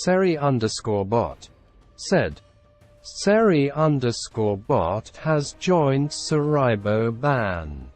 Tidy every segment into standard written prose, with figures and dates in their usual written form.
Seri_bot said, Seri_bot has joined Saribo ban.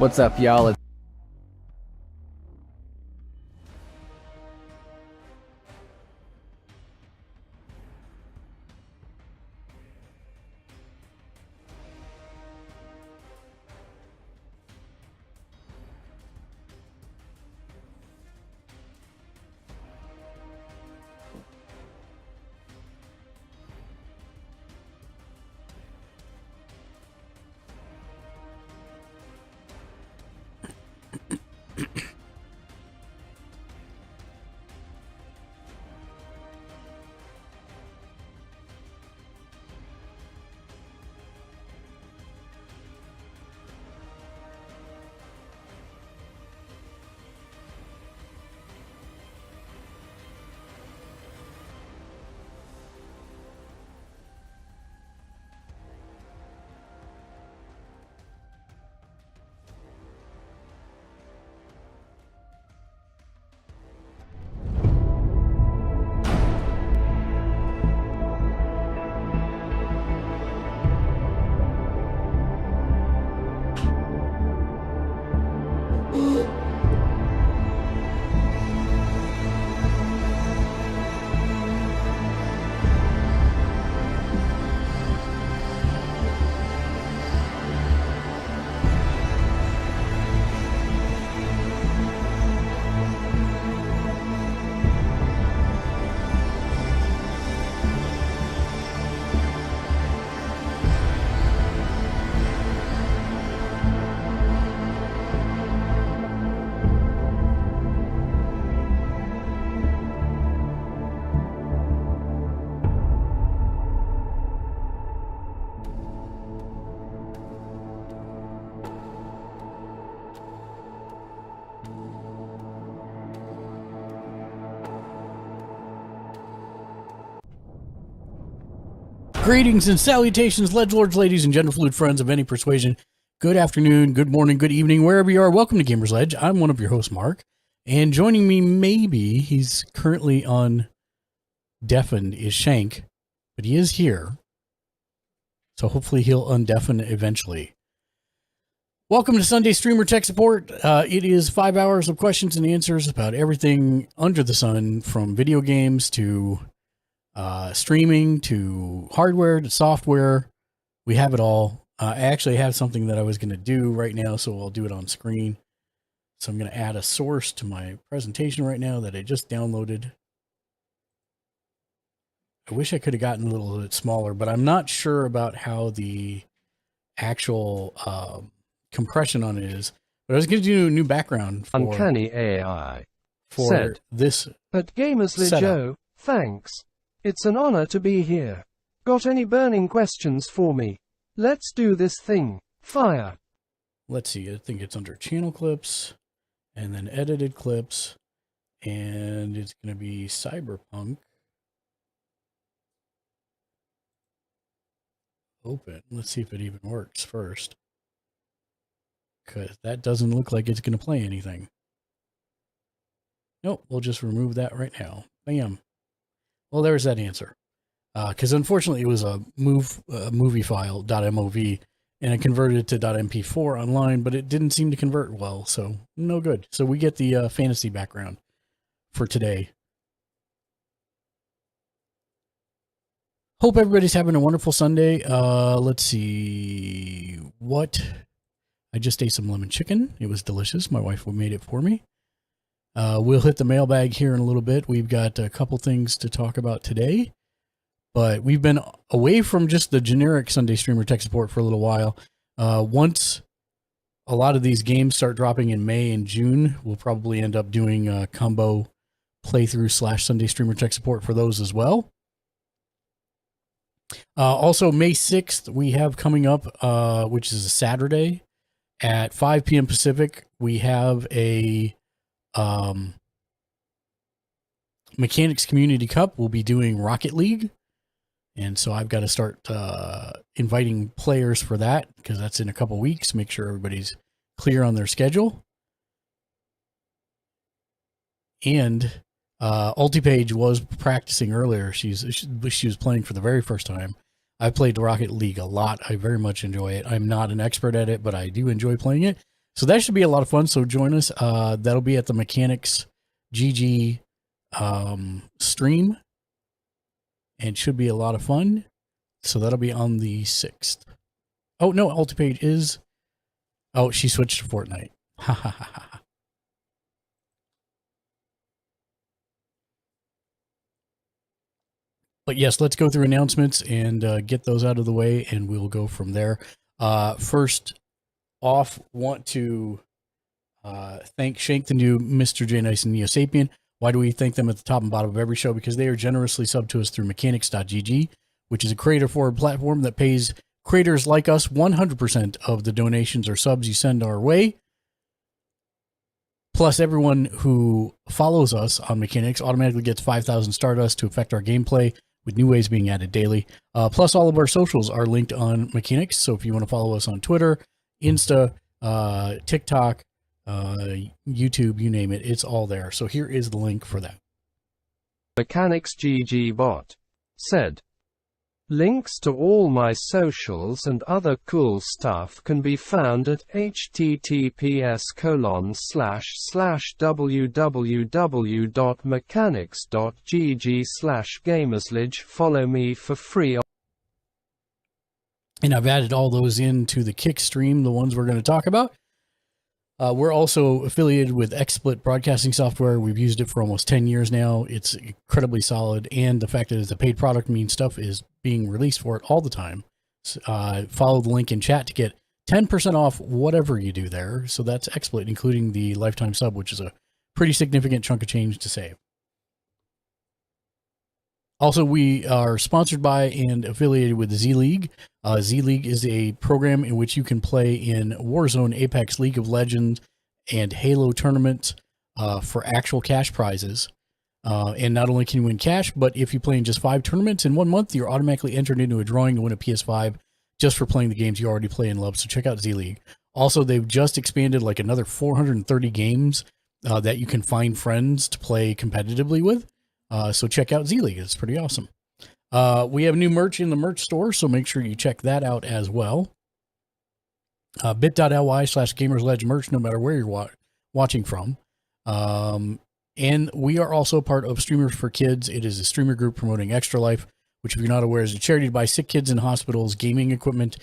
What's up, y'all? Greetings and salutations, ledgelords, ladies, and genderfluid friends of any persuasion. Good afternoon, good morning, good evening, wherever you are. Welcome to Gamers Ledge. I'm one of your hosts, Mark. And joining me, maybe, he's currently on deafened, is Shank. But he is here. So hopefully he'll undeafen eventually. Welcome to Sunday Streamer Tech Support. It is 5 hours of questions and answers about everything under the sun, from video games to streaming to hardware to software. We have it all. I actually have something that I was going to do right now, so I'll do it on screen. So I'm going to add a source to my presentation right now that I just downloaded. I wish I could have gotten a little bit smaller, but I'm not sure about how the actual compression on it is. But I was going to do a new background for Uncanny AI for said, this. But Gamersly Joe, thanks. It's an honor to be here. Got any burning questions for me? Let's do this thing. Fire. Let's see, I think it's under channel clips and then edited clips, and it's going to be Cyberpunk. Open. Let's see if it even works first, because that doesn't look like it's going to play anything. Nope, we'll just remove that right now. Bam. Well, there's that answer. Because unfortunately it was a movie file, .mov, and I converted it to .mp4 online, but it didn't seem to convert well, so no good. So we get the fantasy background for today. Hope everybody's having a wonderful Sunday. Let's see what. I just ate some lemon chicken. It was delicious. My wife made it for me. We'll hit the mailbag here in a little bit. We've got a couple things to talk about today, but we've been away from just the generic Sunday Streamer Tech Support for a little while. Once a lot of these games start dropping in May and June, we'll probably end up doing a combo playthrough / Sunday Streamer Tech Support for those as well. Also, May 6th, we have coming up, which is a Saturday at 5 p.m. Pacific. We have a Mechanics Community Cup. We'll be doing Rocket League, and so I've got to start inviting players for that, because that's in a couple weeks. Make sure everybody's clear on their schedule. And Ultipaige was practicing earlier. She was playing for the very first time. I played Rocket League a lot. I very much enjoy it. I'm not an expert at it, but I do enjoy playing it. So that should be a lot of fun. So join us. That'll be at the Mechanics GG stream, and should be a lot of fun. So that'll be on the 6th. Oh, no, Ultipaige is... Oh, she switched to Fortnite. Ha ha ha ha. But yes, let's go through announcements and get those out of the way, and we'll go from there. First off, want to thank Shank, the new Mr. J Nice and Neo Sapien. Why do we thank them at the top and bottom of every show? Because they are generously subbed to us through mechanics.gg, which is a creator-forward platform that pays creators like us 100% of the donations or subs you send our way. Plus, everyone who follows us on Mechanics automatically gets 5,000 Stardust to affect our gameplay, with new ways being added daily. Plus, all of our socials are linked on Mechanics, so if you want to follow us on Twitter, Insta, TikTok, YouTube, you name it, it's all there. So here is the link for that. Mechanics GG bot said, links to all my socials and other cool stuff can be found at https://www.mechanics.gg/gamersledge. Follow me for free. And I've added all those into the Kick stream, the ones we're going to talk about. We're also affiliated with XSplit Broadcasting Software. We've used it for almost 10 years now. It's incredibly solid, and the fact that it's a paid product means stuff is being released for it all the time. Follow the link in chat to get 10% off whatever you do there. So that's XSplit, including the lifetime sub, which is a pretty significant chunk of change to save. Also, we are sponsored by and affiliated with Z-League. Z-League is a program in which you can play in Warzone, Apex, League of Legends, and Halo tournaments for actual cash prizes. And not only can you win cash, but if you play in just 5 tournaments in 1 month, you're automatically entered into a drawing to win a PS5 just for playing the games you already play and love. So check out Z League. Also, they've just expanded like another 430 games that you can find friends to play competitively with. So check out Z League. It's pretty awesome. We have new merch in the merch store, so make sure you check that out as well. bit.ly/GamersLedge merch, no matter where you're watching from. And we are also part of Streamers for Kids. It is a streamer group promoting Extra Life, which, if you're not aware, is a charity to buy sick kids in hospitals gaming equipment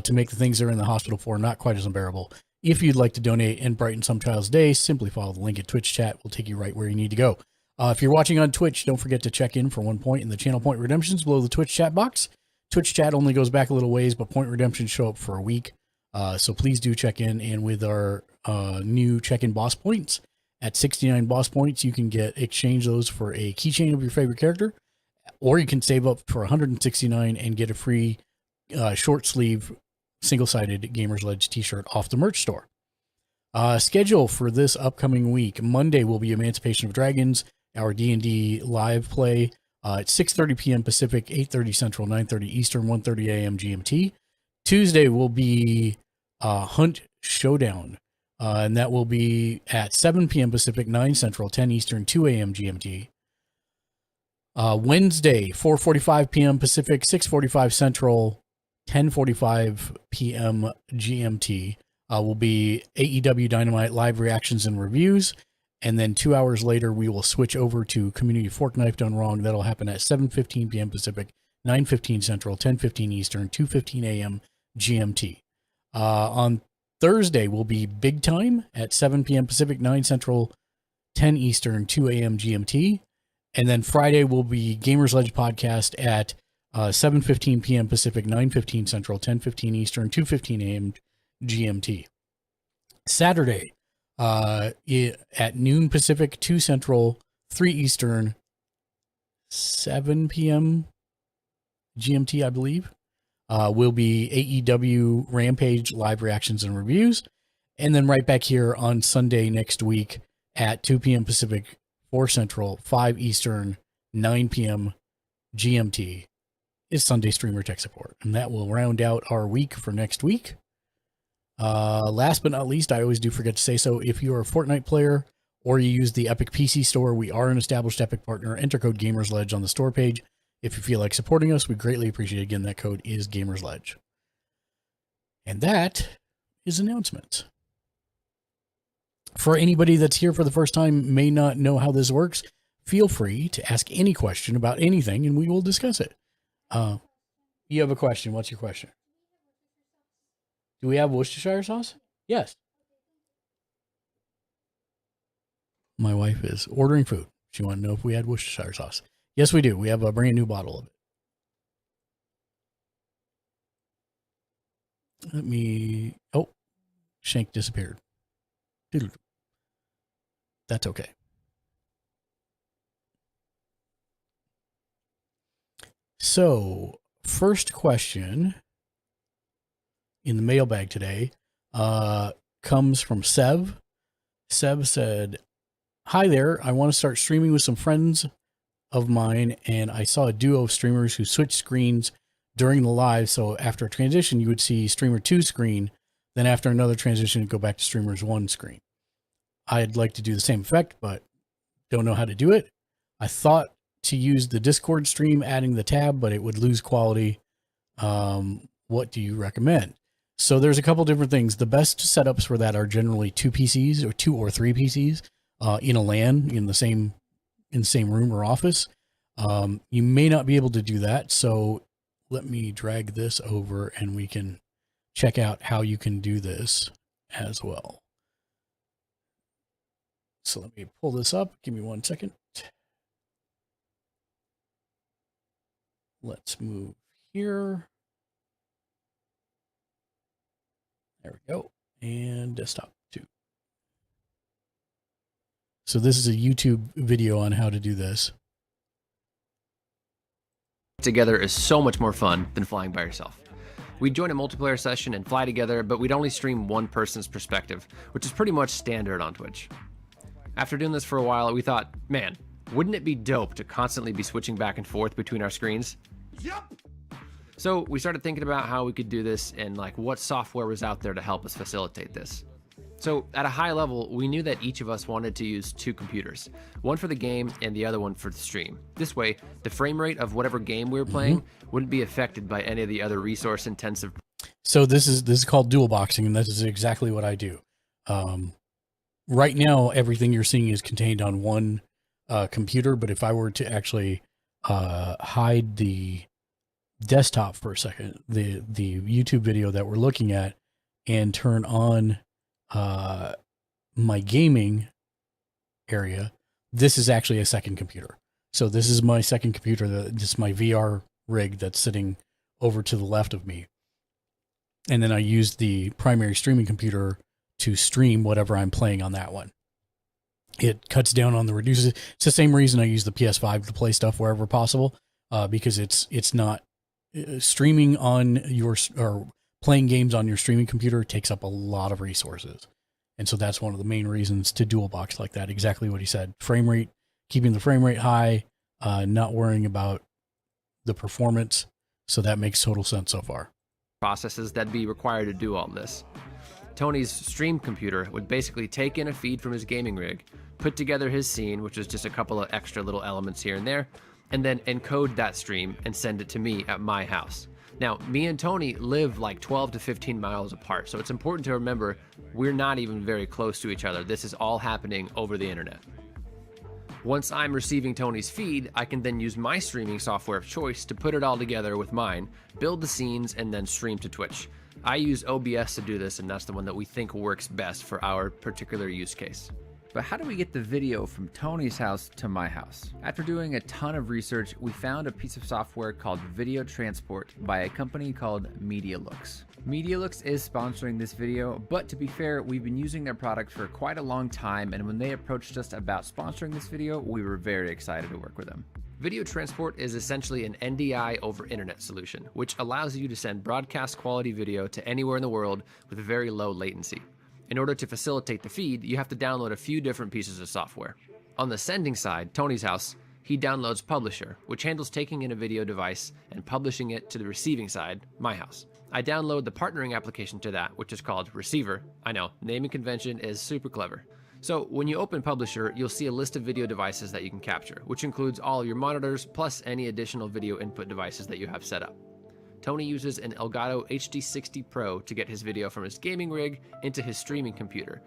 to make the things they're in the hospital for not quite as unbearable. If you'd like to donate and brighten some child's day, simply follow the link at Twitch chat. We'll take you right where you need to go. If you're watching on Twitch, don't forget to check in for 1 point in the channel point redemptions below the Twitch chat box. Twitch chat only goes back a little ways, but point redemptions show up for a week. So please do check in. And with our new check-in boss points, at 69 boss points, you can exchange those for a keychain of your favorite character, or you can save up for 169 and get a free short sleeve single-sided Gamers Ledge t-shirt off the merch store. Schedule for this upcoming week. Monday will be Emancipation of Dragons, our D&D live play at 6:30 p.m. Pacific, 8:30 Central, 9:30 Eastern, 1:30 a.m. GMT. Tuesday will be Hunt Showdown, and that will be at 7 p.m. Pacific, 9 Central, 10 Eastern, 2 a.m. GMT. Wednesday, 4:45 p.m. Pacific, 6:45 Central, 10:45 p.m. GMT. Will be AEW Dynamite live reactions and reviews. And then 2 hours later, we will switch over to Community Fork Knife Done Wrong. That'll happen at 7:15 p.m. Pacific, 9:15 Central, 10:15 Eastern, 2:15 a.m. GMT. On Thursday will be Big Time at 7 p.m. Pacific, 9 Central, 10 Eastern, 2 a.m. GMT. And then Friday will be Gamers Ledge Podcast at 7:15 p.m. Pacific, 9:15 Central, 10:15 Eastern, 2:15 a.m. GMT. Saturday at noon Pacific, 2 Central, 3 Eastern, 7 p.m. GMT, I believe, will be AEW Rampage live reactions and reviews. And then right back here on Sunday next week at 2 p.m. Pacific, 4 Central, 5 Eastern, 9 p.m. GMT is Sunday Streamer Tech Support. And that will round out our week for next week. Last but not least, I always do forget to say so, if you are a Fortnite player or you use the Epic PC Store, we are an established Epic partner. Enter code GamersLedge on the store page. If you feel like supporting us, we greatly appreciate it. Again, that code is GamersLedge. And that is announcements. For anybody that's here for the first time, may not know how this works, feel free to ask any question about anything and we will discuss it. You have a question. What's your question? Do we have Worcestershire sauce? Yes. My wife is ordering food. She wanted to know if we had Worcestershire sauce. Yes, we do. We have a brand new bottle of it. Let me... Oh, Shank disappeared. That's okay. So, first question in the mailbag today comes from Sev. Sev said, "Hi there, I want to start streaming with some friends of mine, and I saw a duo of streamers who switched screens during the live, so after a transition, you would see streamer 2 screen, then after another transition, it'd go back to streamer's 1 screen. I'd like to do the same effect, but don't know how to do it. I thought to use the Discord stream, adding the tab, but it would lose quality. What do you recommend?" So there's a couple different things. The best setups for that are generally 2 PCs or 2 or 3 PCs in a LAN in the same room or office. You may not be able to do that. So let me drag this over and we can check out how you can do this as well. So let me pull this up. Give me 1 second. Let's move here. There we go. And desktop 2. So this is a YouTube video on how to do this. Together is so much more fun than flying by yourself. We'd join a multiplayer session and fly together, but we'd only stream one person's perspective, which is pretty much standard on Twitch. After doing this for a while, we thought, man, Wouldn't it be dope to constantly be switching back and forth between our screens? Yup. So we started thinking about how we could do this and like what software was out there to help us facilitate this. So at a high level, we knew that each of us wanted to use 2 computers, one for the game and the other one for the stream. This way, the frame rate of whatever game we were playing wouldn't be affected by any of the other resource intensive. So this is called dual boxing, and this is exactly what I do. Right now, everything you're seeing is contained on one computer, but if I were to actually hide the desktop for a second, the YouTube video that we're looking at, and turn on my gaming area, this is actually a second computer. So this is my second computer, this is my VR rig that's sitting over to the left of me. And then I use the primary streaming computer to stream whatever I'm playing on that one. It cuts down on the reduces. It's the same reason I use the PS5 to play stuff wherever possible, because it's not streaming on your, or playing games on your streaming computer takes up a lot of resources. And so that's one of the main reasons to dual box like that. Exactly what he said. Frame rate, keeping the frame rate high, not worrying about the performance. So that makes total sense so far. Processes that'd be required to do all this. Tony's stream computer would basically take in a feed from his gaming rig, put together his scene, which is just a couple of extra little elements here and there, and then encode that stream and send it to me at my house. Now, me and Tony live like 12 to 15 miles apart, so it's important to remember we're not even very close to each other. This is all happening over the internet. Once I'm receiving Tony's feed, I can then use my streaming software of choice to put it all together with mine, build the scenes, and then stream to Twitch. I use OBS to do this, and that's the one that we think works best for our particular use case. But how do we get the video from Tony's house to my house? After doing a ton of research, we found a piece of software called Video Transport by a company called MediaLooks. MediaLooks is sponsoring this video, but to be fair, we've been using their product for quite a long time, and when they approached us about sponsoring this video, we were very excited to work with them. Video Transport is essentially an NDI over internet solution, which allows you to send broadcast quality video to anywhere in the world with very low latency. In order to facilitate the feed, you have to download a few different pieces of software. On the sending side, Tony's house, he downloads Publisher, which handles taking in a video device and publishing it to the receiving side, my house. I download the partnering application to that, which is called Receiver. I know, naming convention is super clever. So when you open Publisher, you'll see a list of video devices that you can capture, which includes all of your monitors plus any additional video input devices that you have set up. Tony uses an Elgato HD60 Pro to get his video from his gaming rig into his streaming computer.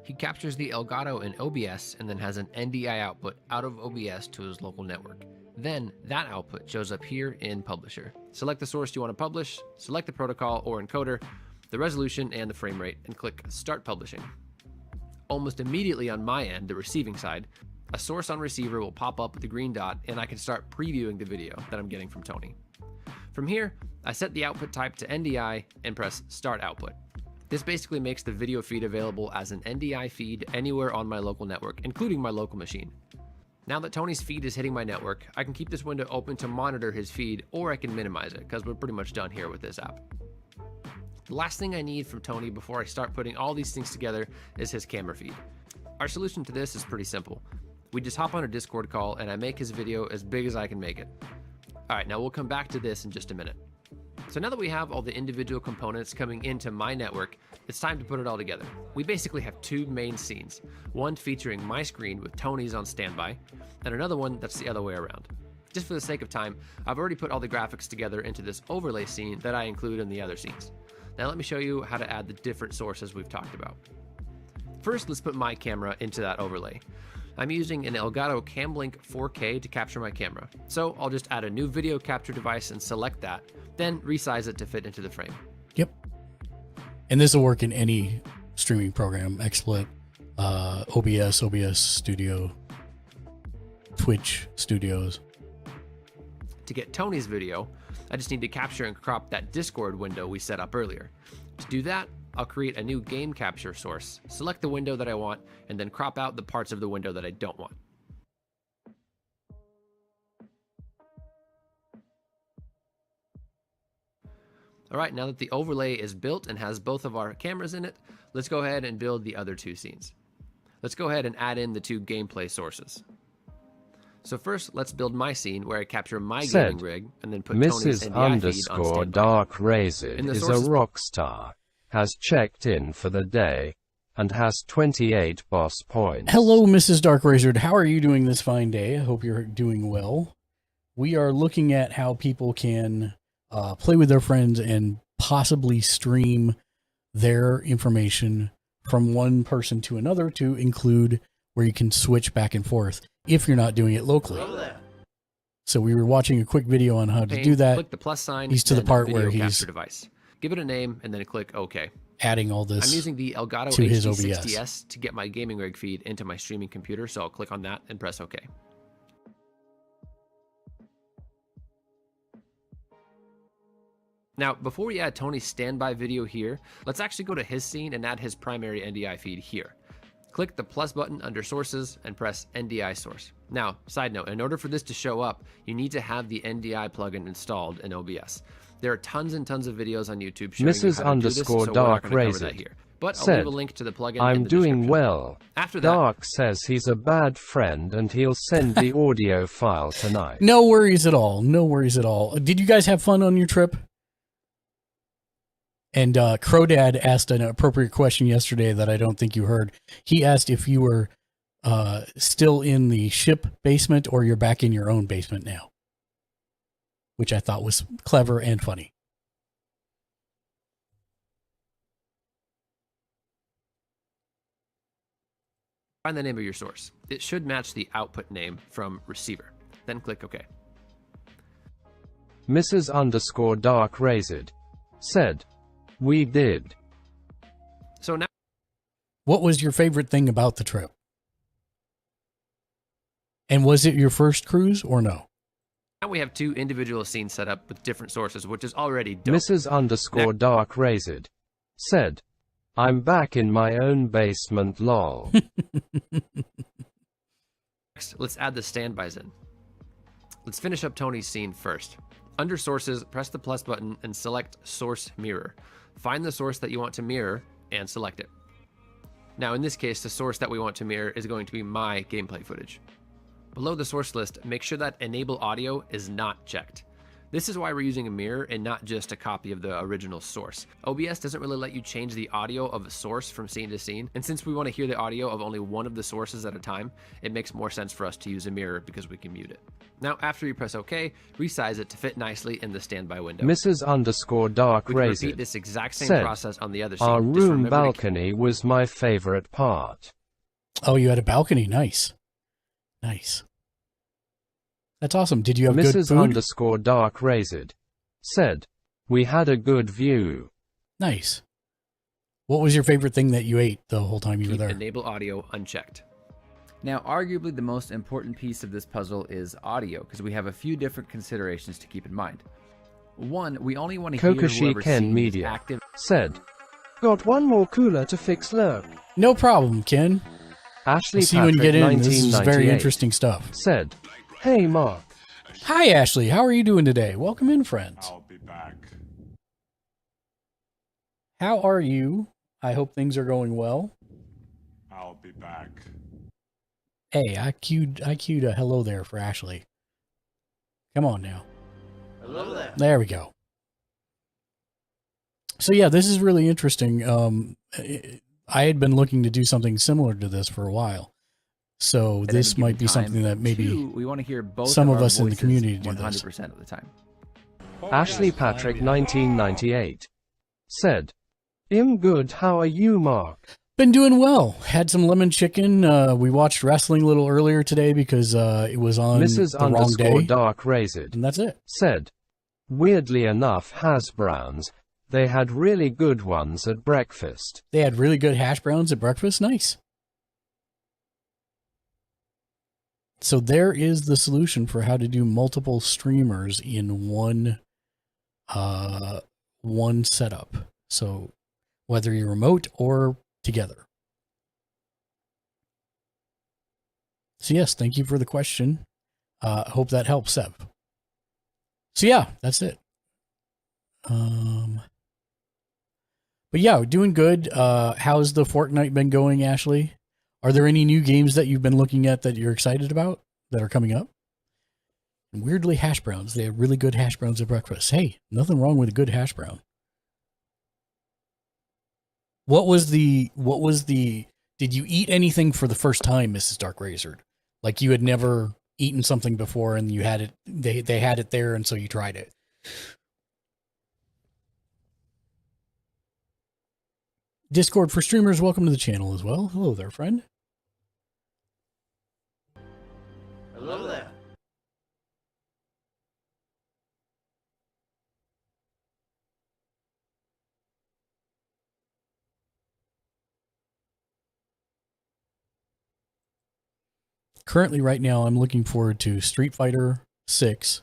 He captures the Elgato in OBS and then has an NDI output out of OBS to his local network. Then that output shows up here in Publisher. Select the source you want to publish, select the protocol or encoder, the resolution and the frame rate, and click Start Publishing. Almost immediately on my end, the receiving side, a source on receiver will pop up with the green dot and I can start previewing the video that I'm getting from Tony. From here, I set the output type to NDI and press Start Output. This basically makes the video feed available as an NDI feed anywhere on my local network, including my local machine. Now that Tony's feed is hitting my network, I can keep this window open to monitor his feed, or I can minimize it, because we're pretty much done here with this app. The last thing I need from Tony before I start putting all these things together is his camera feed. Our solution to this is pretty simple. We just hop on a Discord call and I make his video as big as I can make it. Alright, now we'll come back to this in just a minute. So now that we have all the individual components coming into my network, it's time to put it all together. We basically have two main scenes, one featuring my screen with Tony's on standby, and another one that's the other way around. Just for the sake of time, I've already put all the graphics together into this overlay scene that I include in the other scenes. Now let me show you how to add the different sources we've talked about. First, let's put my camera into that overlay. I'm using an Elgato Camlink 4K to capture my camera, so I'll just add a new video capture device and select that, then resize it to fit into the frame. Yep. And this will work in any streaming program, XSplit, OBS, OBS Studio, Twitch Studios. To get Tony's video, I just need to capture and crop that Discord window we set up earlier. To do that, I'll create a new game capture source, select the window that I want, and then crop out the parts of the window that I don't want. Alright, now that the overlay is built and has both of our cameras in it, let's go ahead and build the other two scenes. Let's go ahead and add in the two gameplay sources. So first, let's build my scene where I capture my Said, gaming rig and then put Tony's Mrs. NDI feed on underscore standby. Dark Razed In the is a sources- rock star, has checked in for the day, and has 28 boss points. Hello, Mrs. Dark Razor. How are you doing this fine day? I hope you're doing well. We are looking at how people can play with their friends and possibly stream their information from one person to another, to include where you can switch back and forth if you're not doing it locally. So we were watching a quick video on how to Pane, do that, Click the plus sign. He's to the then part video where he's- capture device. Give it a name and then click OK. adding all this. I'm using the Elgato to his HD60S to get my gaming rig feed into my streaming computer, so I'll click on that and press OK. Now, before we add Tony's standby video here, let's actually go to his scene and add his primary NDI feed here. Click the plus button under sources and press NDI source. Now, side note, in order for this to show up, you need to have the NDI plugin installed in OBS. There are tons and tons of videos on YouTube showing you Mrs. how to do this, so we're not Dark going to cover that Razed here. But I'll said, leave a link to the plugin in I'm the doing description. well. After that, Dark says he's a bad friend and he'll send the audio file tonight. No worries at all. No worries at all. Did you guys have fun on your trip? And Crodad asked an appropriate question yesterday that I don't think you heard. He asked if you were still in the ship basement or you're back in your own basement now, which I thought was clever and funny. find the name of your source. It should match the output name from receiver. Then click OK. Mrs. Dark Razed said, we did. So now What was your favorite thing about the trip? And was it your first cruise or no? we have two individual scenes set up with different sources, which is already dope. Mrs. Dark Razed said, I'm back in my own basement, lol. Next, let's add the standbys in. Let's finish up Tony's scene first. Under sources, press the plus button and select source mirror. Find the source that you want to mirror and select it. Now in this case, the source that we want to mirror is going to be my gameplay footage. Below the source list, make sure that enable audio is not checked. This is why we're using a mirror and not just a copy of the original source. OBS doesn't really let you change the audio of a source from scene to scene, and since we want to hear the audio of only one of the sources at a time, it makes more sense for us to use a mirror because we can mute it. Now, after you press OK, resize it to fit nicely in the standby window. Mrs. Dark We can Razed repeat this exact same said, process on the other scene. our Just room remember to balcony was my favorite part. Oh, you had a balcony. Nice. Nice. That's awesome. Did you have good food? Mrs. Dark Razed said, we had a good view. Nice. What was your favorite thing that you ate the whole time you were keep there? enable audio unchecked. Now, arguably the most important piece of this puzzle is audio, because we have a few different considerations to keep in mind. One, we only want to hear Kokoshi whoever Ken scene is Media active. said, got one more cooler to fix low. No problem, Ken. Ashley I'll see you when you Patrick, get in. This is very 1998, interesting stuff. said, hey Mark, Hi, Ashley. How are you doing today? Welcome in, friends. I'll be back. How are you? I hope things are going well. I'll be back. Hey, I queued a hello there for Ashley. Come on now. Hello there. There we go. So yeah, this is really interesting. I had been looking to do something similar to this for a while. So at this any might given be time. something that maybe Two, we want to hear both some of our us in the voices community do this. 100% of the time. Ashley Patrick 1998 said, I'm good, how are you Mark? been doing well. Had some lemon chicken. We watched wrestling a little earlier today because it was on Mrs. the wrong day. Dark Razed And that's it. said, weirdly enough Hasbrowns, they had really good ones at breakfast. They had really good hash browns at breakfast. Nice. So there is the solution for how to do multiple streamers in one setup. So whether you're remote or together. So yes, thank you for the question. Hope that helps, Seb. So yeah, that's it. But yeah, doing good. How's the Fortnite been going, Ashley? Are there any new games that you've been looking at that you're excited about that are coming up. And weirdly, hash browns. They have really good hash browns at breakfast. Hey, nothing wrong with a good hash brown. What was the, did you eat anything for the first time, Mrs. Dark Razor? Like you had never eaten something before and you had it, they had it there and so you tried it. Discord for streamers, welcome to the channel as well. Hello there, friend. Hello there. Currently, right now, I'm looking forward to Street Fighter 6.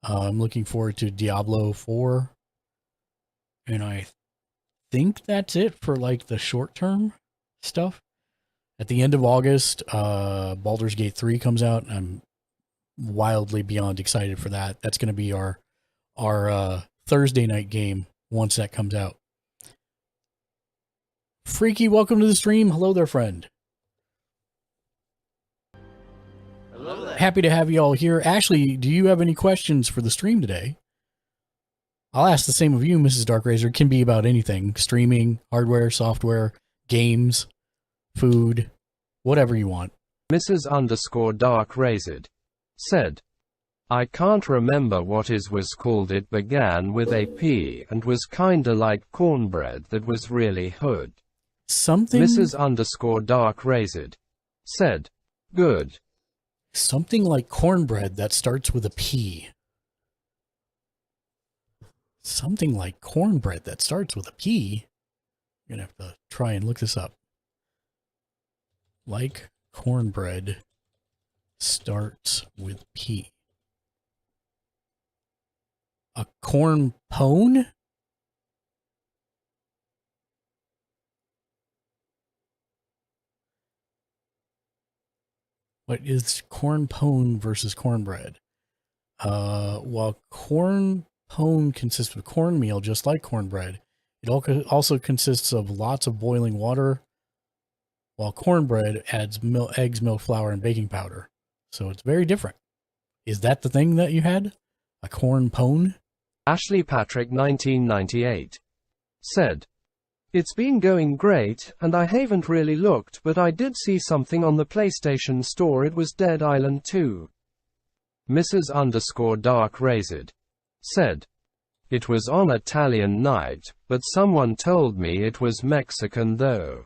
I'm looking forward to Diablo 4. And I think that's it for like the short-term stuff. At the end of August, Baldur's Gate 3 comes out. And I'm wildly beyond excited for that. That's going to be our Thursday night game once that comes out. Freaky, welcome to the stream. Hello there, friend. Hello there. Happy to have you all here. Ashley, do you have any questions for the stream today? I'll ask the same of you, Mrs. Dark Razor. It can be about anything. Streaming, hardware, software, games, food, whatever you want. Mrs._Dark Razor said, I can't remember what is was called. It began with a P and was kinda like cornbread that was really hood. Something... Mrs._Dark Razor said, good. Something like cornbread that starts with a P. Something like cornbread that starts with a P. I'm going to have to try and look this up. Like cornbread starts with P. A corn pone? What is corn pone versus cornbread? While corn pone consists of cornmeal, just like cornbread, it also consists of lots of boiling water, while cornbread adds eggs, milk, flour, and baking powder. So it's very different. Is that the thing that you had? A corn pone? Ashley Patrick 1998 said, it's been going great, and I haven't really looked, but I did see something on the PlayStation Store. It was Dead Island 2. Mrs._Dark Razor said, it was on Italian night, but someone told me it was Mexican though.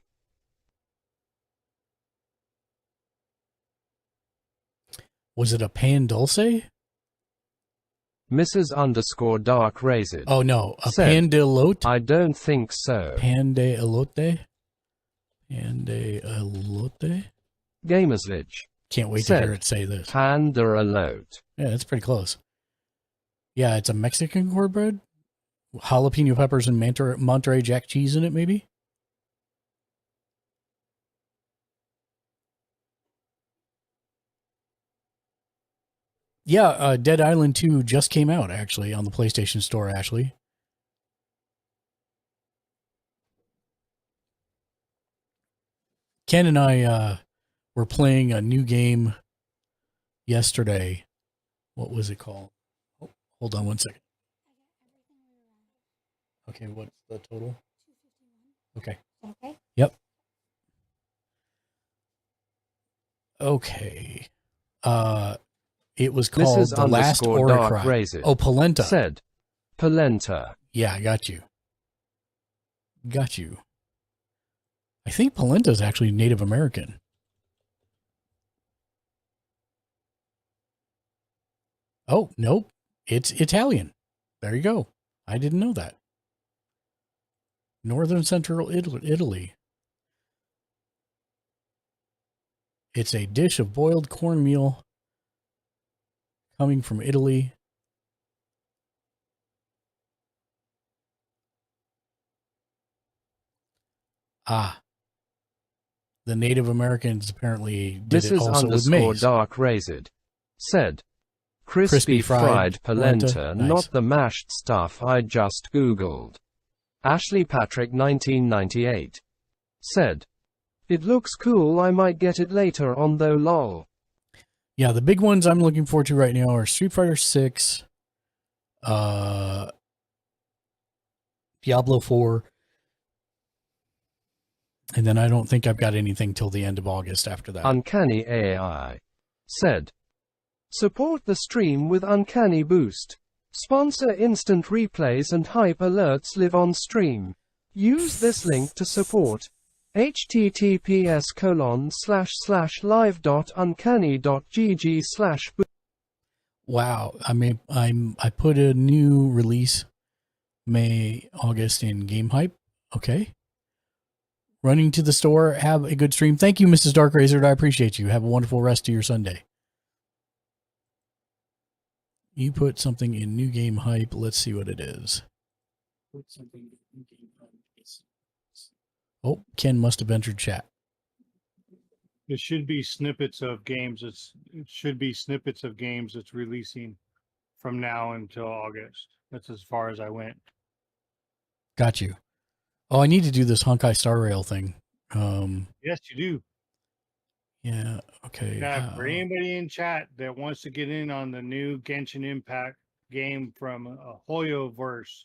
Was it a pan dulce? Mrs._Dark Razor. Oh no, a said, pan de elote? I don't think so. Pan de elote? Pan de elote? Gamersledge Can't wait said, to hear it say this. Pan de elote. Yeah, that's pretty close. Yeah, it's a Mexican cornbread. Jalapeno peppers and Monterey Jack cheese in it, maybe? Yeah, Dead Island 2 just came out, actually, on the PlayStation Store, Ashley. Ken and I were playing a new game yesterday. What was it called? Oh, hold on one second. Okay, what's the total? Okay. Okay. Yep. Okay. It was called The Last Mrs._Dark Oricry. Razor Oh, Polenta. said, polenta. Yeah, I got you. Got you. I think polenta is actually Native American. Oh, nope. It's Italian. There you go. I didn't know that. Northern Central Italy. It's a dish of boiled cornmeal coming from Italy. Ah. The Native Americans apparently did it also with maize. Mrs._Dark Razor said, crispy fried polenta, Nice. not the mashed stuff I just Googled. Ashley Patrick 1998 said, it looks cool. I might get it later on though lol. Yeah, the big ones I'm looking forward to right now are Street Fighter 6, Diablo 4, and then I don't think I've got anything till the end of August after that. Uncanny AI said, support the stream with Uncanny Boost. Sponsor instant replays and hype alerts live on stream. Use this link to support. https://live.uncanny.gg/. Wow, I put a new release May, August in Game Hype. Okay. Running to the store. Have a good stream. Thank you, Mrs. Dark Razor. I appreciate you. Have a wonderful rest of your Sunday. You put something in New Game Hype. Let's see what it is. Oh, Ken must have entered chat. It should be snippets of games. It should be snippets of games it's releasing from now until August. That's as far as I went. Got you. Oh, I need to do this Honkai Star Rail thing. Yes, you do. Yeah. Okay. Now, for anybody in chat that wants to get in on the new Genshin Impact game from Hoyoverse,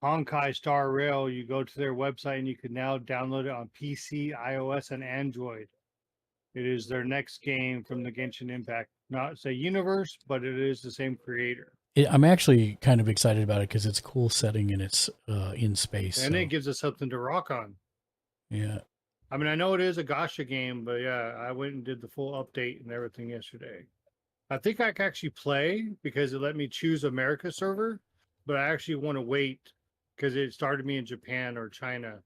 Honkai Star Rail, you go to their website and you can now download it on PC, iOS, and Android. It is their next game from the Genshin Impact. Not say universe, but it is the same creator. I'm actually kind of excited about it because it's a cool setting and it's in space. And it gives us something to rock on. Yeah. I mean, I know it is a gacha game, but yeah, I went and did the full update and everything yesterday. I think I can actually play because it let me choose America server, but I actually want to wait because it started me in Japan or China.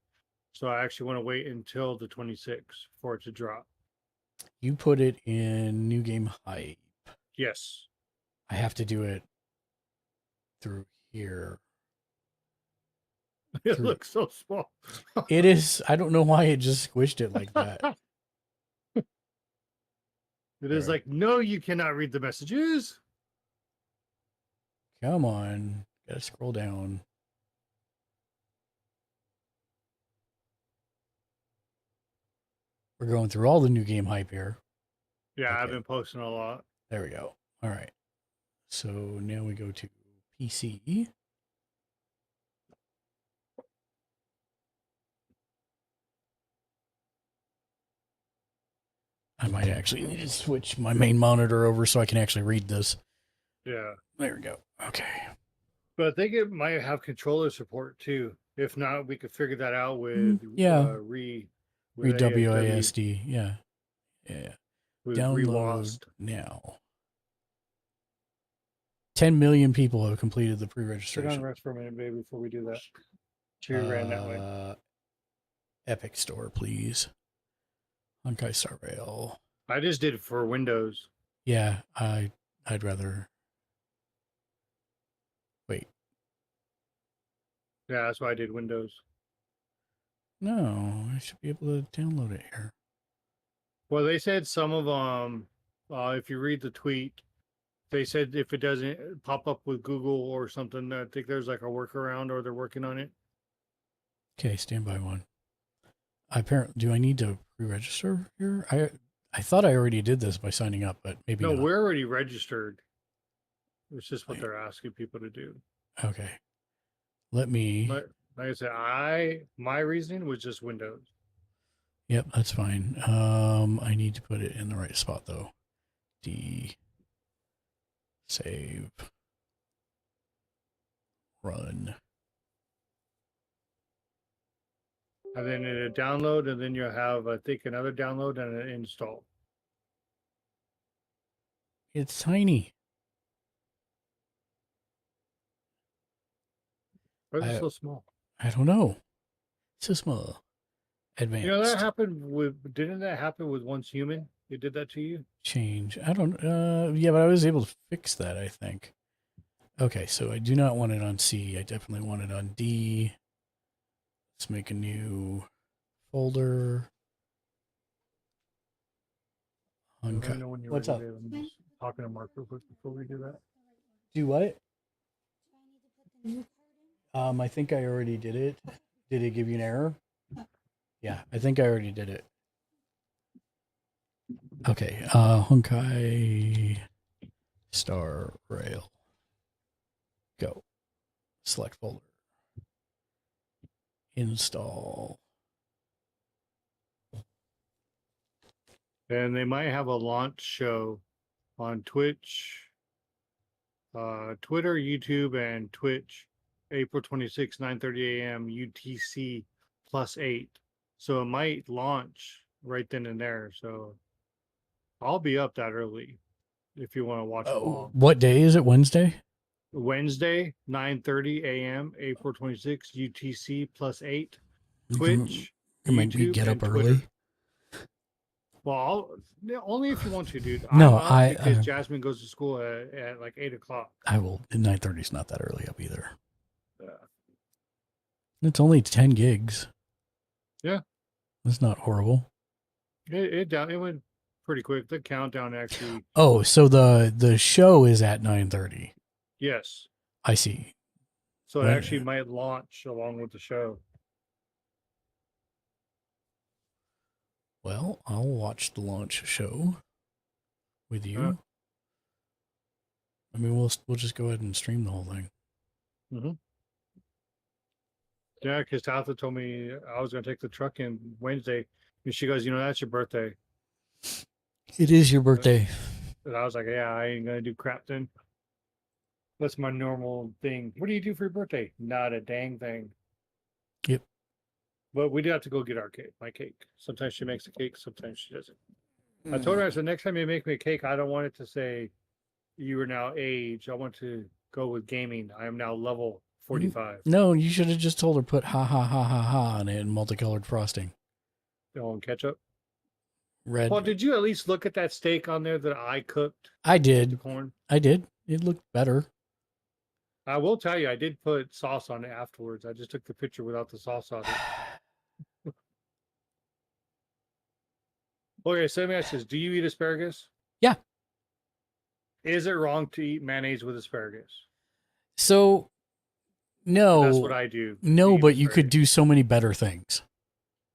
So I actually want to wait until the 26th for it to drop. You put it in New Game Hype. Yes. I have to do it through here. It looks so small. It is. I don't know why it just squished it like that. It is like, no, you cannot read the messages. Come on. Gotta scroll down. We're going through all the New Game Hype here. Yeah, Okay. I've been posting a lot. There we go. All right. So now we go to PC. I might actually need to switch my main monitor over so I can actually read this. Yeah. There we go. Okay. But I think it might have controller support too. If not, we could figure that out with Read WASD. Yeah. Yeah. with Download Relost. now. 10 million people have completed the Sit pre-registration. on rest for a minute, baby, before we do that. Cheer ran that way. Epic Store, please. Honkai Star Rail. I just did it for Windows. Yeah, I'd rather wait. Yeah, that's why I did Windows. No, I should be able to download it here. Well, they said some of them, if you read the tweet, they said if it doesn't pop up with Google or something, I think there's like a workaround or they're working on it. Okay, standby one. Do I need to pre-register here? I thought I already did this by signing up, but maybe No, not. we're already registered. It's just what they're asking people to do. Okay. Let me. But like I said, my reasoning was just Windows. Yep, that's fine. I need to put it in the right spot though. Save. Run. And then it'll download, and then you'll have, I think, another download and an install. It's tiny. Why is it so small? I don't know. It's so small. Advanced. You know, didn't that happen with Once Human? They did that to you? Change. I don't. Yeah, but I was able to fix that, I think. Okay, so I do not want it on C. I definitely want it on D. Let's make a new folder. What's up? I'm just talking to Mark real quick before we do that. Do what? I think I already did it. Did it give you an error? Yeah, I think I already did it. Okay, Honkai Star Rail. Go. Select folder. Install. And they might have a launch show on Twitch, Twitter, YouTube, and Twitch, April 26, 9:30 a.m. UTC +8. So it might launch right then and there. So I'll be up that early if you want to watch along. What day is it? Wednesday? Wednesday, 9:30 a.m., April 26, UTC +8. You Twitch, can make me YouTube, get up and early. Twitter. Well, only if you want to, dude. No, I'm up because Jasmine goes to school at like 8 o'clock. I will. 9:30 is not that early up either. Yeah. It's only 10 gigs. Yeah. That's not horrible. It went pretty quick. The countdown actually. Oh, so the show is at 9:30. Yes. I see. So it Right. actually might launch along with the show. Well, I'll watch the launch show with you. I mean, we'll just go ahead and stream the whole thing. Yeah, because Tatha told me I was going to take the truck in Wednesday. And she goes, that's your birthday. It is your birthday. And I was like, yeah, I ain't going to do crap then. That's my normal thing. What do you do for your birthday? Not a dang thing. Yep. But we do have to go get my cake. Sometimes she makes a cake, sometimes she doesn't. I told her, I said, next time you make me a cake, I don't want it to say you are now age. I want to go with gaming. I am now level 45. No, you should have just told her put ha ha ha ha ha on it and multicolored frosting. Oh, and ketchup. Red. Well, did you at least look at that steak on there that I cooked? I The did. corn. I did. It looked better. I will tell you, I did put sauce on it afterwards. I just took the picture without the sauce on it. Okay, so let me ask this. Do you eat asparagus? Yeah. Is it wrong to eat mayonnaise with asparagus? So, no. That's what I do. No, eat but you could asparagus. do so many better things.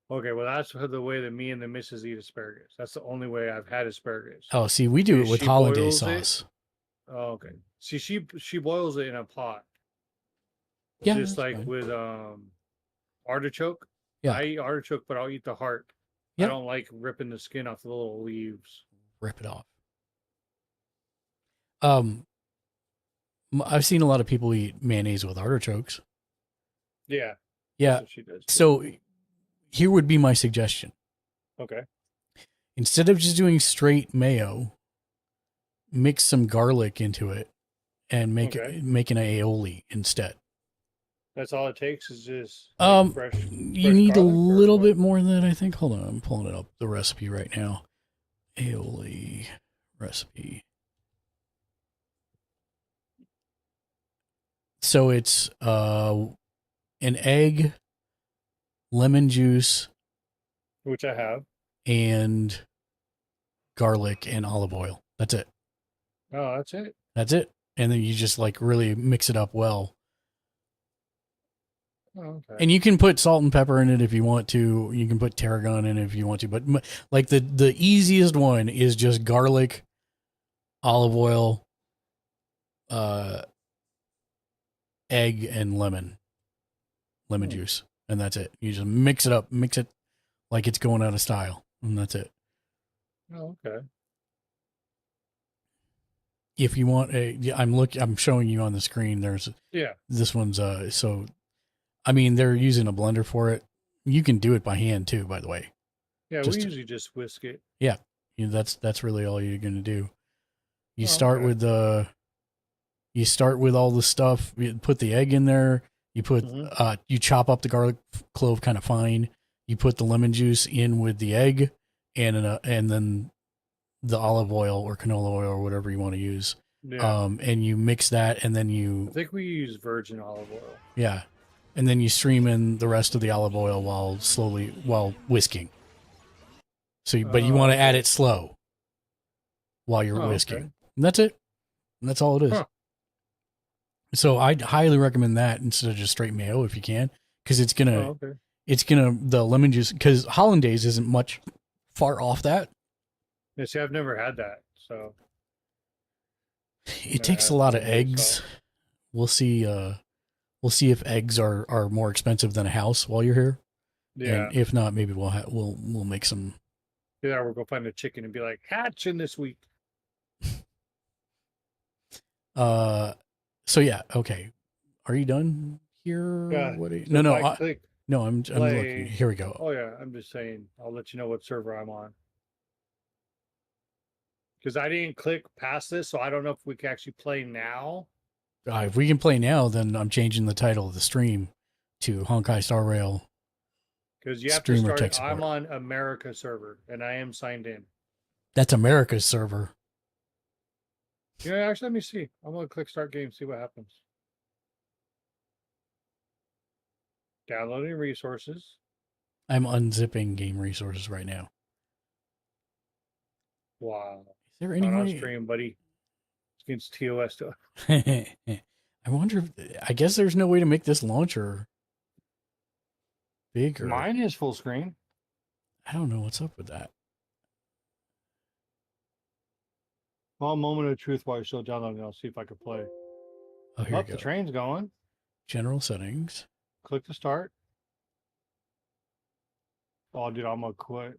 Okay, well, that's the way that me and the missus eat asparagus. That's the only way I've had asparagus. Oh, see, we do it with She holiday boils it. sauce. Oh, okay. See, she boils it in a pot. Yeah, Just that's like fine. with artichoke. Yeah. I eat artichoke, but I'll eat the heart. Yeah. I don't like ripping the skin off the little leaves. Rip it off. I've seen a lot of people eat mayonnaise with artichokes. Yeah. Yeah. That's what she does. So here would be my suggestion. Okay. Instead of just doing straight mayo, mix some garlic into it and make Okay. make an aioli instead. That's all it takes is just fresh. You need a garlic or little what? bit more than that, I think. Hold on, I'm pulling it up the recipe right now. Aioli recipe. So it's an egg, lemon juice, Which I have. and garlic and olive oil. That's it. Oh, that's it. That's it. And then you just like really mix it up well. Oh, okay. And you can put salt and pepper in it if you want to. You can put tarragon in it if you want to. But like the easiest one is just garlic, olive oil, egg, and lemon juice. And that's it. You just mix it up. Mix it like it's going out of style. And that's it. Oh, okay. If you want I'm showing you on the screen. There's Yeah. this one's so I mean, they're using a blender for it. You can do it by hand too, by the way. Yeah, Just- we usually just whisk it. That's really all you're going to do. You Oh, start okay. with all the stuff. You put the egg in there. You put Mhm. you chop up the garlic clove kind of fine. You put the lemon juice in with the egg and then the olive oil or canola oil or whatever you want to use. Yeah. And you mix that and then I you think we use virgin olive oil. yeah. And then you stream in the rest of the olive oil while whisking. So, but you want to add it slow while you're Oh, whisking. okay. And that's it. And that's all it is. Huh. So I'd highly recommend that instead of just straight mayo if you can, because the Okay. lemon juice, because hollandaise isn't much far off that. Yeah, see, I've never had that, so It takes a lot of eggs. We'll see. We'll see if eggs are more expensive than a house while you're here. yeah. And if not, maybe we'll make some. Yeah, we'll go find a chicken and be like, hatching this week. So yeah. Okay. Are you done here? Yeah. What? So No. if I click, No. I'm play- looking. Here we go. oh yeah, I'm just saying. I'll let you know what server I'm on. Because I didn't click past this, so I don't know if we can actually play now. If we can play now, then I'm changing the title of the stream to Honkai Star Rail. Because you have to Streamer tech start. support. I'm on America server, and I am signed in. That's America's server. Yeah, actually, let me see. I'm gonna click start game, see what happens. Downloading resources. I'm unzipping game resources right now. Wow. Is there any Not on way? stream, buddy. It's against TOS. I wonder if, I guess there's no way to make this launcher bigger. Mine is full screen. I don't know what's up with that. Well, moment of truth while you're still downloading. I'll see if I can play. Oh, here Oh, we go. the train's going. General settings. Click to start. Oh, dude, I'm gonna quit.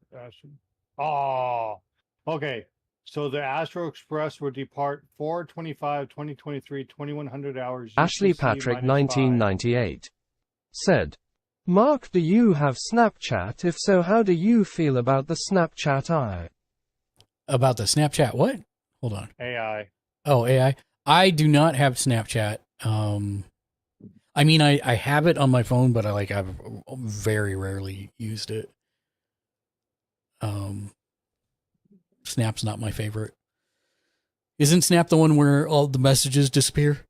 Oh, okay. So the Astro Express will depart 4/25/2023, 2100 hours. Ashley UTC Patrick, -5. 1998, said, Mark, do you have Snapchat? If so, how do you feel about the Snapchat eye? About the Snapchat, what? Hold on. AI. Oh, AI. I do not have Snapchat. I mean, I have it on my phone, but I've very rarely used it. Snap's not my favorite. Isn't Snap the one where all the messages disappear?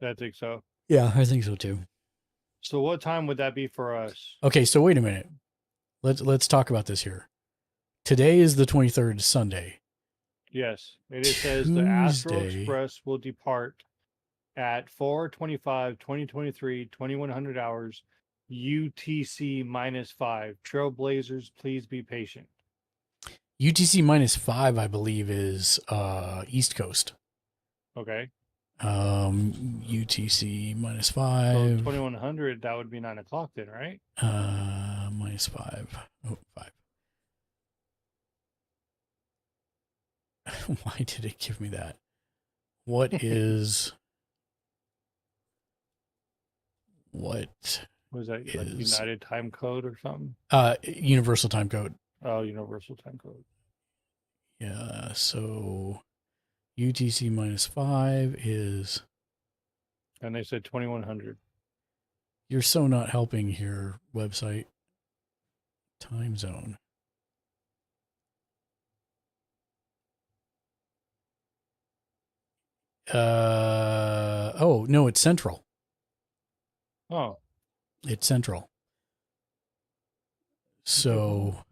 I think so. Yeah, I think so too. So what time would that be for us? Okay, so wait a minute. Let's talk about this here. Today is the 23rd, Sunday. Yes, it says the Astro Tuesday. Express will depart at 4/25/2023, 2100 hours, UTC -5. Trailblazers, please be patient. UTC -5, I believe, is East Coast. Okay. UTC So -5. 2100, that would be 9 o'clock then, right? -5. Oh, 5. Why did it give me that? What is what Was that like is United Time Code or something? universal time code? Oh, Universal Time Code. Yeah, so UTC -5 is, And they said 2100. you're so not helping here, website. Time zone. Oh, no, it's central. Oh, It's central. So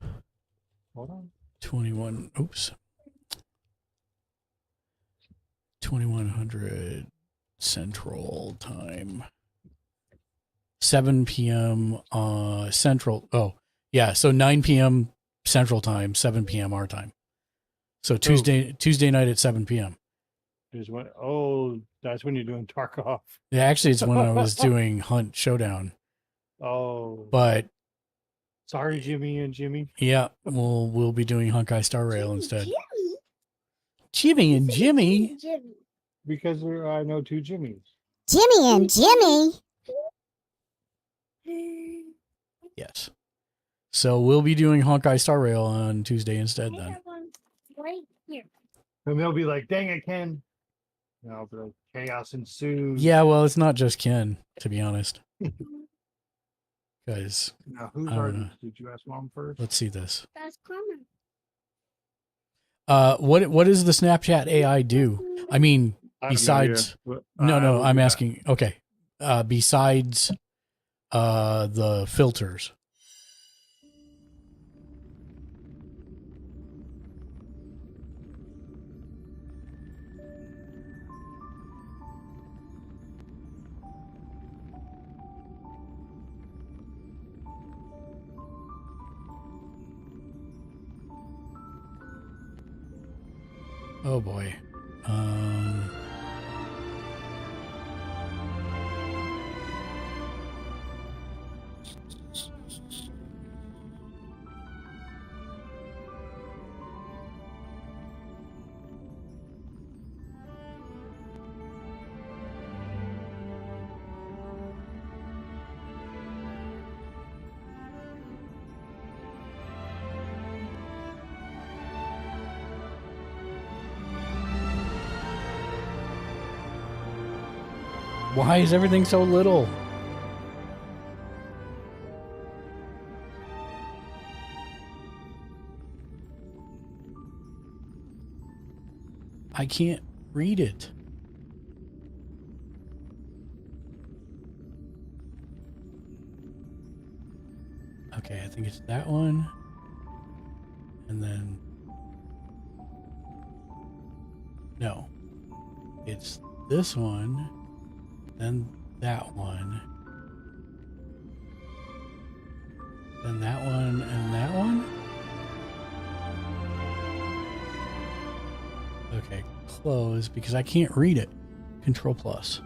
hold on. 2100 Central Time. 7 p.m. Central. Oh, yeah. So 9 p.m. Central Time, 7 p.m. our time. So Tuesday night at 7 p.m. Is when, oh, that's when you're doing Tarkov. Yeah, actually, it's when I was doing Hunt Showdown. Oh, But sorry, Jimmy and Jimmy. yeah, we'll be doing Honkai Star Rail instead. Jimmy and Jimmy. Because I know two Jimmys. Jimmy and Jimmy. Yes. So we'll be doing Honkai Star Rail on Tuesday instead then. Right here. And they'll be like, dang it, Ken. And I'll be like, chaos ensues. Yeah, well, it's not just Ken, to be honest. Guys, Now, who's I don't already? know. Did you ask mom first? let's see this. That's common. What does the Snapchat AI do? I mean, I have no besides idea. no, I'm Yeah. asking. Okay, besides the filters. Oh boy. Why is everything so little? I can't read it. Okay, I think it's that one. And then... No. It's this one. Then that one. Then that one and that one? Okay, close because I can't read it. Control plus.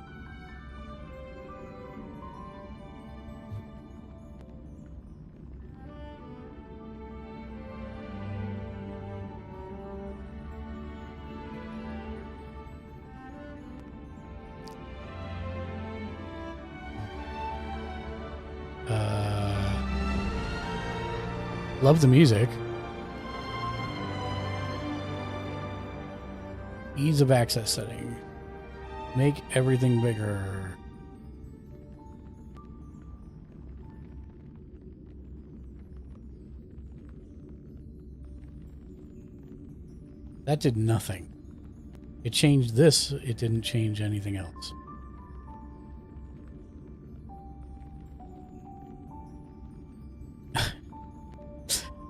Love the music. Ease of access setting. Make everything bigger. That did nothing. It changed this, it didn't change anything else.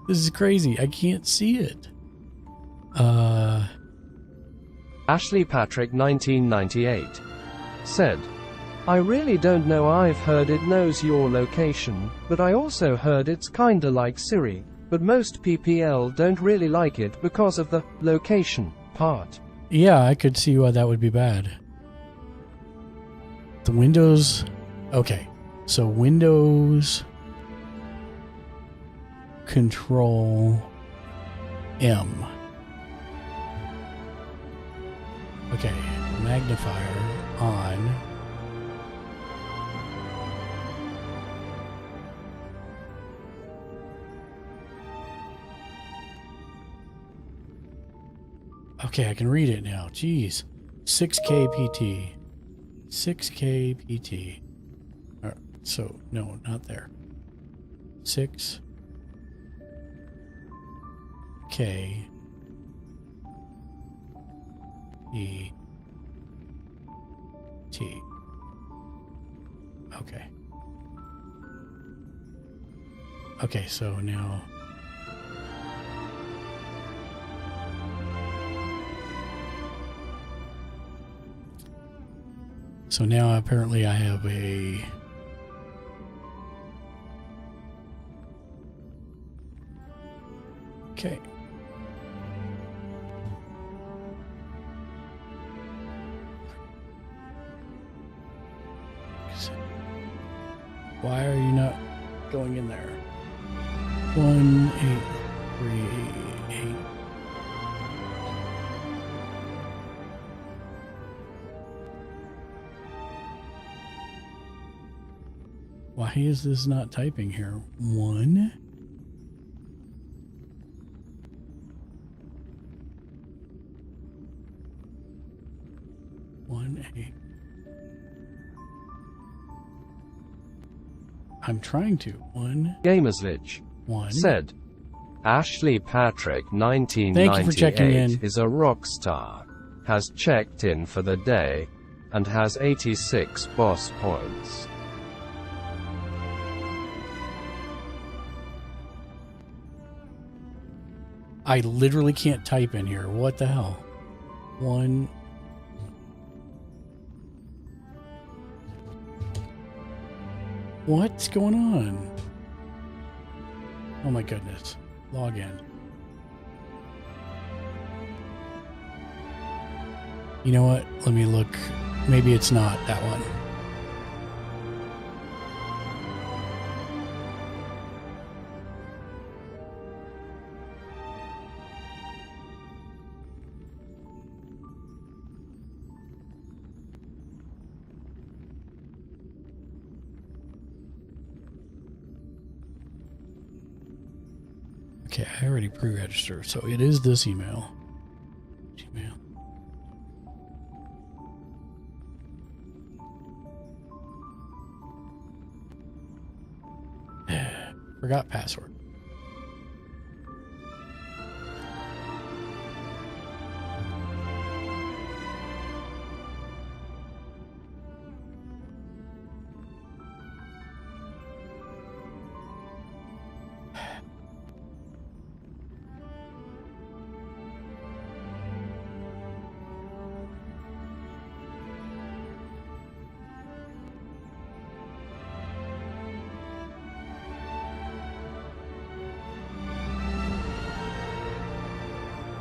This is crazy. I can't see it. Ashley Patrick 1998 said, I really don't know. I've heard it knows your location, but I also heard it's kinda like Siri, but most PPL don't really like it because of the location part. Yeah, I could see why that would be bad. The Windows... Okay, so Windows... Control M. Okay, magnifier on. Okay, I can read it now. Jeez. 6K PT. 6K PT. So, no, not there. 6 K E T. Okay. Okay, so now apparently I have a okay. Why are you not going in there? 1838. Why is this not typing here? 1 8. I'm trying to. 1 Gamerslich 1 said, Ashley Patrick Thank you for checking 1998 in. is a rock star, has checked in for the day, and has 86 boss points. I literally can't type in here. What the hell? 1 What's going on? Oh my goodness. Log in. You know what? Let me look. Maybe it's not that one. Okay, I already pre-registered, so it is this email. Gmail. Forgot password.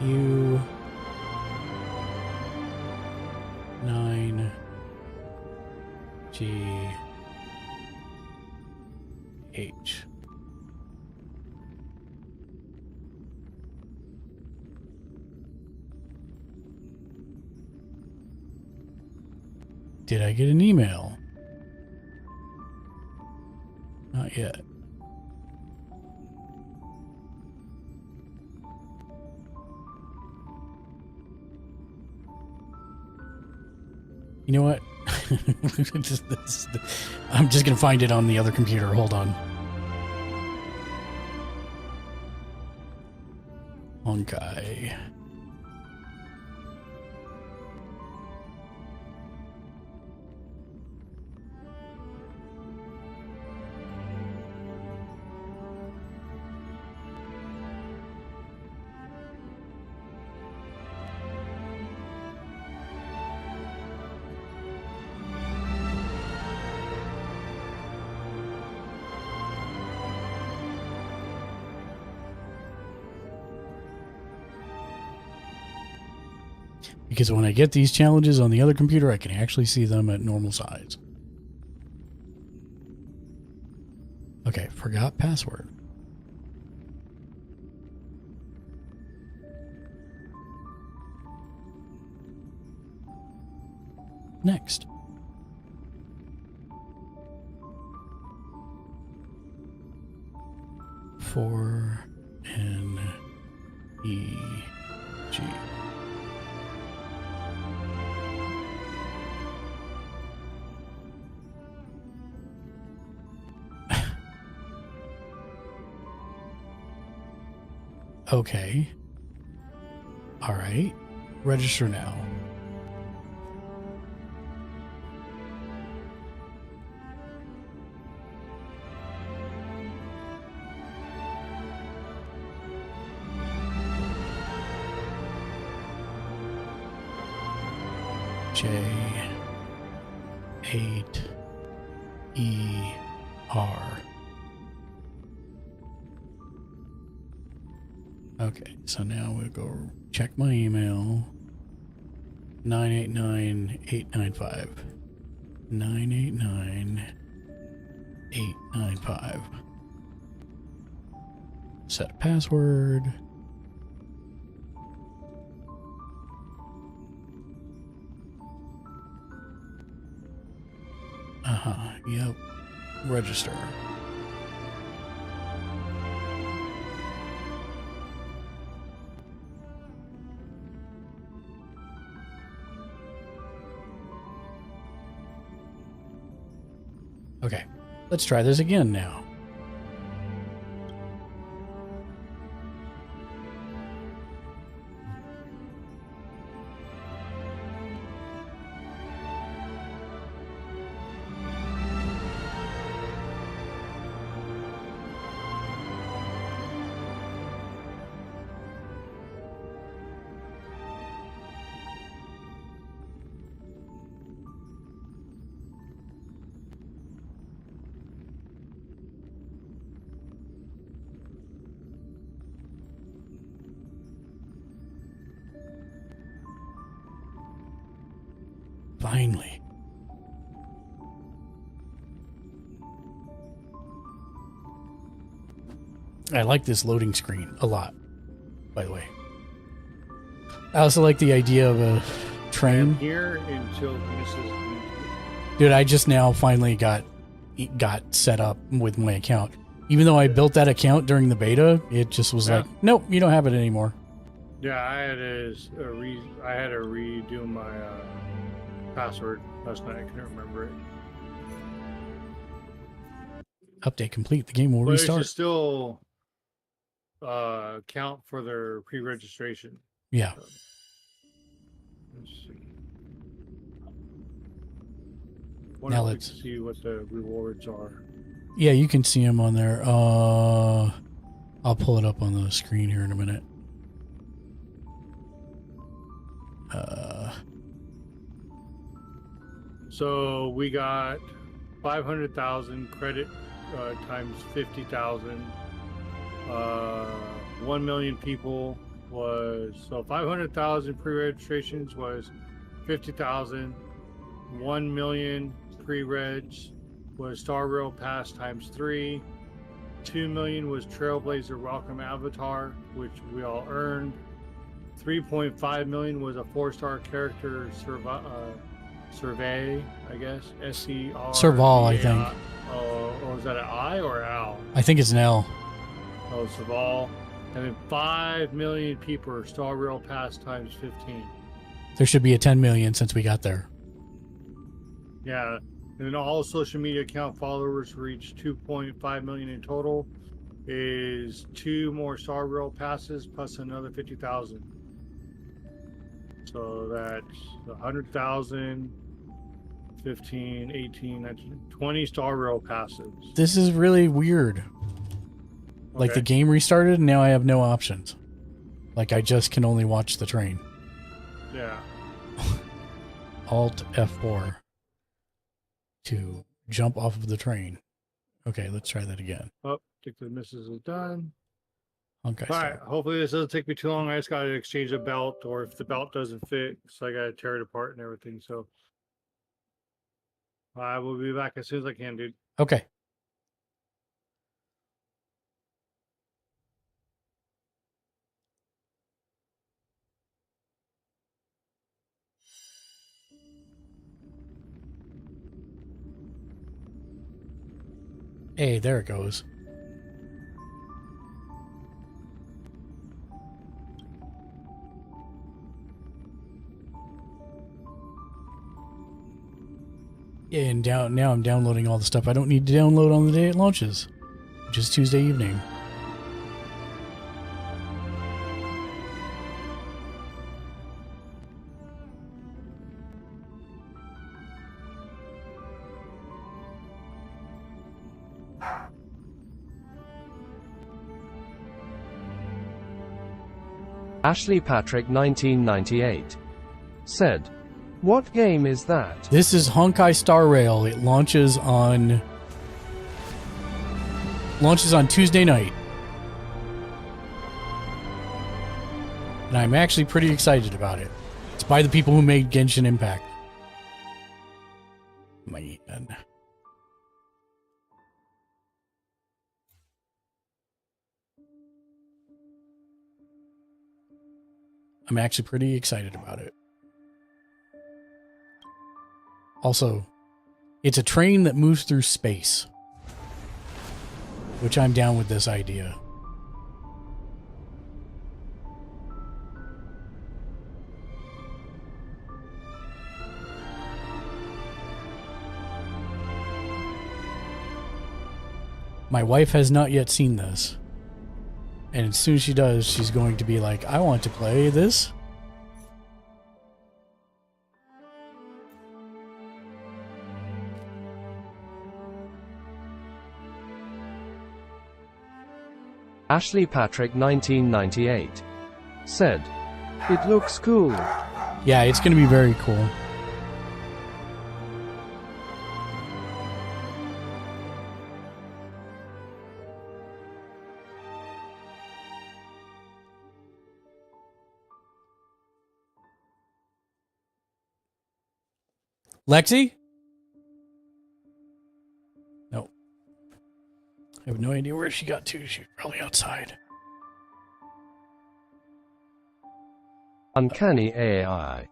U 9 G H. Did I get an email? Not yet. You know what? I'm just going to find it on the other computer. Hold on. Honkai. Because when I get these challenges on the other computer, I can actually see them at normal size. Okay, forgot password. Next. For N E G. Okay. All right. Register now. J8ER. Okay, so now we'll go check my email. 989-895. 989-895. Set a password. Yep. Register. Okay, let's try this again now. I like this loading screen a lot, by the way. I also like the idea of a train. Here until Mrs. Dude, I just now finally got set up with my account. Even though I built that account during the beta, it just was like, nope, you don't have it anymore. Yeah, I had to redo my password last night. I couldn't remember it. Update complete. The game will But restart. it should still count for their pre-registration. Yeah. So, let's see. Now let's see what the rewards are. Yeah, you can see them on there. I'll pull it up on the screen here in a minute. So we got 500,000 credit times 50,000. 1 million people was, so 500,000 pre-registrations was 50,000. 1 million pre-regs was Star Rail Pass times 3. 2 million was Trailblazer Welcome Avatar, which we all earned. 3.5 million was a 4-star character survey, I guess. SCR. Serval, I think. Or is that an I or Al? I think it's an L. Oh, Serval. And then 5 million people are Star Rail Pass times 15. There should be a 10 million since we got there. Yeah. And then all social media account followers reach 2.5 million in total. Is 2 more Star Rail passes plus another 50,000. So that's 100,000, 15, 18, 19, 20 Star Rail passes. This is really weird. Like the game restarted and now I have no options. Like I just can only watch the train. Yeah. Alt F4 to jump off of the train. Okay, let's try that again. Oh, I think the missus is done. Okay. All right. Hopefully this doesn't take me too long. I just got to exchange a belt, or if the belt doesn't fit, so I got to tear it apart and everything. So I will be back as soon as I can, dude. Okay. Hey, there it goes. Yeah, and now I'm downloading all the stuff I don't need to download on the day it launches, which is Tuesday evening. Ashley Patrick 1998 said, "What game is that?" This is Honkai Star Rail. It launches on Tuesday night. And I'm actually pretty excited about it. It's by the people who made Genshin Impact. Man. I'm actually pretty excited about it. Also, it's a train that moves through space, which I'm down with this idea. My wife has not yet seen this. And as soon as she does, she's going to be like, I want to play this. Ashley Patrick 1998 said, "It looks cool." Yeah, it's going to be very cool. Lexi? No. I have no idea where she got to. She's probably outside. Uncanny AI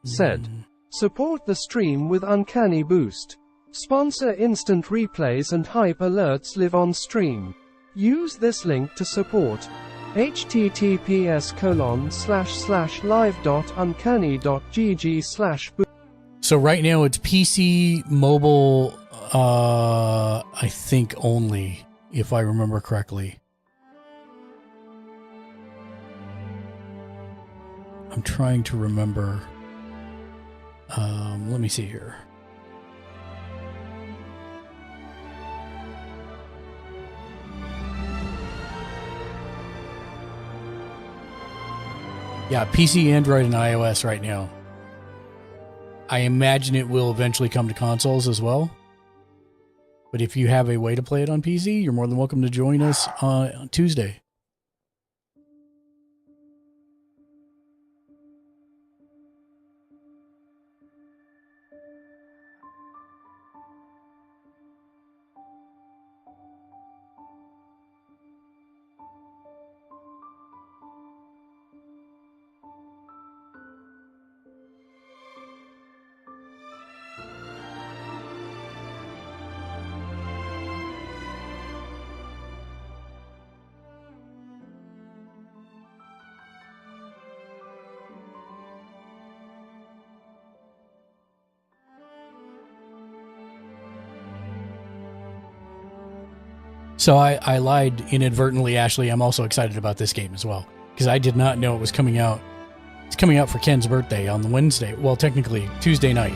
said, support the stream with Uncanny Boost. Sponsor instant replays and hype alerts live on stream. Use this link to support. https://live.uncanny.gg/boost. So right now it's PC, mobile, I think only, if I remember correctly. I'm trying to remember. Let me see here. Yeah, PC, Android, and iOS right now. I imagine it will eventually come to consoles as well. But if you have a way to play it on PC, you're more than welcome to join us on Tuesday. So I lied inadvertently, Ashley. I'm also excited about this game as well, because I did not know it was coming out. It's coming out for Ken's birthday on the Wednesday. Well, technically, Tuesday night.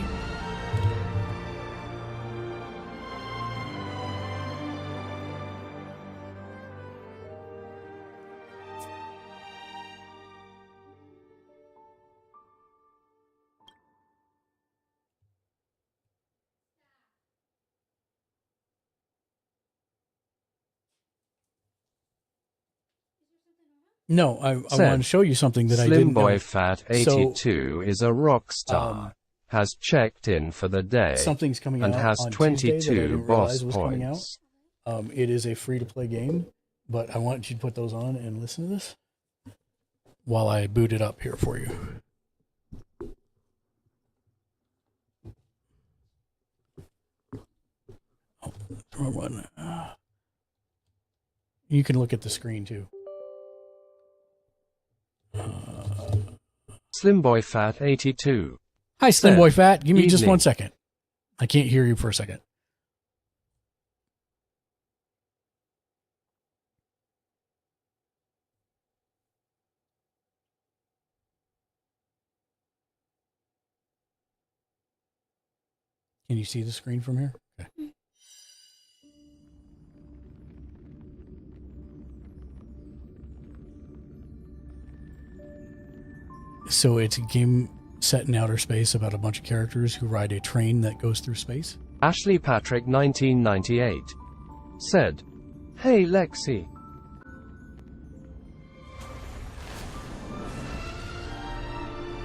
No, I want to show you something that I didn't know. Slim Boy Fat 82 is a rock star. Has checked in for the day. Something's coming and out has on 22 Tuesday that I didn't boss realize was coming out. points. It is a free-to-play game, but I want you to put those on and listen to this while I boot it up here for you. Oh, wrong one. You can look at the screen too. Slim Boy Fat 82. Hi, Slim Said, Boy Fat. Give me just evening. 1 second. I can't hear you for a second. Can you see the screen from here? Okay. So it's a game set in outer space about a bunch of characters who ride a train that goes through space. Ashley Patrick 1998 said, Hey Lexi.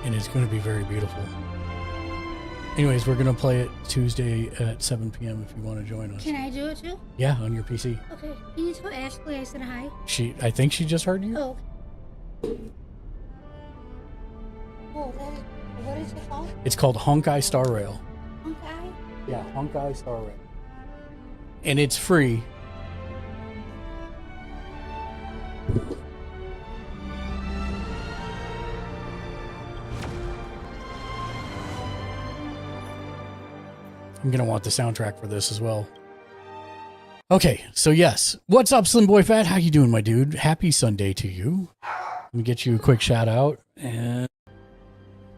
And it's going to be very beautiful. Anyways, we're going to play it Tuesday at 7 p.m. if you want to join us. Can I do it too? Yeah, on your PC. Okay. Can you tell Ashley I said hi? I think she just heard you. Oh. Oh, what is it called? It's called Honkai Star Rail. Honkai? Yeah, Honkai Star Rail. And it's free. I'm going to want the soundtrack for this as well. Okay, so yes. What's up, Slim Boy Fat? How you doing, my dude? Happy Sunday to you. Let me get you a quick shout out. And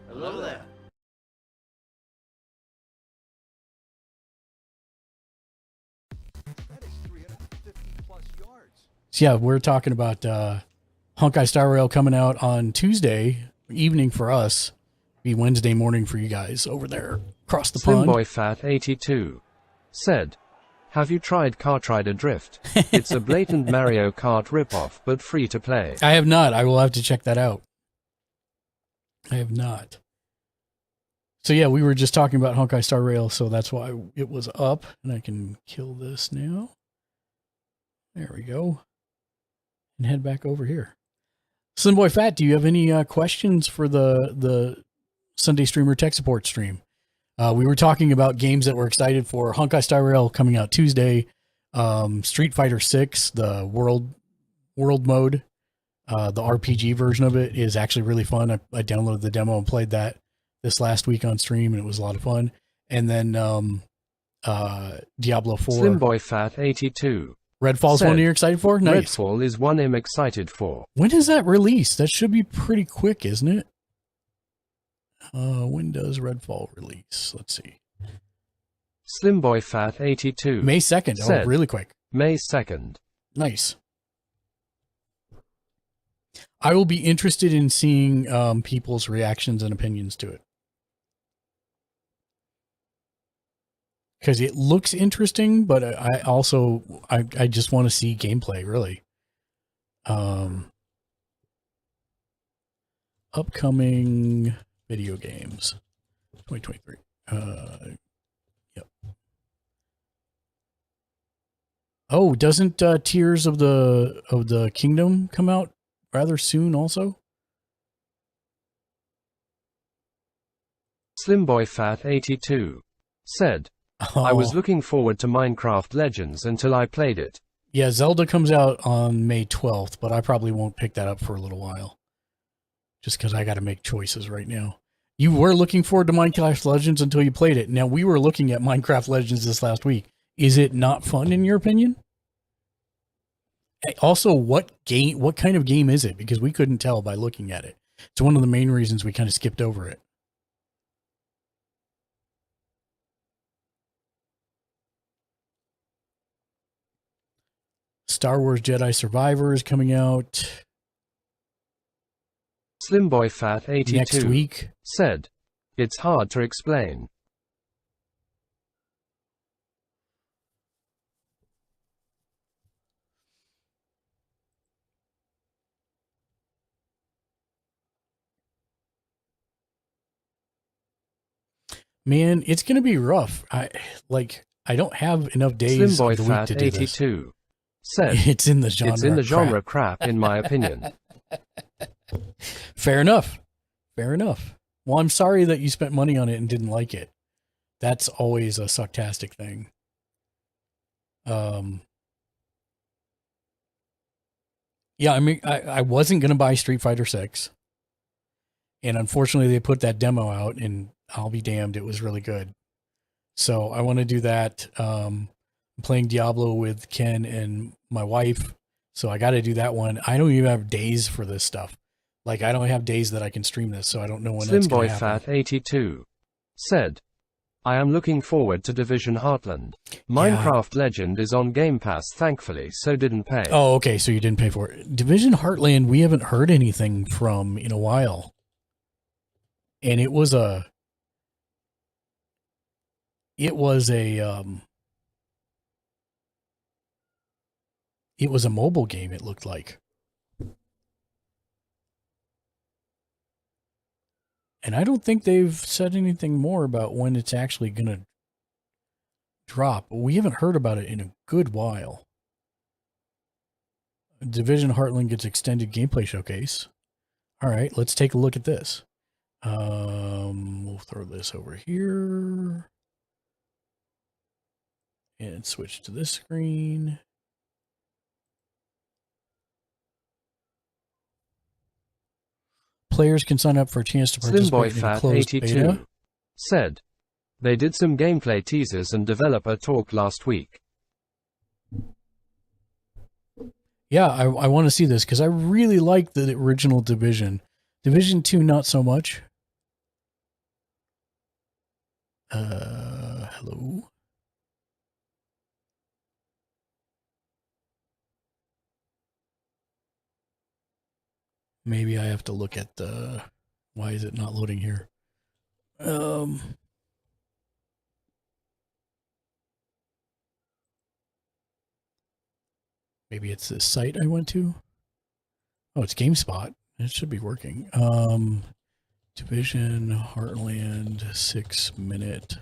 Hello there. so yeah, we're talking about Honkai Star Rail coming out on Tuesday evening for us. Be Wednesday morning for you guys over there across the Slim pond. Boy Fat 82 said, Have you tried Kart Rider Drift? It's a blatant Mario Kart ripoff, but free to play. I have not. I will have to check that out. I have not. So yeah, we were just talking about Honkai Star Rail, so that's why it was up. And I can kill this now. There we go. And head back over here. Slim Boy Fat, do you have any questions for the Sunday Streamer Tech Support stream? We were talking about games that we're excited for. Honkai Star Rail coming out Tuesday. Street Fighter 6, the world mode, the RPG version of it is actually really fun. I downloaded the demo and played that this last week on stream, and it was a lot of fun. And then Diablo 4. Slim Boy Fat 82. Redfall's one you're excited for? Nice. Redfall is one I'm excited for. When does that release? That should be pretty quick, isn't it? When does Redfall release? Let's see. Slim Boy Fat 82. May 2nd. Oh, really quick. May 2nd. Nice. I will be interested in seeing people's reactions and opinions to it. Because it looks interesting, but I also just want to see gameplay, really. Upcoming video games 2023. Yep. Oh, doesn't Tears of the Kingdom come out rather soon also? Slim Boy Fat 82 said, I was looking forward to Minecraft Legends until I played it. Yeah, Zelda comes out on May 12th, but I probably won't pick that up for a little while. Just because I got to make choices right now. You were looking forward to Minecraft Legends until you played it. Now, we were looking at Minecraft Legends this last week. Is it not fun in your opinion? Also, what kind of game is it? Because we couldn't tell by looking at it. It's one of the main reasons we kind of skipped over it. Star Wars Jedi Survivor is coming out Slim Boy Fat 82 next week. Said, it's hard to explain. Man, it's going to be rough. I don't have enough days Slim Boy of the Fat week to do 82 this. Said, it's in the genre. It's in the genre crap, in my opinion. Fair enough. Fair enough. Well, I'm sorry that you spent money on it and didn't like it. That's always a sucktastic thing. Yeah, I mean, I wasn't going to buy Street Fighter 6. And unfortunately, they put that demo out, and I'll be damned, it was really good. So I want to do that. I'm playing Diablo with Ken and my wife, so I got to do that one. I don't even have days for this stuff. Like, I don't have days that I can stream this, so I don't know when Slim that's going Boy to happen. Fat 82 said, I am looking forward to Division Heartland. Minecraft Legend is on Game Pass, thankfully, so didn't pay. Oh, okay, so you didn't pay for it. Division Heartland, we haven't heard anything from in a while. And it was a mobile game, it looked like. And I don't think they've said anything more about when it's actually going to drop. We haven't heard about it in a good while. Division Heartland gets extended gameplay showcase. All right, let's take a look at this. We'll throw this over here. And switch to this screen. Players can sign up for a chance to Slim Boy participate in a Fat closed 82 beta. said, they did some gameplay teasers and developer talk last week. Yeah, I want to see this because I really like the original Division. Division 2, not so much. Hello? Maybe I have to look at the... Why is it not loading here? Maybe it's this site I went to. Oh, it's GameSpot. It should be working. Division Heartland 6-minute.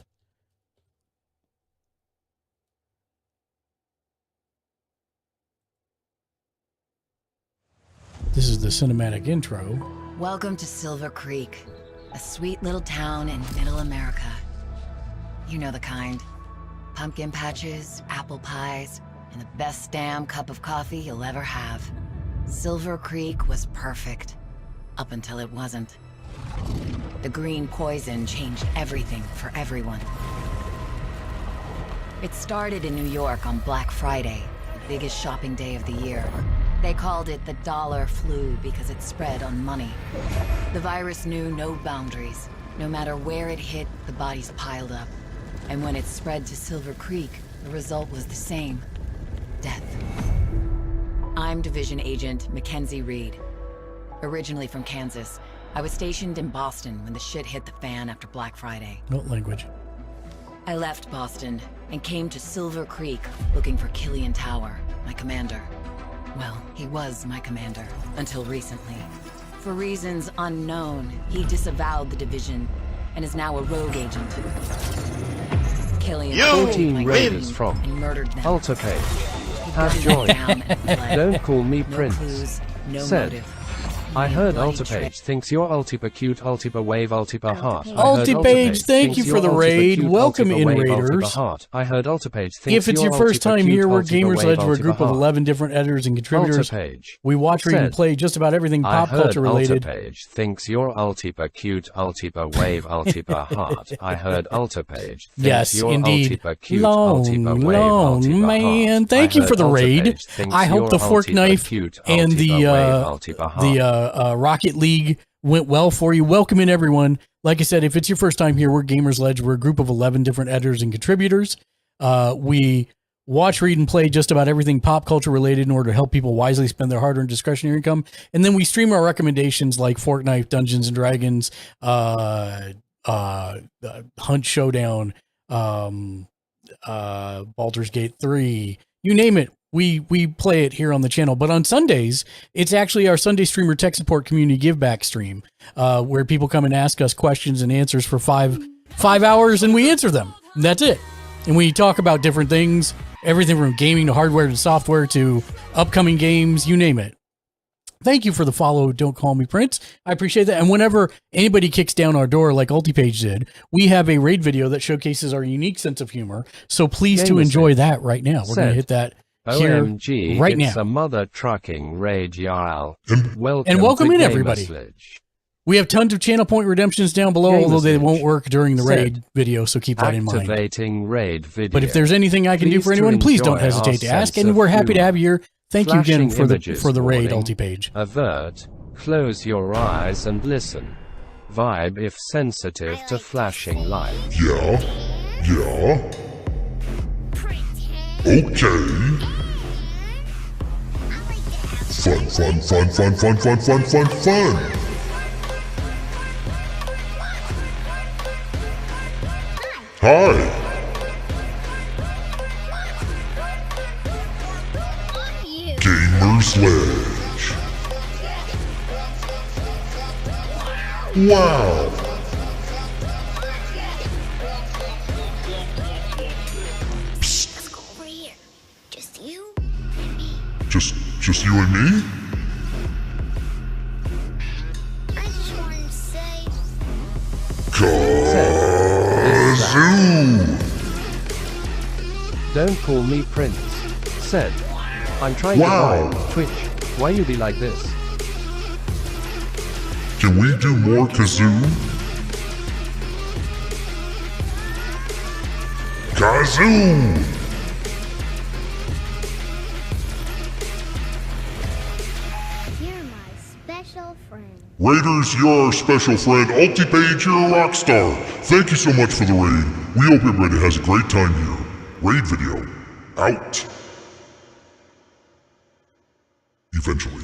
This is the cinematic intro. Welcome to Silver Creek, a sweet little town in middle America. You know the kind. Pumpkin patches, apple pies, and the best damn cup of coffee you'll ever have. Silver Creek was perfect, up until it wasn't. The green poison changed everything for everyone. It started in New York on Black Friday, the biggest shopping day of the year. They called it the dollar flu because it spread on money. The virus knew no boundaries. No matter where it hit, the bodies piled up. And when it spread to Silver Creek, the result was the same. Death. I'm Division Agent Mackenzie Reed. Originally from Kansas, I was stationed in Boston when the shit hit the fan after Black Friday. No language. I left Boston and came to Silver Creek looking for Killian Tower, my commander. Well, he was my commander until recently. For reasons unknown, he disavowed the division and is now a rogue agent. Killian killed 14 my raiders team from and murdered them. AltaPage He have gunned them joined. down and fled. Don't call me No Prince. clues, no Said. motive. I heard Bloody AltaPage trick. thinks you're Altipa cute, Altipa wave, Altipa heart. I heard AltiPage, thank thinks you for you're the Altipa raid. cute, Welcome Altipa in, wave, Raiders. Altipa heart. I heard AltaPage thinks If it's you're your first Altipa time cute, here, we're Altipa Gamers wave, Ledge. We're a Altipa group of heart. 11 different editors and contributors. AltaPage We watch, read, and said, play just about everything I pop heard culture related. AltaPage thinks you're Altipa cute, Altipa wave, Altipa heart. I heard AltaPage thinks Yes, you're indeed. Altipa cute, Long, Altipa wave, long, Altipa man. heart. Thank I you for heard the raid. AltaPage thinks I hope you're the fork Altipa knife cute, and Altipa the wave, Altipa heart. Rocket League went well for you. Welcome in, everyone. Like I said, if it's your first time here, we're Gamers Ledge. We're a group of 11 different editors and contributors. We watch, read, and play just about everything pop culture related in order to help people wisely spend their hard-earned discretionary income. And then we stream our recommendations like Fortnite, Dungeons and Dragons, Hunt Showdown, Baldur's Gate 3, you name it. We play it here on the channel. But on Sundays, it's actually our Sunday Streamer Tech Support Community Give Back stream, where people come and ask us questions and answers for five hours, and we answer them. And that's it. And we talk about different things, everything from gaming to hardware to software to upcoming games, you name it. Thank you for the follow. Don't call me Prince. I appreciate that. And whenever anybody kicks down our door like AltiPage did, we have a raid video that showcases our unique sense of humor. So please to enjoy that right now. We're going to hit that here OMG, right it's now. a mother trucking raid YRL. Welcome to in, Gamers everybody. Ledge. We have tons of channel point redemptions down below, Gamers although they Ledge won't work during the said, raid video, so keep that in mind. Activating raid video. But if there's anything I can do Please for to anyone, please don't enjoy hesitate our to ask, sense and of we're happy to humor. have you here. Thank you again Flashing for the raid, images AltiPage. Avert, close your eyes and listen. Vibe if sensitive to flashing lights. Yeah. Okay. Fun. Hi. Gamers Ledge. Wow. Let's go over here. Just you and me. Just you and me? I just wanted to say. Kazoo. Don't call me Prince. Said. I'm trying Wow. to vibe. Twitch. Why you be like this? Can we do more kazoo? Kazoo! You're my special friend. Raiders, you're our special friend. AltiPage, you're a rock star. Thank you so much for the raid. We hope everybody has a great time here. Raid video. Out. Eventually.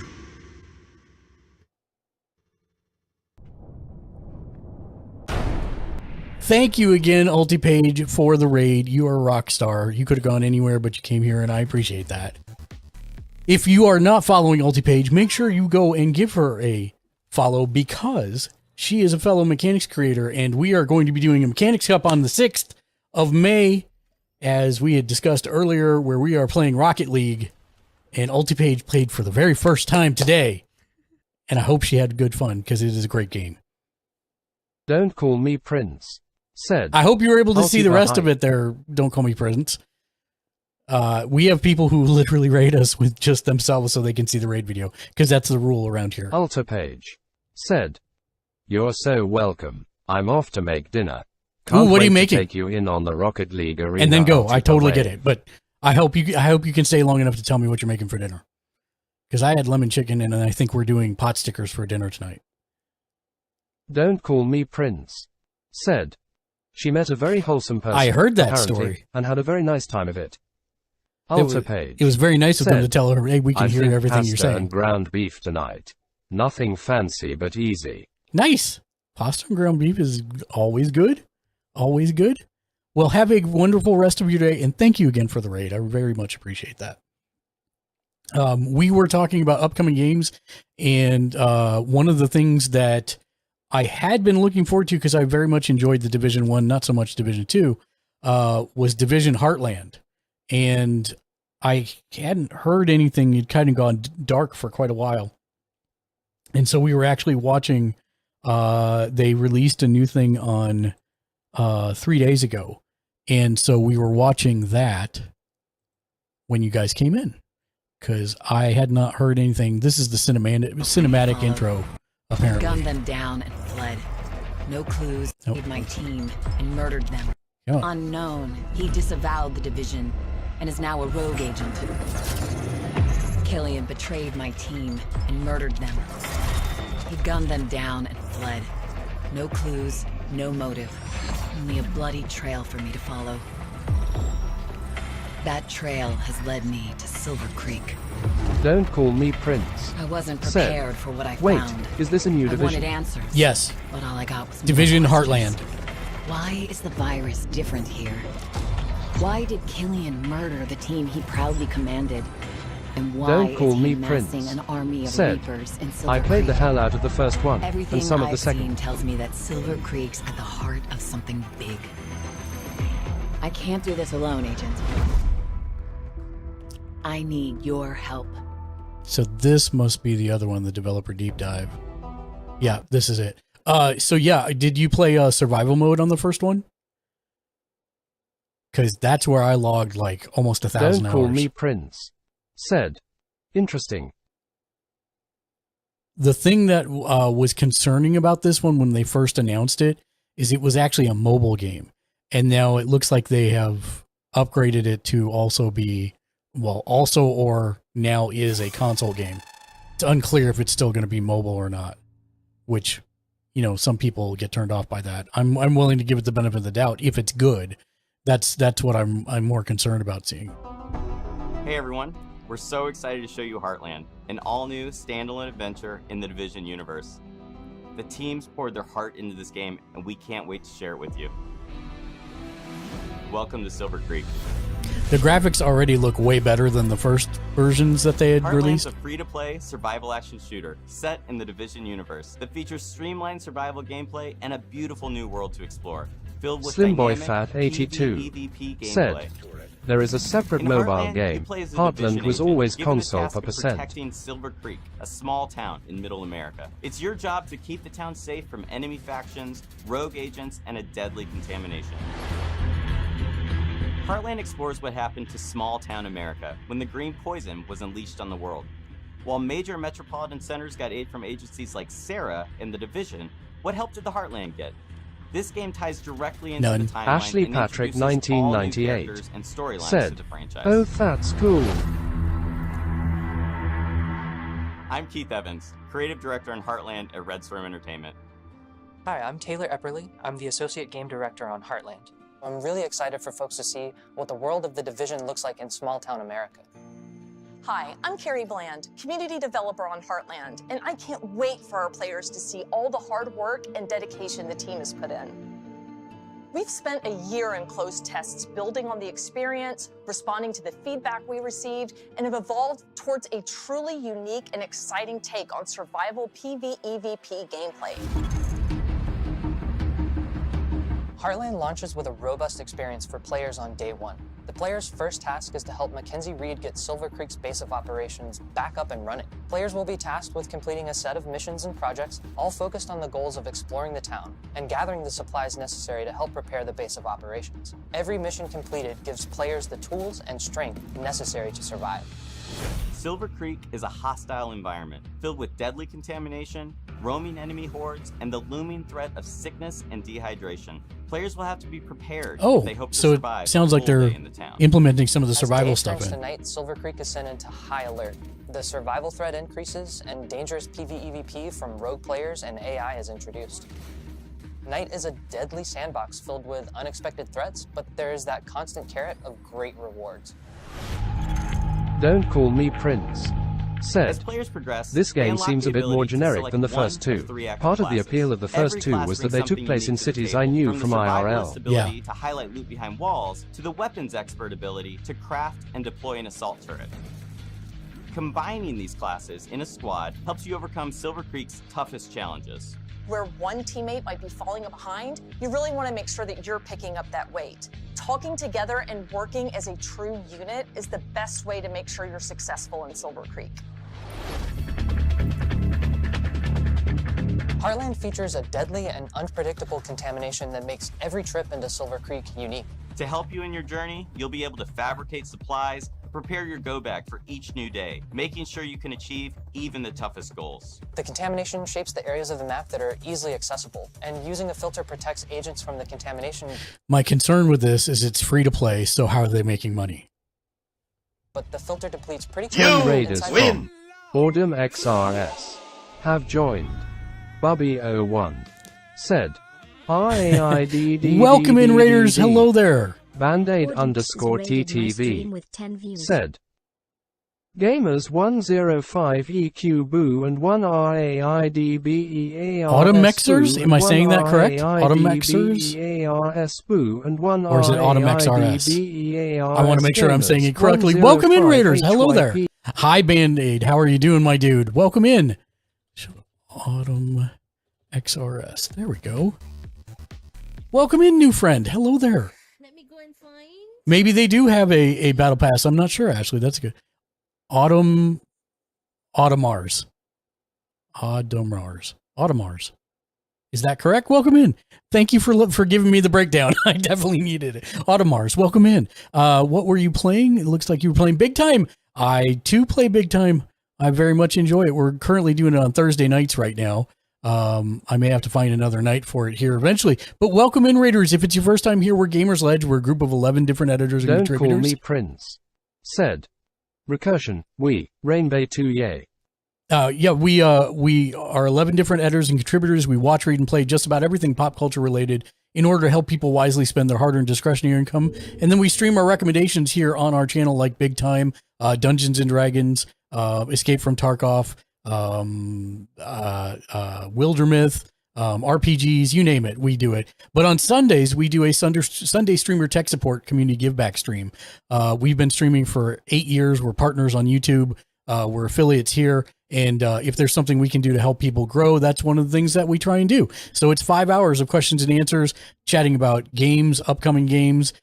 Thank you again, AltiPage, for the raid. You are a rock star. You could have gone anywhere, but you came here, and I appreciate that. If you are not following AltiPage, make sure you go and give her a follow because she is a fellow mechanics creator, and we are going to be doing a Mechanics Cup on the 6th of May, as we had discussed earlier, where we are playing Rocket League, and AltiPage played for the very first time today. and I hope she had good fun because it is a great game. Don't call me Prince. Said. I hope you were able to see the rest of Hype. it there. Don't call me Prince. We have people who literally raid us with just themselves so they can see the raid video because that's the rule around here. Alta Page. Said. You're so welcome. I'm off to make dinner. Ooh, what are you wait to making? Take you in on the Rocket League arena. And then go. I totally Alta get it, but I hope you can stay long enough to tell me what you're making for dinner. Because I had lemon chicken and I think we're doing pot stickers for dinner tonight. Don't call me Prince. Said. She met a very wholesome person. I heard that apparently, story. and had a very nice time of it. It Alta was- Page. It was very nice of them to said, tell her, hey, we can I hear think everything pasta you're saying. and ground beef tonight. Nothing fancy but easy. Nice. Pasta and ground beef is always good. Always good. Well, have a wonderful rest of your day, and thank you again for the raid. I very much appreciate that. We were talking about upcoming games, and one of the things that I had been looking forward to, because I very much enjoyed the Division 1, not so much Division 2, was Division Heartland. And I hadn't heard anything. It kind of gone dark for quite a while. And so we were actually watching, they released a new thing on 3 days ago. And so we were watching that when you guys came in, because I had not heard anything. This is the cinematic intro, apparently. Gunned them down and fled. No clues, Nope. hid my team, and murdered them. Yeah. Unknown, he disavowed the division and is now a rogue agent. Killian betrayed my team and murdered them. He gunned them down and fled. No clues, no motive. Only a bloody trail for me to follow. That trail has led me to Silver Creek. Don't call me Prince. I wasn't Said, prepared for what I Wait, found. is this a new I division? wanted answers. Yes. But all I got was more Division questions. Heartland. Why is the virus different here? Why did Killian murder the team he proudly commanded? And why Don't call is he me amassing Prince. an army of Said, reapers in Silver I played Creek? the hell out of the first one, Everything and some of I've the second. seen tells me that Silver Creek's at the heart of something big. I can't do this alone, Agent. I need your help. So this must be the other one, the developer deep dive. Yeah, this is it. So yeah, did you play survival mode on the first one? Because that's where I logged like almost 1,000 Don't hours. call me Prince. Said. Interesting. The thing that was concerning about this one when they first announced it is it was actually a mobile game. And now it looks like they have upgraded it to also be, well, also or now is a console game. It's unclear if it's still going to be mobile or not, which, you know, some people get turned off by that. I'm willing to give it the benefit of the doubt if it's good. That's what I'm more concerned about seeing. Hey everyone, we're so excited to show you Heartland, an all-new standalone adventure in the Division universe. The teams poured their heart into this game, and we can't wait to share it with you. Welcome to Silver Creek. The graphics already look way better than the first versions that they had Heartland's released. a free-to-play survival action shooter set in the Division universe that features streamlined survival gameplay and a beautiful new world to explore, filled with Slim Boy dynamic Fat 82 PvP gameplay. said, there is a separate In mobile Heartland, game. you play as a Heartland division was agent, always given the console task per of percent. protecting Silver Creek, a small town in Middle America. It's your job to keep the town safe from enemy factions, rogue agents, and a deadly contamination. Heartland explores what happened to small town America when the green poison was unleashed on the world. While major metropolitan centers got aid from agencies like SARA and the Division, what help did the Heartland get? This game ties directly into None. the timeline Ashley and Patrick, introduces all new 1998, characters and storylines said, to the franchise. Oh, that's cool. I'm Keith Evans, Creative Director in Heartland at Red Storm Entertainment. Hi, I'm Taylor Epperly. I'm the Associate Game Director on Heartland. I'm really excited for folks to see what the world of the Division looks like in small-town America. Hi, I'm Carrie Bland, Community Developer on Heartland, and I can't wait for our players to see all the hard work and dedication the team has put in. We've spent a year in closed tests building on the experience, responding to the feedback we received, and have evolved towards a truly unique and exciting take on survival PvEVP gameplay. Heartland launches with a robust experience for players on day one. The player's first task is to help Mackenzie Reed get Silver Creek's base of operations back up and running. Players will be tasked with completing a set of missions and projects, all focused on the goals of exploring the town and gathering the supplies necessary to help repair the base of operations. Every mission completed gives players the tools and strength necessary to survive. Silver Creek is a hostile environment filled with deadly contamination, roaming enemy hordes, and the looming threat of sickness and dehydration. Players will have to be prepared if they hope to so survive it sounds a like full they're day in the town. implementing some of the As survival day stuff turns in. to night, Silver Creek is sent into high alert. The survival threat increases, and dangerous PvEVP from rogue players and AI is introduced. Night is a deadly sandbox filled with unexpected threats, but there is that constant carrot of great rewards. Don't call me Prince. Said, As players progress, this they game unlock seems the a bit more ability to generic select than the one first two. of 3 active Part of the classes. appeal of the first Every two class was that brings they took something place in unique to the cities table, I knew from from the IRL. survivalist ability to highlight loot behind walls, to the weapons expert ability to craft and deploy an assault turret. Combining these classes in a squad helps you overcome Silver Creek's toughest challenges. Where one teammate might be falling behind, you really want to make sure that you're picking up that weight. Talking together and working as a true unit is the best way to make sure you're successful in Silver Creek. Heartland features a deadly and unpredictable contamination that makes every trip into Silver Creek unique. To help you in your journey, you'll be able to fabricate supplies, prepare your go bag for each new day, making sure you can achieve even the toughest goals. The contamination shapes the areas of the map that are easily accessible, and using a filter protects agents from the contamination. My concern with this is it's free to play, so how are they making money? But the filter depletes pretty Twin quickly Raiders inside from Boredom XRS have joined. Bubby01 said, RAIDD. Welcome in, Raiders. Hello there. Band-Aid underscore TTV said, Gamers 105 EQ Boo and 1 RAIDBEARS Automexers? Boo Am I and saying 1 that correct? Automexers? RAIDBEARS Boo and 1 Or is it AutomXRS? RAIDBEARS I want to make sure I'm saying it correctly. Welcome in, Raiders. Hello there. Hi, Band-Aid. How are you doing, my dude? Welcome in. Autumn XRS. There we go. Welcome in, new friend. Hello there. Let me go and find. Maybe they do have a battle pass. I'm not sure, Ashley. That's good. Autumars. Is that correct? Welcome in. Thank you for giving me the breakdown. I definitely needed it. Automars, welcome in. What were you playing? It looks like you were playing Big Time. I too play Big Time. I very much enjoy it. We're currently doing it on Thursday nights right now. I may have to find another night for it here eventually. But welcome in, Raiders. If it's your first time here, we're Gamers Ledge. We're a group of 11 different editors and Don't contributors. call me Prince. Said, Recursion, Rainbay 2 yay. Yeah, we are 11 different editors and contributors. We watch, read, and play just about everything pop culture related in order to help people wisely spend their hard-earned discretionary income. And then we stream our recommendations here on our channel, like Big Time, Dungeons and Dragons, Escape from Tarkov, Wildermyth, RPGs, you name it, we do it. But on Sundays, we do a Sunday streamer tech support community give back stream. We've been streaming for 8 years. We're partners on YouTube. We're affiliates here. And if there's something we can do to help people grow, that's one of the things that we try and do. So it's 5 hours of questions and answers, chatting about games, upcoming games,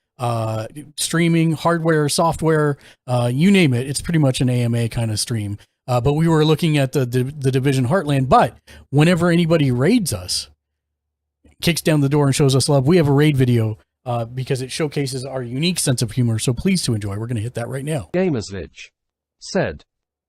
streaming, hardware, software, you name it. It's pretty much an AMA kind of stream. But we were looking at the Division Heartland. But whenever anybody raids us, kicks down the door and shows us love, we have a raid video because it showcases our unique sense of humor. So please to enjoy. We're going to hit that right now. Gamersledge said,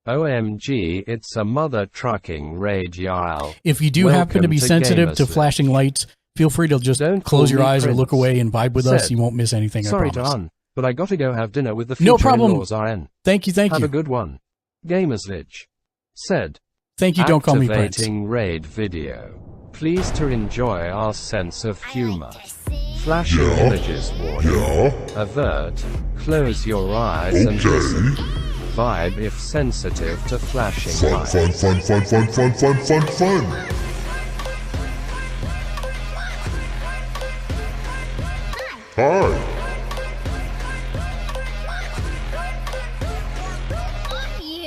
OMG, it's a mother trucking raid, y'all. If you do happen to be sensitive to flashing lights, feel free to just close your eyes or look away and vibe with us. You won't miss anything. Sorry, I promise. John, but I got to go have dinner with the future No problem. in-laws RN. Thank you. Have a good one. Gamersledge said, Thank you. Don't call me Prince. Activating raid video. Pleased to enjoy our sense of humor. Flashing images warning. Avert. Close your eyes and listen. Vibe if sensitive to flashing lights. Fun. Hi.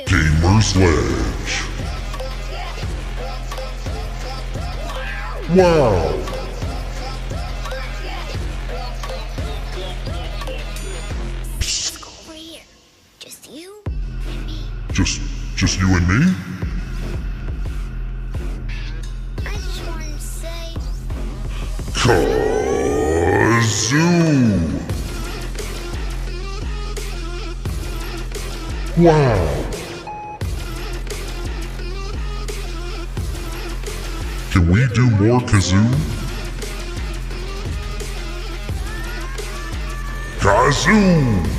Gamers Ledge. Wow. you and me. Just you and me? I just wanted to say... Kazoo! Wow! Can we do more kazoo? Kazoo!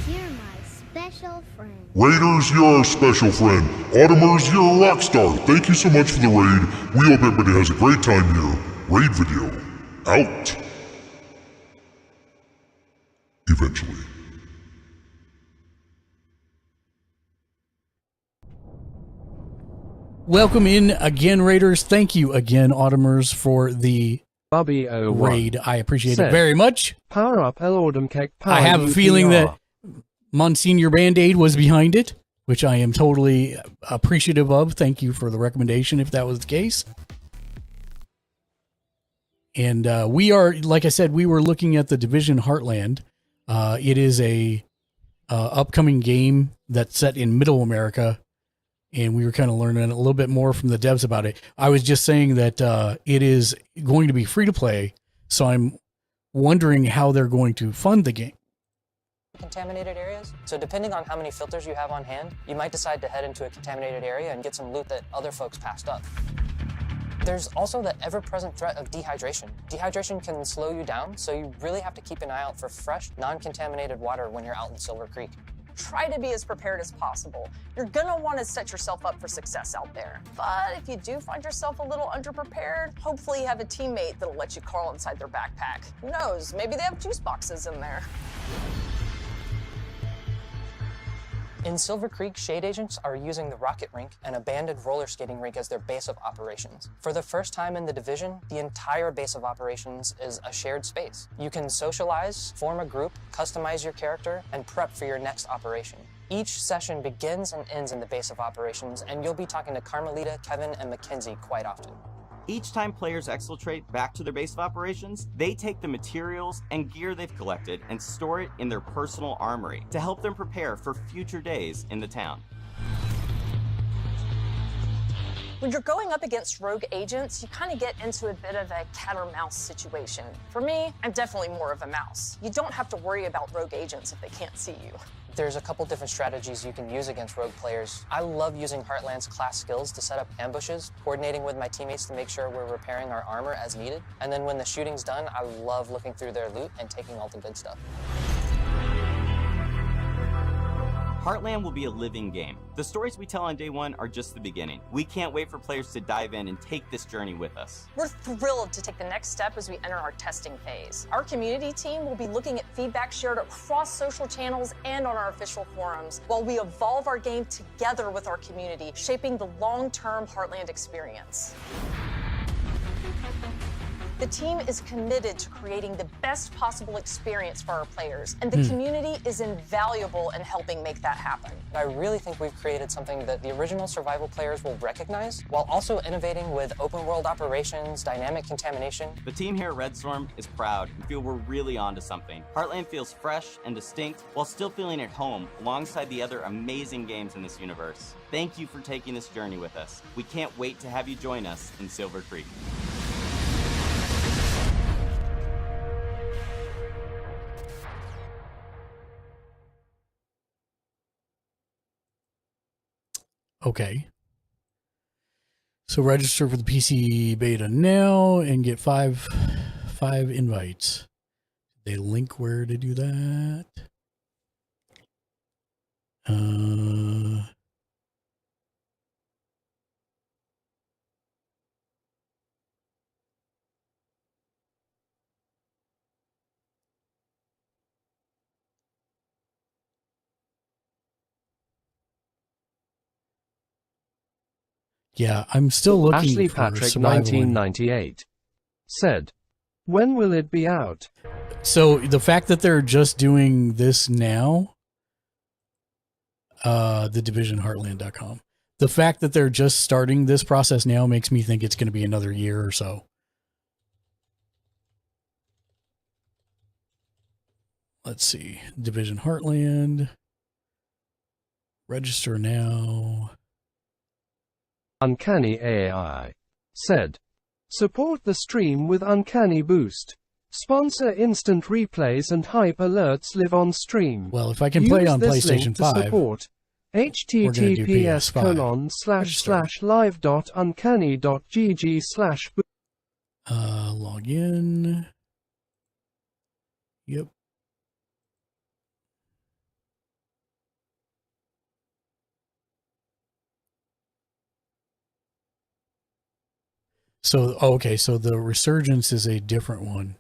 You're my special friend. Raiders, you're our special friend. Autumners, you're a rock star. Thank you so much for the raid. We hope everybody has a great time here. Raid video. Out. Eventually. Welcome in again, Raiders. Thank you again, Autumners, for the Bubby01 raid. I appreciate said, it very much. Power up El Ordum Kek Power I have a feeling UPR. that Monsignor Band-Aid was behind it, which I am totally appreciative of. Thank you for the recommendation if that was the case. And we are, like I said, we were looking at the Division Heartland. It is a upcoming game that's set in Middle America, and we were kind of learning a little bit more from the devs about it. I was just saying that it is going to be free to play, so I'm wondering how they're going to fund the game. Contaminated areas. So depending on how many filters you have on hand, you might decide to head into a contaminated area and get some loot that other folks passed up. There's also the ever-present threat of dehydration. Dehydration can slow you down, so you really have to keep an eye out for fresh, non-contaminated water when you're out in Silver Creek. Try to be as prepared as possible. You're gonna want to set yourself up for success out there. But if you do find yourself a little underprepared, hopefully you have a teammate that'll let you crawl inside their backpack. Who knows, maybe they have juice boxes in there. In Silver Creek, Shade Agents are using the rocket rink and abandoned roller skating rink as their base of operations. For the first time in the division, the entire base of operations is a shared space. You can socialize, form a group, customize your character, and prep for your next operation. Each session begins and ends in the base of operations, and you'll be talking to Carmelita, Kevin, and Mackenzie quite often. Each time players exfiltrate back to their base of operations, they take the materials and gear they've collected and store it in their personal armory to help them prepare for future days in the town. When you're going up against rogue agents, you kind of get into a bit of a cat or mouse situation. For me, I'm definitely more of a mouse. You don't have to worry about rogue agents if they can't see you. There's a couple different strategies you can use against rogue players. I love using Heartland's class skills to set up ambushes, coordinating with my teammates to make sure we're repairing our armor as needed. And then when the shooting's done, I love looking through their loot and taking all the good stuff. Heartland will be a living game. The stories we tell on day one are just the beginning. We can't wait for players to dive in and take this journey with us. We're thrilled to take the next step as we enter our testing phase. Our community team will be looking at feedback shared across social channels and on our official forums, while we evolve our game together with our community, shaping the long-term Heartland experience. The team is committed to creating the best possible experience for our players, and the community is invaluable in helping make that happen. I really think we've created something that the original survival players will recognize, while also innovating with open world operations, dynamic contamination. The team here at Red Storm is proud and feel we're really onto something. Heartland feels fresh and distinct while still feeling at home alongside the other amazing games in this universe. Thank you for taking this journey with us. We can't wait to have you join us in Silver Creek. Okay. So register for the PC beta now and get five invites. They link where to do that. Yeah, I'm still looking Ashley for Patrick, survival. 1998, said, "When will it be out?" So the fact that they're just doing this now, the division heartland.com, the fact that they're just starting this process now makes me think it's going to be another year or so. let's see. Division Heartland. Register now. Uncanny AI said, support the stream with Uncanny Boost. Sponsor instant replays and hype alerts live on stream. Well, if I can play on PlayStation 5, support. https://live.uncanny.gg/ log in. Yep. So, okay, so the Resurgence is a different one.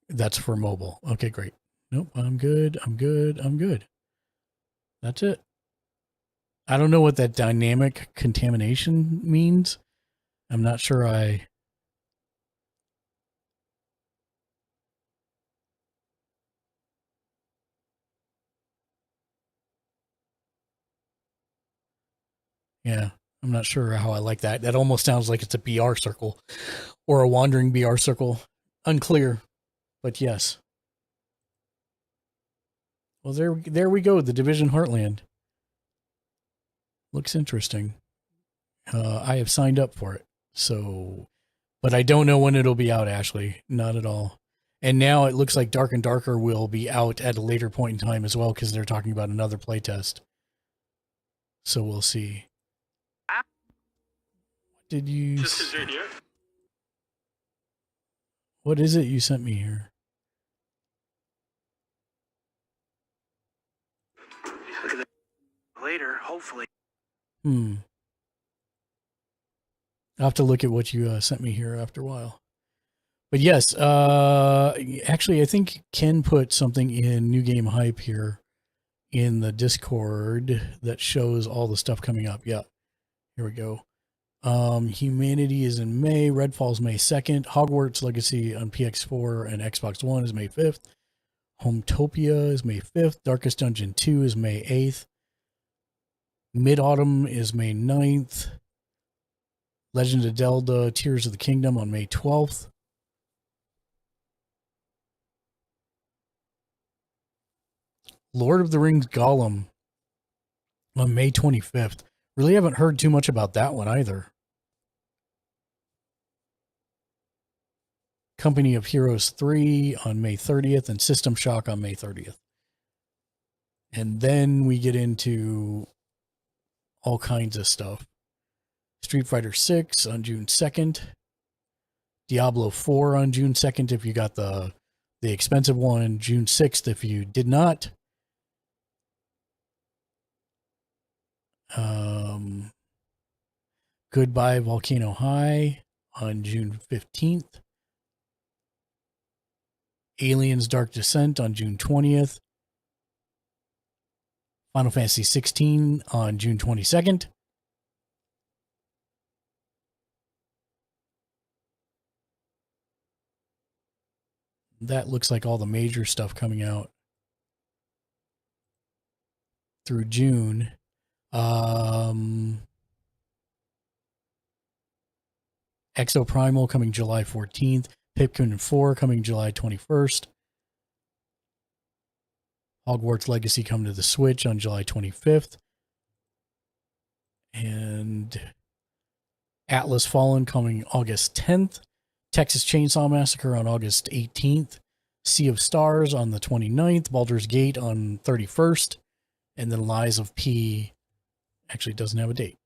That's for mobile. Okay, great. Nope, I'm good. I'm good. I'm good. That's it. I don't know what that dynamic contamination means. I'm not sure Yeah, I'm not sure how I like that. That almost sounds like it's a BR circle or a wandering BR circle. Unclear, but yes. Well, there we go. The Division Heartland. Looks interesting. I have signed up for it. So, but I don't know when it'll be out, Ashley. Not at all. And now it looks like Dark and Darker will be out at a later point in time as well, because they're talking about another playtest. So we'll see. Did you? Just because you're here. What is it you sent me here? Look at that later, hopefully. I'll have to look at what you sent me here after a while. But yes, actually, I think Ken put something in New Game Hype here in the Discord that shows all the stuff coming up. Yeah, here we go. Humanity is in May. Redfall's May 2nd. Hogwarts Legacy on PX4 and Xbox One is May 5th. Hometopia is May 5th. Darkest Dungeon 2 is May 8th. Mid-Autumn is May 9th. Legend of Zelda Tears of the Kingdom on May 12th. Lord of the Rings Gollum on May 25th. Really haven't heard too much about that one either. Company of Heroes 3 on May 30th and System Shock on May 30th. And then we get into all kinds of stuff. Street Fighter 6 on June 2nd. Diablo 4 on June 2nd if you got the expensive one. June 6th if you did not. Goodbye Volcano High on June 15th. Aliens Dark Descent on June 20th. Final Fantasy 16 on June 22nd. That looks like all the major stuff coming out through June. Exoprimal coming July 14th. Pikmin 4 coming July 21st. Hogwarts Legacy coming to the Switch on July 25th. And Atlas Fallen coming August 10th. Texas Chainsaw Massacre on August 18th. Sea of Stars on the 29th. Baldur's Gate on 31st. And then Lies of P actually doesn't have a date.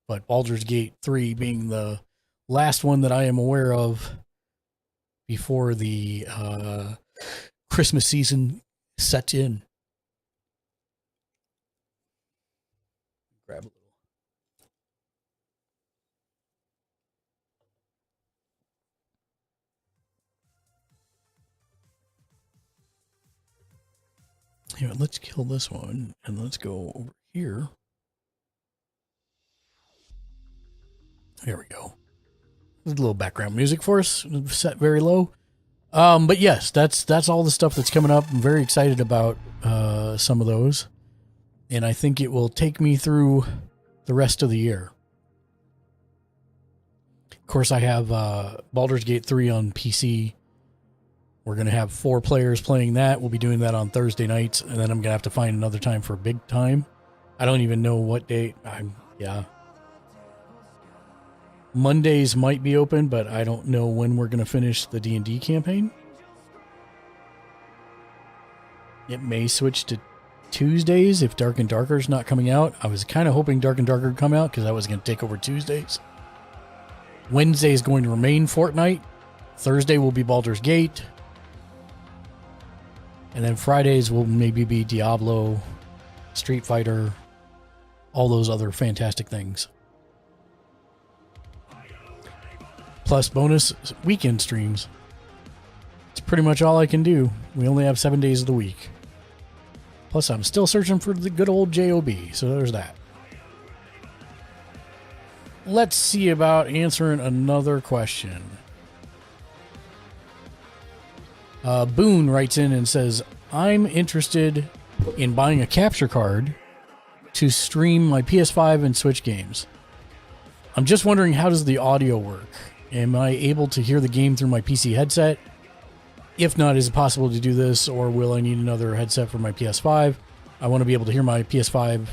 But Baldur's Gate 3 being the last one that I am aware of before the Christmas season set in. Grab a little. Here, let's kill this one and let's go over here. There we go. There's a little background music for us, set very low. But yes, that's all the stuff that's coming up. I'm very excited about some of those. And I think it will take me through the rest of the year. Of course, I have Baldur's Gate 3 on PC We're going to have 4 players playing that. We'll be doing that on Thursday nights, and then I'm going to have to find another time for a big time. I don't even know what date. Yeah. Mondays might be open, but I don't know when we're going to finish the D&D campaign. It may switch to Tuesdays if Dark and Darker is not coming out. I was kind of hoping Dark and Darker would come out because I was going to take over Tuesdays. Wednesday is going to remain Fortnite. Thursday will be Baldur's Gate. And then Fridays will maybe be Diablo, Street Fighter, all those other fantastic things. Plus bonus weekend streams. It's pretty much all I can do. We only have 7 days of the week. Plus I'm still searching for the good old JOB, so there's that. Let's see about answering another question. Boone writes in and says, I'm interested in buying a capture card to stream my PS5 and Switch games. I'm just wondering, how does the audio work? Am I able to hear the game through my PC headset? If not, is it possible to do this, or will I need another headset for my PS5? I want to be able to hear my PS5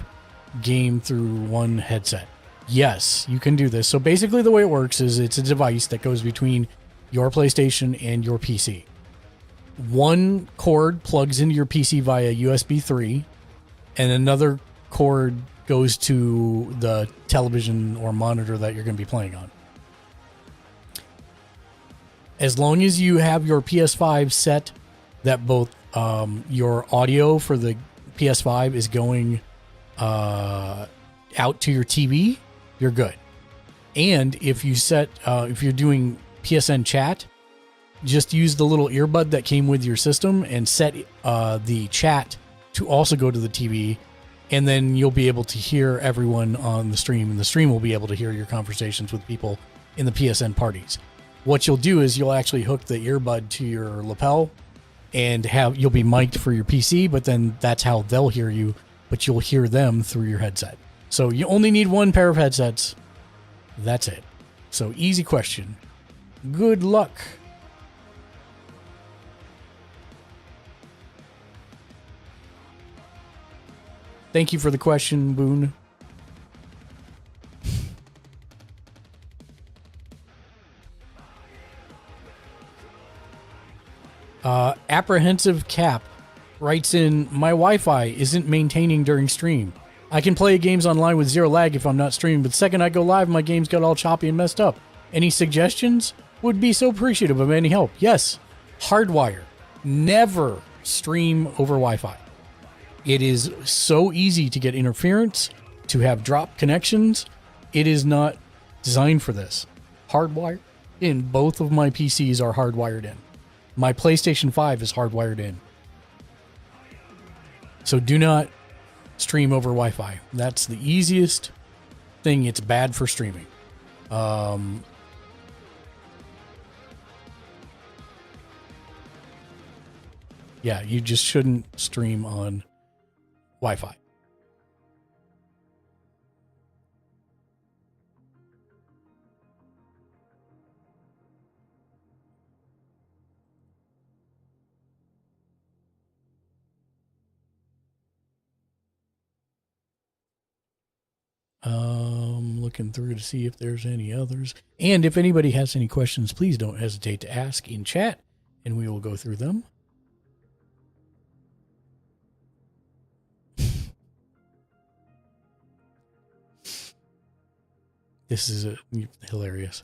game through one headset. Yes, you can do this. So basically the way it works is it's a device that goes between your PlayStation and your PC. One cord plugs into your PC via USB 3, and another cord goes to the television or monitor that you're going to be playing on. As long as you have your PS5 set that both your audio for the PS5 is going out to your TV, you're good. And if you set, if you're doing PSN chat, just use the little earbud that came with your system and set the chat to also go to the TV, and then you'll be able to hear everyone on the stream, and the stream will be able to hear your conversations with people in the PSN parties. What you'll do is you'll actually hook the earbud to your lapel and you'll be mic'd for your PC, but then that's how they'll hear you, but you'll hear them through your headset. So you only need one pair of headsets. That's it. So easy question. Good luck. Thank you for the question, Boone. Apprehensive Cap writes in, my Wi-Fi isn't maintaining during stream. I can play games online with zero lag if I'm not streaming, but the second I go live, my games got all choppy and messed up. Any suggestions? Would be so appreciative of any help. Yes, Hardwire. Never stream over Wi-Fi. It is so easy to get interference, to have drop connections. It is not designed for this. Hardwire in. Both of my PCs are hardwired in. My PlayStation 5 is hardwired in. So do not stream over Wi-Fi. That's the easiest thing. It's bad for streaming. Yeah, you just shouldn't stream on Wi-Fi. Looking through to see if there's any others. And if anybody has any questions, please don't hesitate to ask in chat, and we will go through them. This is hilarious.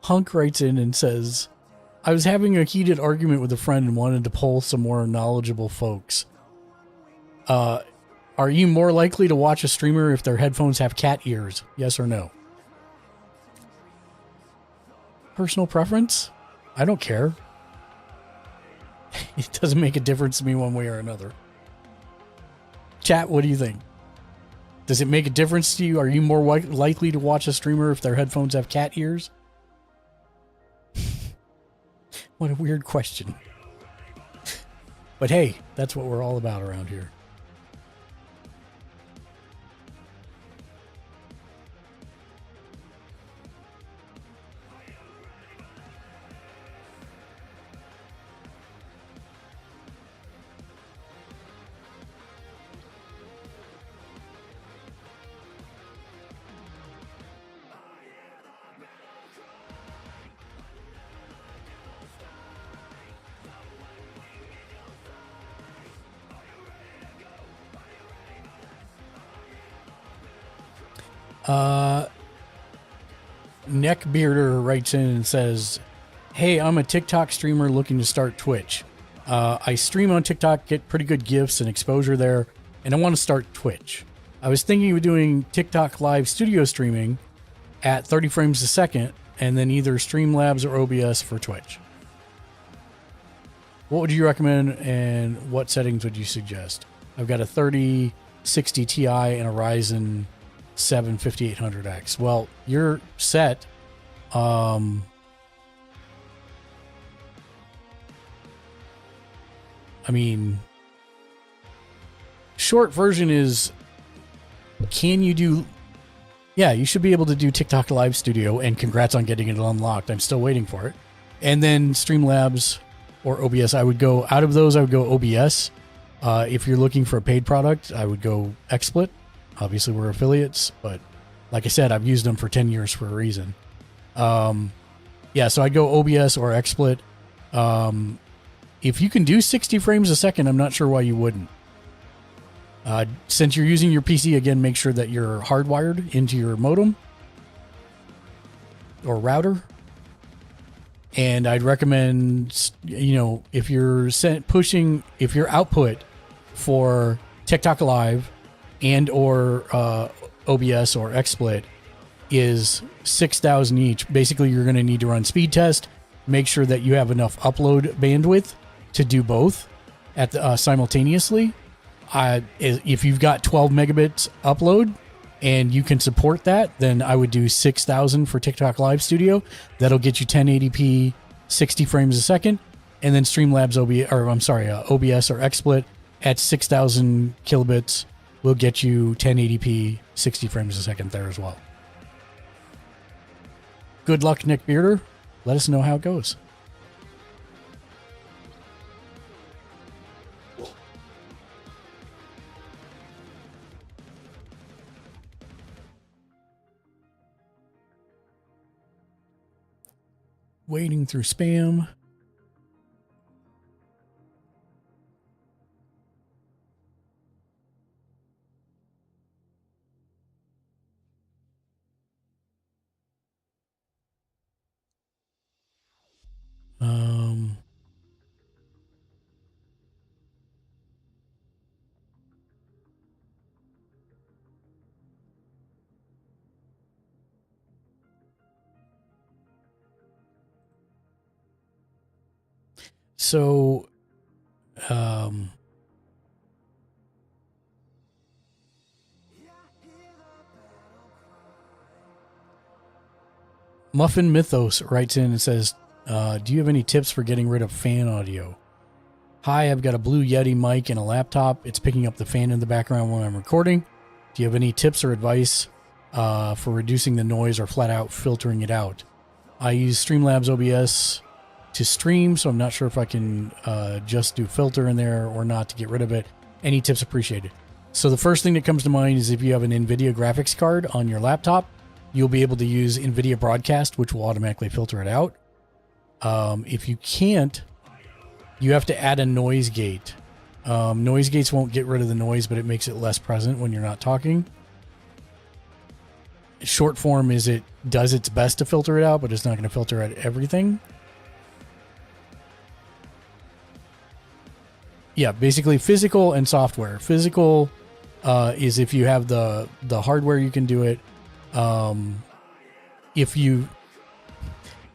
Hunk writes in and says, I was having a heated argument with a friend and wanted to poll some more knowledgeable folks. Are you more likely to watch a streamer if their headphones have cat ears? Yes or no? Personal preference? I don't care. It doesn't make a difference to me one way or another. Chat, what do you think? Does it make a difference to you? Are you more likely to watch a streamer if their headphones have cat ears? What a weird question. But hey, that's what we're all about around here. Neckbearder writes in and says, hey, I'm a TikTok streamer looking to start Twitch. I stream on TikTok, get pretty good gifts and exposure there, and I want to start Twitch. I was thinking of doing TikTok live studio streaming at 30 frames a second, and then either Streamlabs or OBS for Twitch. What would you recommend, and what settings would you suggest? I've got a 3060 Ti and a Ryzen 7 5800X. Well, you're set. I mean, short version is, can you do... Yeah, you should be able to do TikTok Live Studio, and congrats on getting it unlocked. I'm still waiting for it. And then Streamlabs or OBS. I would go, out of those, I would go OBS. If you're looking for a paid product, I would go XSplit. Obviously, we're affiliates, but like I said, I've used them for 10 years for a reason. Yeah, so I'd go OBS or XSplit. If you can do 60 frames a second, I'm not sure why you wouldn't. Since you're using your PC, again, make sure that you're hardwired into your modem or router. And I'd recommend, you know, if you're pushing, if your output for TikTok Live and or OBS or XSplit is 6,000 each, basically you're going to need to run speed test, make sure that you have enough upload bandwidth to do both at the, simultaneously. If you've got 12 megabits upload and you can support that, then I would do 6,000 for TikTok Live Studio. That'll get you 1080p, 60 frames a second, and then Streamlabs OBS or XSplit at 6,000 kilobits will get you 1080p, 60 frames a second there as well. Good luck, Nick Bearder. Let us know how it goes. Wading through spam. So, Muffin Mythos writes in and says, do you have any tips for getting rid of fan audio? Hi, I've got a Blue Yeti mic and a laptop. It's picking up the fan in the background when I'm recording. Do you have any tips or advice for reducing the noise or flat out filtering it out? I use Streamlabs OBS to stream, so I'm not sure if I can just do filter in there or not to get rid of it. Any tips appreciated. So the first thing that comes to mind is if you have an NVIDIA graphics card on your laptop, you'll be able to use NVIDIA Broadcast, which will automatically filter it out. If you can't, you have to add a noise gate. Noise gates won't get rid of the noise, but it makes it less present when you're not talking. Short form is it does its best to filter it out, but it's not going to filter out everything. Yeah, basically physical and software. Physical is if you have the hardware, you can do it. If you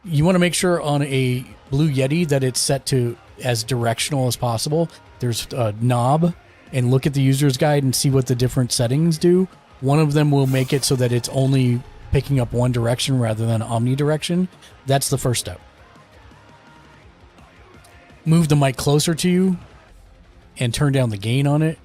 want to make sure on a Blue Yeti that it's set to as directional as possible. There's a knob, and look at the user's guide and see what the different settings do. One of them will make it so that it's only picking up one direction rather than omnidirection. That's the first step. Move the mic closer to you and turn down the gain on it.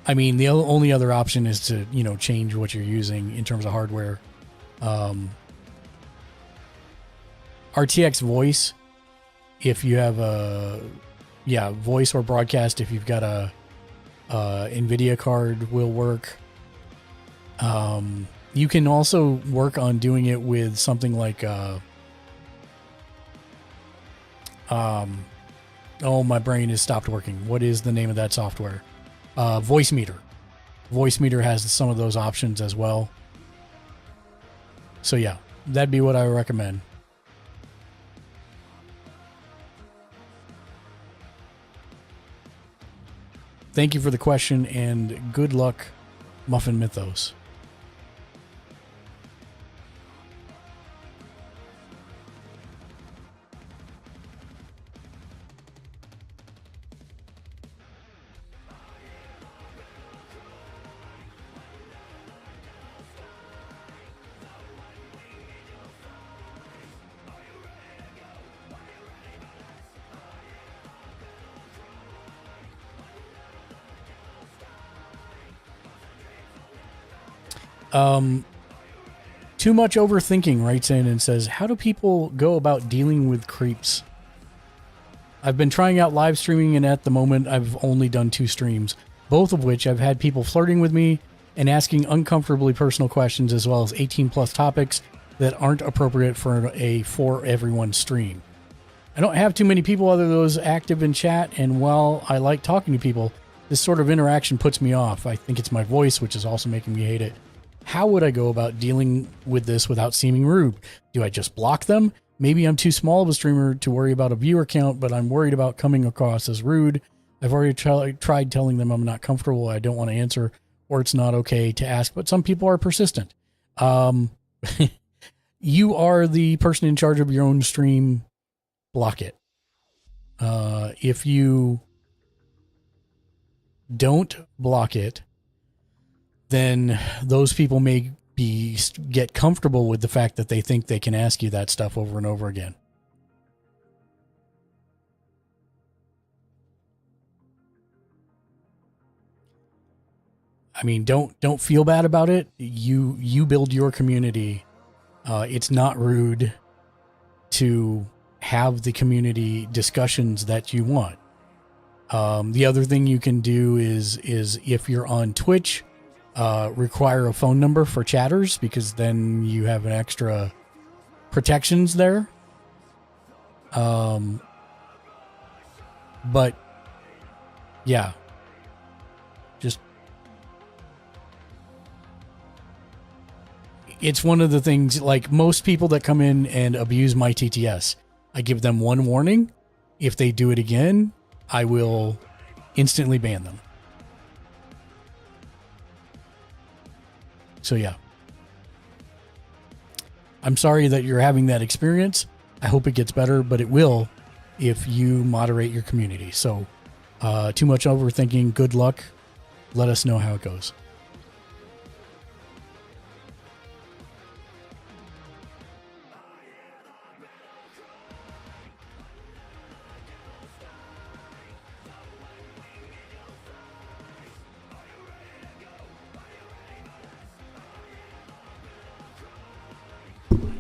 I mean, the only other option is to, change what you're using in terms of hardware. RTX voice, if you have voice or broadcast, if you've got a NVIDIA card will work. You can also work on doing it with something like, oh, my brain has stopped working. What is the name of that software? Voicemeeter. Voicemeeter has some of those options as well. So yeah, that'd be what I would recommend. Thank you for the question, and good luck, Muffin Mythos. Too Much Overthinking writes in and says, how do people go about dealing with creeps? I've been trying out live streaming, and at the moment I've only done 2 streams, both of which I've had people flirting with me and asking uncomfortably personal questions, as well as 18 plus topics that aren't appropriate for a for everyone stream. I don't have too many people other than those active in chat, and while I like talking to people, this sort of interaction puts me off. I think it's my voice, which is also making me hate it. How would I go about dealing with this without seeming rude? Do I just block them? Maybe I'm too small of a streamer to worry about a viewer count, but I'm worried about coming across as rude. I've already tried telling them I'm not comfortable, I don't want to answer, or it's not okay to ask, but some people are persistent. You are the person in charge of your own stream. Block it. If you don't block it, then those people may get comfortable with the fact that they think they can ask you that stuff over and over again. I mean, don't feel bad about it. You build your community. It's not rude to have the community discussions that you want. The other thing you can do is if you're on Twitch, require a phone number for chatters, because then you have an extra protections there. But yeah, just, it's one of the things, like most people that come in and abuse my TTS, I give them one warning. If they do it again, I will instantly ban them. So yeah, I'm sorry that you're having that experience. I hope it gets better, but it will if you moderate your community. So Too Much Overthinking, good luck. Let us know how it goes.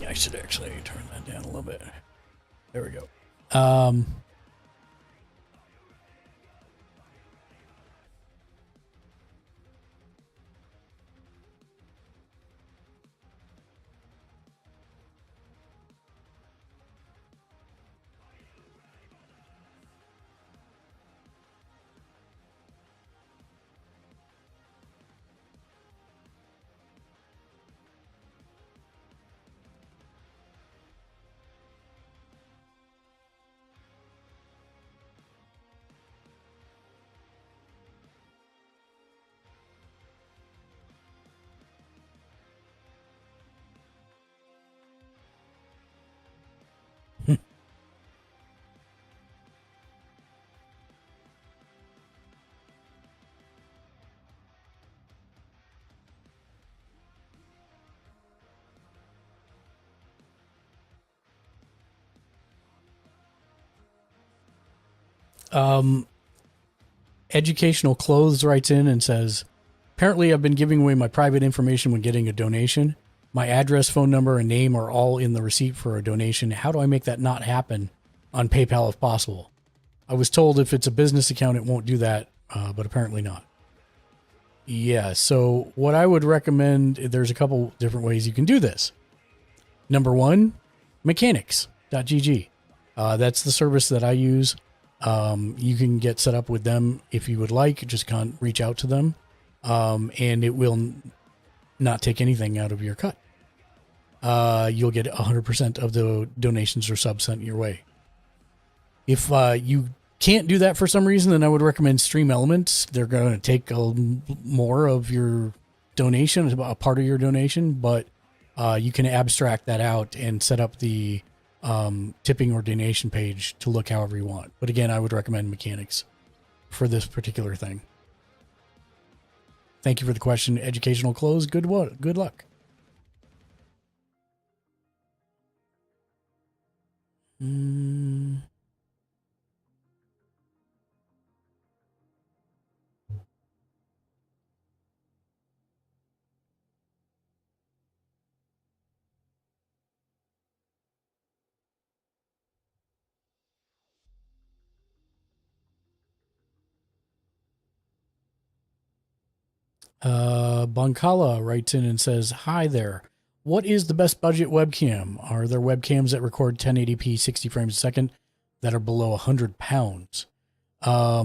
I should actually turn that down a little bit. There we go. Educational Clothes writes in and says, apparently I've been giving away my private information when getting a donation. My address, phone number, and name are all in the receipt for a donation. How do I make that not happen on PayPal if possible? I was told if it's a business account, it won't do that, but apparently not. Yeah, so what I would recommend, there's a couple different ways you can do this. Number one, mechanics.gg. That's the service that I use. You can get set up with them if you would like. Just reach out to them, and it will not take anything out of your cut. You'll get 100% of the donations or subs sent your way. If you can't do that for some reason, then I would recommend Stream Elements. They're going to take more of your donation, a part of your donation, but you can abstract that out and set up the tipping or donation page to look however you want. But again, I would recommend Mechanics for this particular thing. Thank you for the question. Educational close. Good luck. Bonkala writes in and says, "Hi there. What is the best budget webcam? Are there webcams that record 1080p 60 frames a second that are below 100 pounds?" I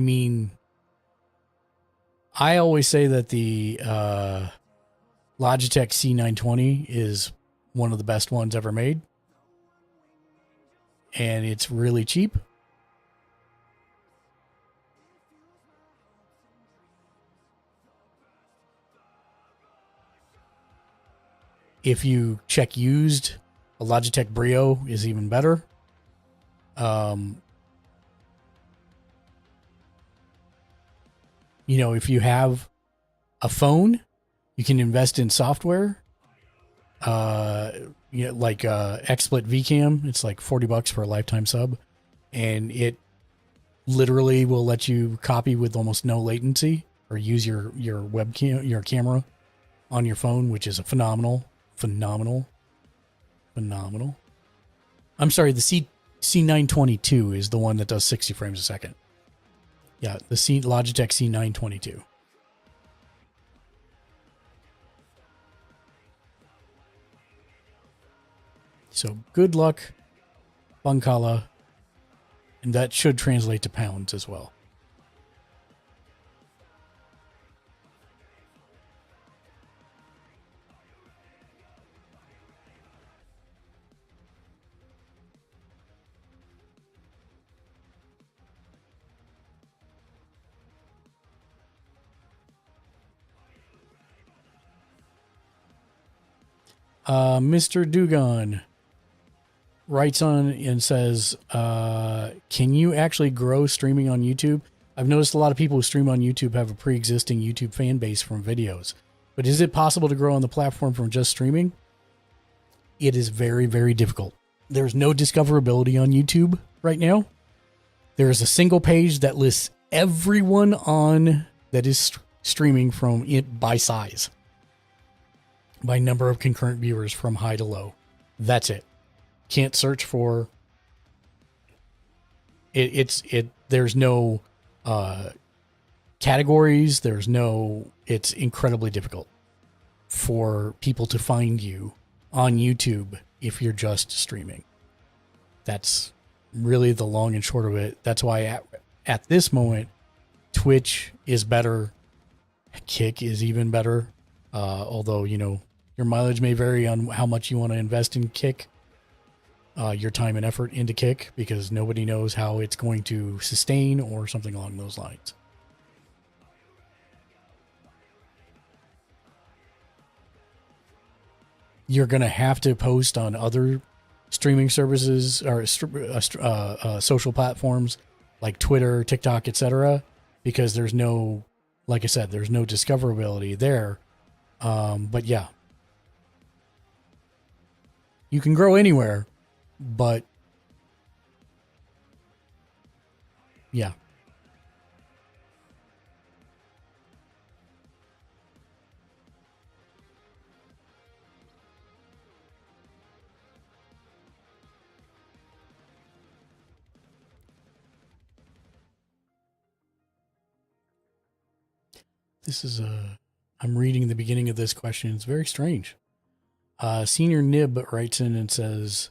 mean, I always say that the Logitech C920 is one of the best ones ever made. And it's really cheap. If you check used, a Logitech Brio is even better. If you have a phone, you can invest in software. Like XSplit VCam, it's like $40 for a lifetime sub, and it literally will let you copy with almost no latency or use your webcam, your camera on your phone, which is a phenomenal. I'm sorry, the C922 is the one that does 60 frames a second. Yeah, the Logitech C922. So good luck, Bankala, and that should translate to pounds as well. Mr. Dugan writes on and says, can you actually grow streaming on YouTube? I've noticed a lot of people who stream on YouTube have a pre-existing YouTube fan base from videos. But is it possible to grow on the platform from just streaming? It is very, very difficult. There's no discoverability on YouTube right now. There is a single page that lists everyone on that is streaming from it by size, by number of concurrent viewers from high to low. That's it. Can't search for it. There's no categories. It's incredibly difficult for people to find you on YouTube if you're just streaming. That's really the long and short of it. That's why at this moment, Twitch is better. Kick is even better. Although, your mileage may vary on how much you want to invest in Kick. Your time and effort into Kick, because nobody knows how it's going to sustain or something along those lines. You're going to have to post on other streaming services or social platforms like Twitter, TikTok, etc., because there's no, like I said, there's no discoverability there. But yeah, you can grow anywhere. But yeah. This is I'm reading the beginning of this question. It's very strange. Senior Nib writes in and says,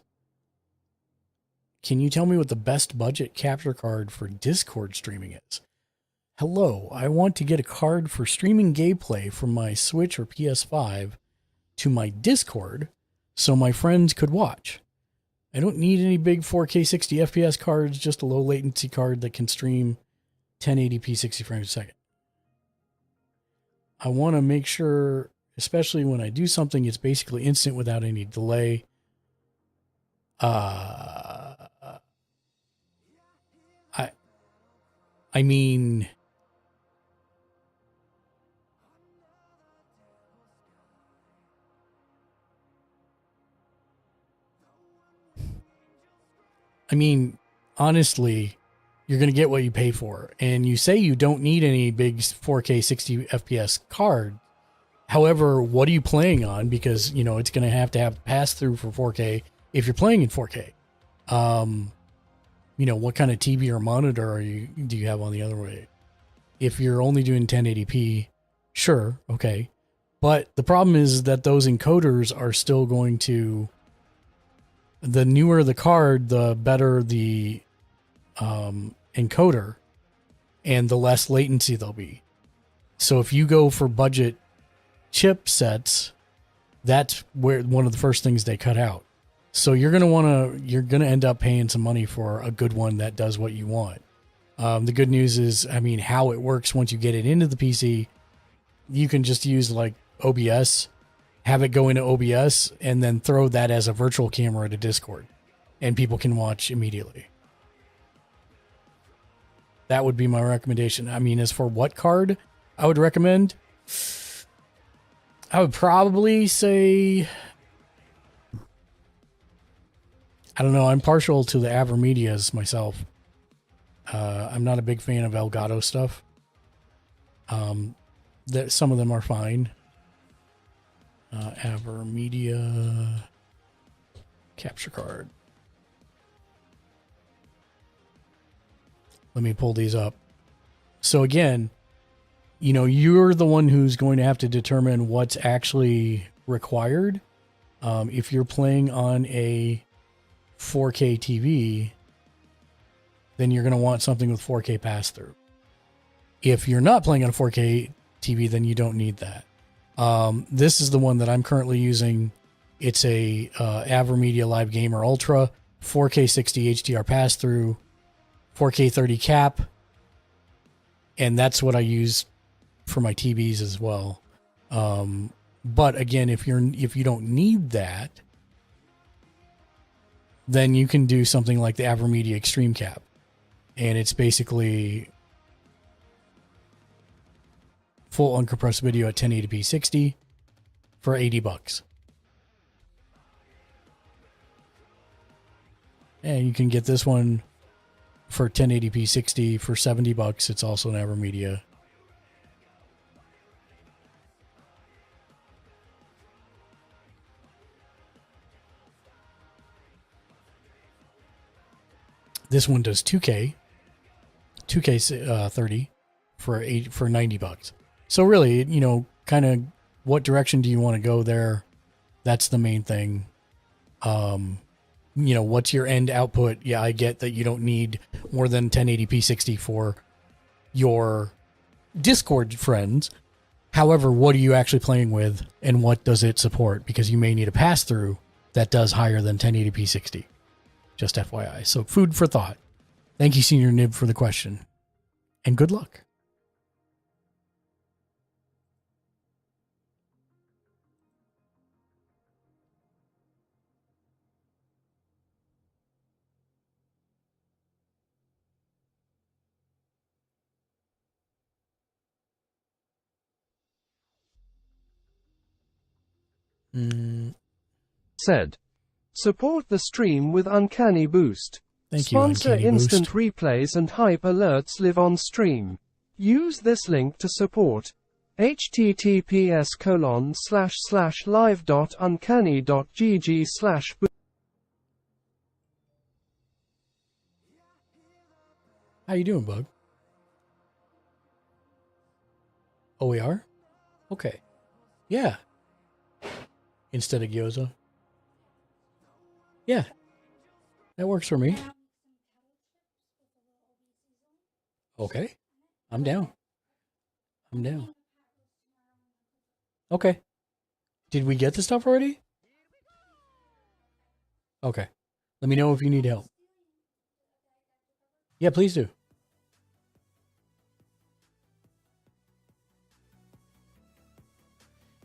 can you tell me what the best budget capture card for Discord streaming is? Hello, I want to get a card for streaming gameplay from my Switch or PS5 to my Discord so my friends could watch. I don't need any big 4K 60 FPS cards, just a low latency card that can stream 1080p 60 frames a second. I want to make sure, especially when I do something, it's basically instant without any delay. I mean, honestly, you're going to get what you pay for. And you say you don't need any big 4K 60 FPS card. However, what are you playing on? Because, you know, it's going to have pass through for 4K if you're playing in 4K. You know, what kind of TV or monitor do you have on the other way? If you're only doing 1080p, sure, okay. But the problem is that those encoders are still going to, the newer the card, the better the encoder and the less latency there'll be. So if you go for budget chipsets, that's where one of the first things they cut out. So you're going to end up paying some money for a good one that does what you want. The good news is, I mean, how it works once you get it into the PC, you can just use like OBS, have it go into OBS, and then throw that as a virtual camera to Discord, and people can watch immediately. That would be my recommendation. I mean, as for what card I would recommend, I would probably say, I don't know, I'm partial to the AverMedias myself. I'm not a big fan of Elgato stuff. Some of them are fine. AverMedia capture card. Let me pull these up. So again, you know, you're the one who's going to have to determine what's actually required. If you're playing on a 4K TV, then you're going to want something with 4K pass-through. If you're not playing on a 4K TV, then you don't need that. This is the one that I'm currently using. It's a AverMedia Live Gamer Ultra, 4K 60 HDR pass-through, 4K 30 cap, and that's what I use for my TVs as well. But again, if you don't need that, then you can do something like the AverMedia Extreme Cap, and it's basically full uncompressed video at 1080p 60 for $80. And you can get this one for 1080p 60 for $70. It's also an AverMedia. This one does 2K 30 for $90. So really, you know, kind of what direction do you want to go there? That's the main thing. You know, what's your end output? Yeah, I get that you don't need more than 1080p 60 for your Discord friends. However, what are you actually playing with, and what does it support? Because you may need a pass-through that does higher than 1080p 60. Just FYI. So food for thought. Thank you, Senior Nib, for the question. And good luck. Said. Support the stream with Uncanny Boost. Thank you, Sponsor Uncanny instant Boost. replays and hype alerts live on stream. Use this link to support. https://live.uncanny.gg/boost. How you doing, Bug? Oh, we are? Okay. Yeah. Instead of gyoza. Yeah. That works for me. Okay. I'm down. I'm down. Okay. Did we get the stuff already? Okay. Let me know if you need help. Yeah, please do.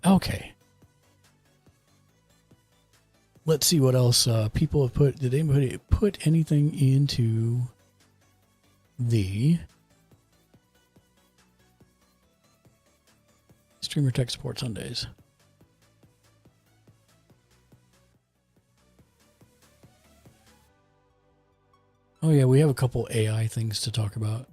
Okay. Let's see what else people have put. Did anybody put anything into the Streamer Tech Support Sundays? Oh yeah, we have a couple AI things to talk about.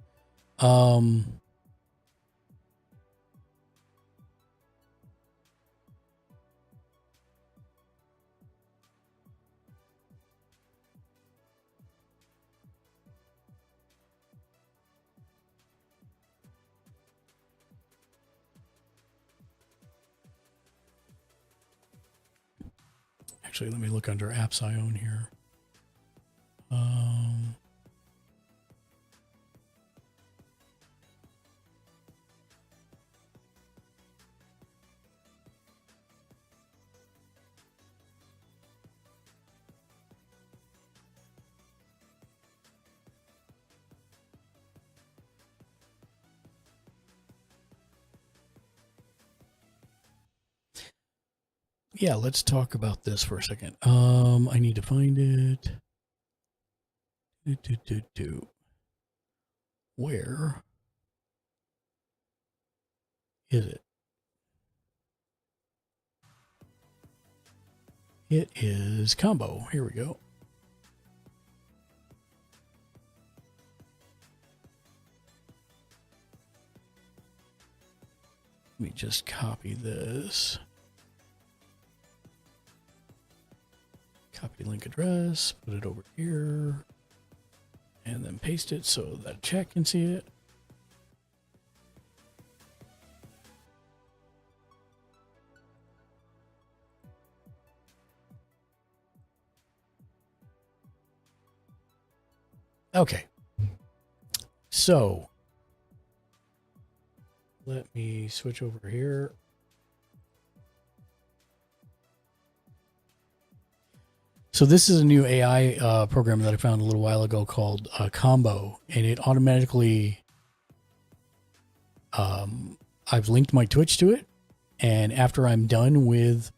Actually, let me look under Apps I Own here. Yeah, let's talk about this for a second. I need to find it. Where is it? It is Combo. Here we go. Let me just copy this. Copy link address, put it over here, and then paste it so that chat can see it. Okay. So let me switch over here. So this is a new AI program that I found a little while ago called Combo, and it automatically, I've linked my Twitch to it, and after I'm done with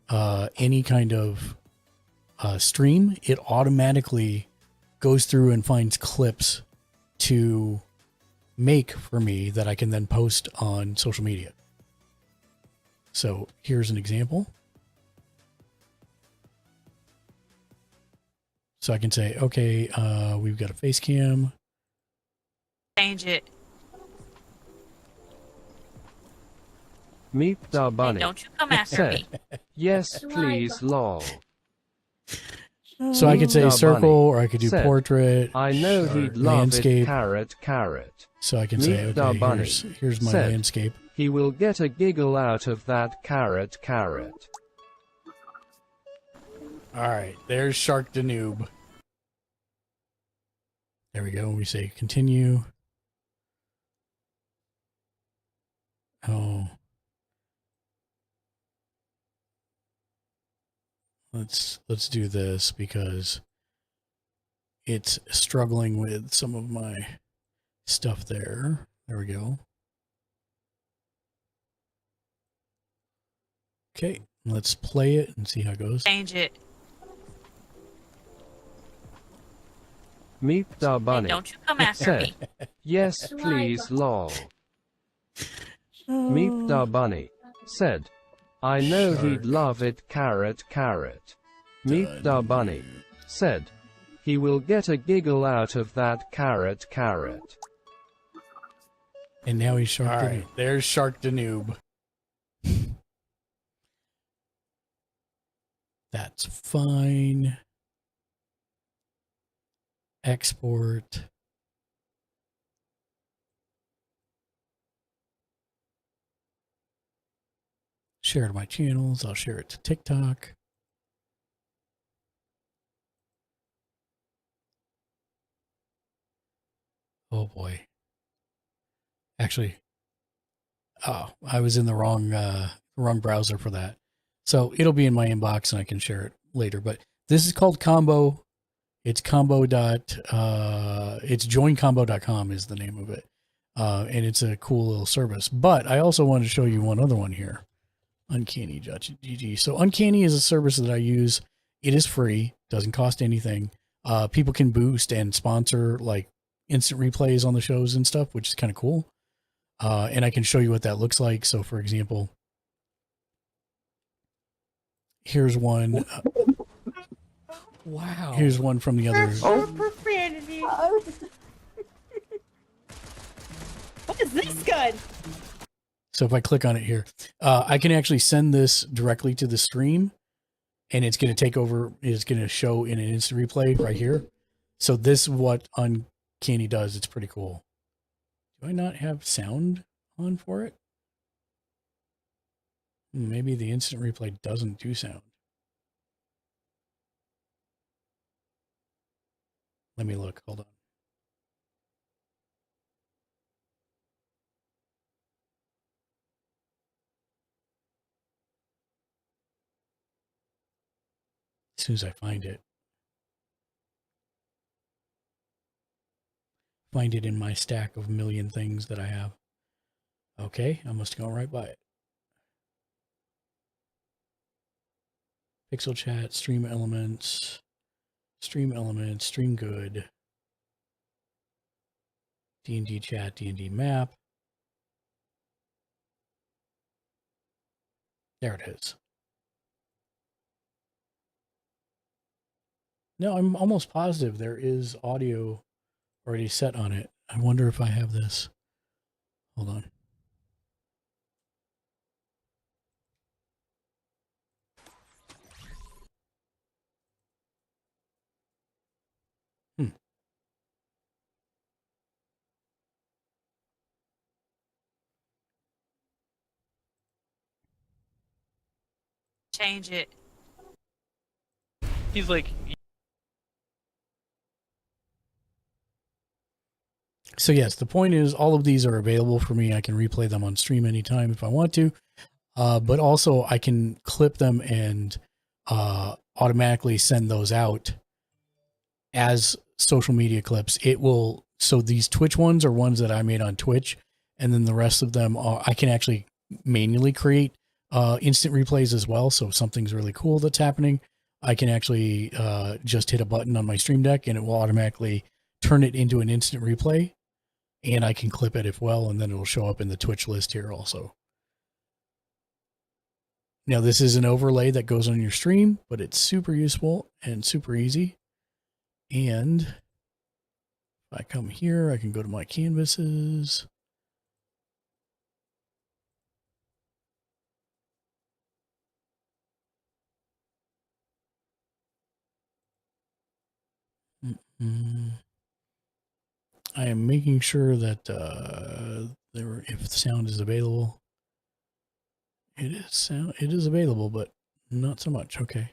any kind of stream, it automatically goes through and finds clips to make for me that I can then post on social media. So here's an example. So I can say, okay, we've got a face cam. Change it. Meet the bunny. Hey, don't you come after said, me. Yes, please, lol. So I could say The circle, bunny or I could do said, portrait. I know or he'd love landscape. it, carrot, carrot. So I can Meet say, the okay, bunny here's my said, landscape. He will get a giggle out of that carrot, carrot. All right, there's Shark Danube. There we go. We say continue. Oh. Let's do this because it's struggling with some of my stuff there. There we go. Okay, let's play it and see how it goes. Change it. Meet the bunny Hey, don't you come after said, me. Yes, please, lol. Meet the bunny said, I know he'd love it, carrot, carrot. Meet the bunny said, he will get a giggle out of that carrot, carrot. And now he's Shark Danube. Right, there's Shark Danube. That's fine. Export. Share it to my channels. I'll share it to TikTok. Oh boy. Actually, oh, I was in the wrong browser for that. So it'll be in my inbox and I can share it later. But this is called Combo. It's it's joincombo.com is the name of it. And it's a cool little service. But I also want to show you one other one here. Uncanny.gg. So Uncanny is a service that I use. It is free, doesn't cost anything. People can boost and sponsor like instant replays on the shows and stuff, which is kind of cool. And I can show you what that looks like. So for example, here's one. Wow. Here's one from the other. Oh, profanity. What is this gun? So if I click on it here, I can actually send this directly to the stream and it's going to take over. It's going to show in an instant replay right here. So this is what Uncanny does. It's pretty cool. Do I not have sound on for it? Maybe the instant replay doesn't do sound. Let me look. Hold on. As soon as I find it. Find it in my stack of million things that I have. Okay, I must go right by it. Pixel chat, stream elements, stream good. D&D chat, D&D map. There it is. No, I'm almost positive there is audio already set on it. I wonder if I have this. Hold on. Change it. He's like, so yes, the point is all of these are available for me. I can replay them on stream anytime if I want to. But also I can clip them and automatically send those out as social media clips. It will, so these Twitch ones are ones that I made on Twitch, and then the rest of them are, I can actually manually create instant replays as well. So if something's really cool that's happening, I can actually just hit a button on my Stream Deck and it will automatically turn it into an instant replay, and I can clip it as well, and then it will show up in the Twitch list here also. Now this is an overlay that goes on your stream, but it's super useful and super easy. And if I come here, I can go to my canvases. I am making sure that if the sound is available. It is available, but not so much. Okay.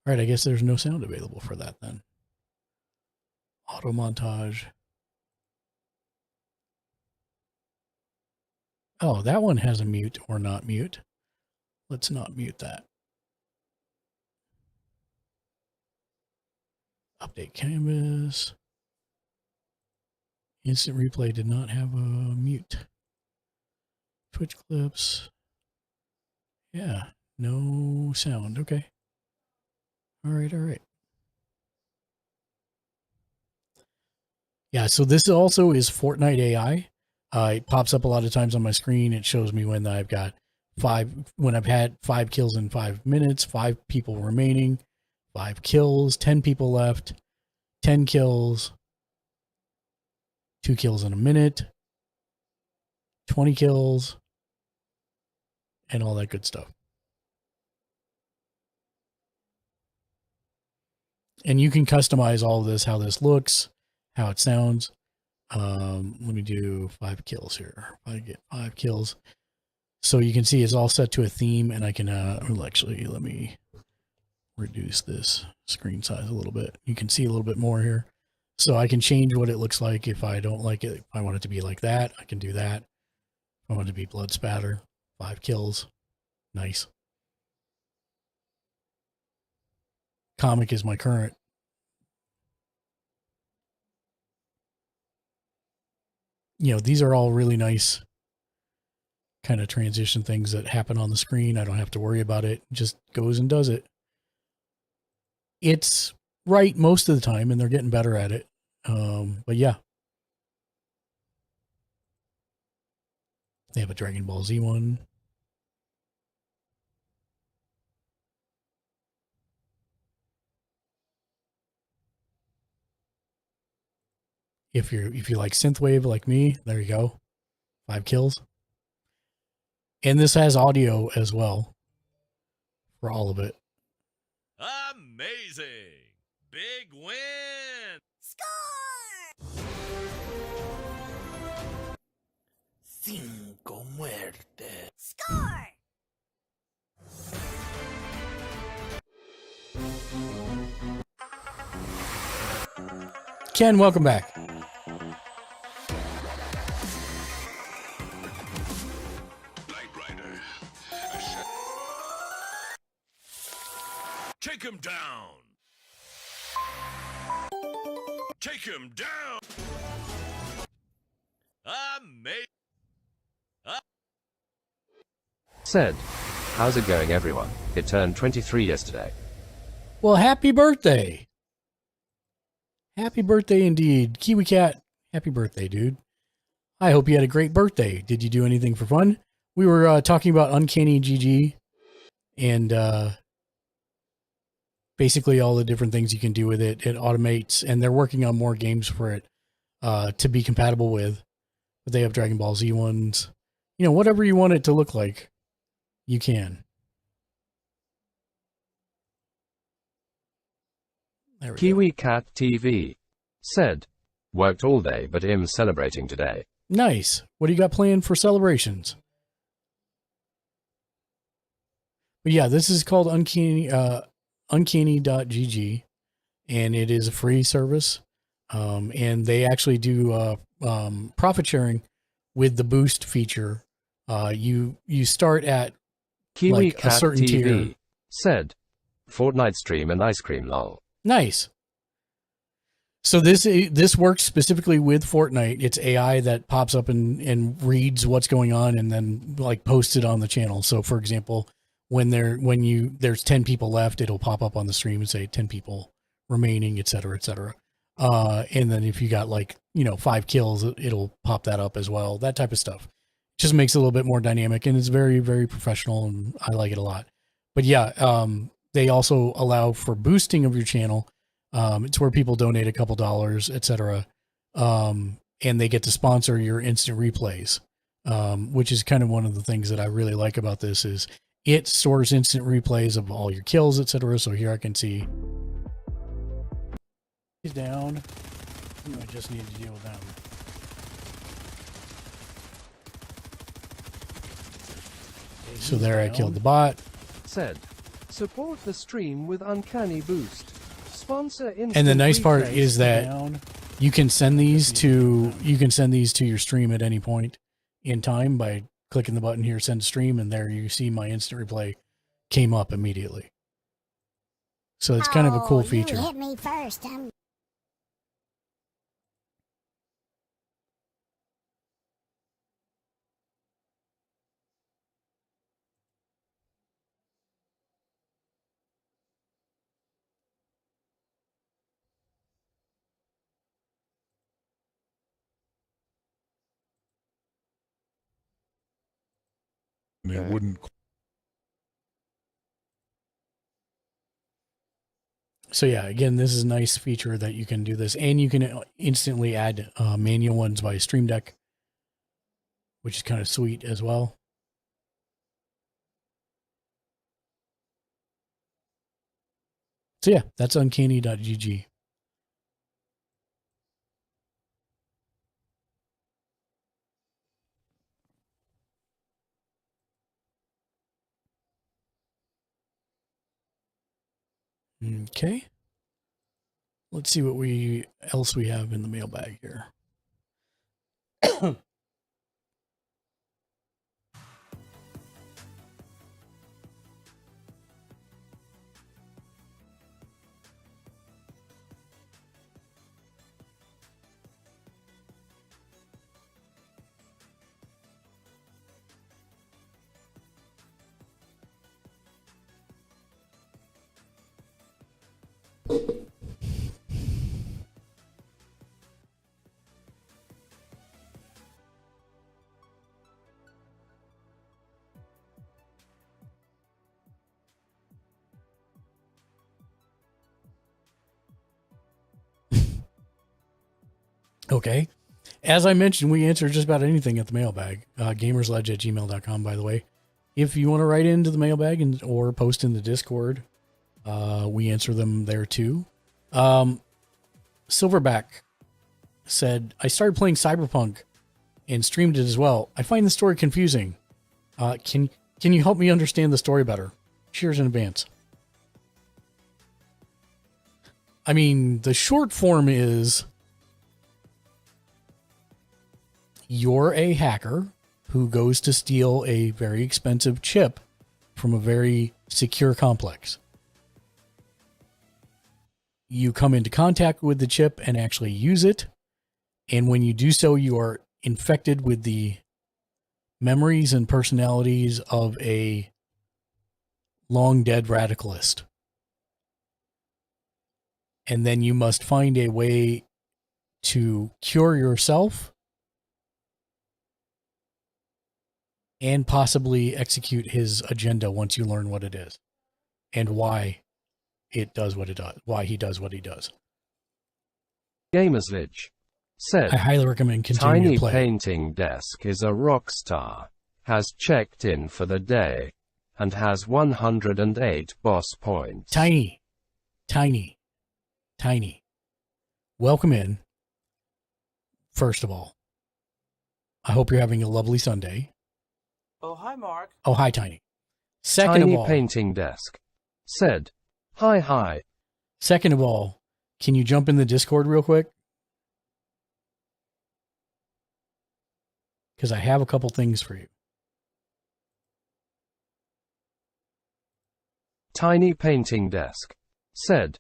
All right, I guess there's no sound available for that then. Auto montage. Oh, that one has a mute or not mute. Let's not mute that. Update canvas. Instant replay did not have a mute. Twitch clips. Yeah, no sound. Okay. All right, all right. Yeah, so this also is Fortnite AI. It pops up a lot of times on my screen. It shows me when I've got when I've had 5 kills in 5 minutes, 5 people remaining, 5 kills, 10 people left, 10 kills, 2 kills in a minute, 20 kills, and all that good stuff. And you can customize all of this, how this looks, how it sounds. Let me do 5 kills here. I get 5 kills. So you can see it's all set to a theme, and I can, well, actually, let me reduce this screen size a little bit. You can see a little bit more here. So I can change what it looks like if I don't like it. If I want it to be like that, I can do that. If I want it to be blood spatter, 5 kills. Nice. Comic is my current. You know, these are all really nice kind of transition things that happen on the screen. I don't have to worry about it. It just goes and does it. It's right most of the time, and they're getting better at it. But yeah. They have a Dragon Ball Z one. If you like synthwave like me, there you go. 5 kills. And this has audio as well for all of it. Amazing! Big win! Score! 5 muertes. Score! Ken, welcome back. Take him down! Take him down! Amazing! Said, how's it going, everyone? It turned 23 yesterday. Well, happy birthday. Happy birthday indeed. Kiwi Cat, happy birthday, dude. I hope you had a great birthday. Did you do anything for fun? We were talking about Uncanny GG and basically all the different things you can do with it. It automates, and they're working on more games for it to be compatible with. But they have Dragon Ball Z ones. You know, whatever you want it to look like, you can. There we Kiwi Cat TV said, worked all day, but I'm celebrating today. Nice. What do you got planned for celebrations? But yeah, this is called Uncanny, uncanny.gg, and it is a free service. And they actually do profit sharing with the boost feature. You start at Kiwi like Cat a certain TV tier. said, Fortnite stream and ice cream lol. Nice. So this works specifically with Fortnite. It's AI that pops up and reads what's going on and then like posts it on the channel. So for example, when there's 10 people left, it'll pop up on the stream and say 10 people remaining, et cetera, et cetera. And then if you got 5 kills, it'll pop that up as well. That type of stuff. Just makes it a little bit more dynamic, and it's very, very professional, and I like it a lot. But yeah, they also allow for boosting of your channel. It's where people donate a couple dollars, etc. And they get to sponsor your instant replays, which is kind of one of the things that I really like about this is it stores instant replays of all your kills, etc. So here I can see he's down. I just need to deal with them. So there I killed the bot. Said, support the stream with Uncanny Boost. Sponsor instant And the nice part replays is that you can send these to your stream at any point in time by clicking the button here, send stream, and there you see my instant replay came up immediately. So it's kind of a cool feature. You hit me first. It wouldn't. So yeah, again, this is a nice feature that you can do this, and you can instantly add manual ones by Stream Deck, which is kind of sweet as well. So yeah, that's uncanny.gg. Okay. Let's see what else we have in the mailbag here. Okay. As I mentioned, we answer just about anything at the mailbag. Gamersledge@gmail.com, by the way. If you want to write into the mailbag or post in the Discord, we answer them there too. Silverback said, I started playing Cyberpunk and streamed it as well. I find the story confusing. Can you help me understand the story better? Cheers in advance. I mean, the short form is you're a hacker who goes to steal a very expensive chip from a very secure complex. You come into contact with the chip and actually use it. And when you do so, you are infected with the memories and personalities of a long dead radicalist. And then you must find a way to cure yourself and possibly execute his agenda once you learn what it is and why it does what it does, why he does what he does. Gamersledge said, I highly recommend continuing Tiny to play. Painting Desk is a rock star, has checked in for the day, and has 108 boss points. Tiny. Welcome in. First of all, I hope you're having a lovely Sunday. Oh, hi, Mark. Oh, hi, Tiny. Second Tiny of all, Painting Desk said, Hi. Second of all, can you jump in the Discord real quick? Because I have a couple things for you. Tiny Painting Desk said,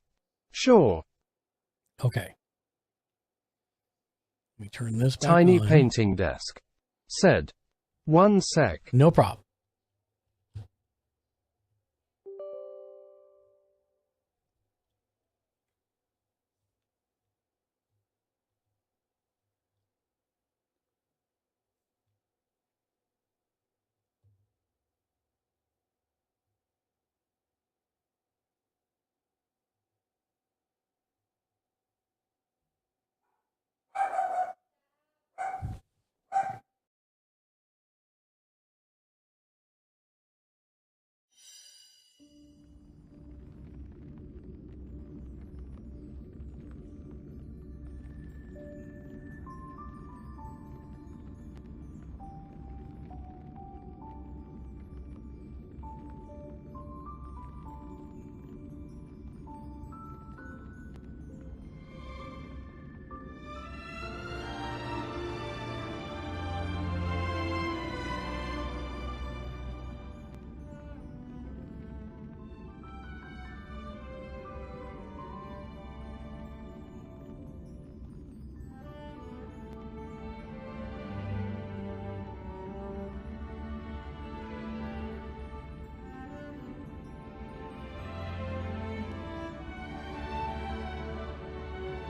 Sure. Okay. Let me turn this back Tiny on. Painting Desk said, 1 sec. No problem.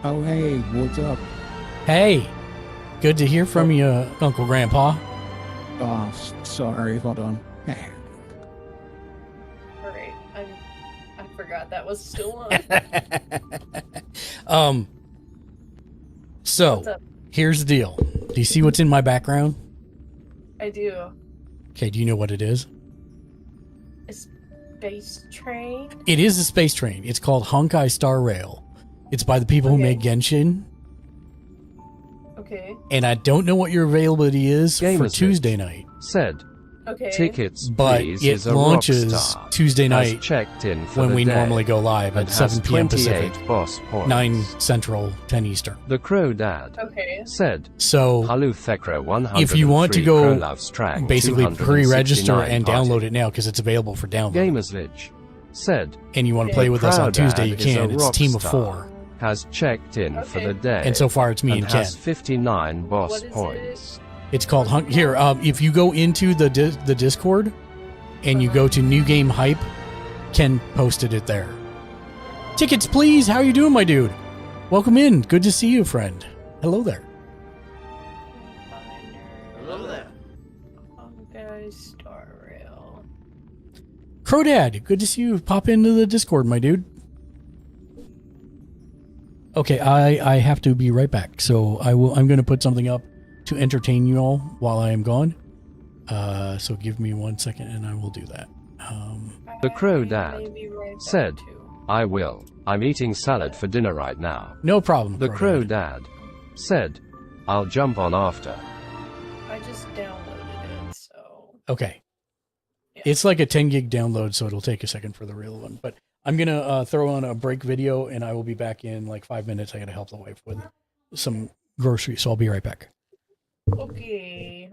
Oh, hey, what's up? Hey, good to hear from you, Uncle Grandpa. Oh, sorry, hold on. All right, I forgot that was still on. So What's up? here's the deal. Do you see what's in my background? I do. Okay, do you know what it is? A space train. It is a space train. It's called Honkai Star Rail. It's by the people who made Genshin. Okay. And I don't know what your availability is for Gamersledge Tuesday night. said, Okay. Tickets, but please, it is a launches rockstar. Tuesday Has night checked in for when the we day normally go live and at 7 has p.m. 28 Pacific, boss points. 9 Central, 10 Eastern. The Crow Dad Okay. said, So, Halu Thekra 103 if you want to go Krollov's track basically 269 pre-register and party. download it now because it's available for download. Gamersledge said, And you want to play with us on Tuesday, you Proudad is can. a It's a team of rockstar. 4. Has checked in for the day. And so far it's me and has Ken. 59 boss What is points. It's called here. If you go into the Discord and you go to New Game Hype, Ken posted it there. Tickets, please. How you doing, my dude? Welcome in. Good to see you, friend. Hello there. Hello there. Okay, Star Rail. Crowdad, good to see you. Pop into the Discord, my dude. Okay, I have to be right back. So I'm going to put something up to entertain you all while I am gone. So give me 1 second and I will do that. The Crow Dad said, I will. I'm eating salad for dinner right now. No problem. The Crow Dad said, I'll jump on after. I just downloaded it, so. Okay. It's like a 10 gig download, so it'll take a second for the real one. But I'm going to throw on a break video and I will be back in like 5 minutes. I got to help the wife with some groceries, so I'll be right back. Okay.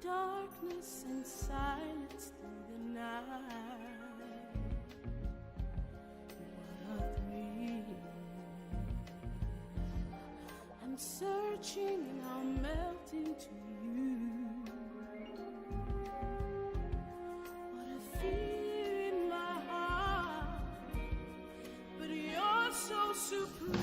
Darkness and silence through the night. What a thrill. I'm searching and I'll melt into you. What a fear in my heart, but you're so supreme.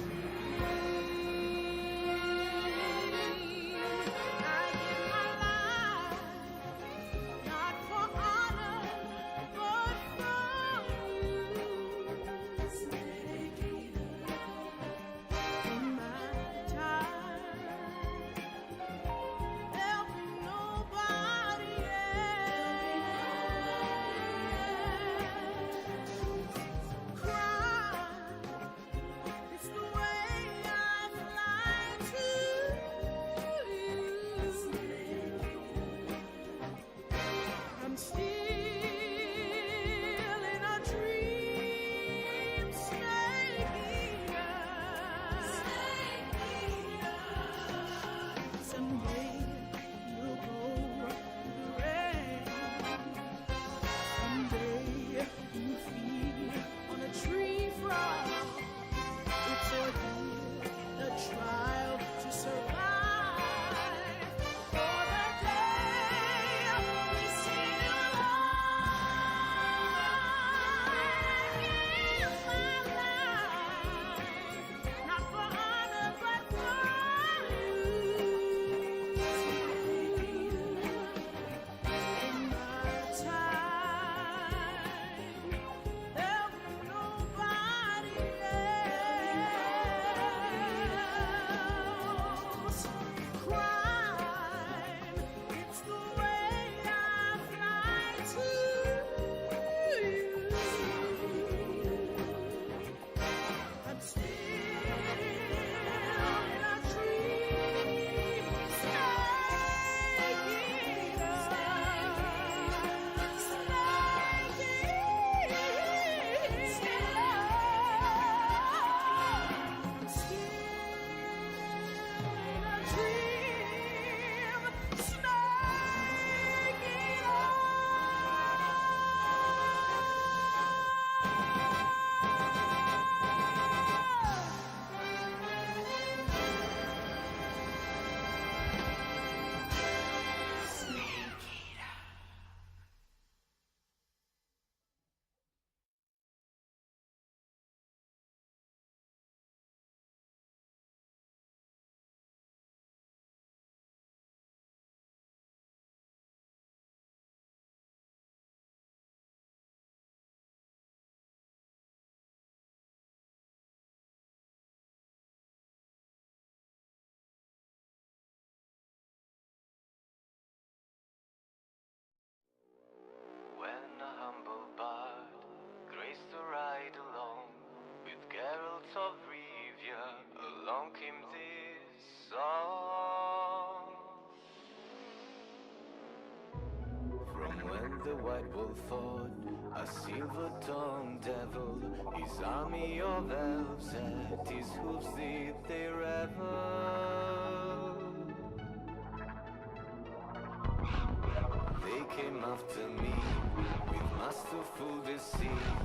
the white wolf fought a silver-tongued devil. His army of elves at his hooves did they revel. They came after me with masterful deceit,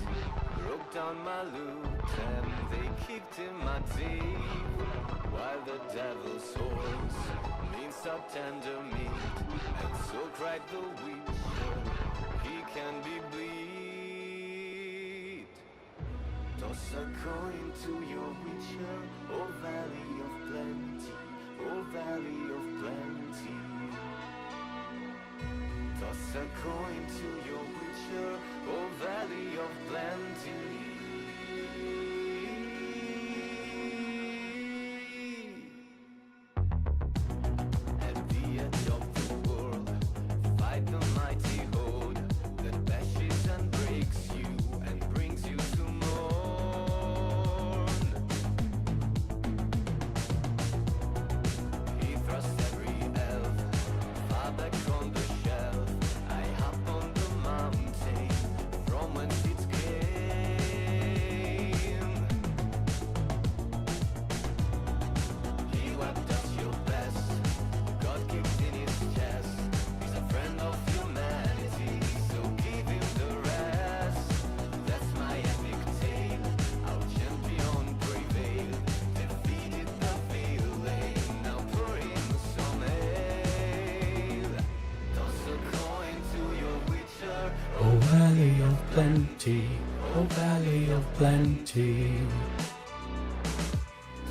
broke down my loot and they kicked in my teeth, while the devil's horns minced up tender meat, and so cried the witcher, he can be bleed. Toss a coin to your witcher, oh valley of plenty, oh valley of plenty. Toss a coin to your witcher, oh valley of plenty. At the edge of the world, fight the mighty horde that bashes and breaks you and brings you to mourn. He thrust every elf far back on the shelf. I hop on the mountain from whence it came. He wiped out your best, God kicked in his chest. He's a friend of humanity, so give him the rest. That's my epic tale, our champion prevailed, defeated the villain, now pour him some ale. Toss a coin to your witcher, Oh valley of plenty, oh valley of plenty.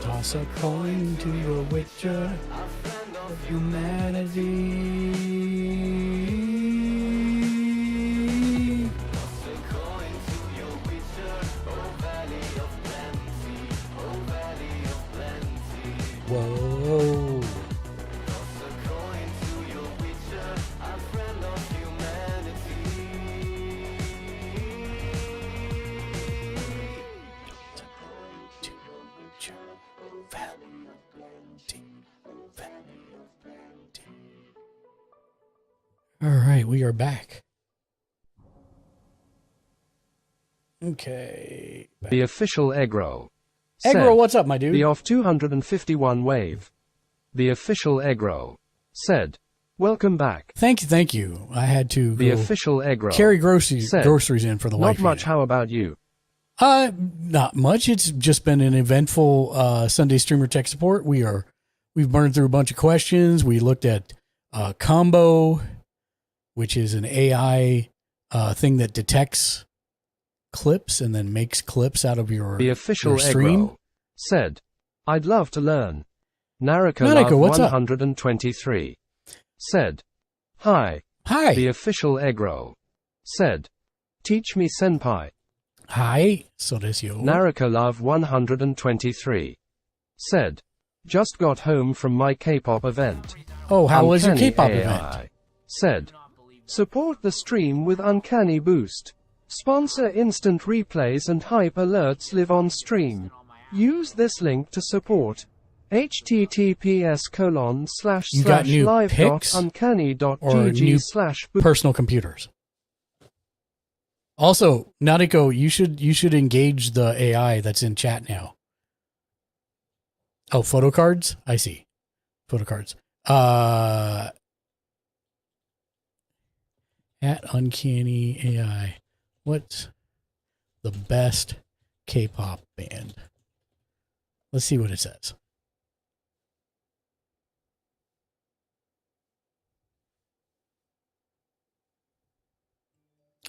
Toss a coin to your witcher, of humanity. toss a coin to your witcher, oh valley of plenty, oh valley of plenty. Whoa. Toss a coin to your witcher, a friend of humanity. All right, we are back. Okay. The official Egro. Egro, what's up, my dude? The off 251 wave. The official Egro said, "Welcome back." Thank you. I had to The go official Egro carry groceries said, in for the "Not wife. much. How about you?" Not much. It's just been an eventful Sunday Streamer Tech Support. We've burned through a bunch of questions. We looked at Combo, which is an AI thing that detects clips and then makes clips out of your The official your stream. Egro said, "I'd love to learn." Naraka Naraka, Love what's up? 123 said, "Hi." Hi. The official Egro said, "Teach me senpai." Hi, so does you. Naraka Love 123 said, "Just got home from my K-pop event." Oh, how was your Uncanny K-pop AI event? said, "Support the stream with Uncanny Boost. Sponsor instant replays and hype alerts live on stream. Use this link to support. You got new pics or new https://live.uncanny.gg/. personal computers. Also, Nadiko, you should engage the AI that's in chat now. Oh, photo cards? I see. Photo cards. At Uncanny AI. What's the best K-pop band? Let's see what it says.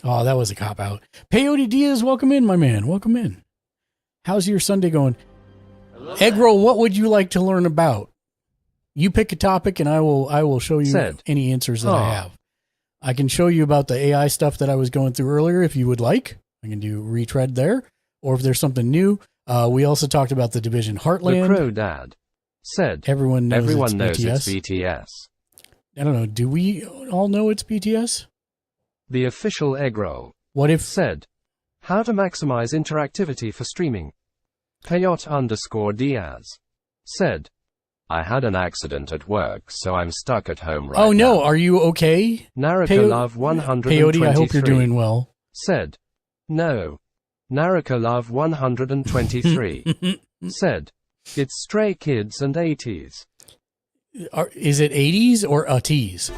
Oh, that was a cop-out. Peyote Diaz, welcome in, my man. Welcome in. How's your Sunday going? Eggroll, what would you like to learn about? You pick a topic, and I will show you any answers that I have. I can show you about the AI stuff that I was going through earlier if you would like. I can do retread there. Or if there's something new. We also talked about the Division Heartland. The Crow Dad said, Everyone knows it's BTS. BTS. I don't know. Do we all know it's BTS? The official Egro said, "How to maximize interactivity for streaming." Peyot_Diaz said, I had an accident at work, so I'm stuck at home right Oh no, now. are you okay? Naraka Love 123 Peyote, I hope you're doing well. said, no. Naraka Love 123 said, it's Stray Kids and 80s. Is it 80s or tees?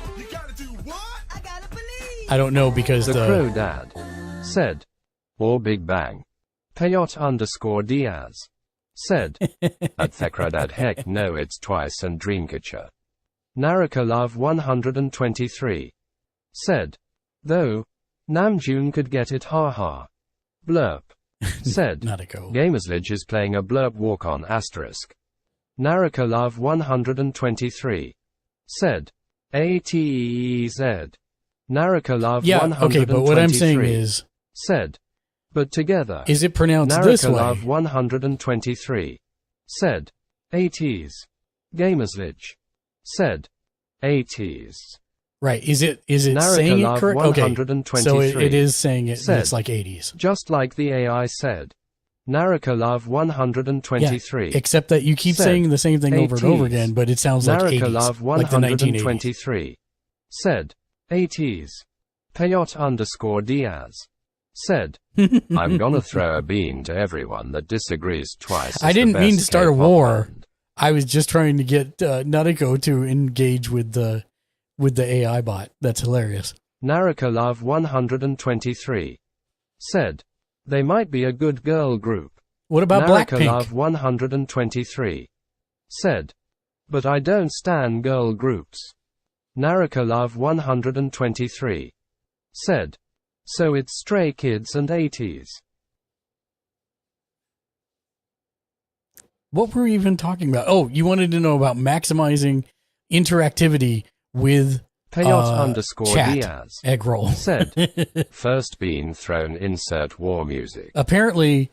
I don't know because The Crow Dad said, or Big Bang. Peyot_Diaz said, at Thekradad heck no it's twice and Dreamcatcher. Naraka Love 123 said, though, Namjoon could get it haha. Blurp said, Gamersledge is playing a blurp walk-on asterisk. Naraka Love 123 said, ATEZ. Naraka Love 123 okay, but what I'm saying is said, but together. Is it pronounced Naraka this way? Love 123 said, 80s. Gamersledge said, 80s. Right. Is it Naraka saying it Love correct? Okay. 123 So it is saying it. said, It's like 80s. Just like the AI said. Naraka Love 123. Yeah, except that you keep said, saying the same thing over and over 80s. again, but it sounds like Naraka 80s. Love Like the 1980s. 123 said, 80s. Peyot_Diaz said, I'm gonna throw a bean to everyone that disagrees twice. I as the didn't mean to best start a K-pop war. band. I was just trying to get Nariko to engage with the AI bot. That's hilarious. Naraka Love 123 said, they might be a good girl group. What about Naraka Blackpink? Love 123 said, but I don't stan girl groups. Naraka Love 123 said, so it's Stray Kids and 80s. What were we even talking about? Oh, you wanted to know about maximizing interactivity with Peyot_Diaz chat. Egg roll. said, first bean thrown, insert war music. Apparently,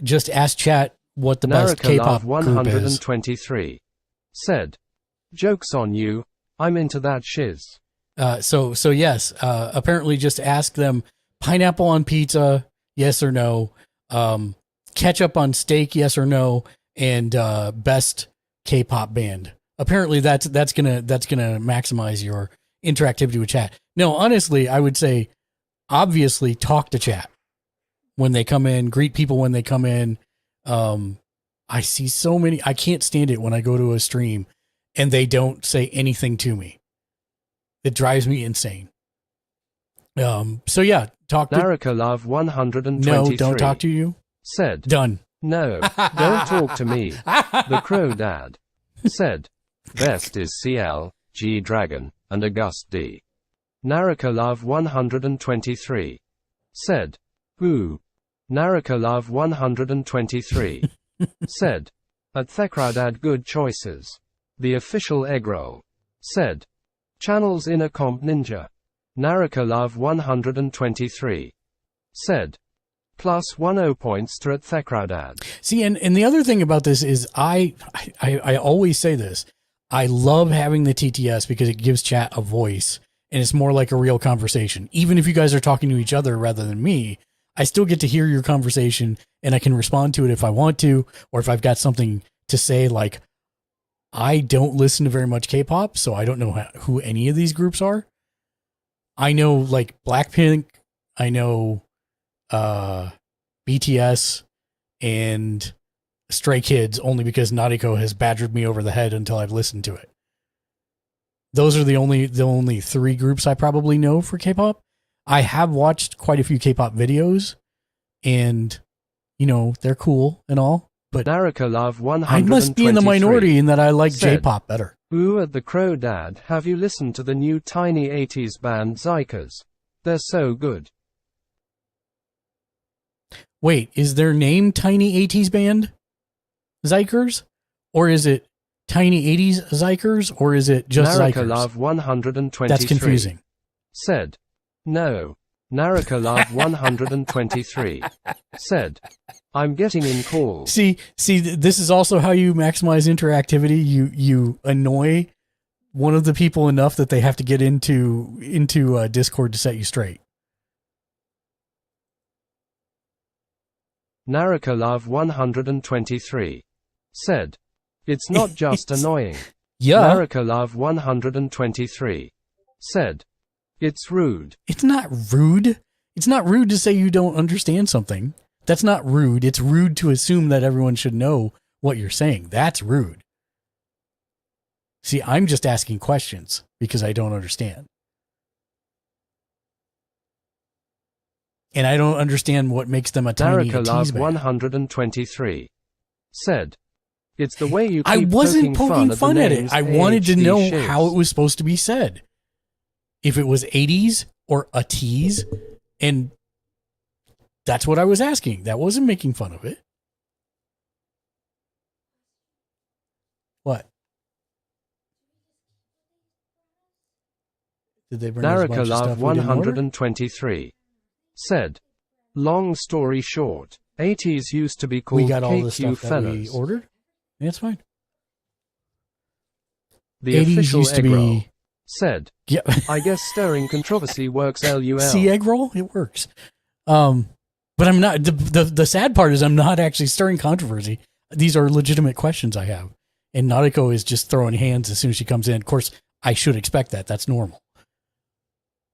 just ask chat what the best Naraka K-pop Love group is. 123 said, joke's on you, I'm into that shiz. So yes, apparently just ask them pineapple on pizza, yes or no, ketchup on steak, yes or no, and best K-pop band. Apparently that's gonna maximize your interactivity with chat. No, honestly, I would say obviously talk to chat when they come in, greet people when they come in. I see so many. I can't stand it when I go to a stream and they don't say anything to me. It drives me insane. So yeah, talk to Naraka Love 123 No, don't talk to you. said, Done. no, don't talk to me. The Crow Dad said, best is CL, G Dragon, and August D. Naraka Love 123 said, ooh. Naraka Love 123 said, at Thekradad good choices. The official egg roll said, channels in a comp ninja. Naraka Love 123 said, plus 10 points to at Thekradad. See, and the other thing about this is I always say this. I love having the TTS because it gives chat a voice and it's more like a real conversation. Even if you guys are talking to each other rather than me, I still get to hear your conversation and I can respond to it if I want to, or if I've got something to say. Like, I don't listen to very much K-pop, so I don't know who any of these groups are. I know like Blackpink, I know BTS and Stray Kids only because Nariko has badgered me over the head until I've listened to it. Those are the only three groups I probably know for K-pop. I have watched quite a few K-pop videos, and you know they're cool and all. But Naraka Love 123 I must be in the minority in that I like said, J-pop better. ooh, at the Crow Dad, have you listened to the new tiny 80s band Zykas? They're so good. Wait, is their name Tiny 80s Band Zykers? Or is it Tiny 80s Zykers? Or is it just Naraka Zykers? Love 123 That's confusing. said, no. Naraka Love 123 said, I'm getting in calls. See, this is also how you maximize interactivity. You annoy one of the people enough that they have to get into Discord to set you straight. Naraka Love 123 said, It's not just annoying. Yeah. Narracolove 123 said, it's rude. It's not rude. It's not rude to say you don't understand something. That's not rude. It's rude to assume that everyone should know what you're saying. That's rude. See, I'm just asking questions because I don't understand. And I don't understand what makes them a tiny Narracolove tease 123 said, it's the way you keep I wasn't poking fun at it. names I wanted to AHD know shiz. how it was supposed to be said. If it was 80s or a tease, and that's what I was asking. That wasn't making fun of it. What? Did they bring us a bunch of Narracolove stuff we didn't order? 123 said, long story short, 80s used to be called We got all the KQ stuff that we fellas. ordered. Yeah, it's fine. The 80s official used to egg roll be. said, Yeah. I guess stirring controversy works LUL. See, egg roll, it works. But I'm not. The sad part is I'm not actually stirring controversy. These are legitimate questions I have, and Nautico is just throwing hands as soon as she comes in. Of course, I should expect that. That's normal.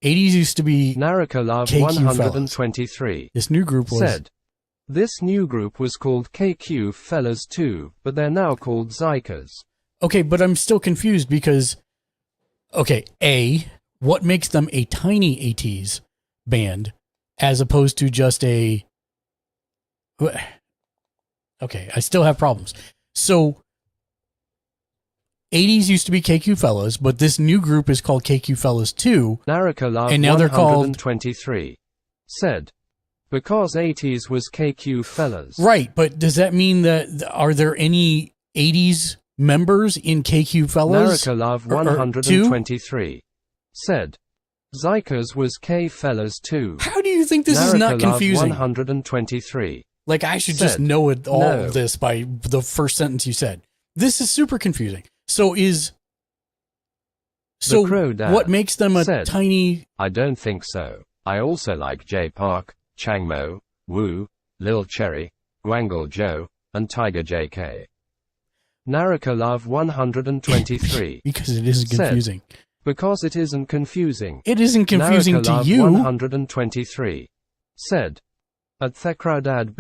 80s used to be Narracolove KQ 123 This new group was said, this new group was called KQ Fellas 2, but they're now called Zykas. okay, but I'm still confused because okay, A, what makes them a tiny 80s band as opposed to just a okay, I still have problems. So 80s used to be KQ Fellas, but this new group is called KQ Fellas 2. Narracolove And now they're called 123 said, because 80s was KQ Fellas. Right, but does that mean that are there any 80s members in KQ Fellas? Narracolove Or 123 said, Zykas was K Fellas 2. How do you think this is not Narracolove confusing? 123 Like I should said, just know it all no. of this by the first sentence you said. This is super confusing. So The Crow Dad what makes them a said, tiny? I don't think so. I also like J Park, Changmo, Wu, Lil Cherry, Gwangle Joe, and Tiger JK. Narracolove 123 Because it isn't said, confusing. because it isn't confusing. It isn't confusing to Narracolove you. 123 said, at Thekradad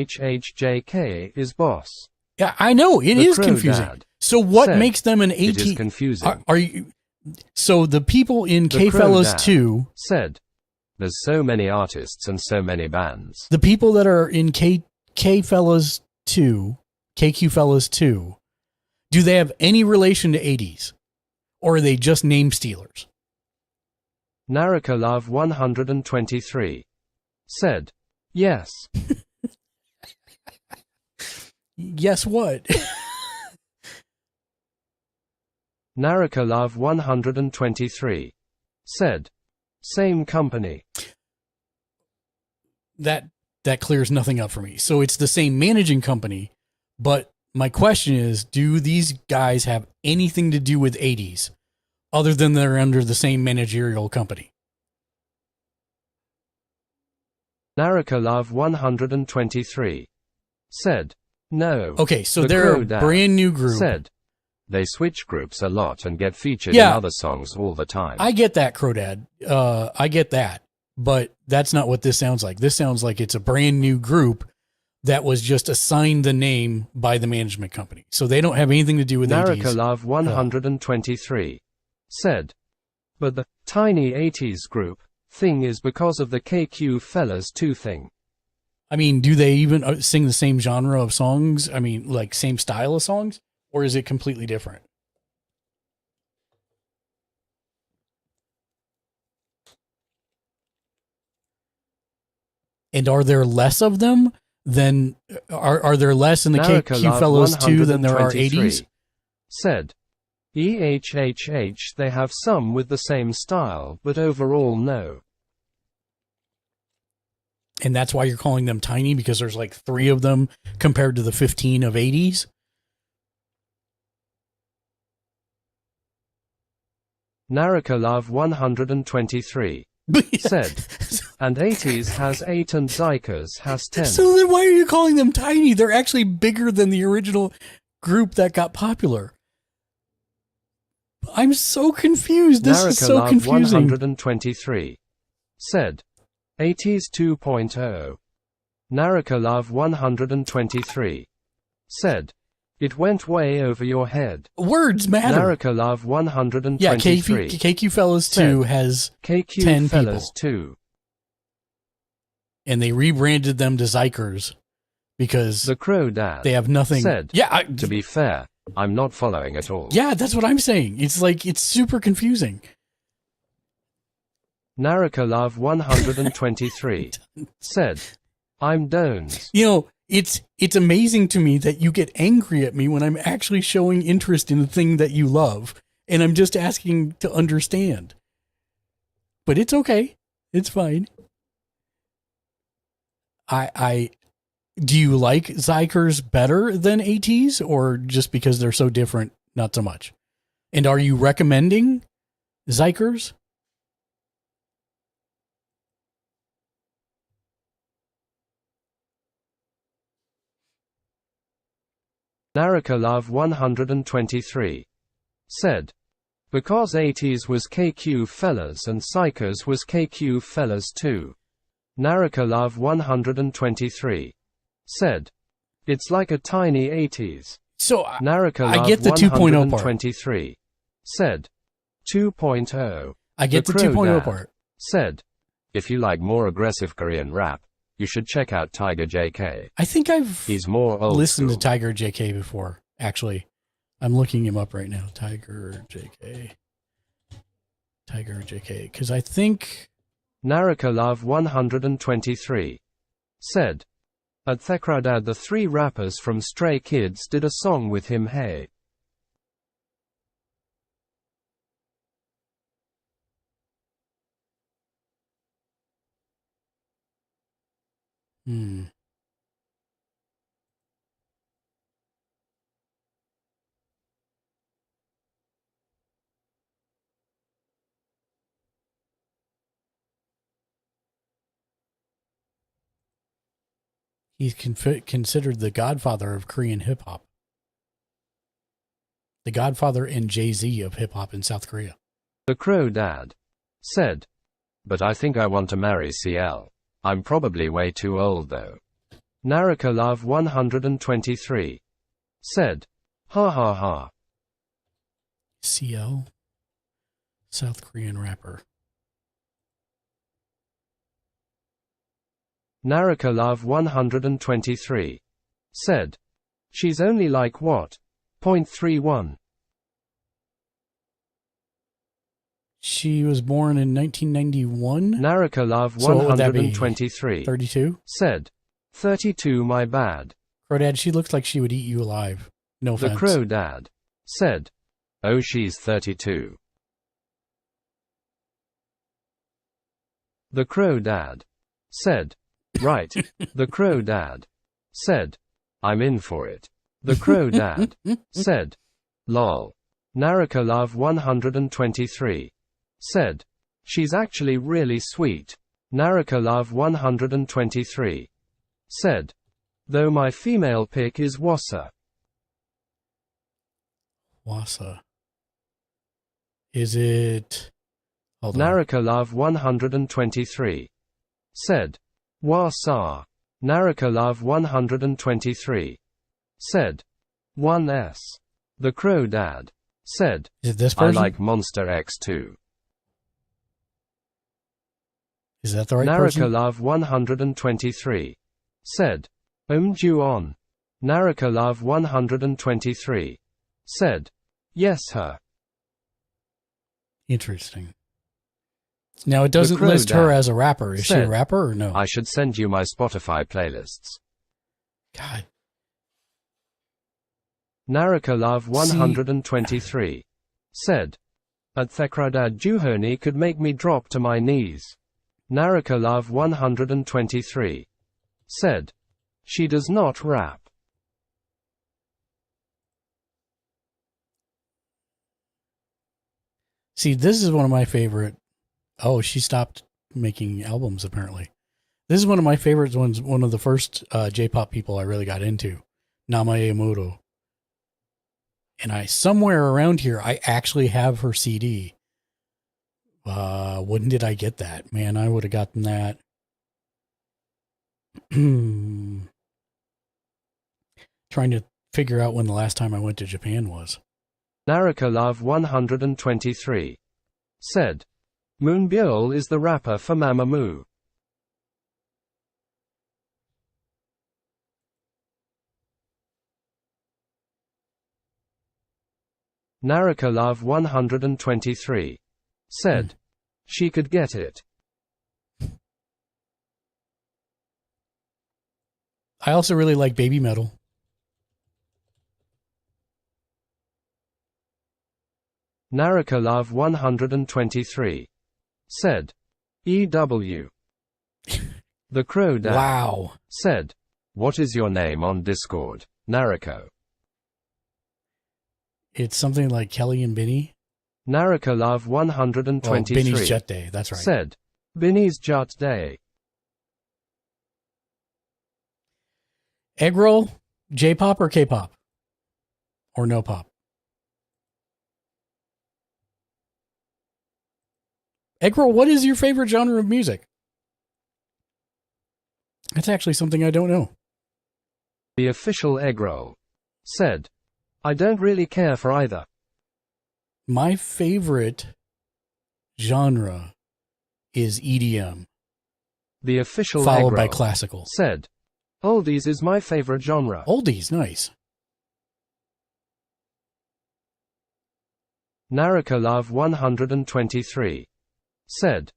BRUHHHJK is boss. Yeah, I know it The is Crow confusing. Dad So what said, makes them an 80? It is confusing. Are you? So the people in The K Crow Fellas Dad 2 said, there's so many artists and so many bands. the people that are in K Fellas 2, KQ Fellas 2, do they have any relation to 80s? Or are they just name stealers? Narracolove 123 said, yes. Yes, what? Narracolove 123 said, same company. That clears nothing up for me. So it's the same managing company, but my question is, do these guys have anything to do with 80s other than they're under the same managerial company? Narracolove 123 said, no. Okay, so The they're Crow a Dad brand new group. said, they switch groups a lot and get featured Yeah. in other songs all the time. I get that, Crodad. I get that. But that's not what this sounds like. This sounds like it's a brand new group that was just assigned the name by the management company. So they don't have anything to do with 80s. Narracolove 123 said, but the tiny 80s group thing is because of the KQ Fellas 2 thing. I mean, do they even sing the same genre of songs? I mean, like same style of songs? Or is it completely different? And are there less of them than are there less in the KQ Fellows 2 than there are 80s? Said, EHHH, they have some with the same style, but overall no. And that's why you're calling them tiny, because there's like 3 of them compared to the 15 of 80s? Narracolove 123 said, and 80s has 8 and Zykas has 10. So then why are you calling them tiny? They're actually bigger than the original group that got popular. I'm so confused. This is so Love confusing. 123 said, 80s 2.0. Naraka Love 123 said, it went way over your head. Words matter. Naraka Love 123. Yeah, KQ Fellas 2 has KQ 10 Fellas people. 2. And they rebranded them to Zykers because The Crow Dad they have nothing. said, Yeah, to be fair, I'm not following at all. yeah, that's what I'm saying. It's like, it's super confusing. Naraka Love 123 said, I'm Dones. You know, it's amazing to me that you get angry at me when I'm actually showing interest in the thing that you love, and I'm just asking to understand. But it's okay. It's fine. Do you like Zykers better than ATs, or just because they're so different, not so much? And are you recommending Zykers? Naraka Love 123 said, because 80s was KQ Fellas and Psychers was KQ Fellas 2. Naraka Love 123 said, it's like a tiny 80s. So Naraka I Love get the 2.0 part. 123 said, 2.0. I get the 2.0 part. Said, if you like more aggressive Korean rap, you should check out Tiger JK. I think I've He's more old listened school. to Tiger JK before, actually. I'm looking him up right now. Tiger JK. Tiger JK. Because I think... Naraka Love 123 said, at Thekradad the 3 rappers from Stray Kids did a song with him. Hey. He's considered the godfather of Korean hip-hop. The godfather and Jay-Z of hip-hop in South Korea. The Crow Dad said, but I think I want to marry CL. I'm probably way too old though. Naraka Love 123 said, ha ha ha. CL? South Korean rapper. Naraka Love 123 said, she's only like what? 0.31. She was born in 1991? Naraka Love So what would that be? 123 32? said, 32 my bad. Crow Dad, she looks like she would eat you alive. No The offense. Crow Dad said, oh she's 32. The Crow Dad said, right. The Crow Dad said, I'm in for it. The Crow Dad said, lol. Naraka Love 123 said, she's actually really sweet. Naraka Love 123 said, though my female pick is Wassa. Wassa. Is it... Hold on. Naraka Love 123 said, Wassa. Naraka Love 123 said, 1S. The Crow Dad said, Is it this I person? like Monster X2. Is that the right Naraka person? Love 123 said, Ju-on. Naraka Love 123 said, yes her. Interesting. Now, it doesn't Crow list her Dad as a rapper. Is she a said, rapper or no? I should send you my Spotify playlists. God. Naraka Love 123 said, at Thekradad Juhoni could make me drop to my knees. Naraka Love 123 said, she does not rap. See, this is one of my favorite. Oh, she stopped making albums, apparently. This is one of my favorite ones, one of the first J-pop people I really got into. Namae Amuro. And somewhere around here, I actually have her CD. When did I get that? Man, I would have gotten that. Trying to figure out when the last time I went to Japan was. Naraka Love 123 said, Moonbyul is the rapper for Mamamoo. Naraka Love 123 said, she could get it. I also really like Baby Metal. Naraka Love 123 said, EW. The Crow Dad Wow. said, what is your name on Discord, Narako? It's something like Kelly and Benny. Naraka Love 123 Benny's Jet Day, that's right. said, Benny's Jet Day. Egg roll, J-pop or K-pop? Or no pop? Egg roll, what is your favorite genre of music? That's actually something I don't know. The official egg roll said, I don't really care for either. My favorite genre is EDM. The official followed egg by roll classical. said, oldies is my favorite genre. Oldies, nice. Naraka Love 123 said,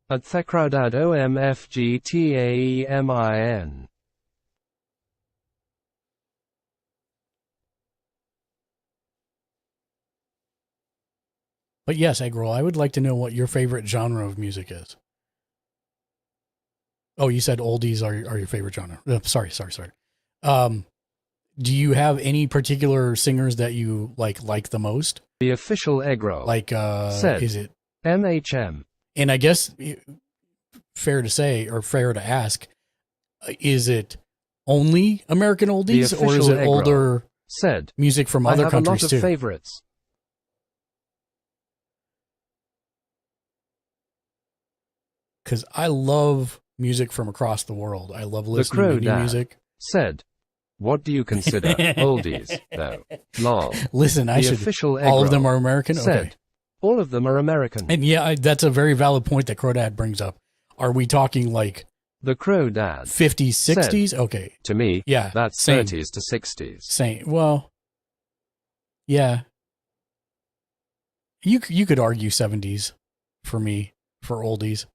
at Thekrodad OMFGTAEMIN. But yes, Egg roll, I would like to know what your favorite genre of music is. Oh, you said oldies are your favorite genre. Sorry. Do you have any particular singers that you like the most? The official egg roll Like, said, is it MHM? And I guess fair to say, or fair to ask, is it only American oldies, or is it older said, music from other countries I have a lot too? of favorites. Because I love music from across the world. I love listening to new Dad music. Said, what do you consider oldies, though? Lol. Listen, I the should. Official All of them roll are American. Said, Okay. all of them are American. And yeah, that's a very valid point that Crodad brings up. Are we talking like the Crow Dad 50s, 60s? said, Okay. To me, yeah, that's same. 30s to 60s. Same. Well, yeah. You could argue 70s for me for oldies,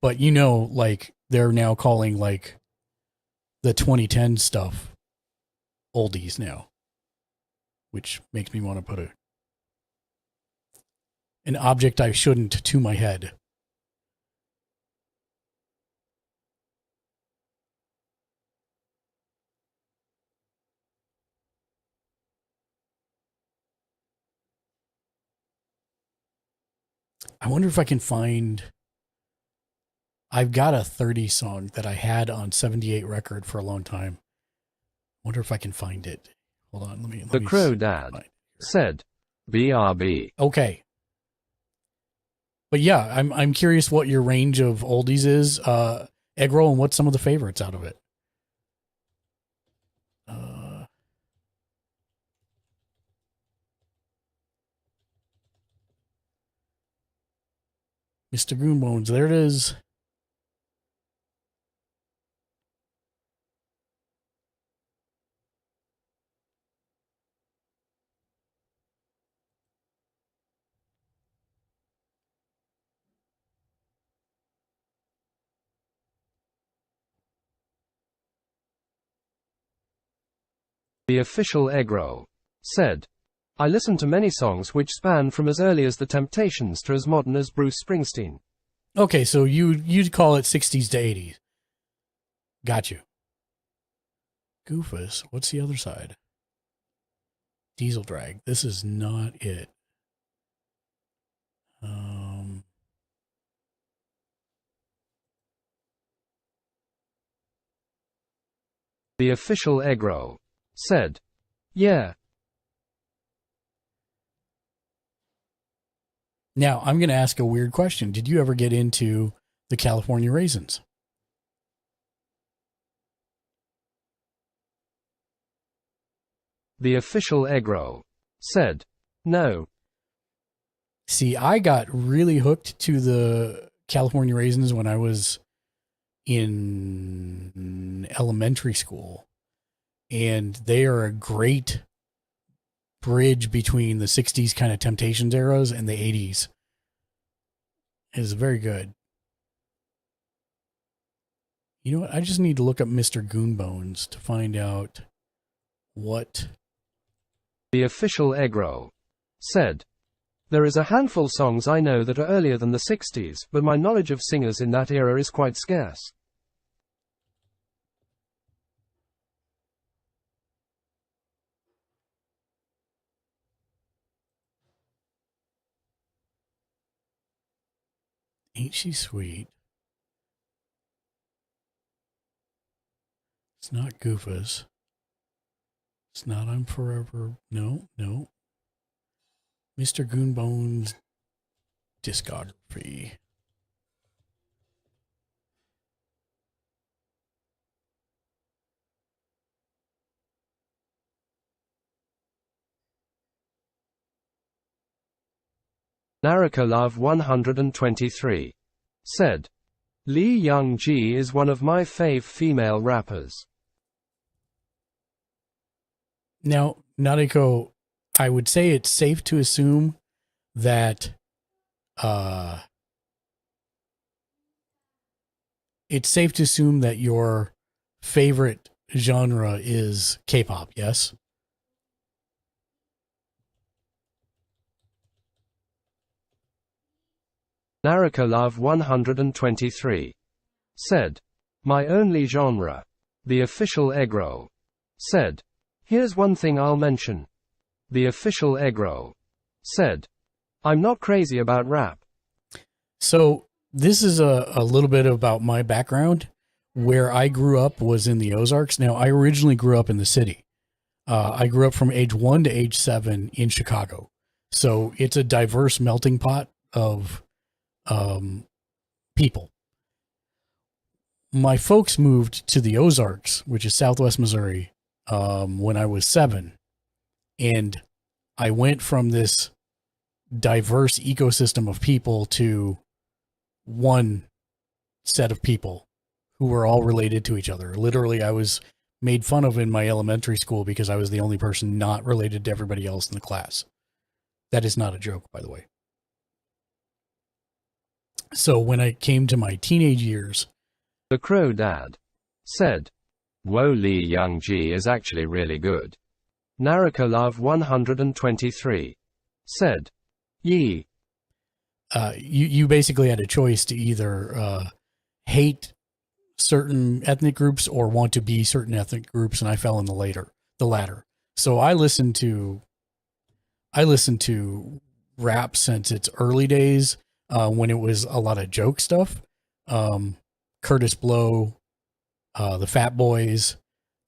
but like they're now calling like the 2010 stuff oldies now, which makes me want to put an object I shouldn't to my head. I wonder if I can find. I've got a 30 song that I had on 78 record for a long time. Wonder if I can find it. Hold on, let me. The Crow Dad said, BRB. Okay. But yeah, I'm curious what your range of oldies is, egg roll, and what's some of the favorites out of it. Mr. Goonbones, there it is. The Official Egg Roll said, I listen to many songs which span from as early as The Temptations to as modern as Bruce Springsteen. Okay, so you'd call it 60s to 80s. Got you. Goofus, what's the other side? Diesel Drag. This is not it. The Official Egg Roll said, yeah. Now, I'm going to ask a weird question. Did you ever get into the California Raisins? The official egg roll said, no. See, I got really hooked to the California Raisins when I was in elementary school. And they are a great bridge between the 60s kind of Temptations eras and the 80s. Is very good. You know what? I just need to look up Mr. Goonbones to find out what... The official egg roll said, there is a handful songs I know that are earlier than the 60s, but my knowledge of singers in that era is quite scarce. Ain't she sweet? It's not Goofus. It's not I'm Forever. No. Mr. Goonbones discography. Naraka Love 123 said, Lee Young-ji is one of my fave female rappers. Now, Nariko, I would say it's safe to assume that your favorite genre is K-pop, yes? Naraka Love 123 said, my only genre. The official egg roll said, here's one thing I'll mention. The official egg roll said, I'm not crazy about rap. So this is a little bit about my background. Where I grew up was in the Ozarks. Now, I originally grew up in the city. I grew up from age 1 to age 7 in Chicago. So it's a diverse melting pot of people. My folks moved to the Ozarks, which is Southwest Missouri, when I was 7. And I went from this diverse ecosystem of people to one set of people who were all related to each other. Literally, I was made fun of in my elementary school because I was the only person not related to everybody else in the class. That is not a joke, by the way. So when I came to my teenage years, the Crow Dad said, whoa, Lee Young-ji is actually really good. Naraka Love 123 said, yee. You basically had a choice to either hate certain ethnic groups or want to be certain ethnic groups, and I fell in the latter. So I listened to rap since its early days, when it was a lot of joke stuff. Curtis Blow, the Fat Boys,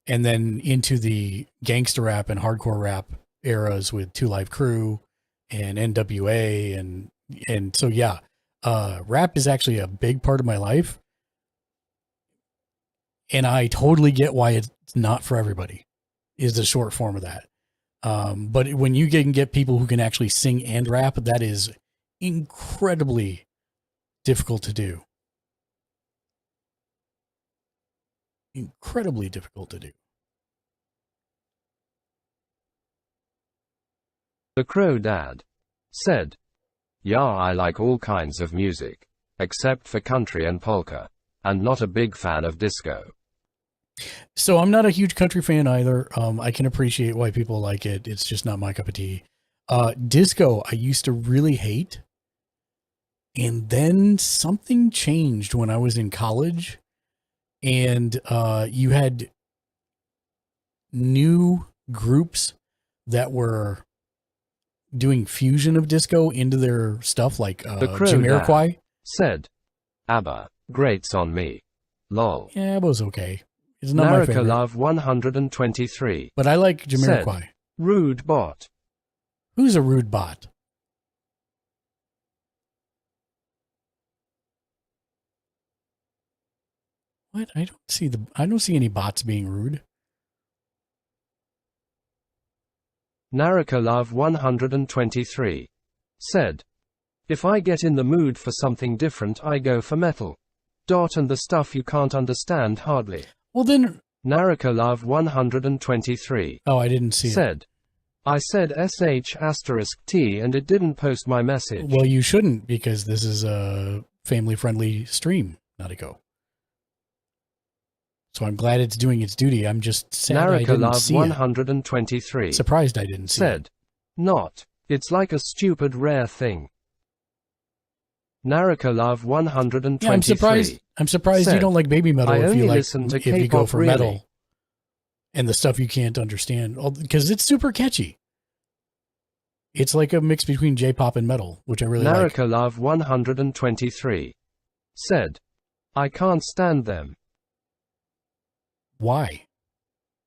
and then into the gangster rap and hardcore rap eras with 2 Live Crew and NWA. And so, yeah, rap is actually a big part of my life. And I totally get why it's not for everybody, is the short form of that. But when you can get people who can actually sing and rap, that is incredibly difficult to do. Incredibly difficult to do. The Crow Dad said, yeah, I like all kinds of music, except for country and polka, and not a big fan of disco. So I'm not a huge country fan either. I can appreciate why people like it. It's just not my cup of tea. Disco, I used to really hate. And then something changed when I was in college. And you had new groups that were doing fusion of disco into their stuff, like the Crow Jamiroquai. Dad said, ABBA, greats on me. Lol. Yeah, ABBA's okay. It's not my favorite. Naraka Love 123. But I like Jamiroquai. Said, rude bot. Who's a rude bot? What? I don't see any bots being rude. Naraka 123 said, "If I get in the mood for something different, I go for metal. And the stuff you can't understand hardly." Well then, Naraka 123 I didn't see it. said, "I said sh*t and it didn't post my message." Well, you shouldn't, because this is a family-friendly stream, not a go. So I'm glad it's doing its duty. I'm just sad I Naraka didn't see 123 it. Surprised I didn't see said, "Not. It's like a stupid rare thing." Naraka 123 Yeah, I'm surprised you said, don't like baby metal "I if only you listen to if you go K-pop for really." metal and the stuff you can't understand, because it's super catchy. It's like a mix between J-pop and metal, which I really like. Naraka 123 said, "I can't stand them." Why?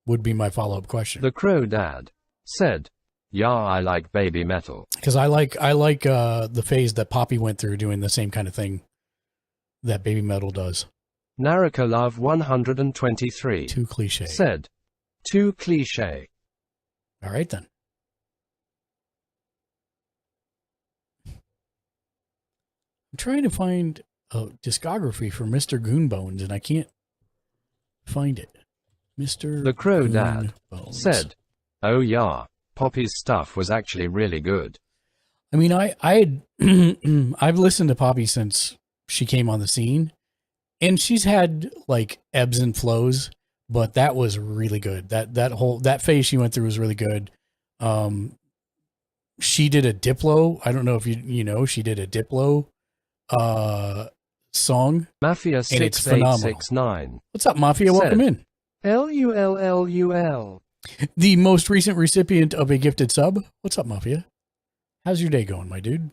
Would be my follow-up question. The Crow Dad said, "Yeah, I like baby metal." Because I like the phase that Poppy went through doing the same kind of thing that baby metal does. Naraka 123 Too cliche. said, "Too cliche." All right then. I'm trying to find a discography for Mr. Goonbones and I can't find it. Mr. The Crow Dad Goonbones. said, "Oh yeah, Poppy's stuff was actually really good." I mean, I had I've listened to Poppy since she came on the scene, and she's had like ebbs and flows, but that was really good. That phase she went through was really good. She did a Diplo. I don't know if you know, she did a Diplo song. Mafia and it's phenomenal. 6869. What's up, Mafia? Welcome in. LULLUL. The most recent recipient of a gifted sub. What's up, Mafia? How's your day going, my dude?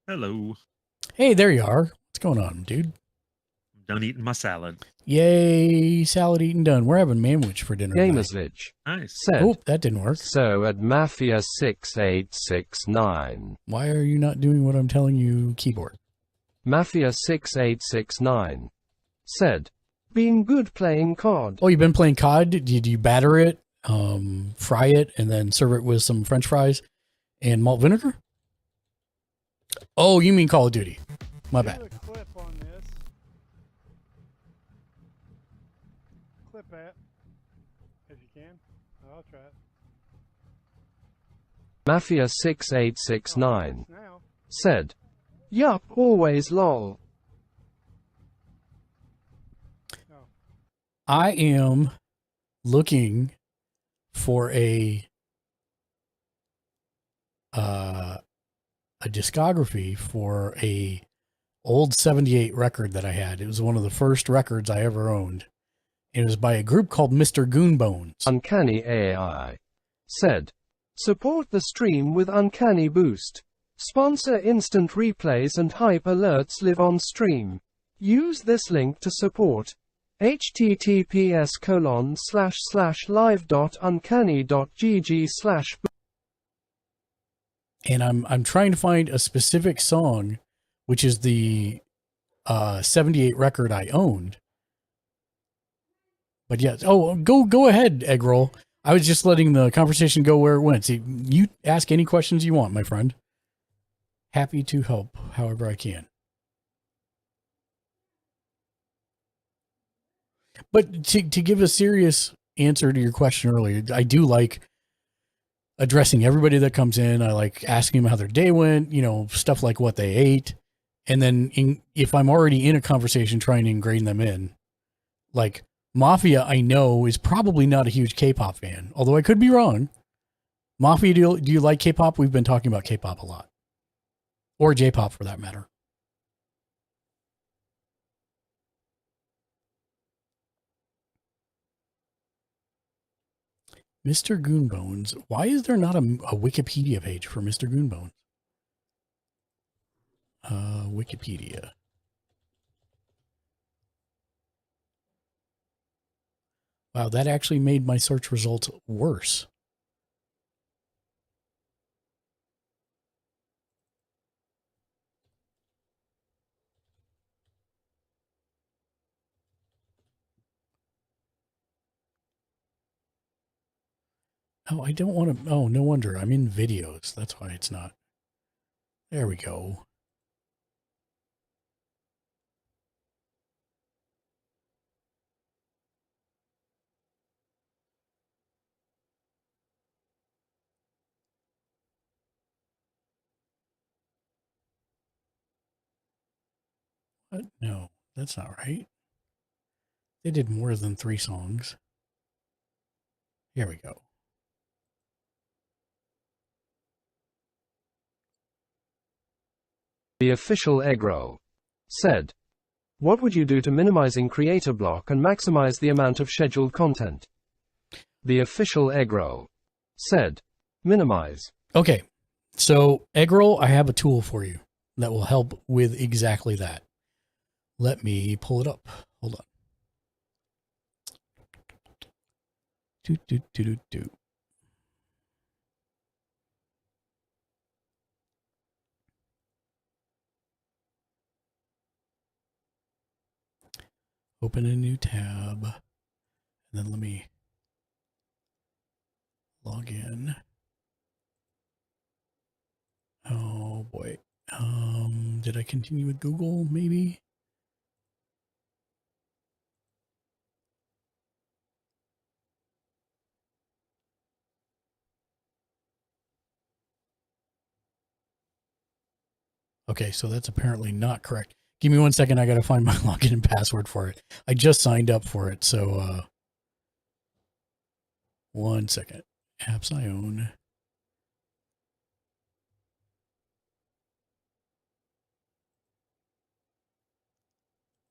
Hello. Hey, there you are. What's going on, dude? I'm done eating my salad. Yay, salad eaten done. We're having manwich for dinner tonight. Gamersvich Nice. said, Oh, that didn't work. "So at Mafia 6869. Why are you not doing what I'm telling you, keyboard? Mafia 6869 said, "Been good playing COD." Oh, you've been playing COD? Did you batter it, fry it, and then serve it with some French fries and malt vinegar? Oh, you mean Call of Duty. My bad. Do a clip on this. Clip it. If you can. I'll try it. Mafia 6869 said, "Yup, always lol." I am looking for a discography for a old 78 record that I had. It was one of the first records I ever owned. It was by a group called Mr. Goonbones. Uncanny AI said, "Support the stream with Uncanny Boost. Sponsor instant replays and hype alerts live on stream. Use this link to support. https://live.uncanny.gg/" And I'm trying to find a specific song, which is the 78 record I owned. But yes, go ahead, Eggroll. I was just letting the conversation go where it went. See, you ask any questions you want, my friend. Happy to help however I can. But to give a serious answer to your question earlier, I do like addressing everybody that comes in. I like asking them how their day went, stuff like what they ate. And then if I'm already in a conversation, trying to ingrain them in. Like Mafia, I know, is probably not a huge K-pop fan, although I could be wrong. Mafia, do you like K-pop? We've been talking about K-pop a lot. Or J-pop for that matter. Mr. Goonbones. Why is there not a Wikipedia page for Mr. Goonbones? Wikipedia. Wow, that actually made my search results worse. Oh, I don't want to. Oh, no wonder. I'm in videos. That's why it's not. There we go. What? No, that's not right. They did more than 3 songs. Here we go. The official Egro said, "What would you do to minimizing creator block and maximize the amount of scheduled content?" The official Egro said, "Minimize." Okay, so Eggroll, I have a tool for you that will help with exactly that. Let me pull it up. Hold on. Do. Open a new tab, and then let me log in. Oh boy. Did I continue with Google? Maybe. Okay, so that's apparently not correct. Give me 1 second. I got to find my login and password for it. I just signed up for it. So, 1 second. Apps I own.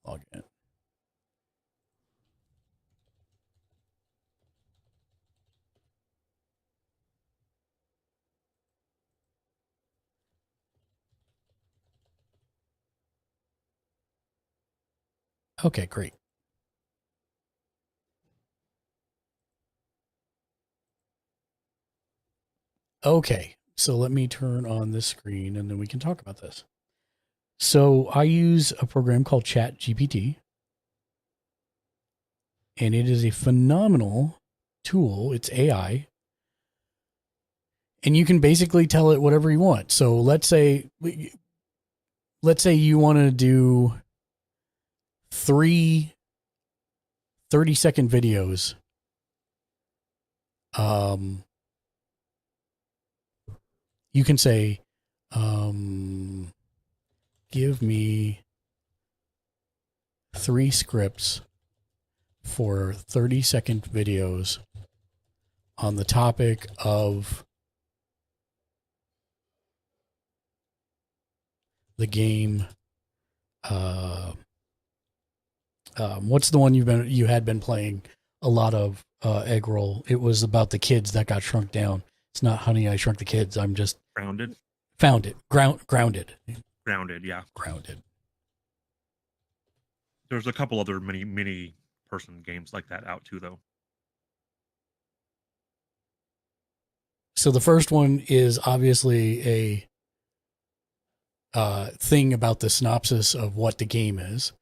Login. Okay, great. Okay, so let me turn on this screen and then we can talk about this. So I use a program called ChatGPT, and it is a phenomenal tool. It's AI, and you can basically tell it whatever you want. So let's say you want to do 3 30-second videos. You can say, give me 3 scripts for 30-second videos on the topic of the game. What's the one you had been playing a lot of, Eggroll? It was about the kids that got shrunk down. It's not Honey, I Shrunk the Kids. I'm just Grounded. Found it. Grounded. Grounded, yeah. Grounded. There's a couple other mini person games like that out too, though. So the first one is obviously a thing about the synopsis of what the game is.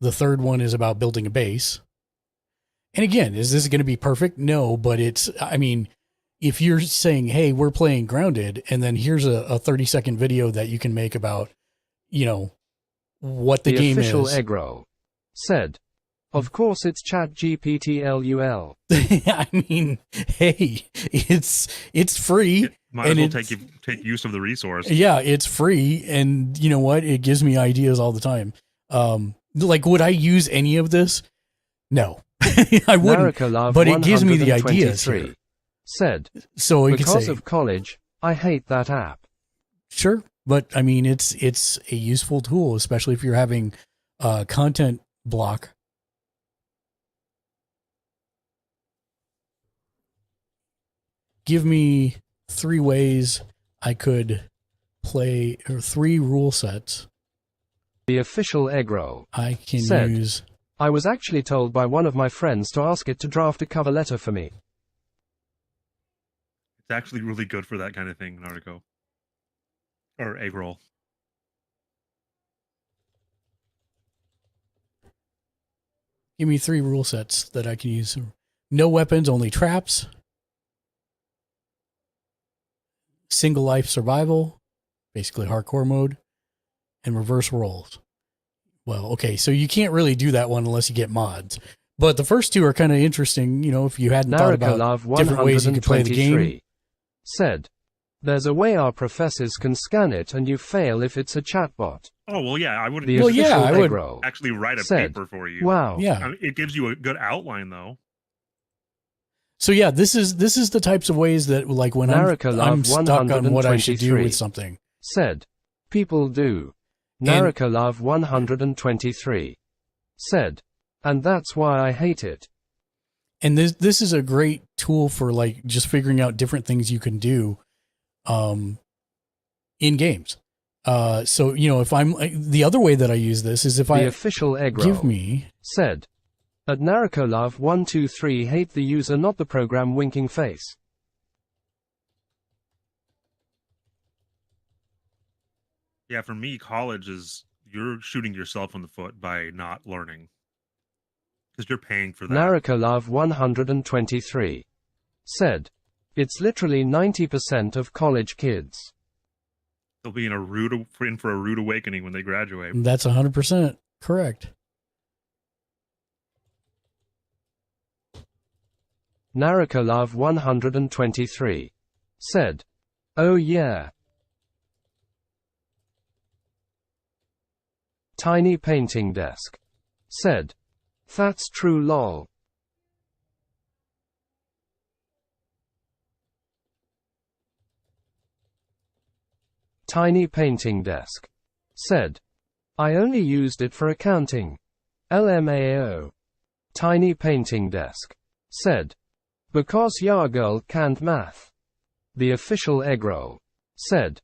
The third one is about building a base. And again, is this going to be perfect? No, but if you're saying, hey, we're playing Grounded, and then here's a 30-second video that you can make about, what the game is. The official Egro said, "Of course it's ChatGPT LUL." I mean, hey, it's free. Might as well take use of the resource. Yeah, it's free, and you know what? It gives me ideas all the time. Like, would I use any of this? No, I wouldn't. But it gives me the ideas here. Said, so you because could say, of college, I hate that app. Sure, but I mean, it's a useful tool, especially if you're having content block. Give me 3 ways I could play, or 3 rule sets. The official Egro I can said, use. I was actually told by one of my friends to ask it to draft a cover letter for me. It's actually really good for that kind of thing, Naruto. Or Eggroll. Give me 3 rule sets that I can use. No weapons, only traps. Single life survival, basically hardcore mode, and reverse rolls. Well, okay, so you can't really do that one unless you get mods. But the first 2 are kind of interesting, you know, if you hadn't thought about different ways you could play the game. Said, there's a way our professors can scan it and you fail if it's a chatbot. Oh, well, yeah, I wouldn't. The Well, official I would Eggroll actually write a said, paper for you. Wow. Yeah. I mean, it gives you a good outline, though. So yeah, this is the types of ways that, like, when I'm stuck on what I should do with something. Said, people do. Narakolov 123 said, and that's why I hate it. And this is a great tool for, like, just figuring out different things you can do in games. So, you know, if I'm the other way that I use this is if the official Eggroll give me said, at Narakolov 123 hate the user, not the program, winking face. Yeah, for me, college is you're shooting yourself in the foot by not learning. Because you're paying for that. Narakolov 123 said, it's literally 90% of college kids. They'll be in for a rude awakening when they graduate. That's 100% correct. Narakolov 123 said, oh yeah. Tiny Painting Desk said, that's true lol. Tiny Painting Desk said, I only used it for accounting. LMAO. Tiny Painting Desk said, because your girl can't math. The official Eggroll said,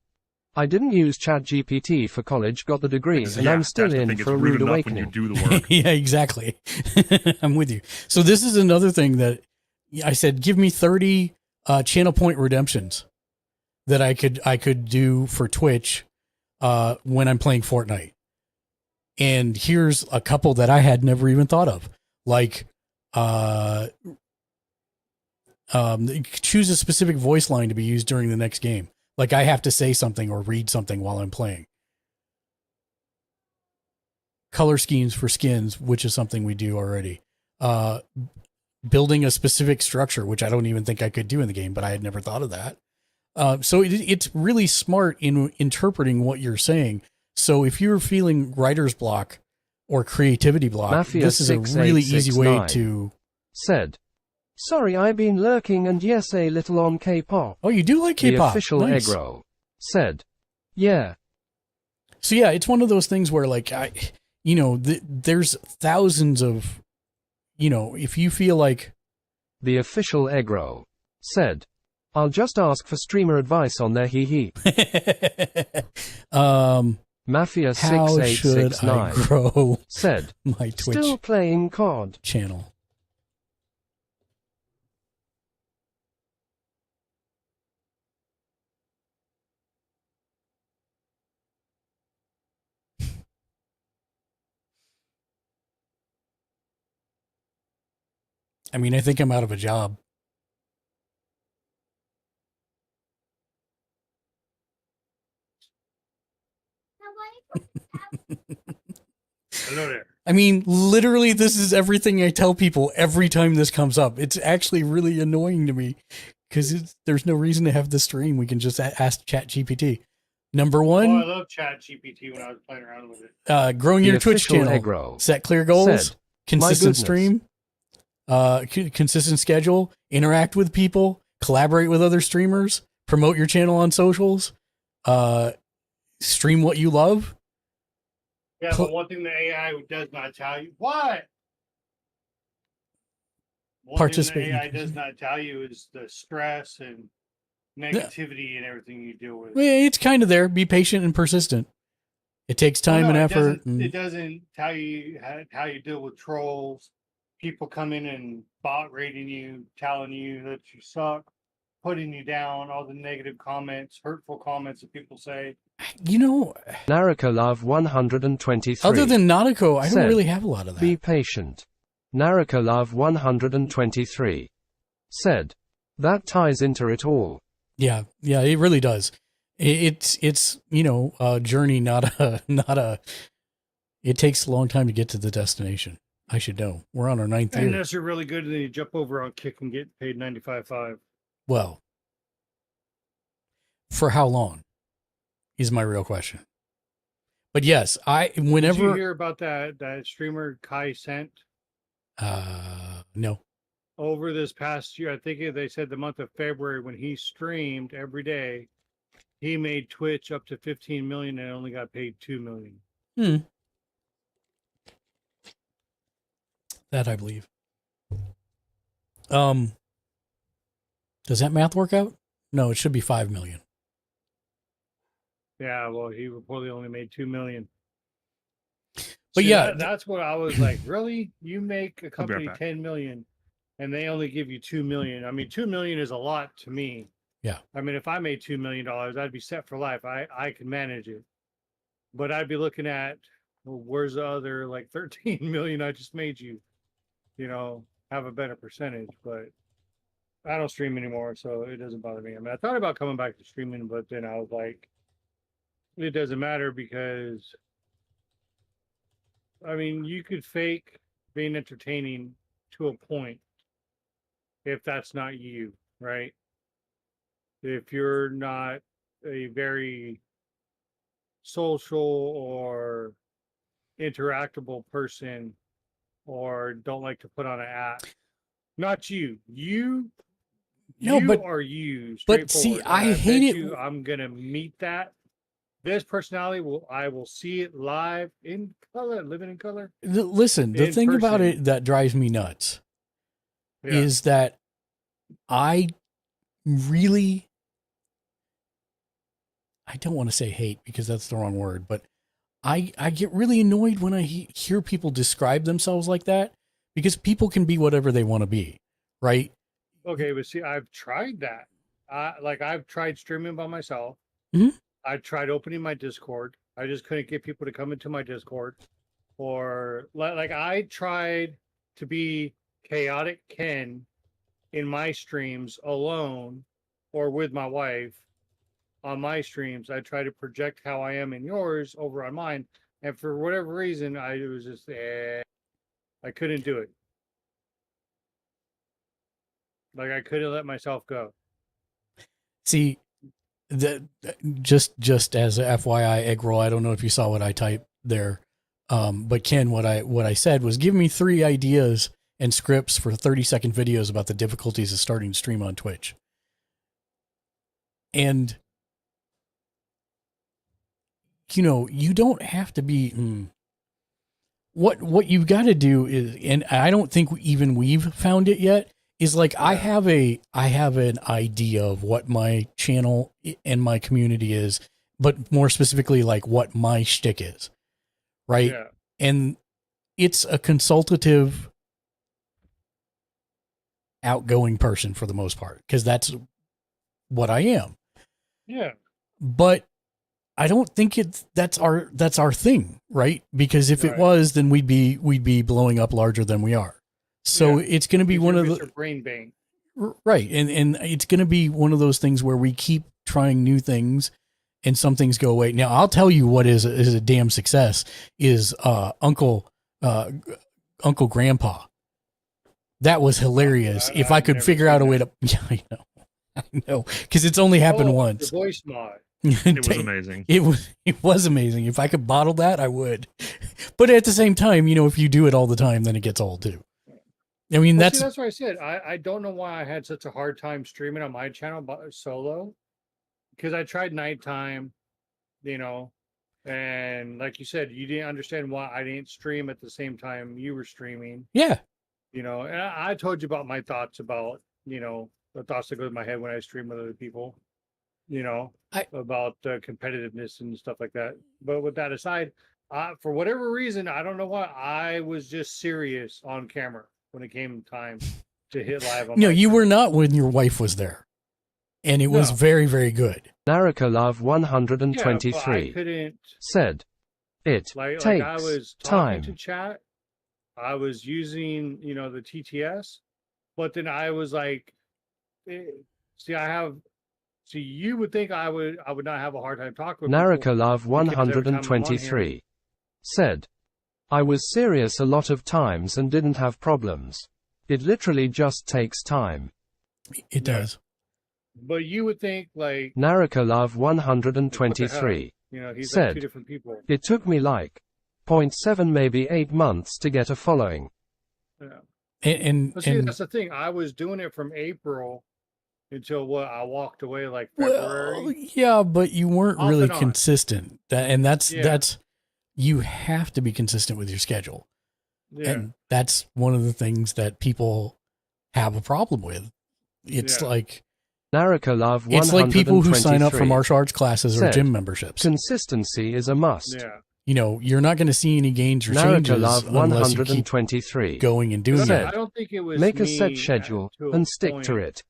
I didn't use ChatGPT for college, got the degree, and I'm still in for a rude awakening. Do the work. Yeah, exactly. I'm with you. So this is another thing that I said, give me 30 channel point redemptions that I could do for Twitch when I'm playing Fortnite. And here's a couple that I had never even thought of. Like choose a specific voice line to be used during the next game. Like I have to say something or read something while I'm playing. Color schemes for skins, which is something we do already. Building a specific structure, which I don't even think I could do in the game, but I had never thought of that. So it's really smart in interpreting what you're saying. So if you're feeling writer's block or creativity block, Mafia this is a really easy way to... said, sorry, I've been lurking and yes, a little on K-pop. Oh, you do like K-pop? The official Nice. Eggroll said, yeah. So yeah, it's one of those things where, like, there's thousands of, if you feel like... The official Eggroll said, I'll just ask for streamer advice on their hee Mafia how should I 6869 grow said, my Twitch still playing COD channel? I mean, I think I'm out of a job. Hello there. I mean, literally, this is everything I tell people every time this comes up. It's actually really annoying to me because there's no reason to have the stream. We can just ask ChatGPT. Number one, Oh, I love ChatGPT when I was playing around with it. growing The your Twitch official channel, Eggroll set clear goals, said, consistent "My stream, consistent schedule, interact with people, collaborate with other streamers, promote your channel on socials, stream what you love." Yeah, but one thing the AI does not tell you, what? One Participate thing in- the AI does not tell you is the stress and negativity and everything you deal with. Well, it's kind of there. Be patient and persistent. It takes time Well, and no, effort. It doesn't tell you how you deal with trolls, people come in and bot rating you, telling you that you suck, putting you down, all the negative comments, hurtful comments that people say. Narakolov 123 Other than Nautico, I don't said, really have a lot of that. Be patient. Narakolov123 said, "That ties into it all." Yeah, it really does. It's a journey, not a. It takes a long time to get to the destination. I should know. We're on our 9th year. Unless you're really good, then you jump over on Kick and get paid $95.5. Well, for how long is my real question. But yes, whenever. Did you hear about that streamer Kai Cent? No. Over this past year, I think they said the month of February, when he streamed every day, he made Twitch up to 15 million and only got paid 2 million. That I believe. Does that math work out? No, it should be 5 million. Yeah, well, he reportedly only made 2 million. But See, yeah, that's what I was like. Really, you make a I'll be company right back. 10 million, and they only give you 2 million? I mean, 2 million is a lot to me. Yeah. I mean, if I made $2 million, I'd be set for life. I can manage it, but I'd be looking at, well, where's the other like 13 million I just made you? You know, have a better percentage. But I don't stream anymore, so it doesn't bother me. I mean, I thought about coming back to streaming, but then I was like, it doesn't matter, because I mean, you could fake being entertaining to a point if that's not you, right? If you're not a very social or interactable person, or don't like to put on an act, not you. You are you. But see, straightforward. I And hate bet it. you I'm gonna meet that. This personality I will see it live in color, living in color. Listen, the in thing about person. it that drives me nuts Yeah. is that I really, I don't want to say hate because that's the wrong word, but I get really annoyed when I hear people describe themselves like that, because people can be whatever they want to be, right? Okay, but see, I've tried that. I've tried streaming by myself. Mhm. I tried opening my Discord. I just couldn't get people to come into my Discord. Or like I tried to be Chaotic Ken in my streams alone or with my wife on my streams. I try to project how I am in yours over on mine. And for whatever reason, I was just, I couldn't do it. Like I couldn't let myself go. See, just as a FYI, egg roll, I don't know if you saw what I typed there, but Ken, what I said was, give me 3 ideas and scripts for 30-second videos about the difficulties of starting to stream on Twitch. And you don't have to be. What you've got to do is, and I don't think even we've found it yet, is like I have an idea of what my channel and my community is, but more specifically, like what my shtick is, right? Yeah. And it's a consultative, outgoing person for the most part, because that's what I am. Yeah. But I don't think that's our thing, right? Because if it was, then we'd be blowing up larger than we are. So it's going to be one of the brain bang. Right. And it's going to be one of those things where we keep trying new things and some things go away. Now, I'll tell you what is a damn success is Uncle Grandpa. That was hilarious. If I could figure out a way to, I know, because it's only happened once. The voice mod. It was amazing. It was amazing. If I could bottle that, I would. But at the same time, if you do it all the time, then it gets old too. I mean, Well, that's see, that's what I said. I don't know why I had such a hard time streaming on my channel solo, because I tried nighttime, and like you said, you didn't understand why I didn't stream at the same time you were streaming. Yeah. And I told you about my thoughts about, the thoughts that go in my head when I stream with other people, about competitiveness and stuff like that. But with that aside, for whatever reason, I don't know why, I was just serious on camera when it came time to hit live. On no, my you were not when your wife was there, and it was very, very good. Narakolov123 couldn't said, "It like takes I was talking time." to chat, I was using, the TTS, but then I was like, see, you would think I would not have a hard time talking with people Naraka Love because every time I'm on here- 123 said, I was serious a lot of times and didn't have problems. It literally just takes time. It does. But you would think like Naraka Love 123 he's like two said, different people. it took me like 0.7 maybe 8 months to get a following. Yeah. And But see, that's the thing. I was doing it from April until I walked away like February. well, yeah, but you weren't Off really and on. consistent. That's you have to be consistent with your schedule. Yeah. And that's one of the things that people have a problem with. It's like Naraka Love 123 it's like people who sign up for martial arts classes or said, gym memberships. Consistency is a must. Yeah. You know, you're not going to see any gains or Naraka changes Love unless you keep 123 going and doing said, I don't think it was make a me set schedule to a and stick to point. it.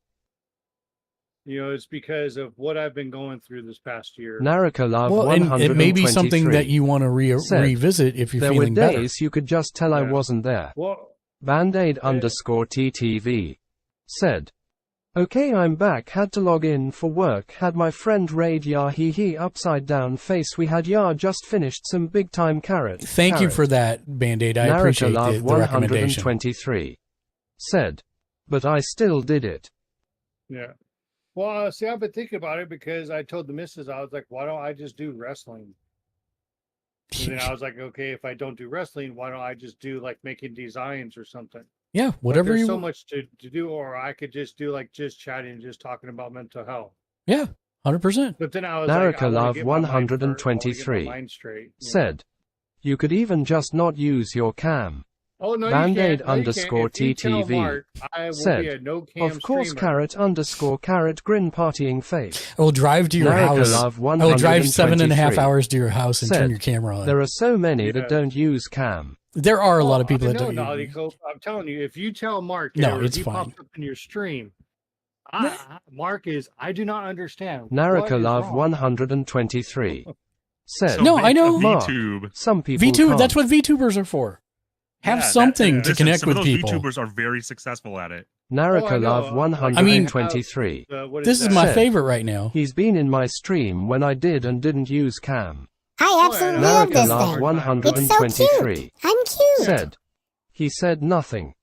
It's because of what I've been going through this past year. Naraka Love well, and 123 it may be something that you want to said, revisit if you're there feeling were better. days you could just tell I wasn't there. Well, Bandaid underscore TTV said, okay, I'm back, had to log in for work, had my friend raid ya hee hee upside down face, we had ya just finished some big time carrot. Thank you for that, Band-Aid. I Naraka appreciate Love the recommendation. 123 said, but I still did it. Yeah. Well, see, I've been thinking about it because I told the missus, I was like, why don't I just do wrestling? And then I was like, okay, if I don't do wrestling, why don't I just do like making designs or something? Yeah, But whatever there's you so want. much to do, or I could just do like just chatting, just talking about mental health. Yeah, 100%. But then I was Naraka like, Love 123 said, you could even just not use your cam. Oh, no, Bandaid you can't. No, you can't. underscore If you tell TTV Mark, I will be said, a no-cam of course streamer. carrot underscore carrot grin partying face. I will drive to your Naraka house. Love I will drive 7.5 123 hours to your house and turn said, your camera on. there are so many that don't use cam. There are a lot of people I that know, don't. Naughty Cope. I'm telling you, if you tell Mark, No, or it's he fine. pops up in your stream, Mark I do not understand. Naraka What is Love wrong? 123 said, No, I know. Mark, VTube. some people VTube, can't. that's what VTubers are for. Have Yeah, something to listen, connect some with of those people. VTubers are very successful at it. Naraka Love 123 This is my said, favorite right now. he's been in my stream when I did and didn't use cam. I absolutely love Naraka this Love thing. 123 It's so cute. I'm cute. said, he said nothing.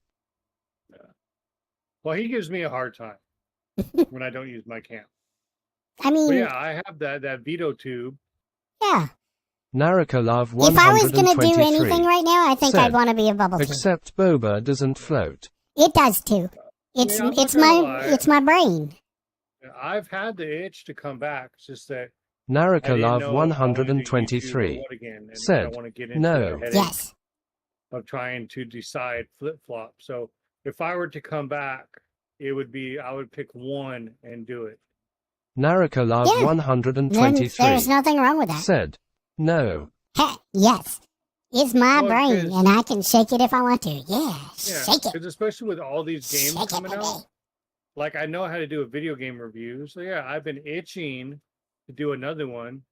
Well, he gives me a hard time when I don't use my cam. I mean, But yeah, I have that Vito tube. yeah. Naraka Love If I was 123 going to do anything right now, I think said, I'd want to be a bubble tea. except boba doesn't float. It does too. It's Yeah, I'm not it's gonna my lie. it's my brain. I've had the itch to come back. It's just that I Naraka didn't Love know if I wanted to do YouTube or 123 what again, and I said, don't want to get into no. the headache Yes. of trying to decide flip flop. So if I were to come back, it would be I would pick one and do it. Naraka Love Yeah. Then 123 there's nothing wrong with that. said, no. Heh, yes. It's my Well, brain, 'cause- and I can shake it if I want to. Yeah, Yeah, shake it. because especially with all these games Shake it, coming baby. out, like I know how to do a video game review. So yeah, I've been itching to do another one.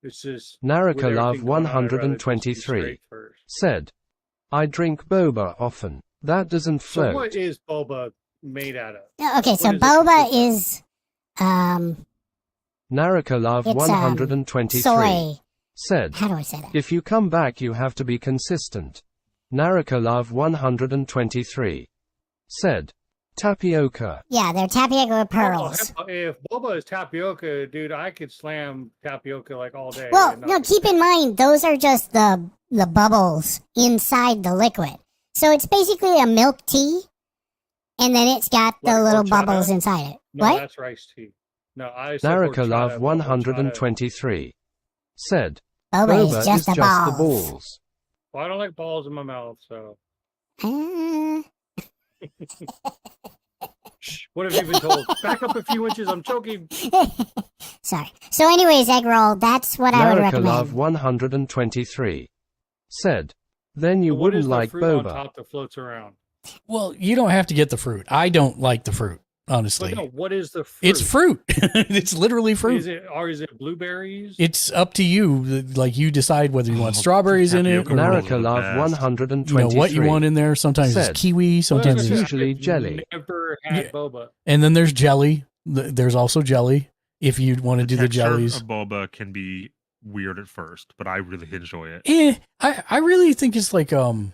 It's just Naraka with Love everything going on, I'd rather just be 123 straight first. said, I drink boba often. That doesn't So float. what is boba made out of? Okay, so What is it boba consist is Naraka Love It's, 123 soy. said, How do I say that? if you come back you have to be consistent. Naraka Love 123 said, tapioca. Yeah, they're tapioca pearls. If boba is tapioca, dude, I could slam tapioca like all day. Well, and not no, get keep in mind those are just the bubbles inside the liquid. So it's basically a milk tea, and then it's got the Like little horchata? bubbles inside it. No, what? that's rice tea. No, I said Naraka horchata, Love but 123 said, Boba is boba just is the just the balls. balls. Well, I don't like balls in my mouth, so. Uh, Shh, what have you been told? Back up a few inches, I'm choking. sorry. So, anyways, egg roll. That's what I would Naraka Love recommend. 123 said, then you What wouldn't is the like fruit on boba. top that floats around? Well, you don't have to get the fruit. I don't like the fruit. honestly. But no, what is the fruit? It's fruit. It's literally fruit. Is it blueberries? It's up to you. Like, you decide whether you want strawberries in it, or Naraka Love 123. you know what you want in there. Sometimes Said, it's kiwi, sometimes it's it's usually jelly. Never had boba. And then there's jelly. There's also jelly if you want to do the texture jellies. of boba can be weird at first, but I really enjoy it. I really think it's like I'm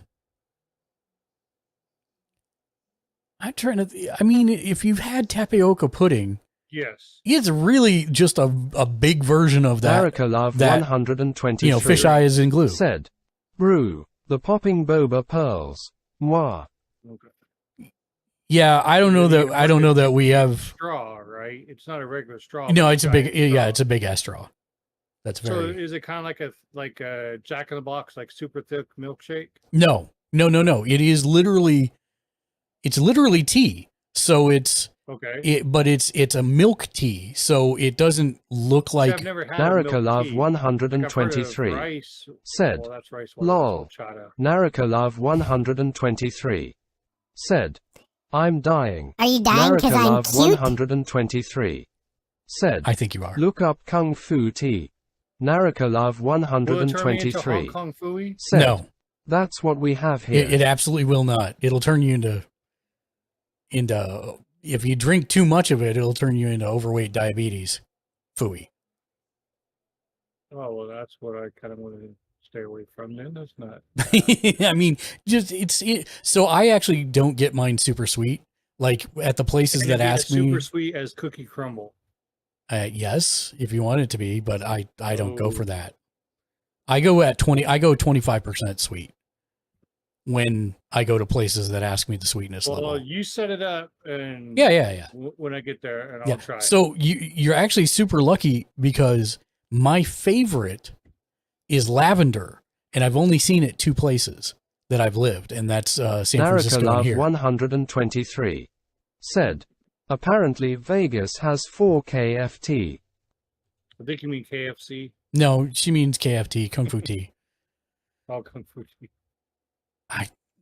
trying to. I mean, if you've had tapioca pudding, Yes. it's really just a big version of that. Naraka Love that, 123. you know, fish eye is in glue. Said, brew the popping boba pearls. Moi. Yeah, I don't know that. I don't know that we have. Straw, right? It's not a regular straw. No, but it's a giant big. straw. Yeah, it's a big ass straw. That's So very. is it kind of like a Jack in the Box, like super thick milkshake? No. It is literally. It's literally tea. So it's. Okay. But it's a milk tea, so it doesn't look See, like. I've never had Naraka milk Love tea. Like, I've heard of 123. rice. Said, Well, that's rice water, lol. horchata. Naraka Love 123. Said, I'm dying. Are you dying 'cause Naraka I'm Love cute? 123. Said, I think you are. Look up Kung Fu Tea. Naraka Love Will it turn me into 123. Hong Kong Fooey? Said, No. That's what we have here. It absolutely will not. It'll turn you into. If you drink too much of it, it'll turn you into overweight diabetes. Fooey. Oh, well, that's what I kind of wanted to stay away from then. That's not. I mean, so I actually don't get mine super sweet. Like at the places And that is it ask as super me, sweet as cookie crumble. yes, if you want it to be, but I don't go Oh. for that. I go at 25% sweet when I go to places that ask me the sweetness Well, level. you set it up, and Yeah. When I get there, and I'll Yeah. try. So you're actually super lucky because my favorite is lavender, and I've only seen it 2 places that I've lived, and that's San Naraka Francisco and Love here. 123. Said, apparently Vegas has 4 KFT. I think you mean KFC. No, she means KFT, Kung Fu Tea. Oh, Kung Fu Tea.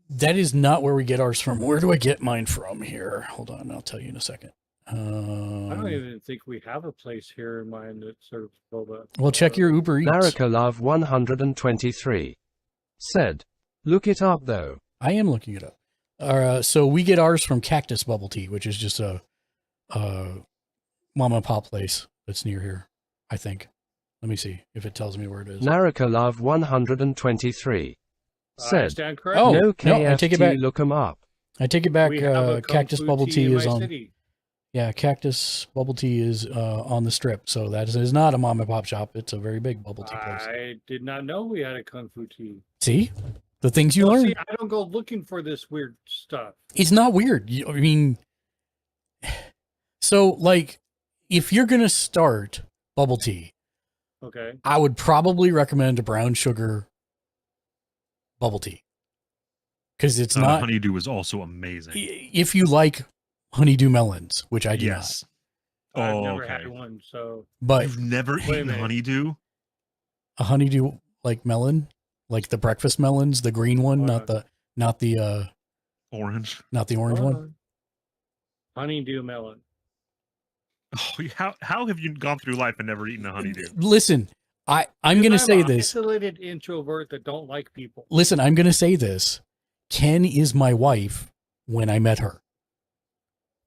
That is not where we get ours from. Where do I get mine from here? Hold on, I'll tell you in a second. I don't even think we have a place here in mind that serves boba. Well, check your Uber Eats. Naraka Love 123. Said, look it up though. I am looking it up. So we get ours from Cactus Bubble Tea, which is just a mom and pop place that's near here, I think. Let me see if it tells me where it is. Naraka Love 123. I Said, stand correct. Oh, no no, KFT, I take it back. look 'em up. I take it back. We have a Kung Cactus Fu Bubble Tea in is my on. city. Yeah, Cactus Bubble Tea is on the Strip, so that is not a mom and pop shop. It's a very big bubble tea place. I did not know we had a Kung Fu Tea. See the things you Well, learn. see, I don't go looking for this weird stuff. It's not weird. I mean, so like, if you're gonna start bubble tea, Okay. I would probably recommend a brown sugar bubble tea because it's not. Honeydew is also amazing. If you like honeydew melons, which I do Yes. I've Oh, never okay. had one, so But You've never Wait a eaten minute. honeydew? a honeydew like melon, like the breakfast melons, the green one, Hold not the Orange. orange Hold one. on. Honeydew melon. Oh, how have you gone through life and never eaten a honeydew? Listen, I'm Because gonna I'm say an this. isolated introvert that don't like people. Listen, I'm gonna say this. Ken is my wife when I met her.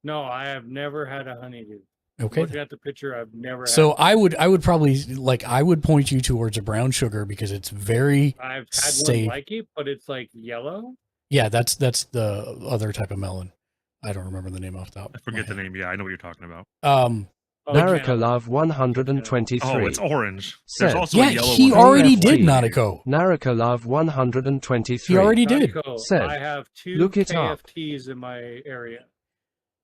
No, I have never had a honeydew. Okay. Looking at the picture, I've never. So had I would probably I would point you towards a brown sugar because it's very I've had safe. one like it, but it's like yellow. Yeah, that's the other type of melon. I don't remember the name off the top. I forget the name. Yeah, I know what you're talking about. Naraka Love 123. Oh, it's orange. There's Said, also a yellow he one. already did KFT. Narako. Naraka Love 123. He already did. Narco, Said, I have 2 look it up. KFTs in my area.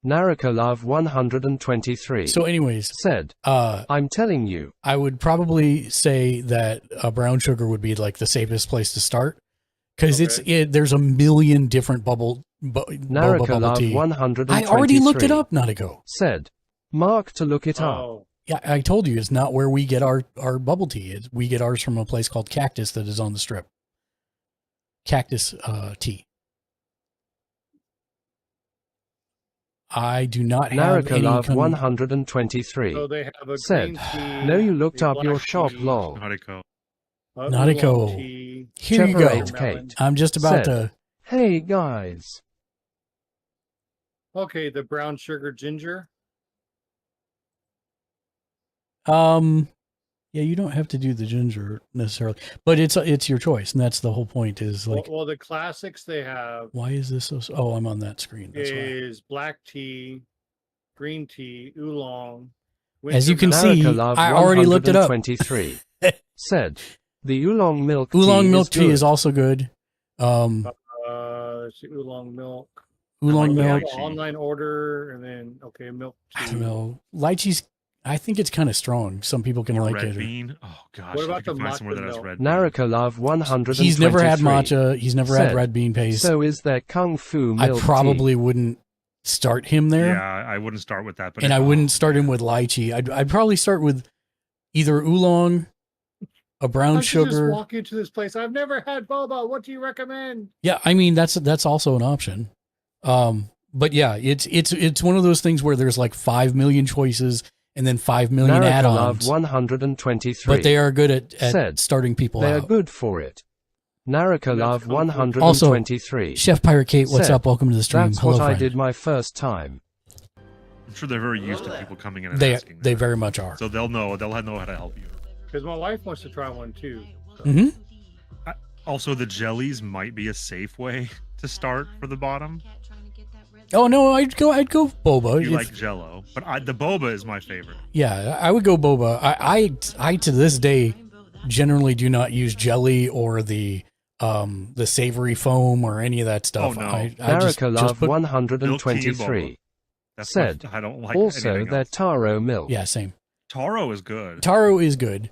Naraka Love 123. So, anyways, Said, I'm telling you. I would probably say that a brown sugar would be like the safest place to start because there's a million different boba Naraka bubble Love tea. 123. I already looked it up, Natiko. Said, Mark to look it up. Oh, Yeah, I told you it's not where we get our bubble tea. We get ours from a place called Cactus that is on the Strip. Cactus tea. I do not have any. Narracolove 123 So they have a said, green tea, "No, you looked a up your black shop, tea, lol." Nautico. a Nautico. oolong tea, Here you go. Cheparate Kate I'm just about said, "Hey guys." Okay, the brown sugar ginger. to. Yeah, you don't have to do the ginger necessarily, but it's your choice, and that's the whole point. Is like, Well, the classics they have why is this so? Oh, I'm on that screen. That's why. is black tea, green tea, oolong. As you can see, Narracolove I already looked it up. 123 said, "The oolong milk Oolong tea milk is tea good." is also good. Let's see, oolong milk. Oolong They have milk. an online order, and then okay, milk tea. I don't know. Lychee's. I think it's kind of strong. Some people can like Red it. bean. Oh gosh, What I about could the find somewhere matcha that has milk? red bean. Narracolove 123 He's never had matcha. He's never had said, red bean paste. "So is there kung fu I milk probably wouldn't start him there. Yeah, I wouldn't start with that. But And I wouldn't start him with lychee. I'd probably start with either oolong, a brown I should just sugar. walk into this place. I've never had boba. What do you recommend? Yeah, I mean that's also an option. But yeah, it's one of those things where there's like 5 million choices and then 5 million add-ons. Narracolove 123 But they are good at said, starting people "They are out. good for it." Narracolove Also, 123 Chef Pirate Kate, what's said, up? Welcome to the stream. "That's Hello, what I friend." did my first time." I'm sure they're very used to people coming in and They asking. they very much are. So they'll know how to help you. Because my wife wants to try one too. So. Mm-hmm. Also, the jellies might be a safe way to start for the bottom. Oh no, I'd go boba. You If- like Jello, but the boba is my favorite. Yeah, I would go boba. I to this day generally do not use jelly or the savory foam or any of that stuff. Oh, no. I Narracolove put 123 That's said, I don't like "Also, anything their else. taro milk." Yeah, same. Taro is good. Taro is good.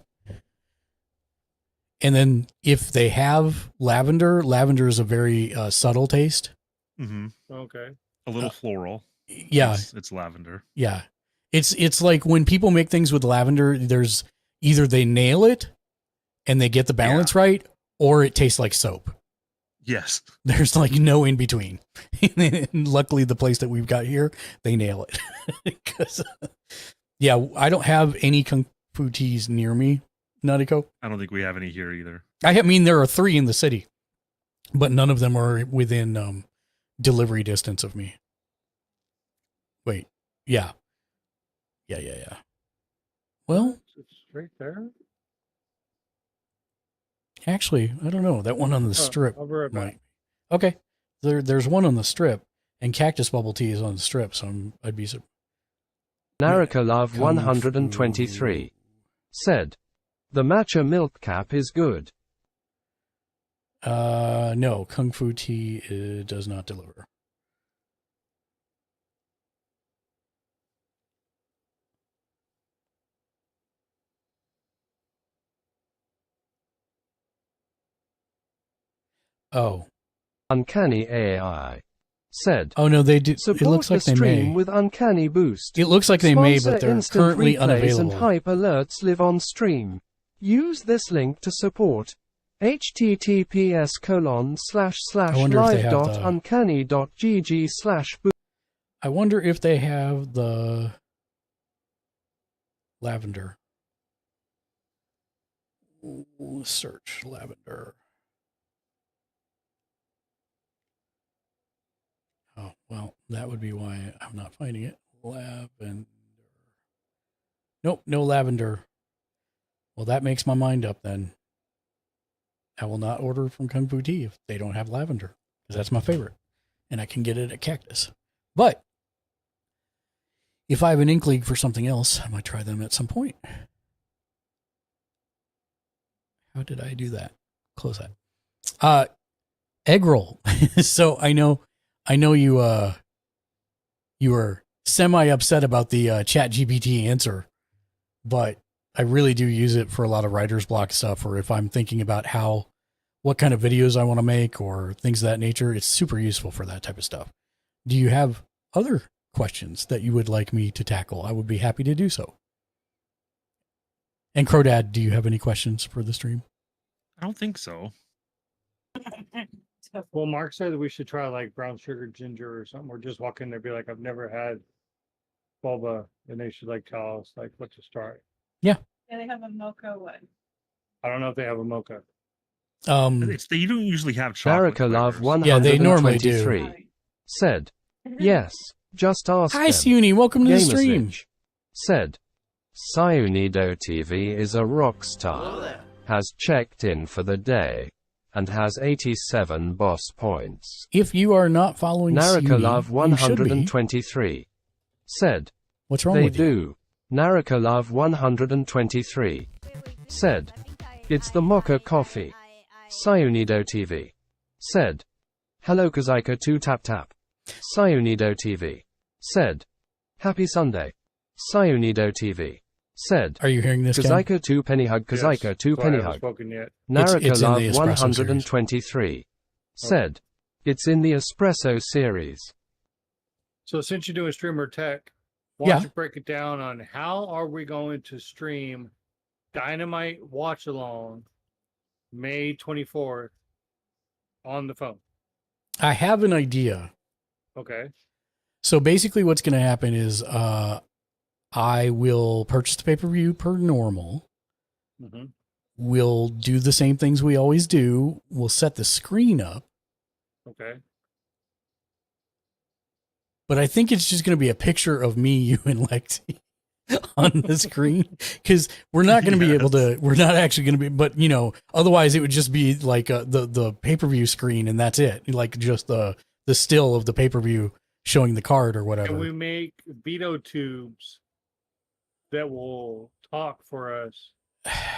And then if they have lavender is a very subtle taste. Mm-hmm. Okay. A little floral. Yeah. It's lavender. Yeah. It's like when people make things with lavender, there's either they nail it and they get the balance right, or it tastes like soap. Yes. There's like no in between. And luckily, the place that we've got here, they nail it. 'Cause, yeah, I don't have any kung fu teas near me, Nautico. I don't think we have any here either. I mean, there are 3 in the city, but none of them are within delivery distance of me. Wait, yeah. Well, It's right there. actually, I don't know. That one on the strip. I'll be right back. might. Okay. There's one on the strip, and Cactus Bubble Tea is on the strip, so I'd be Narracolove Kung 123 said, "The matcha milk cap is good." no, Kung Fu Tea does not deliver. Oh. Uncanny AI said, Oh no, they do. "Support It looks like the they stream may. with Uncanny Boost." It looks like they may, Sponsor but they're instant currently replays unavailable. and hype alerts live on stream. Use this link to support. https://live.uncanny.gg/boost. I wonder if they have the lavender. Ooh, search lavender. Oh, well, that would be why I'm not finding it. Lavender. Nope, no lavender. Well, that makes my mind up then. I will not order from Kung Fu Tea if they don't have lavender, because that's my favorite. And I can get it at Cactus. But if I have an inkling for something else, I might try them at some point. How did I do that? Close that. Egg roll. So I know you you were semi upset about the ChatGPT answer, but I really do use it for a lot of writer's block stuff, or if I'm thinking about what kind of videos I want to make or things of that nature. It's super useful for that type of stuff. Do you have other questions that you would like me to tackle? I would be happy to do so. And Crodad, do you have any questions for the stream? I don't think so. Well, Mark said that we should try like brown sugar ginger or something, or just walk in there and be like, I've never had boba, and they should like tell us like what to start. Yeah. Yeah, they have a mocha one. I don't know if they have a mocha. You don't usually have chocolate. Naraka Love flavors. Yeah, they normally do. 123 said, yes, just ask Hi, them. Siuni. Welcome to the stream. Gamersitch said, Sayunido TV is a rock star, has checked in for the day, and has 87 boss points. If you are not following Naraka Siuni, Love you should be. 123 said, What's wrong they with you? do. Naraka Love 123 said, it's the mocha coffee. Sayunido TV said, hello Kazaika 2 tap tap. Sayunido TV said, happy Sunday. Sayunido TV said, Are you hearing this, Ken? Kazaika 2 penny hug. Kazaika 2 so I penny haven't hug. spoken yet. Naraka It's in Love the espresso 123 said, it's in the espresso series. So since you're doing streamer tech, why don't you break it down on how are we going to stream Dynamite Watch Along May 24th on the phone? I have an idea. Okay. So basically what's going to happen is I will purchase the pay-per-view per normal. Mm-hmm. We'll do the same things we always do. We'll set the screen up. Okay. But I think it's just going to be a picture of me, you, and Lexi on the screen. Because we're not going to be able to, we're not actually going to be, but you know, otherwise it would just be like the pay-per-view screen and that's it. Like just the still of the pay-per-view showing the card or whatever. Can we make Vito tubes that will talk for us,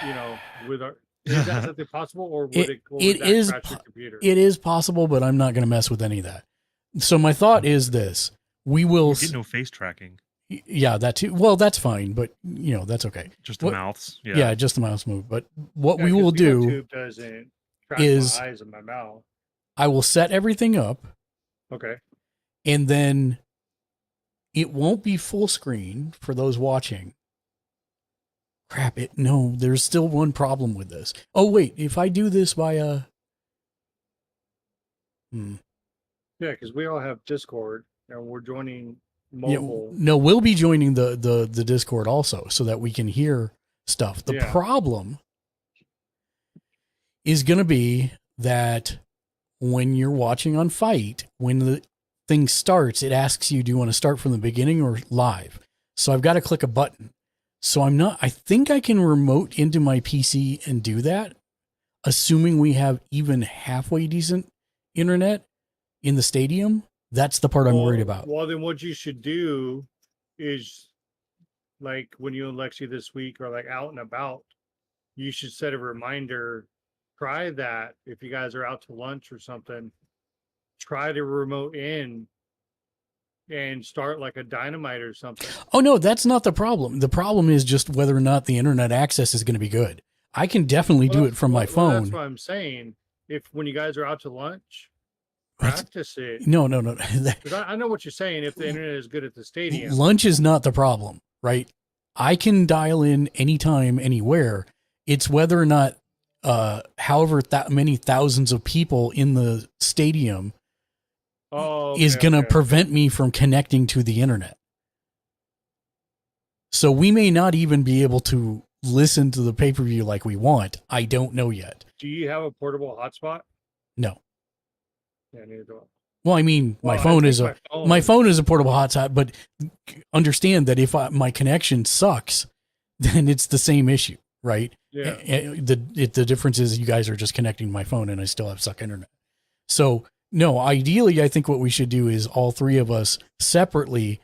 you know, with our, is that something possible, or would it crash your computer? It is possible, but I'm not going to mess with any of that. So my thought is this: we will You get no face tracking. Yeah, that too. Well, that's fine, but you know that's okay. Just the mouths. Yeah, just the mouse move. But what Yeah, we 'cause will Vito do tube doesn't track is my eyes and my mouth. I will set everything up, Okay. and then it won't be full screen for those watching. Crap! No, there's still one problem with this. Oh wait, if I do this via, Yeah, because we all have Discord and we're joining yeah, mobile. no, we'll be joining the Discord also, so that we can hear stuff. The Yeah. problem is going to be that when you're watching on Fight, when the thing starts, it asks you, do you want to start from the beginning or live? So I've got to click a button. So I think I can remote into my PC and do that, assuming we have even halfway decent internet in the stadium. That's the part I'm worried about. Well, then what you should do is, like when you and Lexi this week are like out and about, you should set a reminder. Try that if you guys are out to lunch or something. Try to remote in and start like a Dynamite or something. Oh, no, that's not the problem. The problem is just whether or not the internet access is going to be good. I can definitely do it from my Well, phone. that's what I'm saying. If when you guys are out to lunch, practice it. No. 'Cause I know what you're saying. If the internet is good at the stadium, Lunch is not the problem, right? I can dial in anytime, anywhere. It's whether or not, however many thousands of people in the stadium is going to prevent me from connecting to the internet. So we may not even be able to listen to the pay-per-view like we want. I don't know yet. do you have a portable hotspot? No. Yeah, neither do I. Well, I mean, my Well, I phone think is my a phone- portable hotspot, but understand that if my connection sucks, then it's the same issue, right? Yeah. The difference is you guys are just connecting to my phone, and I still have suck internet. So no, ideally, I think what we should do is all three of us separately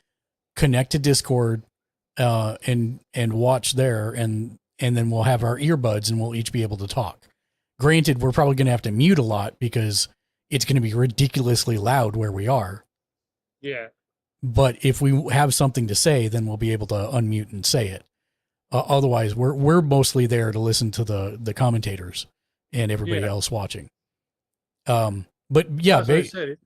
connect to Discord, and watch there, and then we'll have our earbuds, and we'll each be able to talk. Granted, we're probably going to have to mute a lot because it's going to be ridiculously loud where we are. Yeah. But if we have something to say, then we'll be able to unmute and say it. Otherwise, we're mostly there to listen to the commentators and everybody else watching. But yeah, That's what I said,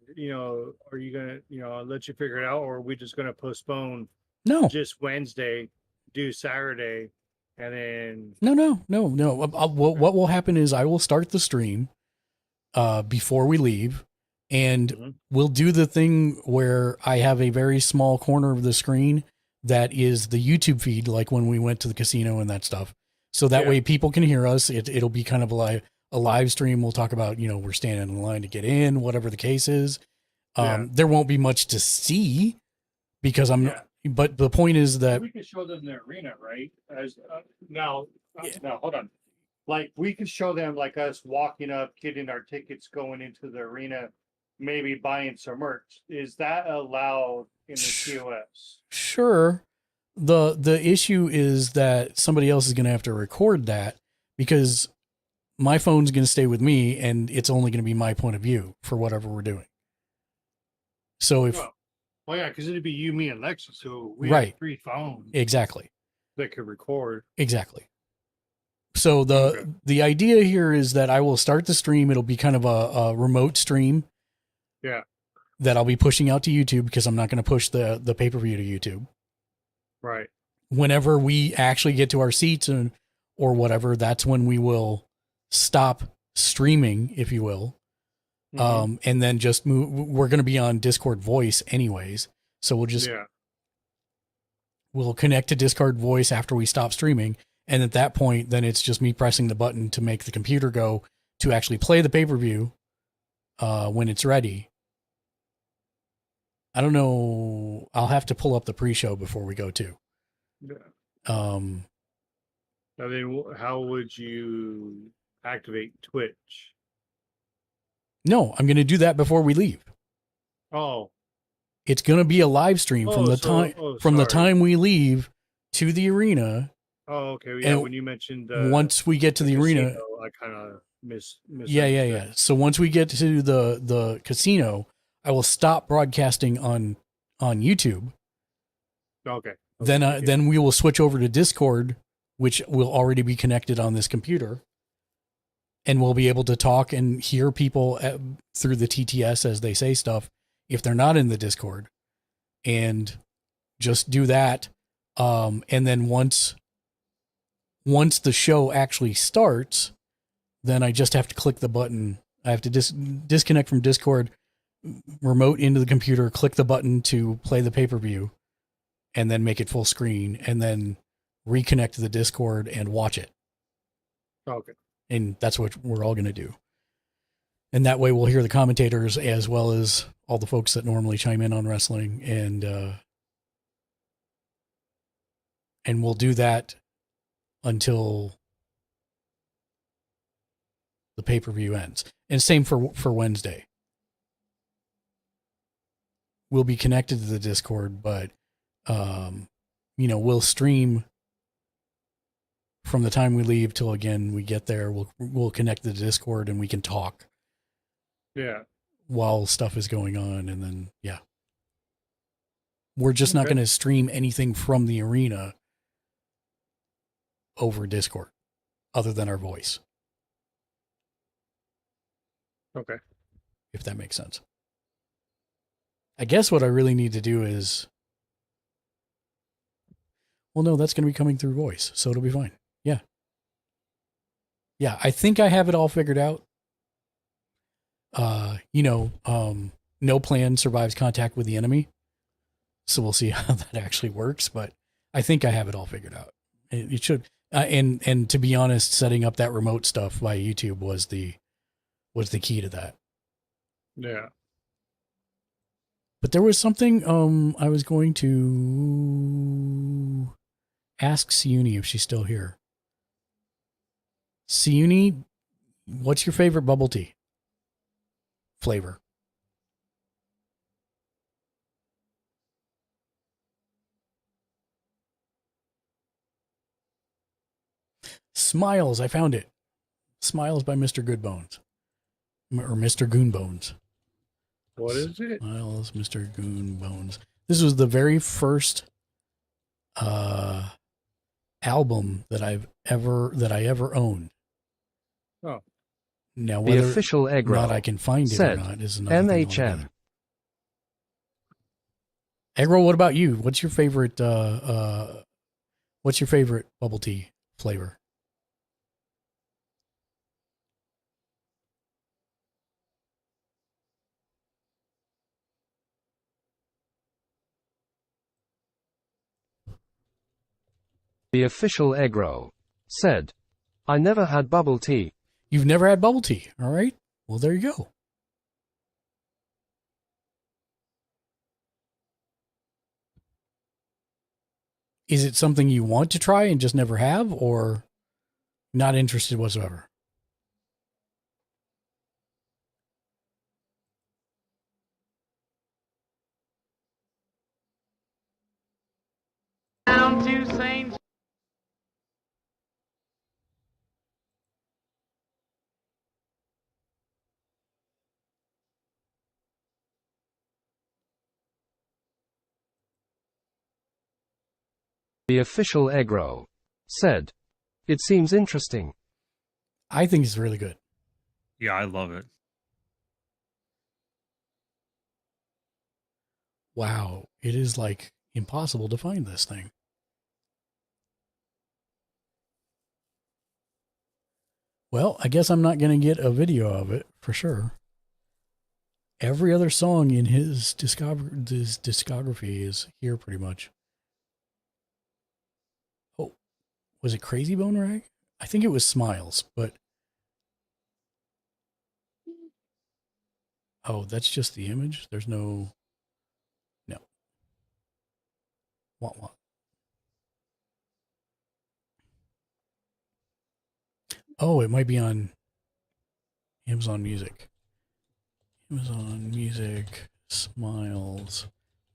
are you gonna, let you figure it out, or are we just gonna postpone? No. Just Wednesday, do Saturday, and then No. What will happen is I will start the stream. before we leave. And we'll do the thing where I have a very small corner of the screen that is the YouTube feed, like when we went to the casino and that stuff. So that way people can hear us. It'll be kind of a live stream. We'll talk about, we're standing in line to get in, whatever the case is. There won't be much to see because but the point is that we could show them the arena, right? As now, hold on. Like we could show them like us walking up, getting our tickets, going into the arena, maybe buying some merch. Is that allowed in the TOS? Sure. The issue is that somebody else is going to have to record that because my phone's going to stay with me and it's only going to be my point of view for whatever we're doing. So if well, yeah, because it'd be you, me, and Lexa. So we right, have 3 phones exactly that could record. Exactly. So the idea here is that I will start the stream. It'll be kind of a remote stream. Yeah. That I'll be pushing out to YouTube because I'm not going to push the pay-per-view to YouTube. Right. Whenever we actually get to our seats or whatever, that's when we will stop streaming, if you will. And then just move. We're going to be on Discord voice anyways. So we'll connect to Discord voice after we stop streaming. And at that point, then it's just me pressing the button to make the computer go to actually play the pay-per-view when it's ready. I don't know. I'll have to pull up the pre-show before we go too. Yeah. I mean, how would you activate Twitch? No, I'm going to do that before we leave. Oh. It's going to be a live stream from the time we leave to the arena. Oh, okay. Yeah, when you mentioned once we get to the arena, I kind of missed. Yeah. So once we get to the casino, I will stop broadcasting on YouTube. Okay. Then we will switch over to Discord, which will already be connected on this computer, and we'll be able to talk and hear people through the TTS as they say stuff if they're not in the Discord, and just do that. And then once the show actually starts, then I just have to click the button. I have to disconnect from Discord, remote into the computer, click the button to play the pay-per-view, and then make it full screen, and then reconnect to the Discord and watch it. Okay. And that's what we're all going to do. And that way we'll hear the commentators as well as all the folks that normally chime in on wrestling. And we'll do that until the pay-per-view ends. And same for Wednesday. We'll be connected to the Discord, but we'll stream from the time we leave till again we get there. We'll connect to the Discord and we can talk. Yeah. While stuff is going on, and then we're just not going to stream anything from the arena over Discord, other than our voice. Okay. If that makes sense. I guess what I really need to do is, well, no, that's going to be coming through voice, so it'll be fine. Yeah. Yeah, I think I have it all figured out. No plan survives contact with the enemy. So we'll see how that actually works, but I think I have it all figured out. It should. And to be honest, setting up that remote stuff via YouTube was the key to that. Yeah. But there was something I was going to ask Siuni if she's still here. Siuni, what's your favorite bubble tea flavor? Smiles, I found it. Smiles by Mr. Goodbones. Or Mr. Goonbones. What is it? Smiles, Mr. Goonbones. This was the very first album that I ever owned. Oh. Now, The whether official egg or not roll I can find it or said not is another thing MHM. altogether. Egg roll, what about you? What's your favorite bubble tea flavor? The official egg roll said, I never had bubble tea. You've never had bubble tea, all right? Well, there you go. Is it something you want to try and just never have, or not interested whatsoever? Down to Saint. The official egg roll said, it seems interesting. I think it's really good. Yeah, I love it. Wow, it is like impossible to find this thing. Well, I guess I'm not going to get a video of it for sure. Every other song in his discography is here pretty much. Oh, was it Crazy Bone Rag? I think it was Smiles, but... Oh, that's just the image? There's no... No. What? Oh, it might be on Amazon Music. Amazon Music, Smiles,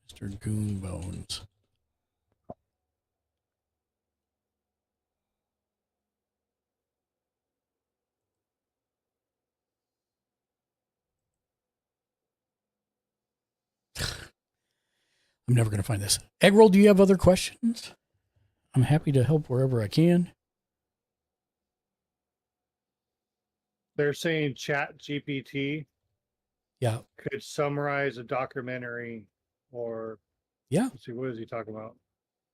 Mr. Goonbones. I'm never going to find this. Eggroll, do you have other questions? I'm happy to help wherever I can. They're saying Chat GPT Yeah. could summarize a documentary, or yeah. Let's see, what is he talking about?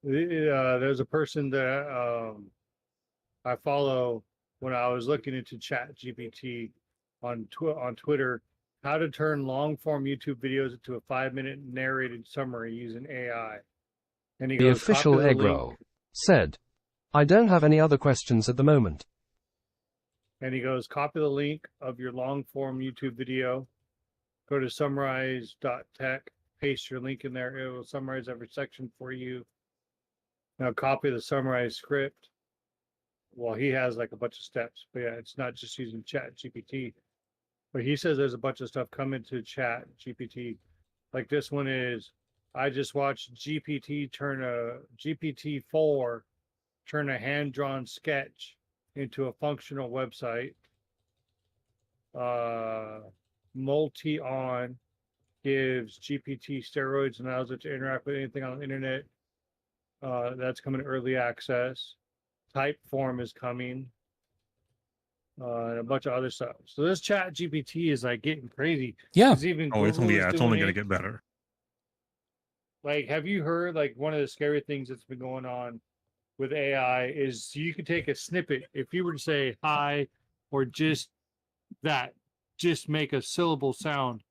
There's a person that I follow when I was looking into Chat GPT on Twitter, how to turn long form YouTube videos into a 5-minute narrated summary using AI. And he The goes, official "Copy the egg link." roll said, I don't have any other questions at the moment. And he goes, copy the link of your long form YouTube video, go to summarize.tech, paste your link in there. It will summarize every section for you. Now copy the summarized script. Well, he has like a bunch of steps, but yeah, it's not just using Chat GPT. But he says there's a bunch of stuff coming to Chat GPT. Like this one is, I just watched GPT-4 turn a hand-drawn sketch into a functional website. Multi-on gives GPT steroids and allows it to interact with anything on the internet. That's coming to early access. Typeform is coming. And a bunch of other stuff. So this Chat GPT is like getting crazy. Yeah. Even It's Google is only doing going to it. get better. Like, have you heard, like, one of the scary things that's been going on with AI is you could take a snippet. If you were to say hi, or just that, just make a syllable sound,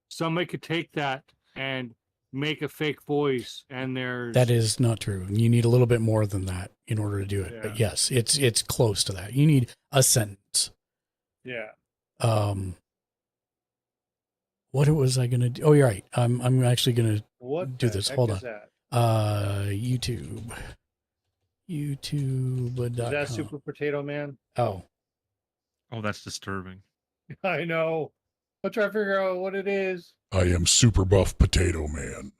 somebody could take that and make a fake voice, and there's... That is not true. You need a little bit more than that in order to do it. But yes, it's close to that. You need a sentence. Yeah. What was I gonna do? Oh, you're right. I'm actually gonna What do the this. heck Hold is on. that? YouTube. YouTube.com. Is that Super Potato Man? Oh. Oh, that's disturbing. I know. I'm trying to figure out what it is. I am Super Buff Potato Man.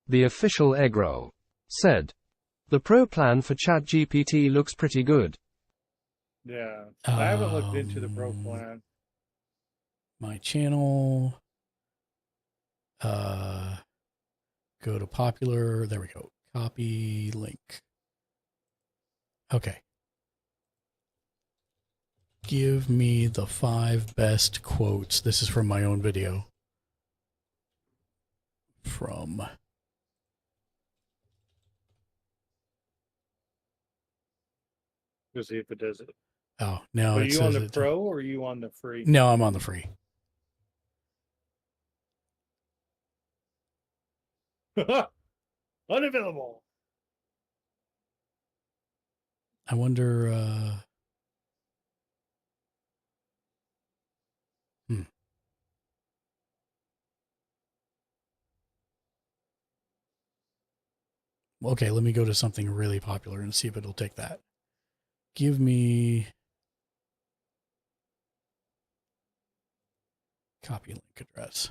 The official egg roll said, the pro plan for ChatGPT looks pretty good. Yeah. I haven't looked into the pro plan. My channel. Go to popular. There we go. Copy link. Okay. Give me the 5 best quotes. This is from my own video. From Let's see if it does it. Oh, no. Are it you on says the it- pro or are you on the free? No, I'm on the free. Unavailable. I wonder. Okay, let me go to something really popular and see if it'll take that. Give me copy link address.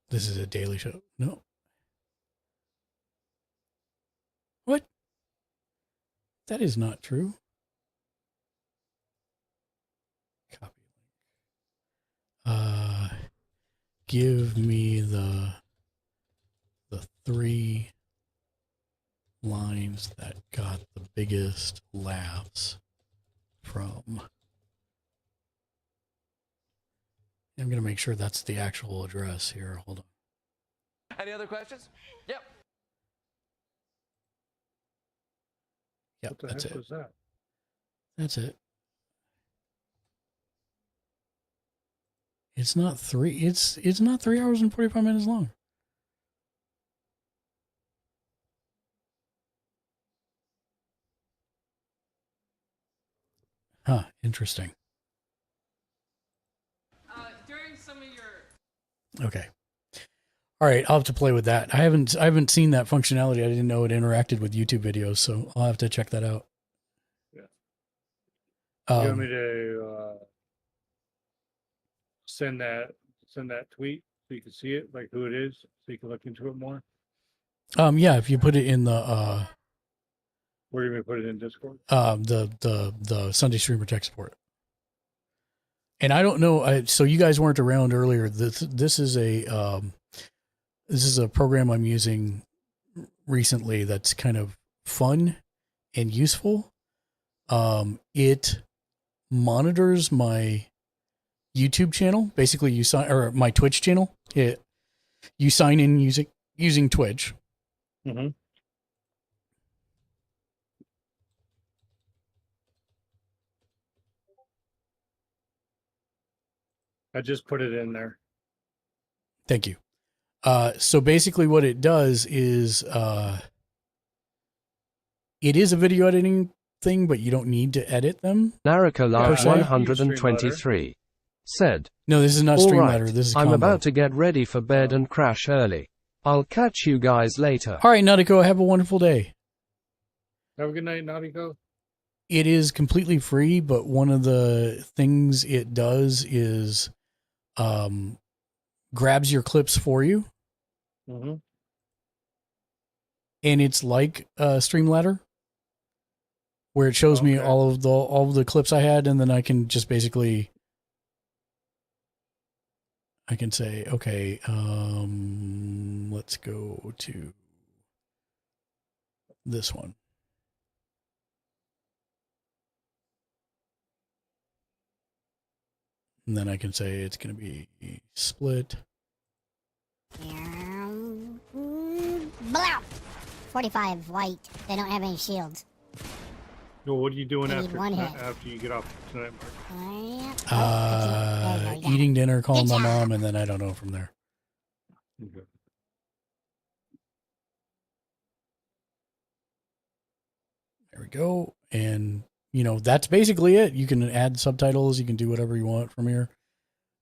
This is a daily show. No. What? That is not true. Copy link. Give me the 3 lines that got the biggest laughs from. I'm going to make sure that's the actual address here. Hold on. Any other questions? Yep. Yep, What the that's heck it. was that? That's it. It's not 3. It's not 3 hours and 45 minutes long. Huh, interesting. During some of your Okay. All right, I'll have to play with that. I haven't seen that functionality. I didn't know it interacted with YouTube videos, so I'll have to check that out. Yeah. You want me Um, to send that tweet so you can see it, like who it is, so you can look into it more? yeah, if you put it in the Where do you put it in Discord? the Sunday Streamer Tech Support. And I don't know. So you guys weren't around earlier. This is a program I'm using recently that's kind of fun and useful. It monitors my YouTube channel. Basically, or my Twitch channel. You sign in using Twitch. Mm-hmm. I just put it in there. Thank you. So basically what it does is, it is a video editing thing, but you don't need to edit them. Naraka per Large se. 123 said, No, this is not "All Streamladder. right, This is I'm Combo." about to get ready for bed and crash early. I'll catch you guys later." All right, Nautico, have a wonderful day. Have a good night, Nautico. It is completely free, but one of the things it does is, grabs your clips for you. Mm-hmm. And it's like Streamladder, where it shows me all of the clips I had, and then I can just basically, I can say, okay, let's go to this one. And then I can say it's going to be split. Blah! 45 white. They don't have any shields. No, what are you doing I need after one hit. after you get off tonight, Mark? Eating dinner, calling my mom, and then I don't know from there. Okay. There we go. And, that's basically it. You can add subtitles. You can do whatever you want from here.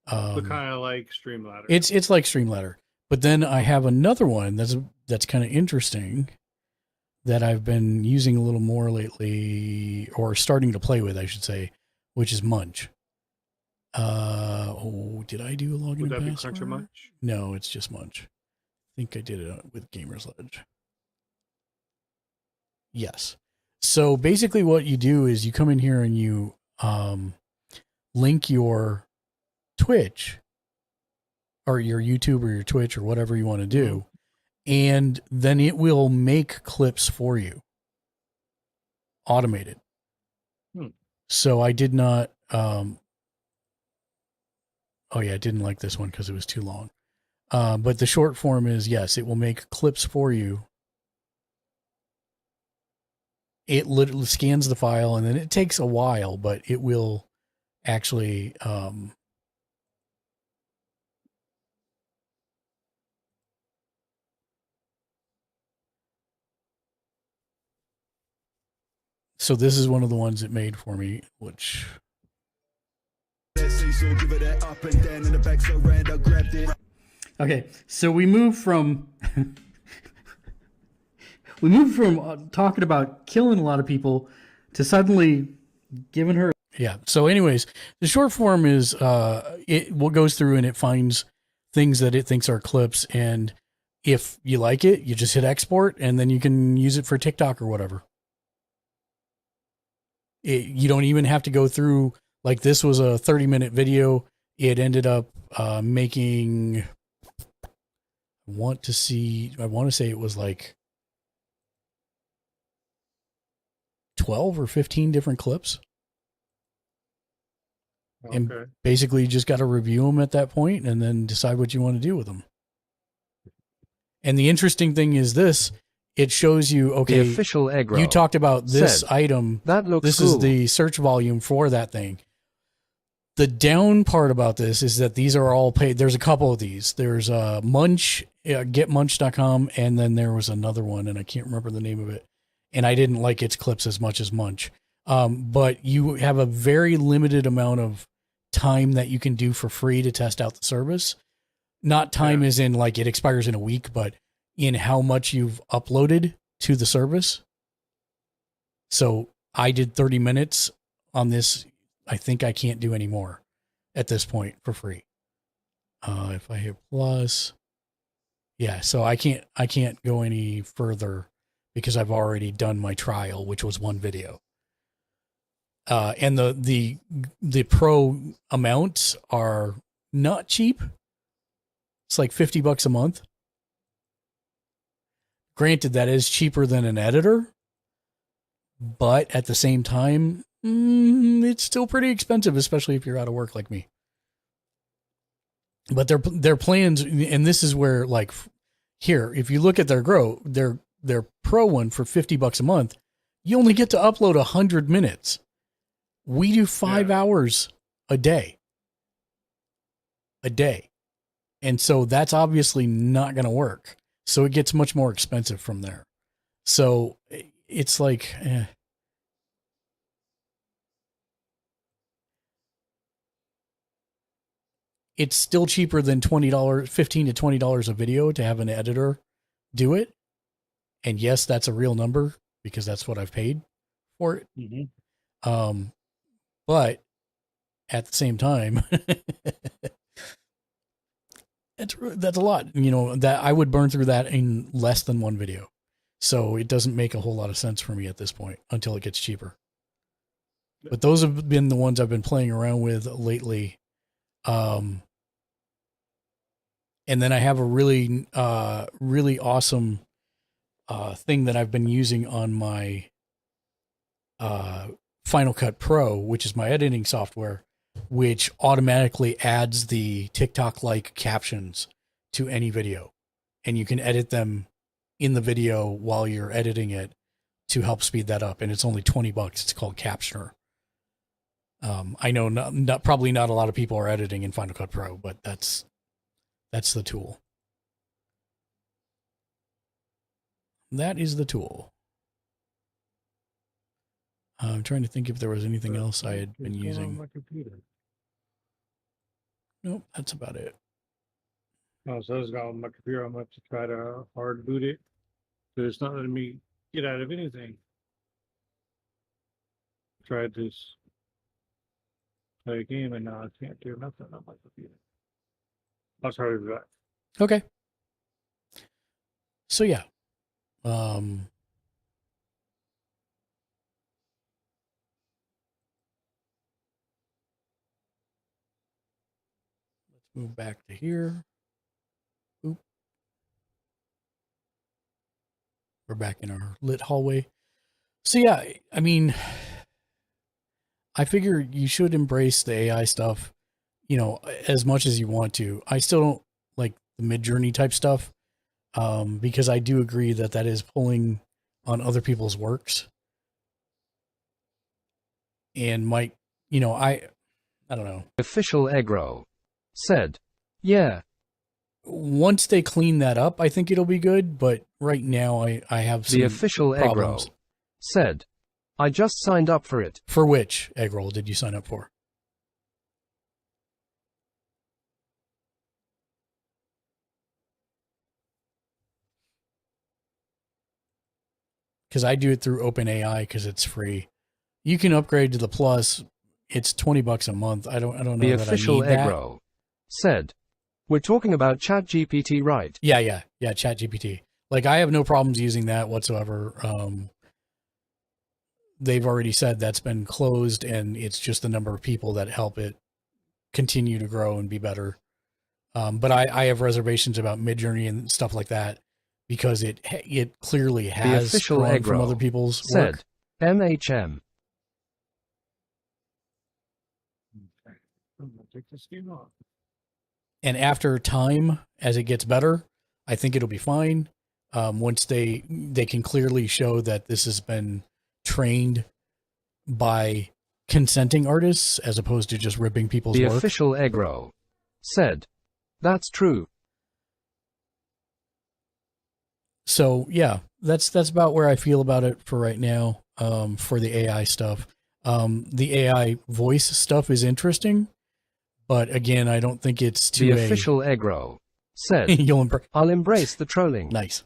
So kind of like Streamladder. It's like Streamladder. But then I have another one that's kind of interesting that I've been using a little more lately, or starting to play with, I should say, which is Munch. Did I do a login Would that be password? Cruncher Munch? No, it's just Munch. I think I did it with Gamer's Ledge. Yes. So basically what you do is you come in here and you link your Twitch or your YouTube or your Twitch or whatever you want to do, and then it will make clips for you. Automated. So I did not I didn't like this one because it was too long. But the short form is, yes, it will make clips for you. it literally scans the file, and then it takes a while, but it will actually so this is one of the ones it made for me, which okay, so we move from talking about killing a lot of people to suddenly giving her. Yeah. So anyways, the short form is what goes through and it finds things that it thinks are clips, and if you like it, you just hit export and then you can use it for TikTok or whatever. You don't even have to go through, like this was a 30-minute video. It ended up making, I want to say it was like 12 or 15 different clips. Okay. And basically you just got to review them at that point and then decide what you want to do with them. And the interesting thing is this, it shows you, okay, The official Eggroll you talked about this said, item. "That looks This cool." is the search volume for that thing. The down part about this is that these are all paid. There's a couple of these. There's Munch, getmunch.com, and then there was another one, and I can't remember the name of it. And I didn't like its clips as much as Munch. But you have a very limited amount of time that you can do for free to test out the service. Not time as in like it expires in a week, but in how much you've uploaded to the service. So I did 30 minutes on this. I think I can't do any more at this point for free. If I hit plus, yeah, so I can't go any further because I've already done my trial, which was one video. And the pro amounts are not cheap. It's like $50 a month. Granted, that is cheaper than an editor, but at the same time, it's still pretty expensive, especially if you're out of work like me. But their plans, and this is where, like, here, if you look at their pro one for $50 a month, you only get to upload 100 minutes. We do 5 hours a day. And so that's obviously not going to work. So it gets much more expensive from there. So it's like, it's still cheaper than $15 to $20 a video to have an editor do it. And yes, that's a real number because that's what I've paid for it. Mm-hmm. But at the same time, that's a lot, that I would burn through that in less than one video. So it doesn't make a whole lot of sense for me at this point until it gets cheaper. But those have been the ones I've been playing around with lately. And then I have a really, really awesome thing that I've been using on my Final Cut Pro, which is my editing software, which automatically adds the TikTok-like captions to any video. And you can edit them in the video while you're editing it to help speed that up. And it's only $20. It's called Captioner. I know probably not a lot of people are editing in Final Cut Pro, but that's the tool. That is the tool. I'm trying to think if there was anything else I had been using. My computer. Nope, that's about it. Oh, so it's got on my computer. I'm going to try to hard boot it. So it's not letting me get out of anything. Tried this. Play a game and now I can't do nothing on my computer. I'll try to do that. Okay. So yeah. Let's move back to here. Oop. We're back in our lit hallway. So yeah, I mean, I figure you should embrace the AI stuff, as much as you want to. I still don't like the Midjourney type stuff, because I do agree that is pulling on other people's works. and might, you know, I don't know. Official Egro said, yeah. Once they clean that up, I think it'll be good, but right now I have some The official problems. Egro said, I just signed up for it. For which egg roll did you sign up for? Because I do it through OpenAI because it's free. You can upgrade to the Plus. It's $20 a month. I don't know The that official I need that. Egro said, we're talking about ChatGPT, right? Yeah, ChatGPT. Like, I have no problems using that whatsoever. They've already said that's been closed, and it's just the number of people that help it continue to grow and be better. But I have reservations about Midjourney and stuff like that because it clearly The has official grown from Egro other people's said, work. MHM. Take this game off. And after time, as it gets better, I think it'll be fine. Once they can clearly show that this has been trained by consenting artists as opposed to just ripping people's The work. official Egro said, that's true. So yeah, that's about where I feel about it for right now. For the AI stuff, the AI voice stuff is interesting, but again, I don't think it's to The official Egro said, I'll embrace the trolling. Nice.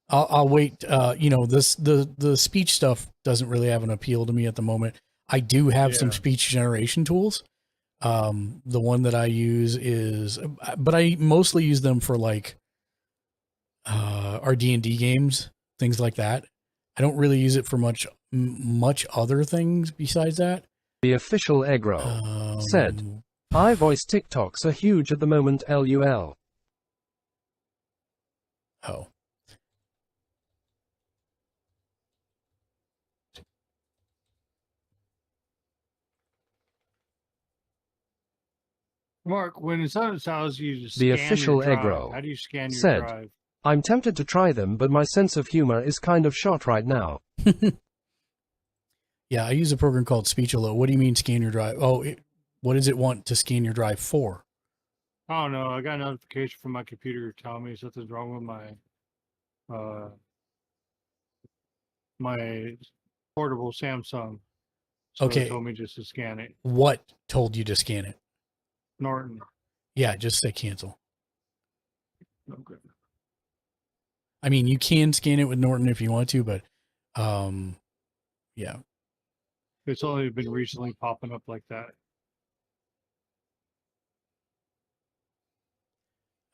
I'll wait. You know, the speech stuff doesn't really have an appeal to me at the moment. I do have some speech generation tools. The one that I use is, but I mostly use them for like our D&D games, things like that. I don't really use it for much other things besides that. The official Egro said, iVoice TikToks are huge at the moment, LUL. Oh. Mark, when it's on its house, you just The scan official your drive. Egro How do you scan your said, drive? I'm tempted to try them, but my sense of humor is kind of shot right now. Yeah, I use a program called Speechalo. What do you mean scan your drive? Oh, what does it want to scan your drive for? I don't know. I got a notification from my computer telling me something's wrong with my portable Samsung. So Okay. it told me just to scan it. What told you to scan it? Norton. Yeah, just say cancel. Okay. I mean, you can scan it with Norton if you want to, but yeah. It's only been recently popping up like that.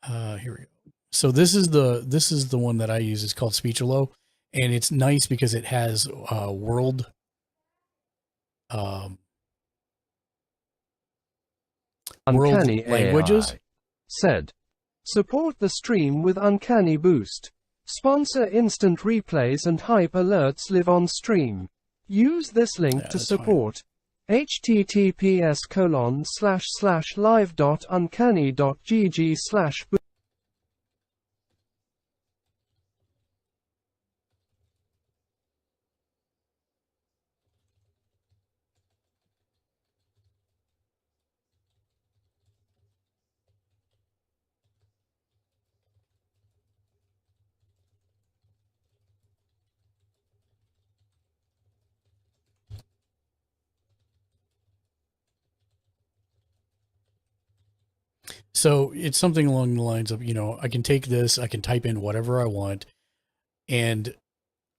Here we go. So this is the one that I use. It's called Speechalo, and it's nice because it has world Uncanny languages. AI said, support the stream with Uncanny Boost. Sponsor instant replays and hype alerts live on stream. Use this link to support. https://live.uncanny.gg/. So it's something along the lines of, you know, I can take this, I can type in whatever I want, and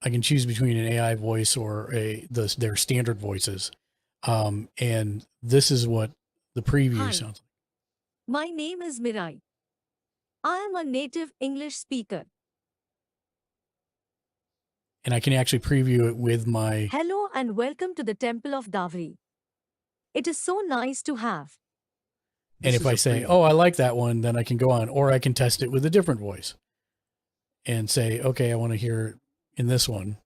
I can choose between an AI voice or their standard voices. And this is what the preview Hi. sounds like. My name is Mirai. I am a native English speaker. And I can actually preview it with my, Hello and welcome to the Temple of Davri. It is so nice to have. and if I say, oh, I like that one, then I can go on, or I can test it with a different voice and say, okay, I want to hear it in this one.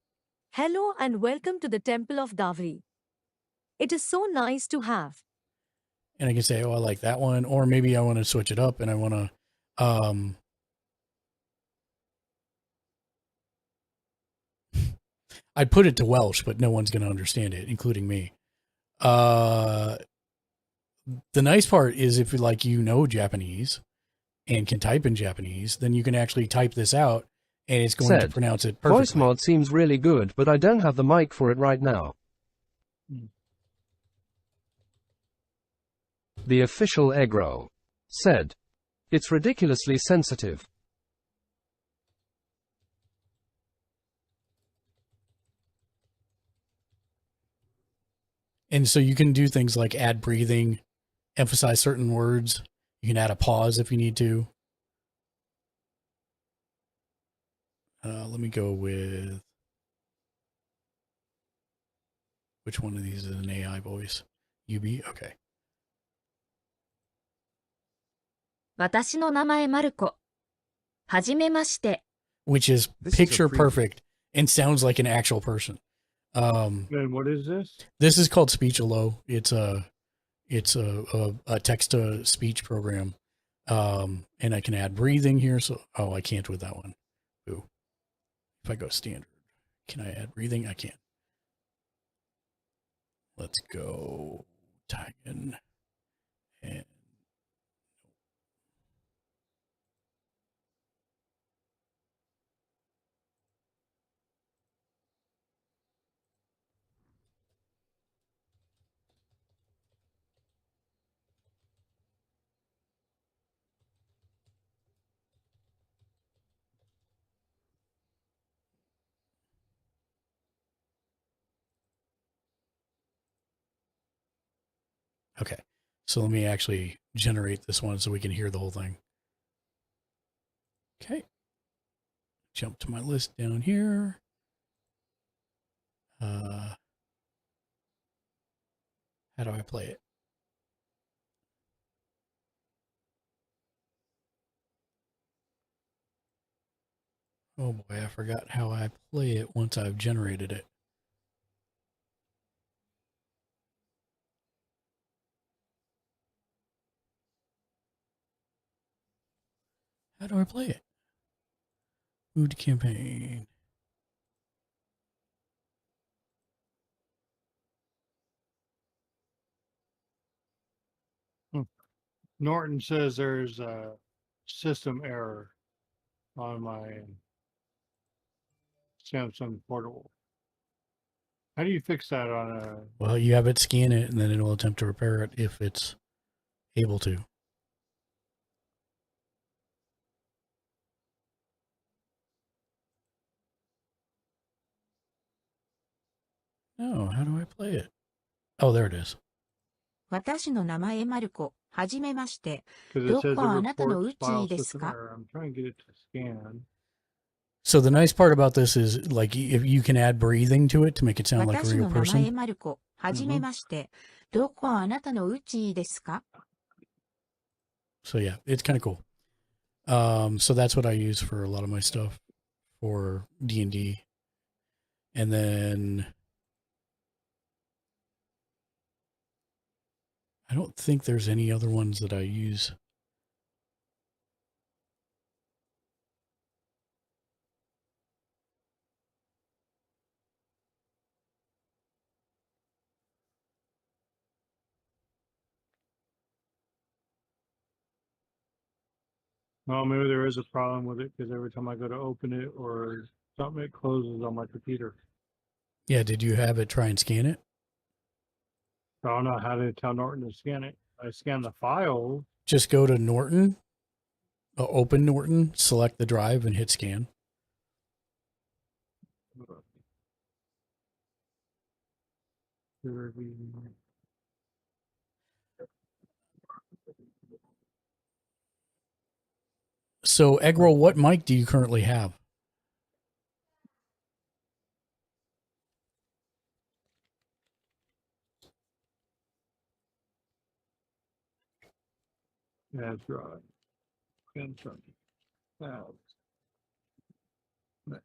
Hello and welcome to the Temple of Davri. It is so nice to have. And I can say, oh, I like that one, or maybe I want to switch it up and I want to, I'd put it to Welsh, but no one's going to understand it, including me. The nice part is if like you know Japanese and can type in Japanese, then you can actually type this out and it's going to Said, pronounce it Voice perfectly. mod seems really good, but I don't have the mic for it right now. The official egg roll said, it's ridiculously sensitive. And so you can do things like add breathing, emphasize certain words. You can add a pause if you need to. Let me go with, which one of these is an AI voice? UB? Okay. 私の名前マルコ。はじめまして。 Which is This is a picture preview. perfect and sounds like an actual person. And what is this? This is called Speech-Alo. It's a text to speech program. And I can add breathing here. So, oh, I can't with that one. Ooh. If I go standard, can I add breathing? I can. Let's go Titan and okay. So let me actually generate this one so we can hear the whole thing. Okay. Jump to my list down here. How do I play it? Oh boy, I forgot how I play it once I've generated it. How do I play it? Mood campaign. Norton says there's a system error on my Samsung portable. How do you fix that on a? Well, you have it scan it, and then it'll attempt to repair it if it's able to. No, how do I play it? Oh, there it is. 私の名前マルコ。はじめまして。 Because ど it says こ the あなたの report うち file です system か error. I'm trying to get it to scan. So the nice part about this is, like, if you can add breathing to it to make it sound like a 私 real の名前 person. マルコ。はじめまして。どこあなたのうちですか So yeah, it's kind of cool. So that's what I use for a lot of my stuff for D&D. And then I don't think there's any other ones that I use. Well, maybe there is a problem with it because every time I go to open it or something, it closes on my computer. Yeah, did you have it try and scan it? I don't know how to tell Norton to scan it. I scan the file. Just go to Norton, open Norton, select the drive, and hit scan. So, Eggroll, what mic do you currently have? That's right. Samsung. Now, next.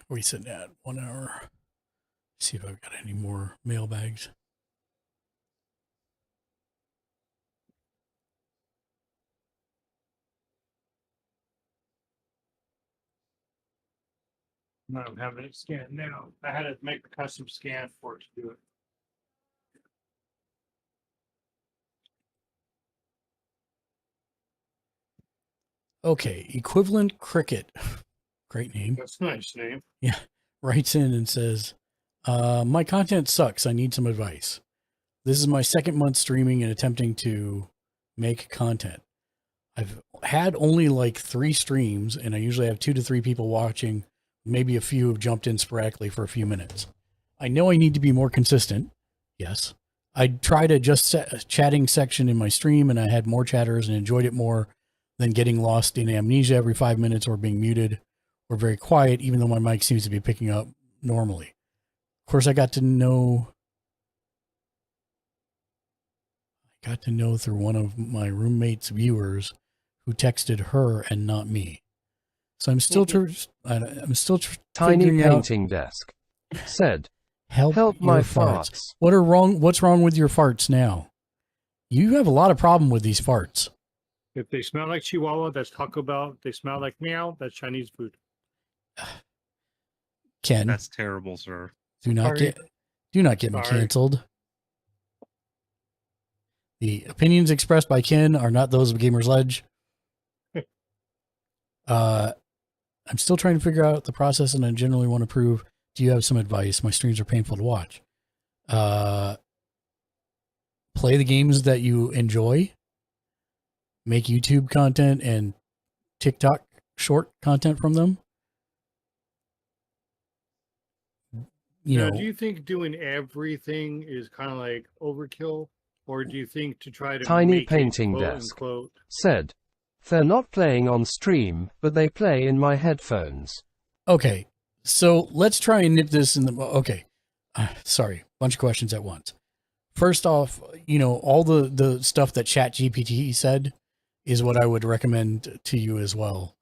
are we sitting at? 1 hour. See if I've got any more mailbags. I'm having it scanned now. I had to make a custom scan for it to do it. Okay, Equivalent Cricket. Great name. That's a nice name. Yeah. Writes in and says, my content sucks. I need some advice. This is my second month streaming and attempting to make content. I've had only like 3 streams, and I usually have 2 to 3 people watching. Maybe a few have jumped in sporadically for a few minutes. I know I need to be more consistent. Yes. I tried a just chatting section in my stream, and I had more chatters and enjoyed it more than getting lost in amnesia every 5 minutes or being muted or very quiet, even though my mic seems to be picking up normally. Of course, I got to know through one of my roommate's viewers who texted her and not me. So I'm still Tiny figuring out- Painting Desk said, Help my your farts. What's wrong with your farts now? You have a lot of problem with these farts. If they smell like Chihuahua, that's Taco Bell. If they smell like meow, that's Chinese food. Ken, That's terrible, sir. do not get me Sorry. canceled. The opinions expressed by Ken are not those of Gamer's Ledge. I'm still trying to figure out the process, and I generally want to prove. Do you have some advice? My streams are painful to watch. Play the games that you enjoy. Make YouTube content and TikTok short content from them. Do you think doing everything is kind of like overkill, or do you think to try to Tiny make Painting it, quote, Desk unquote, said, they're not playing on stream, but they play in my headphones. Okay, so let's try and nip this in the... Okay, sorry, bunch of questions at once. First off, all the stuff that ChatGPT said is what I would recommend to you as well.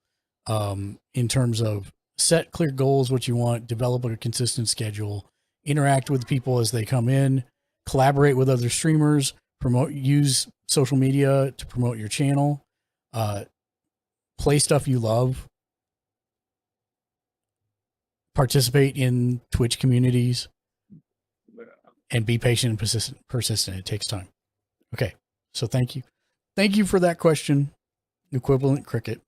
In terms of set clear goals, what you want, develop a consistent schedule, interact with people as they come in, collaborate with other streamers, use social media to promote your channel, play stuff you love, participate in Twitch communities, and be patient and persistent. It takes time. Okay. So thank you. Thank you for that question, Equivalent Cricket.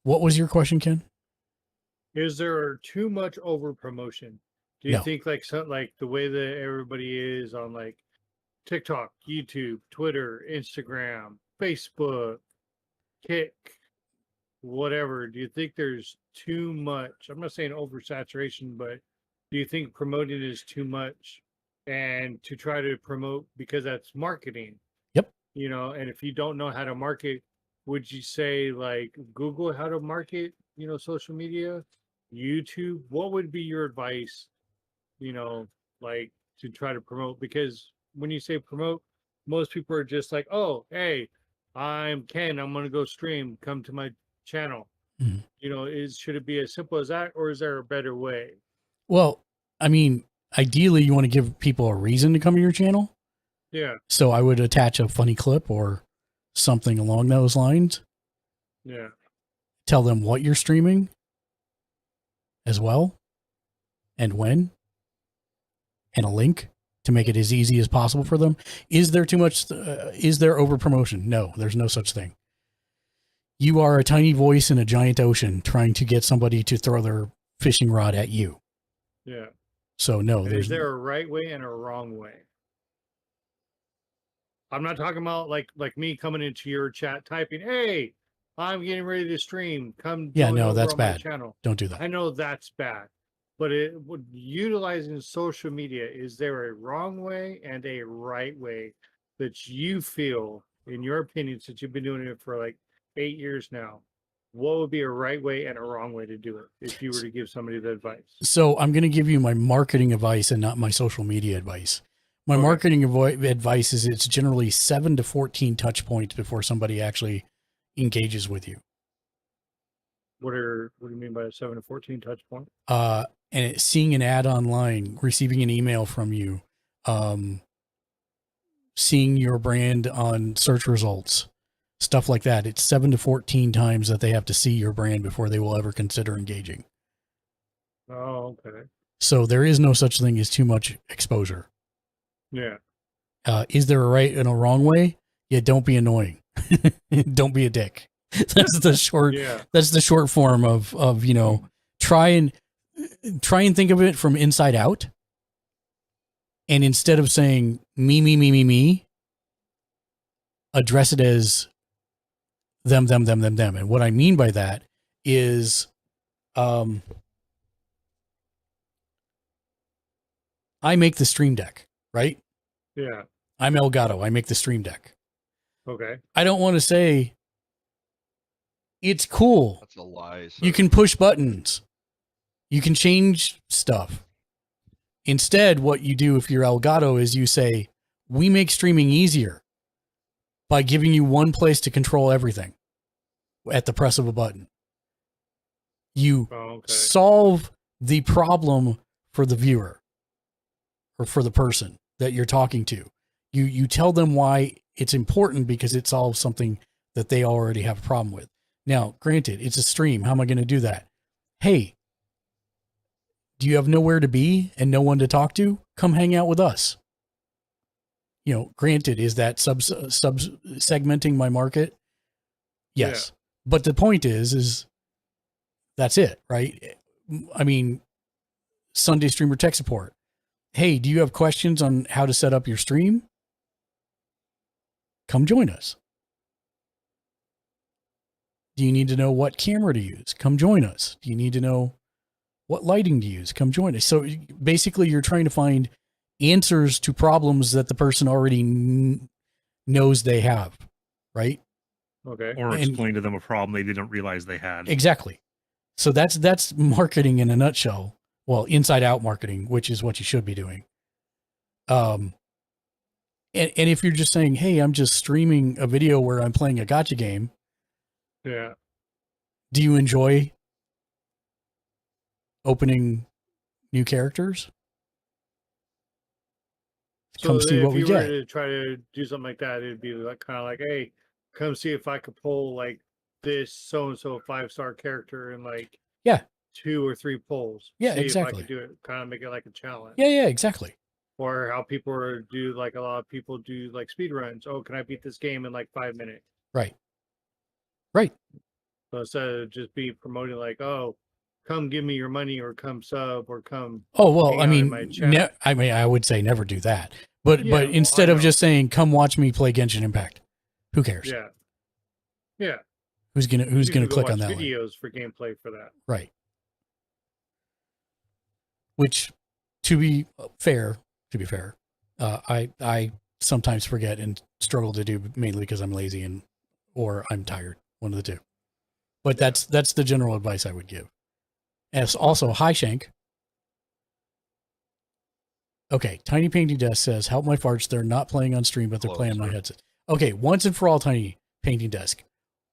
What was your question, Ken? is there too much over promotion? Do you No. think like the way that everybody is on like TikTok, YouTube, Twitter, Instagram, Facebook, Kick, whatever? Do you think there's too much? I'm not saying oversaturation, but do you think promoting is too much? And to try to promote because that's marketing. Yep. And if you don't know how to market, would you say like Google how to market, social media, YouTube? What would be your advice, like to try to promote? Because when you say promote, most people are just like, oh, hey, I'm Ken, I'm going to go stream, come to my channel. Mhm. Should it be as simple as that, or is there a better way? Well, I mean, ideally you want to give people a reason to come to your channel. Yeah. So I would attach a funny clip or something along those lines. Yeah. Tell them what you're streaming as well and when, and a link to make it as easy as possible for them. Is there too much? Is there over promotion? No, there's no such thing. You are a tiny voice in a giant ocean trying to get somebody to throw their fishing rod at you. Yeah. So no, And there's is there a right way and a wrong way? I'm not talking about like me coming into your chat typing, "Hey, I'm getting ready to stream. Come." Yeah, join no, over that's on my bad. Channel." Don't do that. I know that's bad, but utilizing social media, is there a wrong way and a right way that you feel, in your opinion, since you've been doing it for like 8 years now? What would be a right way and a wrong way to do it if you were to give somebody the advice? So I'm going to give you my marketing advice and not my social media advice. My marketing advice is it's generally 7 to 14 touch points before somebody actually engages with you. What do you mean by a 7 to 14 touch point? And seeing an ad online, receiving an email from you, seeing your brand on search results, stuff like that. It's 7 to 14 times that they have to see your brand before they will ever consider engaging. Oh, okay. So there is no such thing as too much exposure. Yeah. Is there a right and a wrong way? Yeah, don't be annoying. Don't be a dick. That's the short. Yeah. That's the short form of try and think of it from inside out. And instead of saying me, address it as them. And what I mean by that is, I make the stream deck, right? Yeah. I'm Elgato. I make the stream deck. Okay. I don't want to say it's cool. That's a lie. You can push buttons. You can change stuff. Instead, what you do if you're Elgato is you say, we make streaming easier by giving you one place to control everything at the press of a button. You solve the problem for the viewer or for the person that you're talking to. You tell them why it's important because it solves something that they already have a problem with. Now, granted, it's a stream. How am I going to do that? Hey, do you have nowhere to be and no one to talk to? Come hang out with us. You know, granted, is that sub segmenting my market? Yes. Yeah. But the point is that's it, right? I mean, Sunday Streamer Tech Support. Hey, do you have questions on how to set up your stream? Come join us. Do you need to know what camera to use? Come join us. Do you need to know what lighting to use? Come join us. So basically, you're trying to find answers to problems that the person already knows they have, right? Okay. Or explain to them a problem they didn't realize they had. Exactly. So that's marketing in a nutshell. Well, inside out marketing, which is what you should be doing. And if you're just saying, hey, I'm just streaming a video where I'm playing a gacha game. Yeah. Do you enjoy opening new characters? So come see what we get. If you were to try to do something like that, it'd be like kind of like, hey, come see if I could pull like this so-and-so 5-star character in like 2 or 3 polls. Yeah, see exactly. If I could do it, kind of make it like a challenge. Yeah, exactly. Or how people do like a lot of people do like speed runs. Oh, can I beat this game in like 5 minutes? Right. So instead of just be promoting like, oh, come give me your money or come sub or come. Oh, well, I mean, I would say never do that. But instead of just saying, come watch me play Genshin Impact, who cares? Yeah. Yeah. Who's gonna click on that videos for gameplay for that. Right. Which, to be fair, I sometimes forget and struggle to do mainly because I'm lazy or I'm tired, one of the two. But that's the general advice I would give. As also, hi Shank. Okay, Tiny Painting Desk says, help my farts. They're not playing on stream, but they're playing on my headset. Okay, once and for all, Tiny Painting Desk.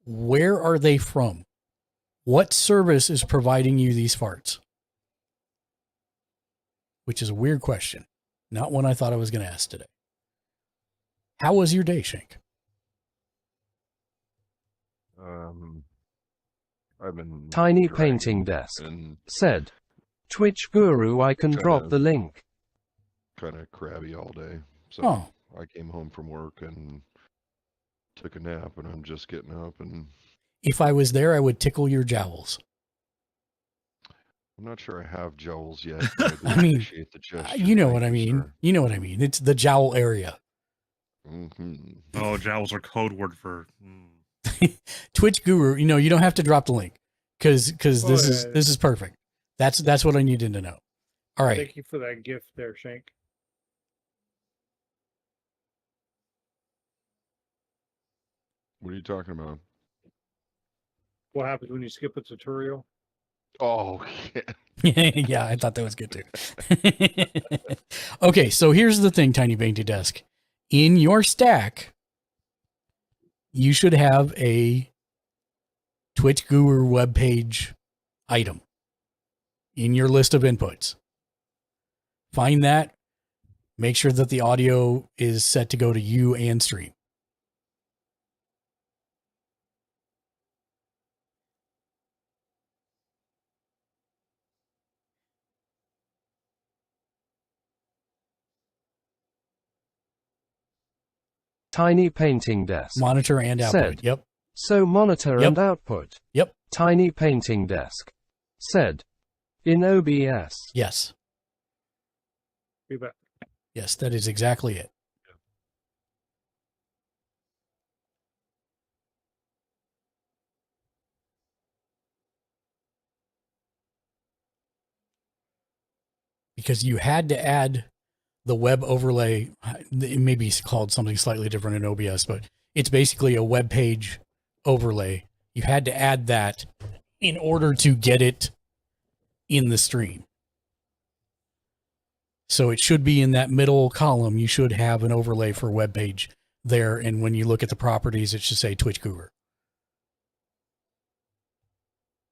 Where are they from? What service is providing you these farts? Which is a weird question. Not one I thought I was going to ask today. How was your day, Shank? I've been Tiny Painting Desk said, Twitch Guru, I can drop the link. Kind of crabby all day. So I came home from work and took a nap, and I'm just getting up. And if I was there, I would tickle your jowls. I'm not sure I have jowls yet. But I mean, appreciate the gesture. You know what I mean. Sir. You know what I mean. It's the jowl area. Mm-hmm. Oh, jowls are code word for Twitch Guru. You know, you don't have to drop the link because this is perfect. That's what I needed to know. All right. Thank you for that gift there, Shank. What are you talking about? What happens when you skip a tutorial? Oh, yeah. Yeah, I thought that was good too. Okay, so here's the thing, Tiny Painting Desk. In your stack, you should have a Twitch Guru webpage item in your list of inputs. Find that. Make sure that the audio is set to go to you and stream. Tiny painting desk. Monitor and output. Said. Yep. So monitor Yep. and output. Yep. Tiny painting desk. Said. In OBS. Yes. Be back. Yes, that is exactly it. Because you had to add the web overlay. It may be called something slightly different in OBS, but it's basically a web page overlay. You had to add that in order to get it in the stream. So it should be in that middle column. You should have an overlay for web page there. And when you look at the properties, it should say Twitch Guru.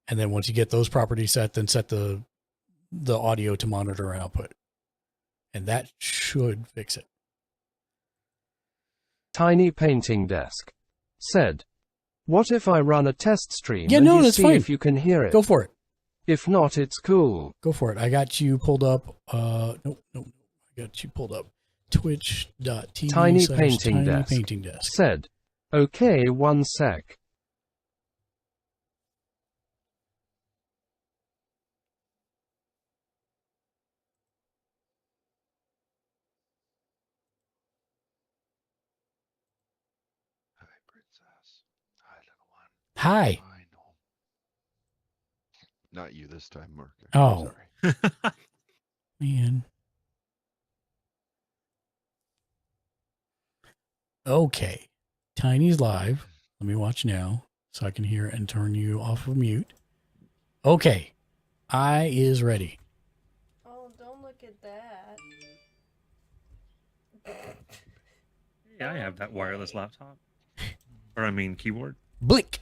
And then once you get those properties set, then set the audio to monitor and output. And that should fix it. Tiny painting desk. Said. What if I run a test stream Yeah, and no, you that's see fine. if you can hear it? Go for it. If not, it's cool. Go for it. I got you pulled up. Nope. I got you pulled up. Twitch.tv Tiny / painting Tiny desk. Painting Desk. Said. Okay, 1 sec. Hi. Not you this time, Mark. Oh. Sorry. Man. Okay. Tiny's live. Let me watch now so I can hear and turn you off of mute. Okay. I is ready. Oh, don't look at that. Yeah, I have that wireless laptop. Or I mean keyboard. Blick.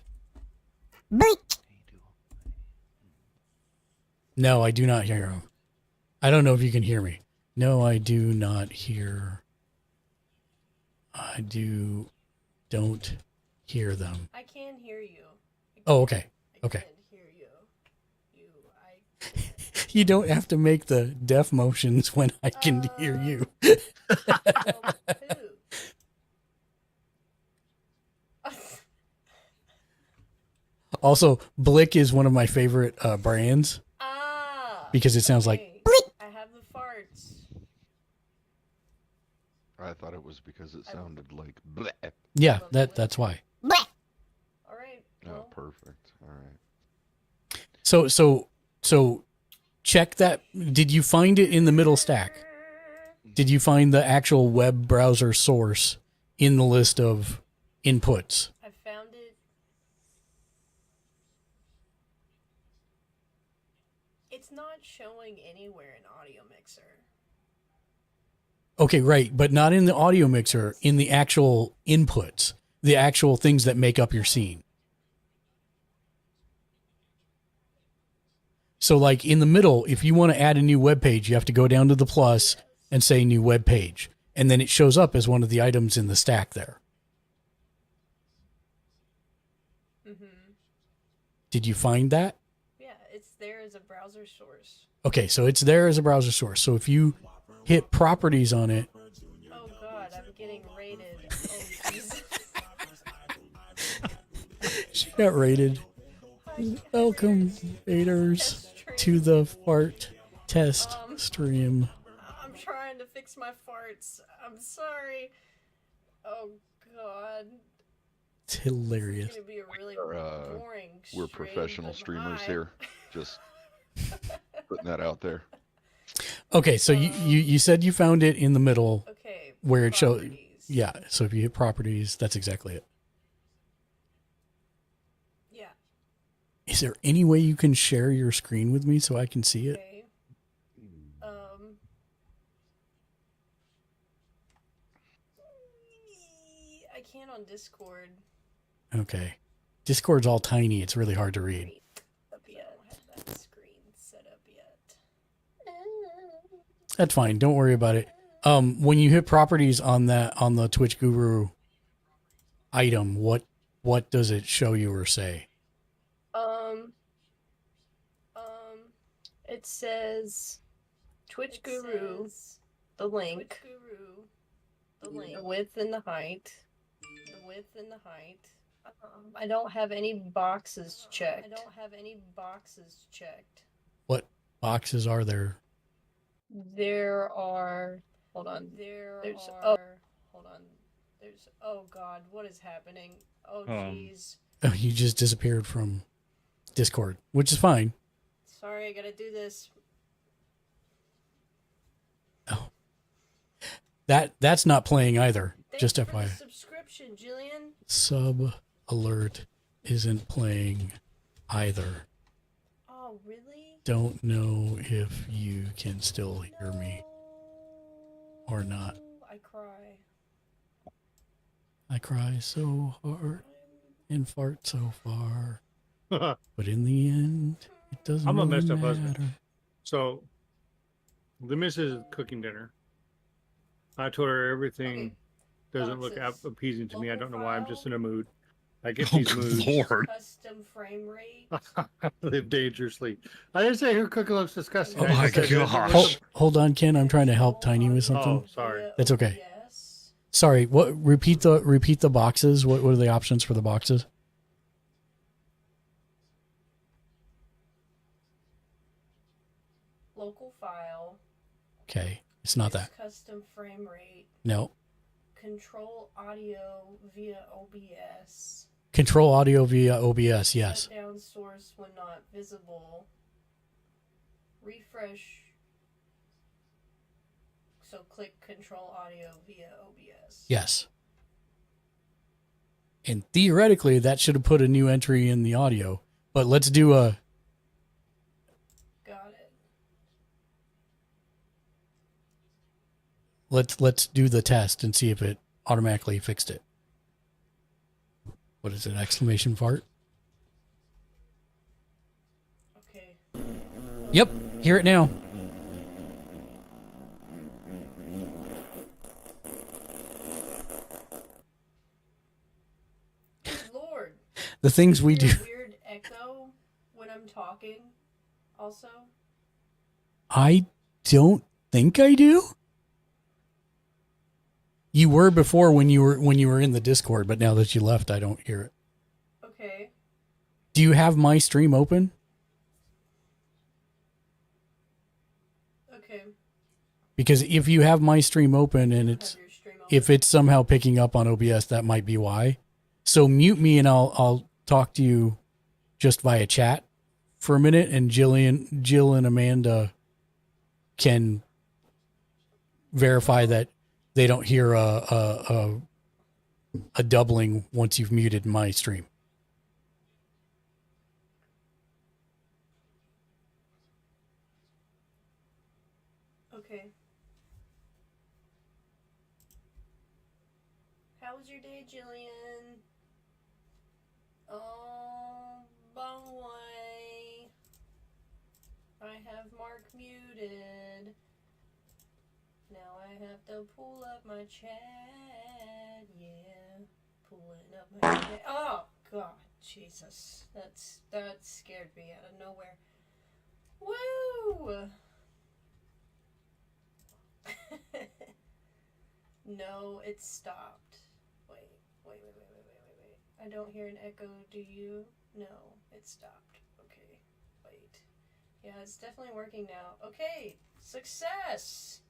Blink. No, I do not hear him. I don't know if you can hear me. No, I do not hear. Don't hear them. I can hear you. Oh, okay. Okay. Hear you. You don't have to make the deaf motions when I can hear you. Also, Blick is one of my favorite brands because it sounds like Blick. I have the farts. I thought it was because it sounded like bleh. Yeah, that's why. Bleh. All right. Oh, perfect. All right. So check that. Did you find it in the middle stack? Did you find the actual web browser source in the list of inputs? I found it. It's not showing anywhere in Audio Mixer. Okay, right, but not in the audio mixer, in the actual inputs, the actual things that make up your scene. So like in the middle, if you want to add a new web page, you have to go down to the plus and say new web page. And then it shows up as one of the items in the stack there. Did you find that? Yeah, it's there as a browser source. Okay, so it's there as a browser source. So if you hit properties on it. Oh God, I'm getting rated. Oh, Jesus. She got rated. Welcome, haters, to the fart test stream. I'm trying to fix my farts. I'm sorry. Oh God. It's hilarious. It's gonna be a really boring We're stream, professional but streamers hi. here. Just putting that out there. Okay, so you said you found it in the middle where it shows. Yeah, so if you hit properties, that's exactly it. Yeah. Is there any way you can share your screen with me so I can see it? Okay. I can on Discord. Okay. Discord's all tiny. It's really hard to read. Up yet. I don't have that screen set up yet. That's fine. Don't worry about it. When you hit properties on the Twitch Guru item, what does it show you or say? It says Twitch Guru, the link, the width and the height, I don't have any boxes checked. What boxes are there? There are. Hold on. There's. Oh God, what is happening? Oh jeez. Oh, you just disappeared from Discord, which is fine. Sorry, I gotta do this. That's not playing either. Just Thanks for the FYI. subscription, Jillian. Sub alert isn't playing either. Oh really? Don't know if you can still hear me or not. I cry. I cry so hard and fart so far. But in the end, it doesn't I'm a really messed up matter. husband. So, the missus is cooking dinner. I told her everything doesn't look appeasing to me. I don't know why. I'm just in a mood. I get these moods. Lord. Custom frame rate. I live dangerously. I didn't say her cooking looks disgusting. Oh I my just said it gosh. looks- Hold on, Ken. I'm trying to help Tiny with something. Oh, sorry. That's okay. Sorry. What? Repeat the boxes. What are the options for the boxes? Local file. Okay, it's not that. Custom frame rate. No. Control audio via OBS. Control audio via OBS. Yes. Shut down source when not visible. Refresh. So click control audio via OBS. Yes. And theoretically, that should have put a new entry in the audio. But let's do a. Got it. Let's do the test and see if it automatically fixed it. What is it? Exclamation fart? Okay. Yep. Hear it now. Lord. The things we do. Weird echo when I'm talking. Also. I don't think I do. You were before when you were in the Discord, but now that you left, I don't hear it. Okay. Do you have my stream open? Okay. Because if you have my stream open and if it's somehow picking up on OBS, that might be why. So mute me and I'll talk to you just via chat for a minute, and Jill and Amanda can verify that they don't hear a doubling once you've muted my stream. Okay. How was your day, Jillian? Oh, bong way. I have Mark muted. Now I have to pull up my chat. Yeah, pulling up my chat. Oh God, Jesus, that scared me out of nowhere. Woo! No, it stopped. Wait. I don't hear an echo, do you? No, it stopped. Okay, wait. Yeah, it's definitely working now. Okay, success!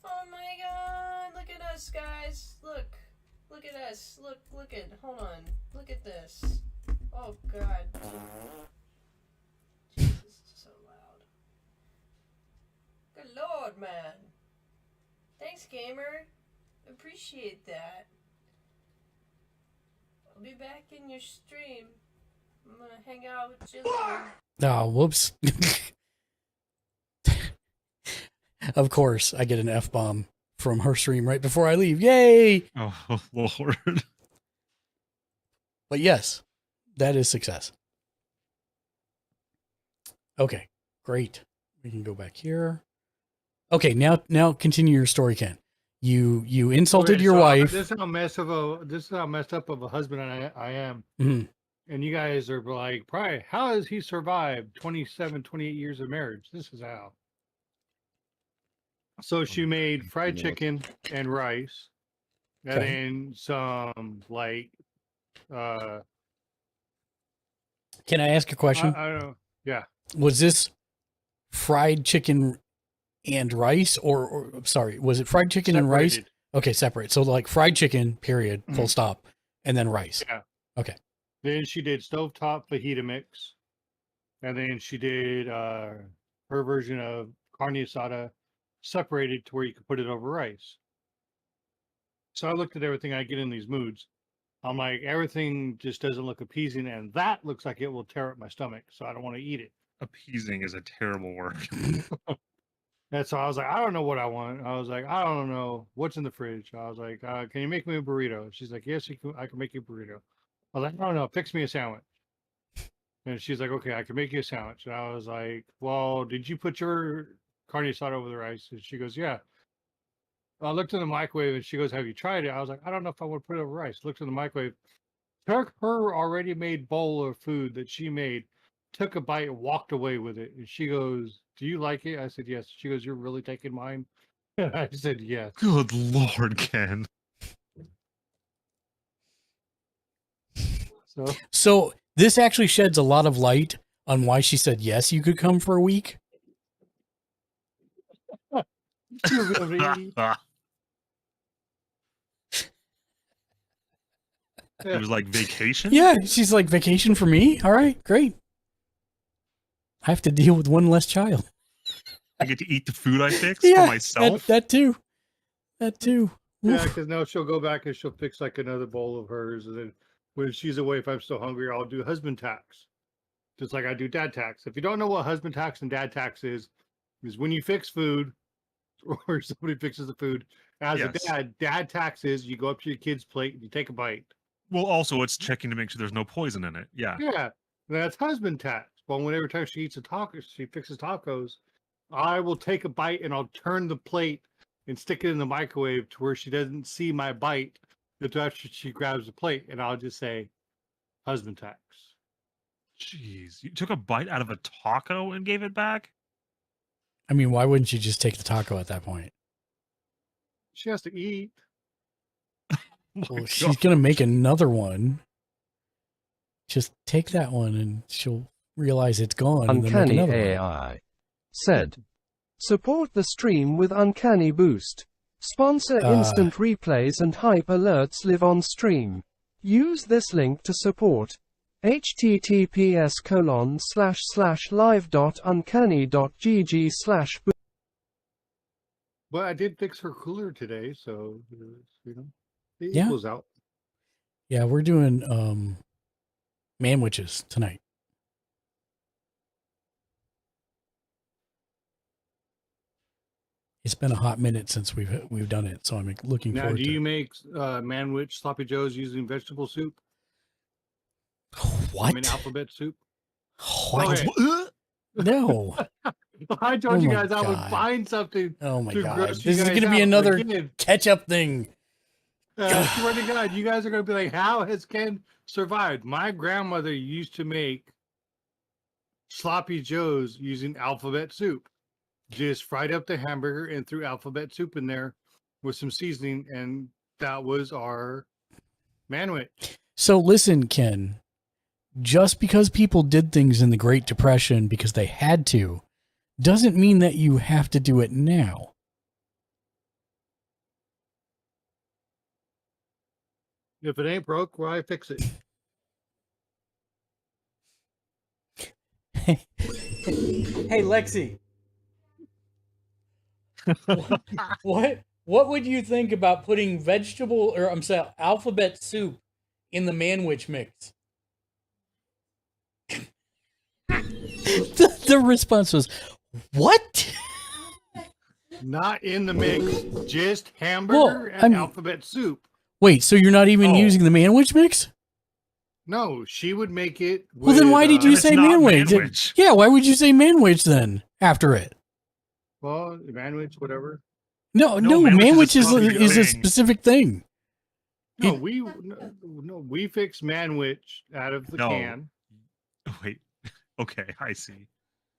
Oh my God, look at us, guys. Look at us. Look at, hold on. Look at this. Oh God. Jesus, it's so loud. Good Lord, man. Thanks, gamer. Appreciate that. I'll be back in your stream. I'm gonna hang out with Jillian. Oh, whoops. Of course, I get an F-bomb from her stream right before I leave. Yay! Oh, Lord. But yes, That is success. Okay, great. We can go back here. Okay, now continue your story, Ken. You insulted Okay, your so wife. This is how messed up of a husband I am. Mhm. And you guys are like, probably, how has he survived 27, 28 years of marriage? This is how. So she made fried chicken and rice, and Okay. then some like, Can I ask a question? I don't know. Yeah. Was this fried chicken and rice, or sorry, was it fried chicken and rice? Separated. Okay, separate. So like fried chicken, period, full Mhm. stop, and then rice. Yeah. Okay. Then she did stovetop fajita mix, and then she did her version of carne asada, separated to where you could put it over rice. So I looked at everything. I get in these moods. I'm like, everything just doesn't look appeasing, and that looks like it will tear up my stomach, so I don't want to eat it. Appeasing is a terrible word. And so I was like, I don't know what I want. I was like, I don't know what's in the fridge. I was like, can you make me a burrito? She's like, yes, I can make you a burrito. I was like, I don't know, fix me a sandwich. And she's like, okay, I can make you a sandwich. And I was like, well, did you put your carne asada over the rice? And she goes, yeah. I looked in the microwave and she goes, have you tried it? I was like, I don't know if I would put it over rice. Looked in the microwave, took her already made bowl of food that she made, took a bite and walked away with it. And she goes, do you like it? I said, yes. She goes, you're really taking mine? And I said, yes. Good Lord, Ken. So this actually sheds a lot of light on why she said yes, you could come for a week. It was like vacation? Yeah, she's like, vacation for me? All right, great. I have to deal with one less child. I get to eat the food I fix Yeah, for myself? That too. That too. Yeah, Oof. because now she'll go back and she'll fix like another bowl of hers. And then when she's away, if I'm still hungry, I'll do husband tax. Just like I do dad tax. If you don't know what husband tax and dad tax is when you fix food or somebody fixes the food. As Yes. a dad tax is you go up to your kid's plate and you take a bite. Well, also, it's checking to make sure there's no poison in it. Yeah. Yeah, that's husband tax. But when every time she eats a taco, she fixes tacos, I will take a bite and I'll turn the plate and stick it in the microwave to where she doesn't see my bite until after she grabs the plate, and I'll just say, husband tax. Jeez. You took a bite out of a taco and gave it back? I mean, why wouldn't you just take the taco at that point? She has to eat. Well, she's going to make another one. Just take that one and she'll realize it's gone. And then make Uncanny another one. AI said, support the stream with Uncanny Boost. Sponsor instant replays and hype alerts live on stream. Use this link to support. https://live.uncanny.gg/boost. But I did fix her cooler today, so it Yeah. equals out. Yeah, we're doing manwiches tonight. It's been a hot minute since we've done it, so I'm looking Now, forward do to you make manwich sloppy joes using vegetable soup? What? I mean, alphabet soup? What? Okay. No. I told Oh you my guys I would God. find something. Oh my to god. gross you This is guys going to be out. another Again, catch-up thing. swear to God, you guys are going to be like, how has Ken survived? My grandmother used to make sloppy joes using alphabet soup. Just fried up the hamburger and threw alphabet soup in there with some seasoning, and that was our manwich. So listen, Ken, just because people did things in the Great Depression because they had to, doesn't mean that you have to do it now. If it ain't broke, why fix it? Hey, Lexi. What would you think about putting alphabet soup in the manwich mix? The response was, what? Not in the mix, just hamburger and alphabet soup. Wait, so you're not even Oh. using the manwich mix? No, she would make it. Well, then why did you It's say not manwich? manwich. Yeah, why would you say manwich then after it? Well, manwich, whatever. No, No, manwich manwich is a sloppy is a thing. specific thing. No, we fix manwich out of the No. can. Wait. Okay, I see.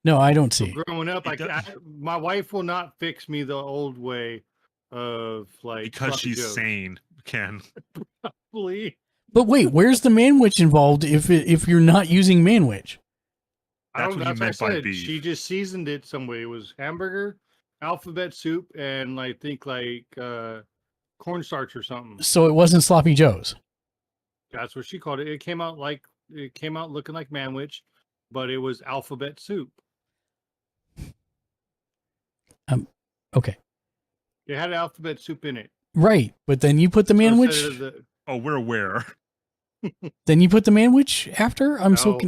No, I don't So see. growing up, It does- my wife will not fix me the old way of like Because sloppy she's joes. sane, Ken. Probably. But wait, where's the manwich involved if you're not using manwich? I That's don't, what you that's meant what I by said. beef. She just seasoned it some way. It was hamburger, alphabet soup, and I think like cornstarch or something. So it wasn't sloppy joes. That's what she called it. It came out looking like manwich, but it was alphabet soup. Okay. It had alphabet soup in it. Right, but then you put the So instead manwich. of the- Oh, we're aware. Then you put the manwich after. No.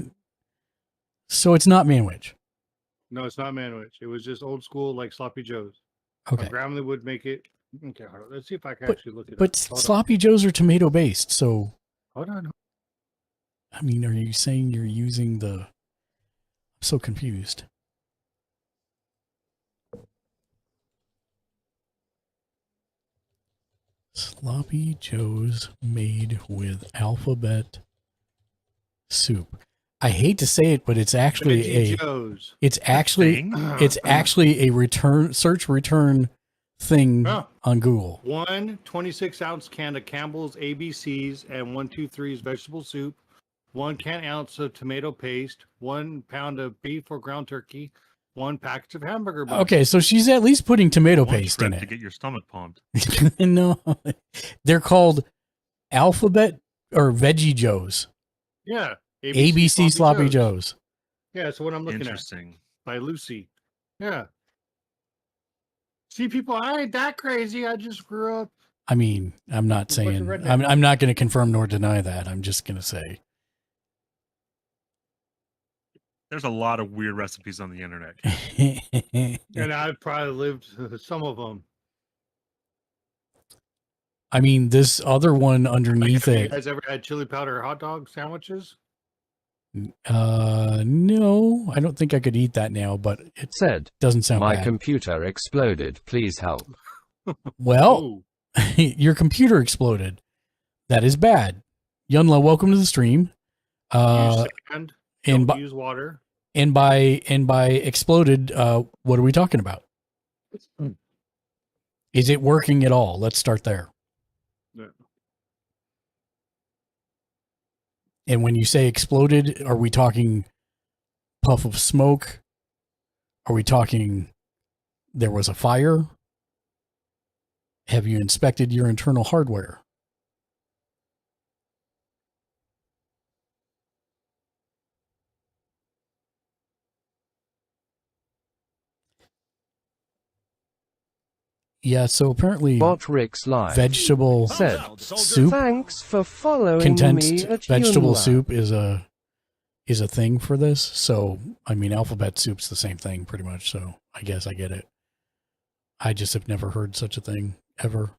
So it's not manwich. No, it's not manwich. It was just old school like sloppy joes. Okay. My grandmother would make it. Okay, hold on. Let's see if I can But- actually look it But up. Hold on. sloppy joes are tomato based, so Hold on. I mean, are you saying you're using the? I'm so confused. Sloppy joes made with alphabet soup. I hate to say it, but it's actually Veggie a. Joes. It's actually thing? it's actually a search return thing Oh. on Google. 1 26-ounce can of Campbell's ABCs and 123's vegetable soup, 1 ounce of tomato paste, 1 pound of beef or ground turkey, 1 package of hamburger buns. Okay, so she's at least putting tomato One paste in shred to it. get your stomach pumped. No, they're called alphabet or veggie joes. Yeah. ABC sloppy joes. Yeah, that's what I'm looking Interesting. at. By Lucy. Yeah. See, people, I ain't that crazy. I just grew up. I mean, I'm not Just a bunch of saying rednecks. I'm not going to confirm nor deny that. I'm just going to say There's a lot of weird recipes on the internet. And I've probably lived some of them. I mean, this other one underneath Have you it. guys ever had chili powder hot dog sandwiches? No, I don't think I could eat that now, but it Said, doesn't sound my bad. computer exploded. Please help. Well, your computer exploded. That is bad. Yunla, welcome to the stream. Use sand. and Don't by, use water. and by exploded, what are we talking about? Is it working at all? Let's start there. Yeah. And when you say exploded, are we talking puff of smoke? Are we talking there was a fire? Have you inspected your internal hardware? Yeah, so apparently Bot Rick's live. vegetable Said, soup, thanks for following condensed me at vegetable Yunla. soup is a thing for this. So I mean, alphabet soup's the same thing pretty much. So I guess I get it. I just have never heard such a thing ever.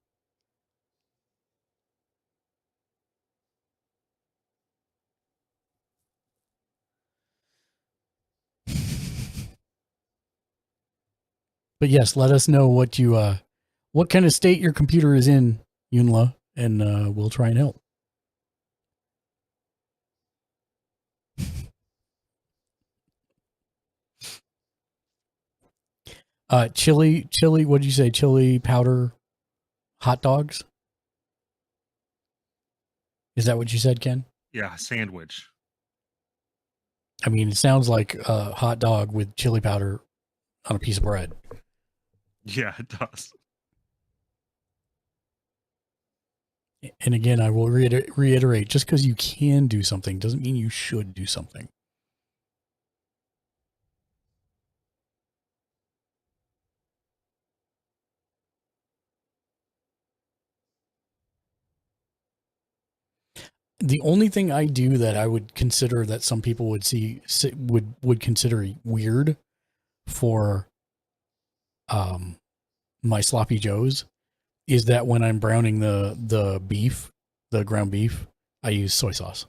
But yes, let us know what you what kind of state your computer is in, Yunla, and we'll try and help. Chili, what did you say? Chili powder hot dogs? Is that what you said, Ken? Yeah, sandwich. I mean, it sounds like a hot dog with chili powder on a piece of bread. Yeah, it does. And again, I will reiterate, just because you can do something doesn't mean you should do something. The only thing I do that I would consider that some people would would consider weird for my sloppy joes is that when I'm browning the beef, the ground beef, I use soy sauce.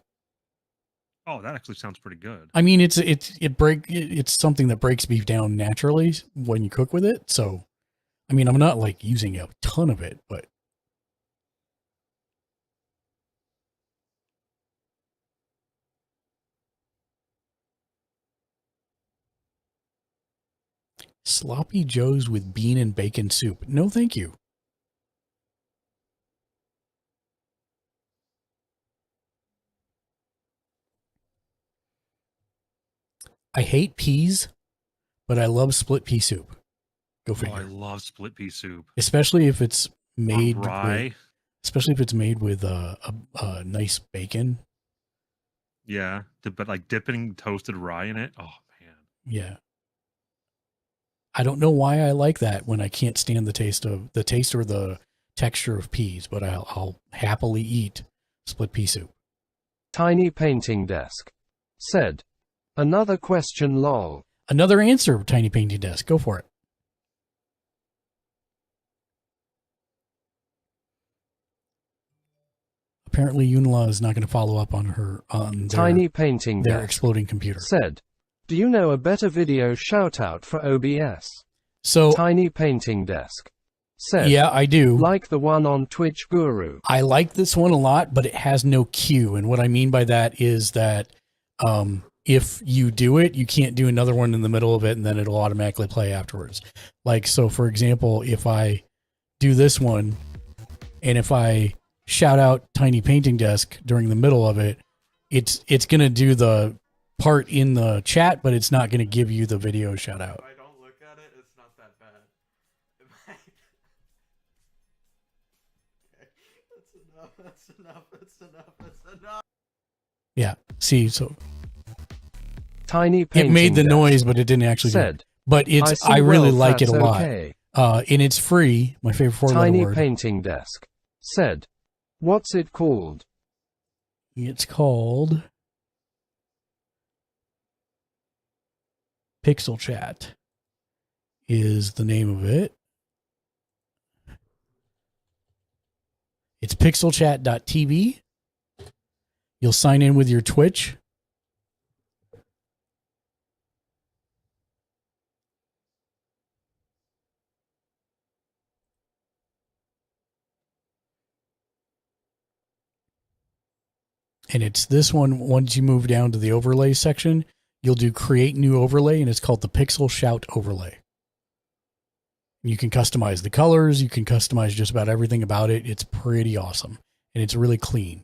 Oh, that actually sounds pretty good. I mean, it's something that breaks beef down naturally when you cook with it. So, I mean, I'm not like using a ton of it, but Sloppy Joes with bean and bacon soup. No, thank you. I hate peas, but I love split pea soup. Go figure. Oh, I love split pea soup. Especially if it's made rye. Especially if it's made with a nice bacon. Yeah, but like dipping toasted rye in it. Oh man. Yeah. I don't know why I like that when I can't stand the taste or the texture of peas, but I'll happily eat split pea soup. Tiny Painting Desk said, another question lol. Another answer, Tiny Painting Desk. Go for it. Apparently Unila is not going to follow up on Tiny Painting their Desk exploding computer. Said, do you know a better video shout out for OBS? So Tiny Painting Desk said, yeah, I do. Like the one on Twitch Guru. I like this one a lot, but it has no cue. And what I mean by that is that if you do it, you can't do another one in the middle of it and then it'll automatically play afterwards. Like, so for example, if I do this one and if I shout out Tiny Painting Desk during the middle of it, it's going to do the part in the chat, but it's not going to give you the video shout out. If I don't look at it, it's not that bad. That's enough. Yeah. See, so Tiny it Painting made the Desk noise, but it didn't actually said, do it. But I really like it a lot. And it's free. My favorite four-letter Tiny word. Painting Desk said, what's it called? It's called Pixel Chat is the name of it. It's pixelchat.tv. You'll sign in with your Twitch. And it's this one. Once you move down to the overlay section, you'll do create new overlay, and it's called the Pixel Shout overlay. You can customize the colors. You can customize just about everything about it. It's pretty awesome, and it's really clean.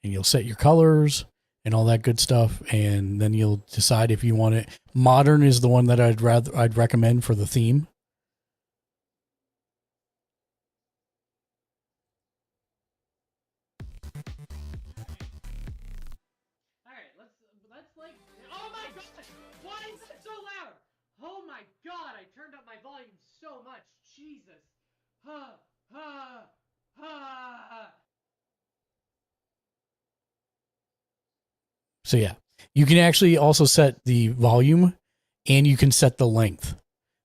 And you'll set your colors and all that good stuff, and then you'll decide if you want it. Modern is the one that I'd recommend for the theme. Let's like. Oh my god! Why is it so loud? Oh my god! I turned up my volume so much. Jesus. So yeah, you can actually also set the volume, and you can set the length.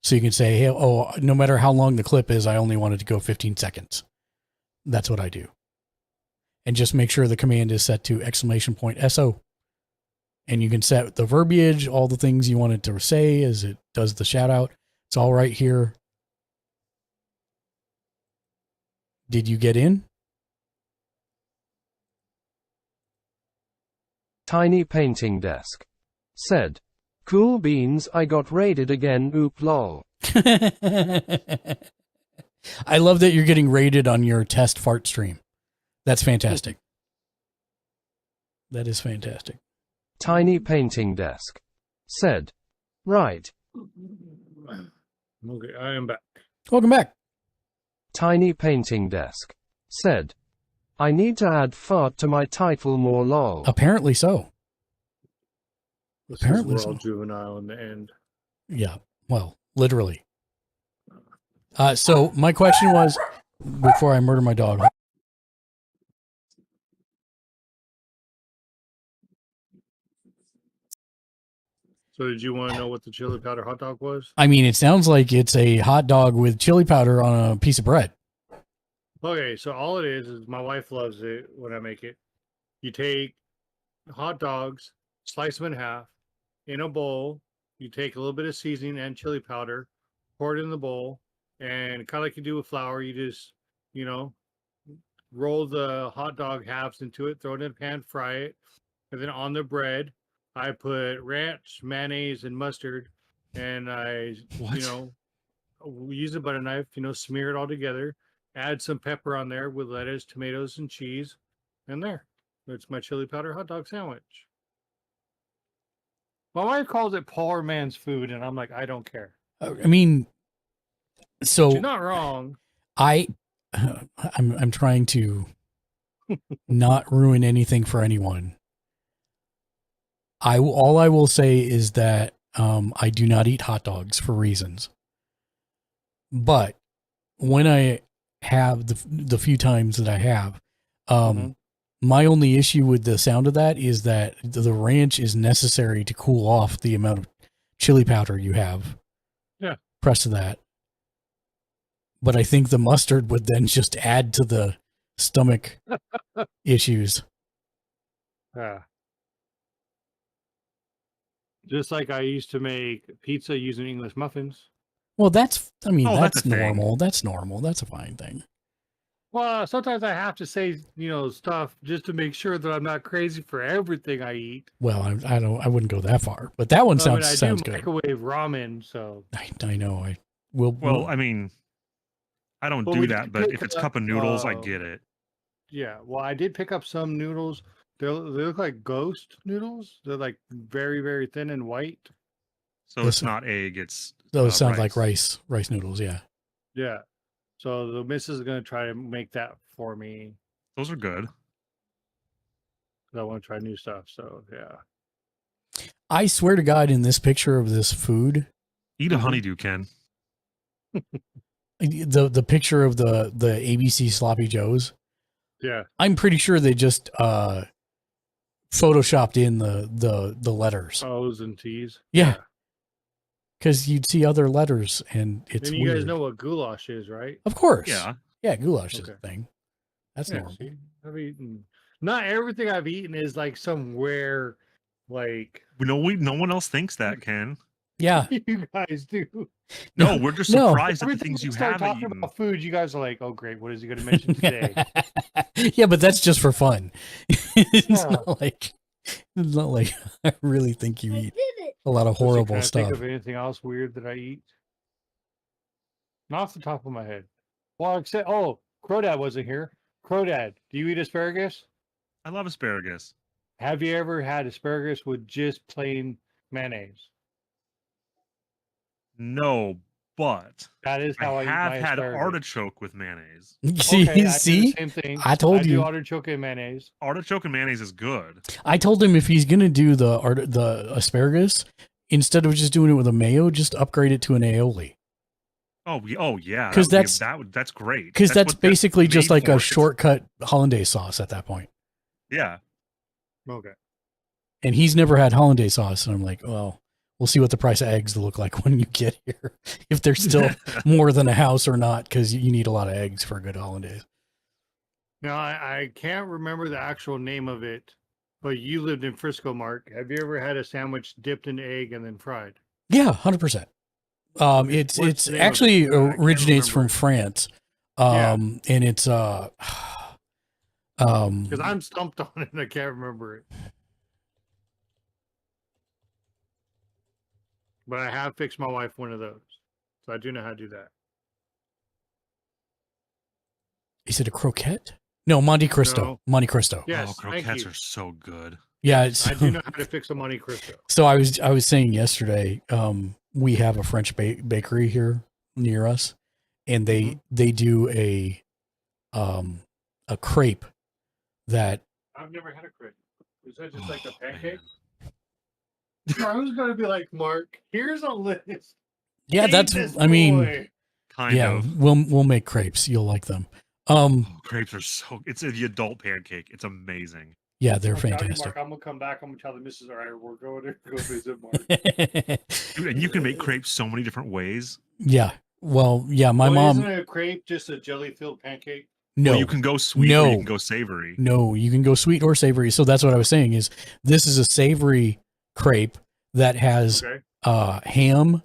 So you can say, hey, no matter how long the clip is, I only want it to go 15 seconds. That's what I do. And just make sure the command is set to !SO. And you can set the verbiage, all the things you want it to say as it does the shout out. It's all right here. Did you get in? Tiny Painting Desk said, cool beans, I got raided again, oop lol. I love that you're getting rated on your test fart stream. That's fantastic. That is fantastic. Tiny Painting Desk said, right. Okay, I am back. Welcome back. Tiny Painting Desk said, I need to add fart to my title more lol. Apparently so. Apparently we're all juvenile in the end. Yeah, well, literally. So my question was, before I murder my dog. So did you want to know what the chili powder hot dog was? I mean, it sounds like it's a hot dog with chili powder on a piece of bread. Okay, so all it is my wife loves it when I make it. You take hot dogs, slice them in half, in a bowl. You take a little bit of seasoning and chili powder, pour it in the bowl, and kind of like you do with flour, you just, you know, roll the hot dog halves into it, throw it in a pan, fry it, and then on the bread, I put ranch, mayonnaise, and mustard, and I, you know, use a butter knife, you know, smear it all together, add some pepper on there with lettuce, tomatoes, and cheese, and there. It's my chili powder hot dog sandwich. My wife calls it poor man's food, and I'm like, I don't care. I mean, so You're not wrong. I'm trying to not ruin anything for anyone. All I will say is that I do not eat hot dogs for reasons. But when I have the few times that I have, my only issue with the sound of that is that the ranch is necessary to cool off the amount of chili powder you have. Yeah. Pressed to that. But I think the mustard would then just add to the stomach issues. Yeah. Just like I used to make pizza using English muffins. Well, that's that's a thing. normal. That's normal. That's a fine thing. Well, sometimes I have to say, you know, stuff just to make sure that I'm not crazy for everything I eat. Well, I wouldn't go that far, but that one sounds I sounds do good. microwave ramen, so I know. I will. Well, I mean, I don't Well, do we that, did but pick if it's up, cup of noodles, I get it. yeah. Well, I did pick up some noodles. They look like ghost noodles. They're like very, very thin and white. So it's not egg, it's Those sound like rice noodles. Yeah. Yeah. So the missus is gonna try to make that for me. Those are good. I want to try new stuff. So yeah. I swear to God, in this picture of this food, Eat a honeydew, Ken. the picture of the ABC sloppy joes. Yeah. I'm pretty sure they just photoshopped in the letters. O's and T's. Yeah. Because you'd see other letters, and it's And you weird. guys know what goulash is, right? Of course. Yeah. Yeah, goulash is Okay. a thing. That's Yeah, normal. see, I've eaten. Not everything I've eaten is like somewhere like No one else thinks that, Ken. Yeah. you guys do. No, we're just No. surprised at the Everything things we you start haven't talking eaten. about food, you guys are like, "Oh, great! What is he going to mention today?" Yeah, but that's just for fun. It's Yeah. not like I really think you eat a lot of Can horrible I stuff. think of anything else weird that I eat? Not off the top of my head. Well, except Crodad wasn't here. Crodad, do you eat asparagus? I love asparagus. Have you ever had asparagus with just plain mayonnaise? No, but That is how I eat have my had asparagus. artichoke with mayonnaise. See, Okay, I do the see? same thing. I told I do you. artichoke and mayonnaise. Artichoke and mayonnaise is good. I told him if he's gonna do the asparagus, instead of just doing it with a mayo, just upgrade it to an aioli. Oh yeah. 'Cause that's- that's great. Because that's what basically just made like for. a It's- shortcut hollandaise sauce at that point. Yeah. Okay. And he's never had hollandaise sauce, and I'm like, well, we'll see what the price of eggs look like when you get here, if they're still more than a house or not, because you need a lot of eggs for a good hollandaise. Now, I can't remember the actual name of it, but you lived in Frisco, Mark. Have you ever had a sandwich dipped in egg and then fried? Yeah, 100%. It's What's the name of actually it? I can't originates from remember. France. Yeah. And it's Because I'm stumped on it and I can't remember it. But I have fixed my wife one of those. So I do know how to do that. is it a croquette? No, Monte Cristo. No. Monte Cristo. Yes, Oh, thank croquettes you. are so good. Yeah, it's, I do know how to fix a Monte Cristo. so I was saying yesterday, we have a French bakery here near us, and Mm-hmm. they do a crepe that I've never had a crepe. Is that just like a pancake? I was going to be like, Mark, here's a list. yeah, Feed that's this I mean boy. Kind yeah, of. we'll make crepes. You'll like them. Crepes are so. It's the adult pancake. It's amazing. Yeah, they're I'll tell you, fantastic. Mark, I'm going to come back. I'm going to tell the missus, all right, we're going to go visit Mark. Dude, and you can make crepes so many different ways. Yeah. Well, yeah, my Well, mom. Isn't a crepe just a jelly-filled pancake? No, Well, you can go sweet or you can go savory. No, you can go sweet or savory. So that's what I was saying is this is a savory crepe that has ham,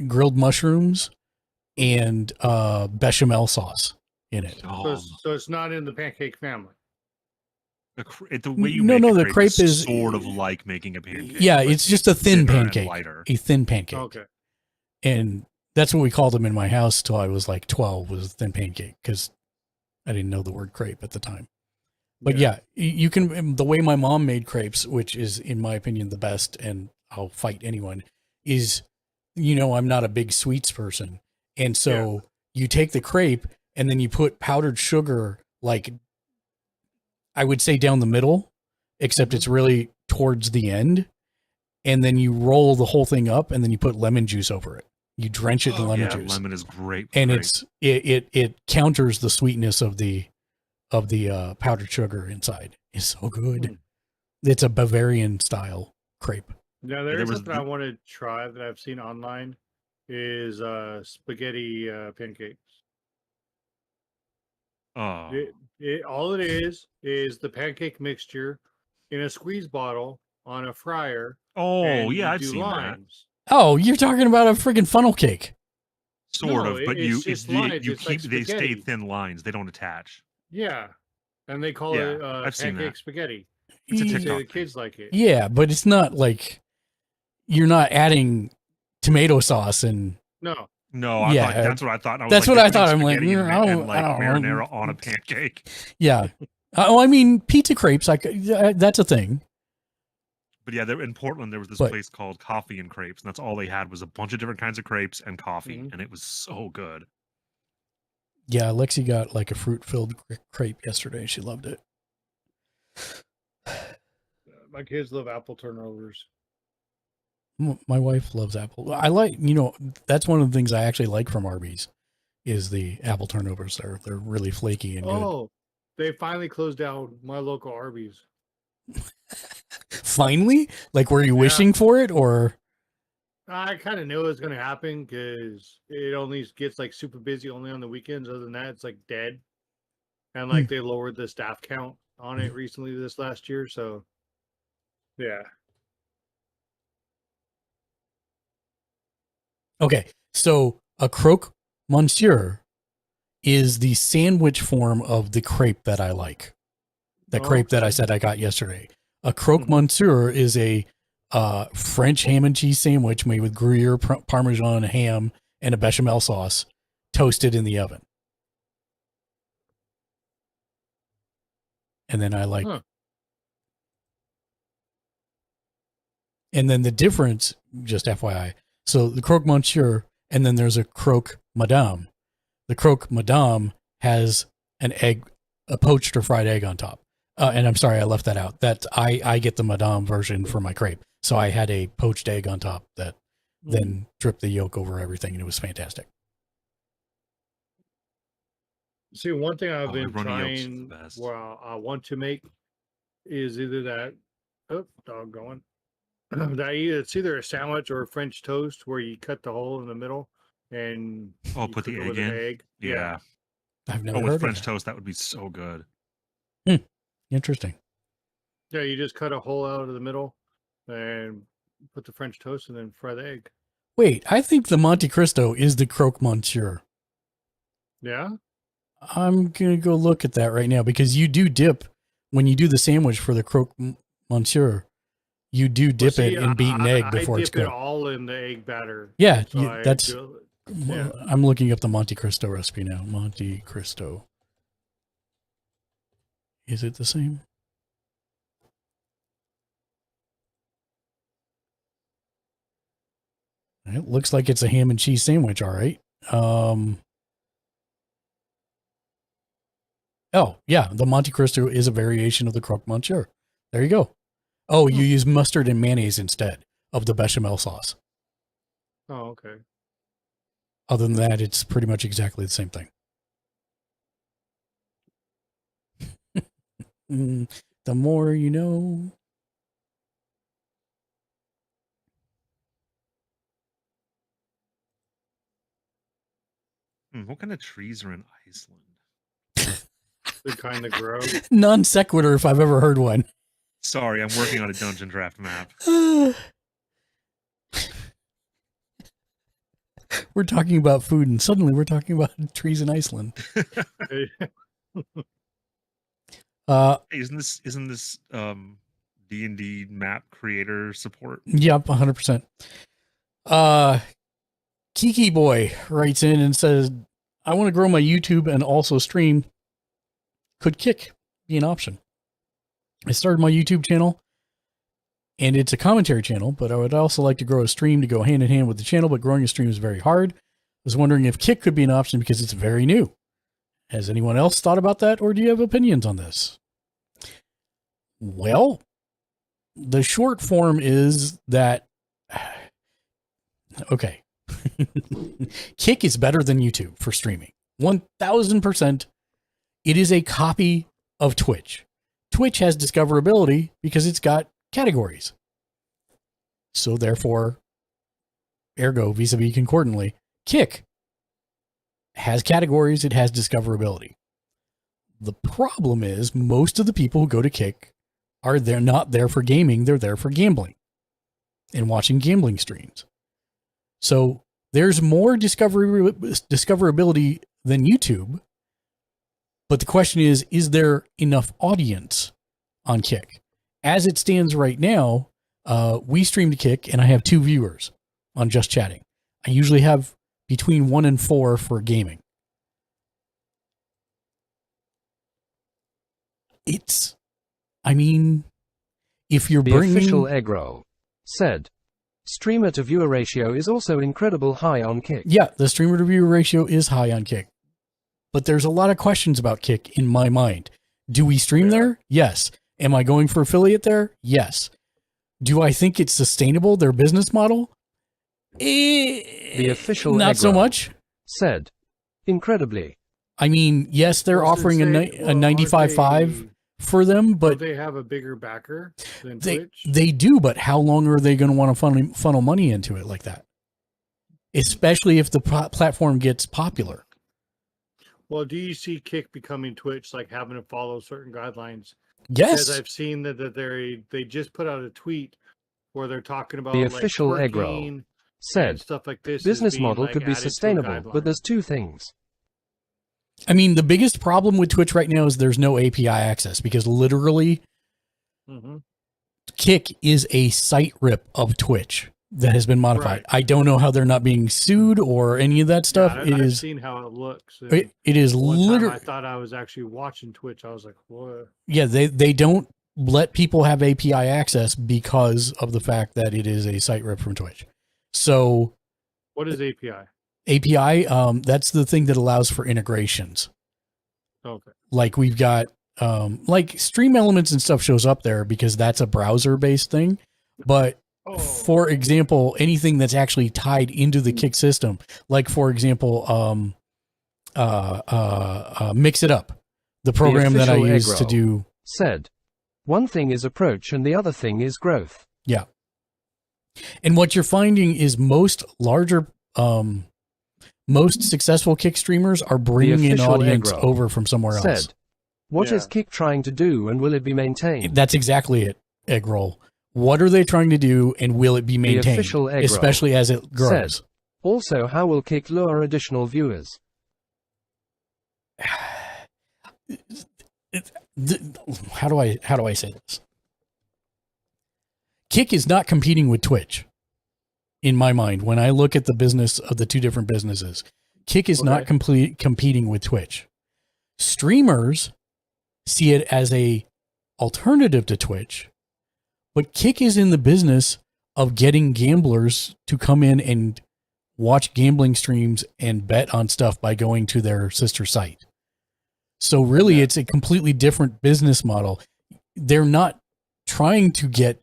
grilled mushrooms, and bechamel sauce in it. So it's not in the pancake family. The way you No, make no, a the crepe, crepe is is- sort of like making a pancake. Yeah, but it's just a thin thinner and pancake. lighter. A thin pancake. Okay. And that's what we called them in my house till I was like 12 was thin pancake because I didn't know the word crepe at the time. But yeah, you can, the way my mom made crepes, which is in my opinion the best, and I'll fight anyone, is, I'm not a big sweets person. And so you take the crepe and then you put powdered sugar, like I would say down the middle, except it's really towards the end. And then you roll the whole thing up and then you put lemon juice over it. You drench it in lemon juice. Lemon is great. And it counters the sweetness of the powdered sugar inside. It's so good. It's a Bavarian style crepe. Now there's something I want to try that I've seen online is spaghetti pancakes. Oh. All it is the pancake mixture in a squeeze bottle on a fryer. Oh, and yeah, you I've do seen lines. Oh, you're talking about a friggin' funnel cake. Sort No, of, but it's just lines. you It's like keep they stay spaghetti. thin lines. They don't attach. Yeah, and they call Yeah, it I've seen pancake that. spaghetti. It's a They say TikTok the kids like it. Yeah, but it's not like you're not adding tomato sauce and No. No, I thought that's what I thought. And I was that's like, what I between thought. I'm like, spaghetti and, I don't, and like I don't marinara on a pancake. Yeah. I mean, pizza crepes, that's a thing. But yeah, in Portland, there was this But- place called Coffee and Crepes, and that's all they had was a bunch of different kinds of crepes and coffee, Mm-hmm. and it was so good. Yeah, Lexi got like a fruit-filled crepe yesterday. She loved it. My kids love apple turnovers. My wife loves apple. I like, that's one of the things I actually like from Arby's is the apple turnovers. They're really flaky and good. Oh, they finally closed down my local Arby's. Finally? Like, were you wishing for it or? I kind of knew it was going to happen because it only gets like super busy only on the weekends. Other than that, it's like dead. And like they lowered the staff count on it recently this last year. So, yeah. Okay, so a croque monsieur is the sandwich form of the crepe that I like. The crepe that I said I got yesterday. A croque monsieur is a French ham and cheese sandwich made with Gruyere, Parmesan, ham, and a bechamel sauce, toasted in the oven. And then I like. And then the difference, just FYI. So the croque monsieur, and then there's a croque madame. The croque madame has an egg, a poached or fried egg on top. And I'm sorry, I left that out. That I get the madame version for my crepe. So I had a poached egg on top that then dripped the yolk over everything, and it was fantastic. See, one thing I've been runny yolk's the trying, best. well, I want to make is either that, dog going, it's either a sandwich or a French toast where you cut the hole in the middle and Oh, you put the cook it egg with an in. egg. Yeah. I've never Oh, heard with of French that. toast, that would be so good. Interesting. Yeah, you just cut a hole out of the middle and put the French toast and then fry the egg. Wait, I think the Monte Cristo is the croque monsieur. Yeah? I'm going to go look at that right now because you do dip, when you do the sandwich for the croque monsieur, you do dip it in beaten egg before I it's dip it cooked. all in the egg batter. Yeah, So you- I that's. do- yeah. I'm looking up the Monte Cristo recipe now. Monte Cristo. Is it the same? It looks like it's a ham and cheese sandwich. All right. Oh yeah, the Monte Cristo is a variation of the croque monsieur. There you go. Oh, you use mustard and mayonnaise instead of the bechamel sauce. Oh, okay. Other than that, it's pretty much exactly the same thing. The more you know. What kind of trees are in Iceland? The kind that grow. Non sequitur, if I've ever heard one. Sorry, I'm working on a dungeon draft map. We're talking about food, and suddenly we're talking about trees in Iceland. Isn't this D&D map creator support? Yep, 100%. Kiki Boy writes in and says, I want to grow my YouTube and also stream. Could Kick be an option? I started my YouTube channel, and it's a commentary channel, but I would also like to grow a stream to go hand in hand with the channel, but growing a stream is very hard. I was wondering if Kick could be an option because it's very new. Has anyone else thought about that, or do you have opinions on this? Well, the short form is that, okay, Kick is better than YouTube for streaming. 1000%. It is a copy of Twitch. Twitch has discoverability because it's got categories. So therefore, ergo, vis-a-vis concordantly, Kick has categories, it has discoverability. The problem is most of the people who go to Kick they're not there for gaming, they're there for gambling and watching gambling streams. So there's more discoverability than YouTube. But the question is there enough audience on Kick? As it stands right now, we stream to Kick and I have 2 viewers on Just Chatting. I usually have between 1 and 4 for gaming. If you're bringing... The official Egro said, streamer to viewer ratio is also incredible high on Kick. Yeah, the streamer to viewer ratio is high on Kick. But there's a lot of questions about Kick in my mind. Do we stream there? Yes. Am I going for affiliate there? Yes. Do I think it's sustainable, their business model? The official not Egro so much. Said, incredibly. I mean, yes, they're offering a 95.5 for them, but they have a bigger backer than they Twitch. they do. But how long are they going to want to funnel money into it like that? Especially if the platform gets popular. Well, do you see Kick becoming Twitch, like having to follow certain guidelines? Yes, because I've seen that they just put out a tweet where they're talking about The official like, Egro twerking said, and stuff like this. business is being, model like, could be added to a sustainable, guideline. but there's 2 things. I mean, the biggest problem with Twitch right now is there's no API access because literally Kick is a site rip of Twitch that has been modified. Right. I don't know how they're not being sued or any of that stuff. Yeah, I've seen how it looks. and It is one time literally. I thought I was actually watching Twitch. I was like, what? Yeah, they don't let people have API access because of the fact that it is a site rip from Twitch. So What is API? API, that's the thing that allows for integrations. Okay. Like we've got, like Stream Elements and stuff shows up there because that's a browser based thing. But for example, anything that's actually tied into the Kick system, like for example, Mix It Up, the program that I official use to Egro do. said, one thing is approach and the other thing is growth. Yeah. And what you're finding is most successful Kick streamers are bringing in official audience Egro over from somewhere else. said, what is Kick trying to do and will it be maintained? That's exactly it, Eggroll. What are they trying to do and will it be maintained? The official Egro especially as it grows. said, also, how will Kick lure additional viewers? How do I say this? Kick is not competing with Twitch. In my mind, when I look at the business of the 2 different businesses, Kick is not competing with Twitch. Streamers see it as a alternative to Twitch, but Kick is in the business of getting gamblers to come in and watch gambling streams and bet on stuff by going to their sister site. So really, it's a completely different business model. They're not trying to get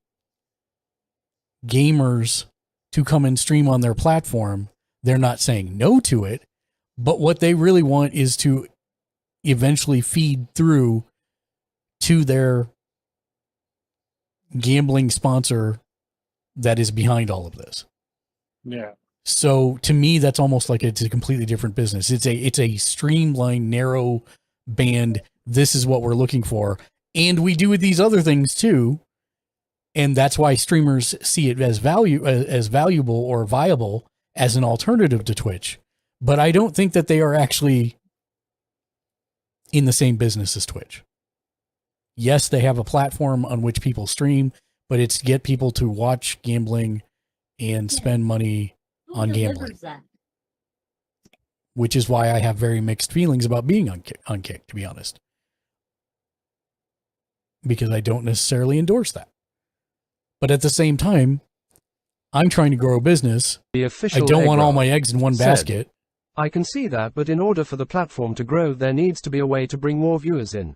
gamers to come and stream on their platform. They're not saying no to it, but what they really want is to eventually feed through to their gambling sponsor that is behind all of this. Yeah. So to me, that's almost like it's a completely different business. It's a streamlined, narrow band this is what we're looking for. And we do with these other things too. And that's why streamers see it as valuable or viable as an alternative to Twitch. But I don't think that they are actually in the same business as Twitch. Yes, they have a platform on which people stream, but it's to get people to watch gambling and spend money on gambling. Which is why I have very mixed feelings about being on Kick, to be honest. Because I don't necessarily endorse that. But at the same time, I'm trying to grow a business. The official I don't want all Eggroll my eggs in one said, basket. I can see that, but in order for the platform to grow, there needs to be a way to bring more viewers in.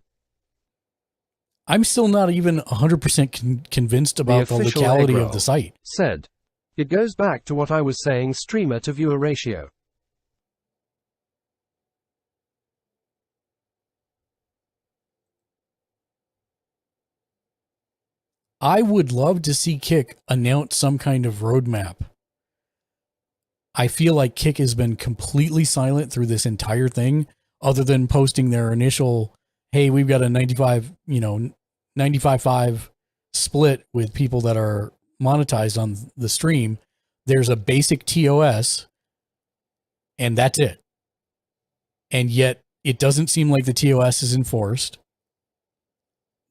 I'm still not even 100% convinced about the official locality of Eggroll the site. said, it goes back to what I was saying, streamer to viewer ratio. I would love to see Kick announce some kind of roadmap. I feel like Kick has been completely silent through this entire thing, other than posting their initial, hey, we've got a 95-5 split with people that are monetized on the stream. There's a basic TOS, and that's it. And yet, it doesn't seem like the TOS is enforced.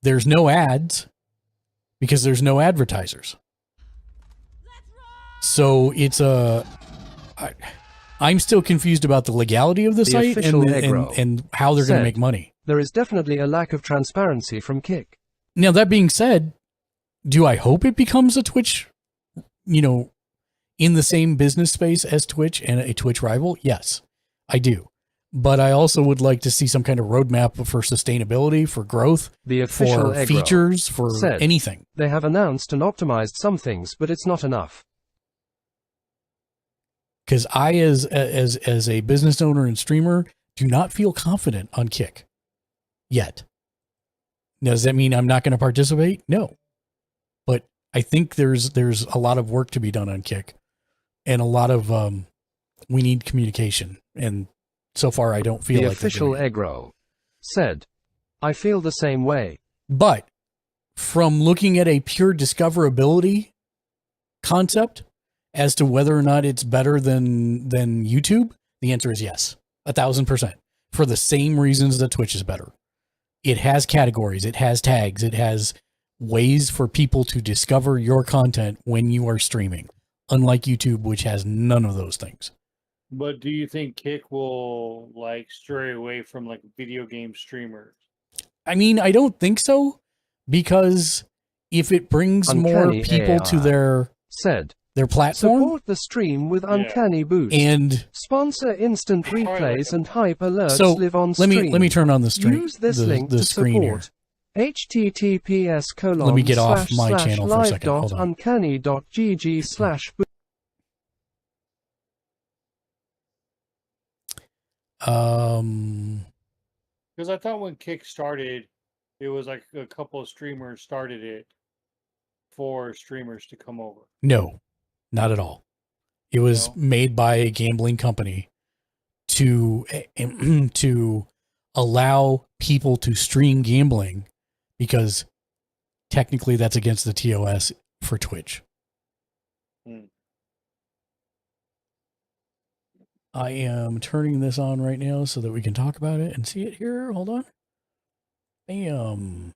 There's no ads, because there's no advertisers. So it's I'm still confused about the legality of the site and how they're going to make money. There is definitely a lack of transparency from Kick. Now, that being said, do I hope it becomes a Twitch, in the same business space as Twitch and a Twitch rival? Yes, I do. But I also would like to see some kind of roadmap for sustainability, for growth, The official for features, for said, anything. They have announced and optimized some things, but it's not enough. Because I, as a business owner and streamer, do not feel confident on Kick yet. Now, does that mean I'm not going to participate? No. But I think there's a lot of work to be done on Kick, and a lot of we need communication. And so far, I don't feel The like official Eggroll said, I feel the same way. But from looking at a pure discoverability concept as to whether or not it's better than YouTube, the answer is yes, 1,000%. For the same reasons that Twitch is better. It has categories, it has tags, it has ways for people to discover your content when you are streaming, unlike YouTube, which has none of those things. But do you think Kick will stray away from video game streamers? I mean, I don't think so, because if it brings more Uncanny people to AI their platform, support the stream with Uncanny Boost. And sponsor instant replays and hype alerts so live on let stream. me turn on the stream. Use this the, link the to screen here. support. https:// Let me get off my channel for a second. Hold on. Uncanny.gg/. Because I thought when Kick started, it was a couple of streamers started it for streamers to come over. No, not at all. It was made by a gambling company to allow people to stream gambling, because technically that's against the TOS for Twitch. I am turning this on right now so that we can talk about it and see it here. Hold on. Bam.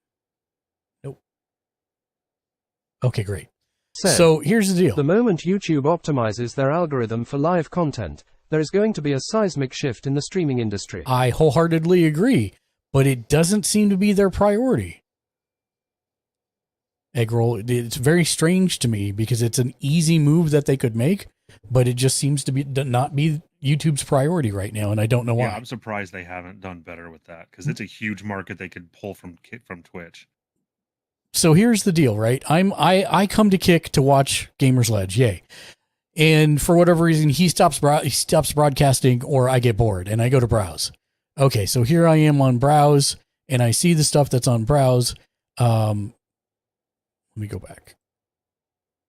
Nope. Okay, great. So here's the deal. The moment YouTube optimizes their algorithm for live content, there is going to be a seismic shift in the streaming industry. I wholeheartedly agree, but it doesn't seem to be their priority. Eggroll, it's very strange to me because it's an easy move that they could make, but it just seems to be not be YouTube's priority right now, and I don't know why. Yeah, I'm surprised they haven't done better with that, because it's a huge market they could pull from Twitch. So here's the deal, right? I come to Kick to watch Gamers Ledge, yay. And for whatever reason, he stops broadcasting, or I get bored and I go to browse. Okay, so here I am on browse, and I see the stuff that's on browse. Let me go back.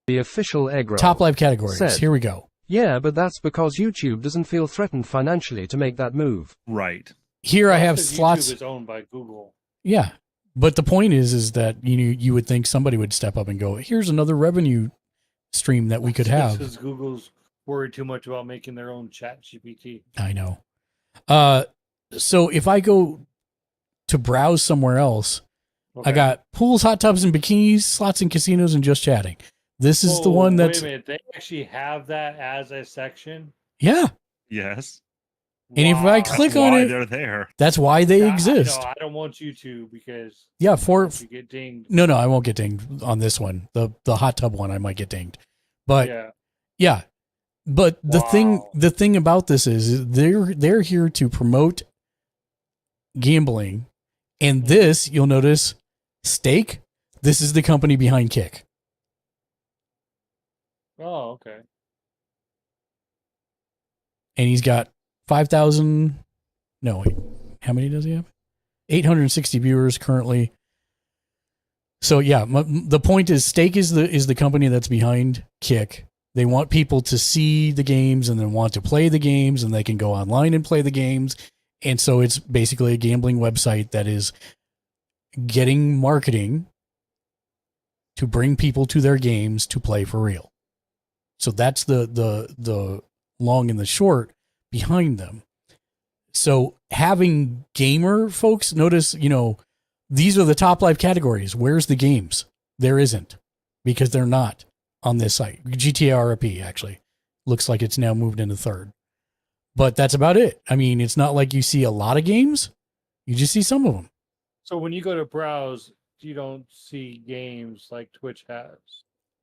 The official Eggroll Top live categories. said, Here we go. Yeah, but that's because YouTube doesn't feel threatened financially to make that move. Right. Here I have Because slots. YouTube is owned by Google. Yeah. But the point is that you would think somebody would step up and go, here's another revenue stream that we could have. Because Google's worried too much about making their own chat GPT. I know. So if I go to browse somewhere else, I got pools, hot tubs, and bikinis, slots and casinos, and just chatting. This is the one that's... Wait a minute. They actually have that as a section? Yeah. Yes. And if I click on it, they're there. that's why they exist. I don't want you to because Yeah, for you get dinged. no, I won't get dinged on this one. The hot tub one, I might get dinged, but yeah. But the thing about this is they're here to promote gambling, and this you'll notice Stake. This is the company behind Kick. Oh, okay. And he's got 5,000. No, wait, how many does he have? 860 viewers currently. So yeah, the point is, Stake is the company that's behind Kick. They want people to see the games and then want to play the games, and they can go online and play the games. And so it's basically a gambling website that is getting marketing to bring people to their games to play for real. So that's the long and the short behind them. So having gamer folks, notice, these are the top live categories. Where's the games? There isn't, because they're not on this site. GTA RP actually looks like it's now moved into third, but that's about it. I mean, it's not like you see a lot of games. You just see some of them. So when you go to browse, you don't see games like Twitch has.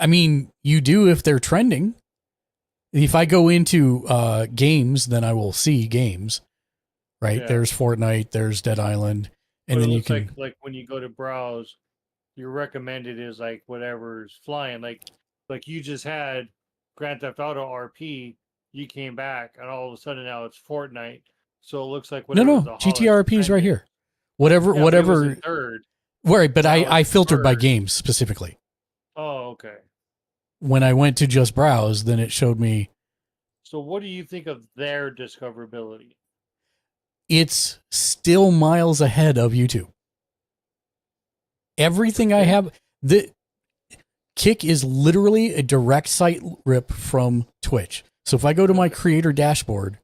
I mean, you do if they're trending. If I go into games, then I will see games, right? Yeah. There's Fortnite, there's Dead Island, and But then it you looks can... like when you go to browse, your recommended is like whatever's flying. Like you just had Grand Theft Auto RP, you came back, and all of a sudden now it's Fortnite. So it looks like No, GTRP is right here. Whatever. Third. Right, but I filtered by games specifically. Oh, okay. When I went to just browse, then it showed me. So what do you think of their discoverability? It's still miles ahead of YouTube. Everything I have, the Kick is literally a direct site rip from Twitch. So if I go to my creator dashboard,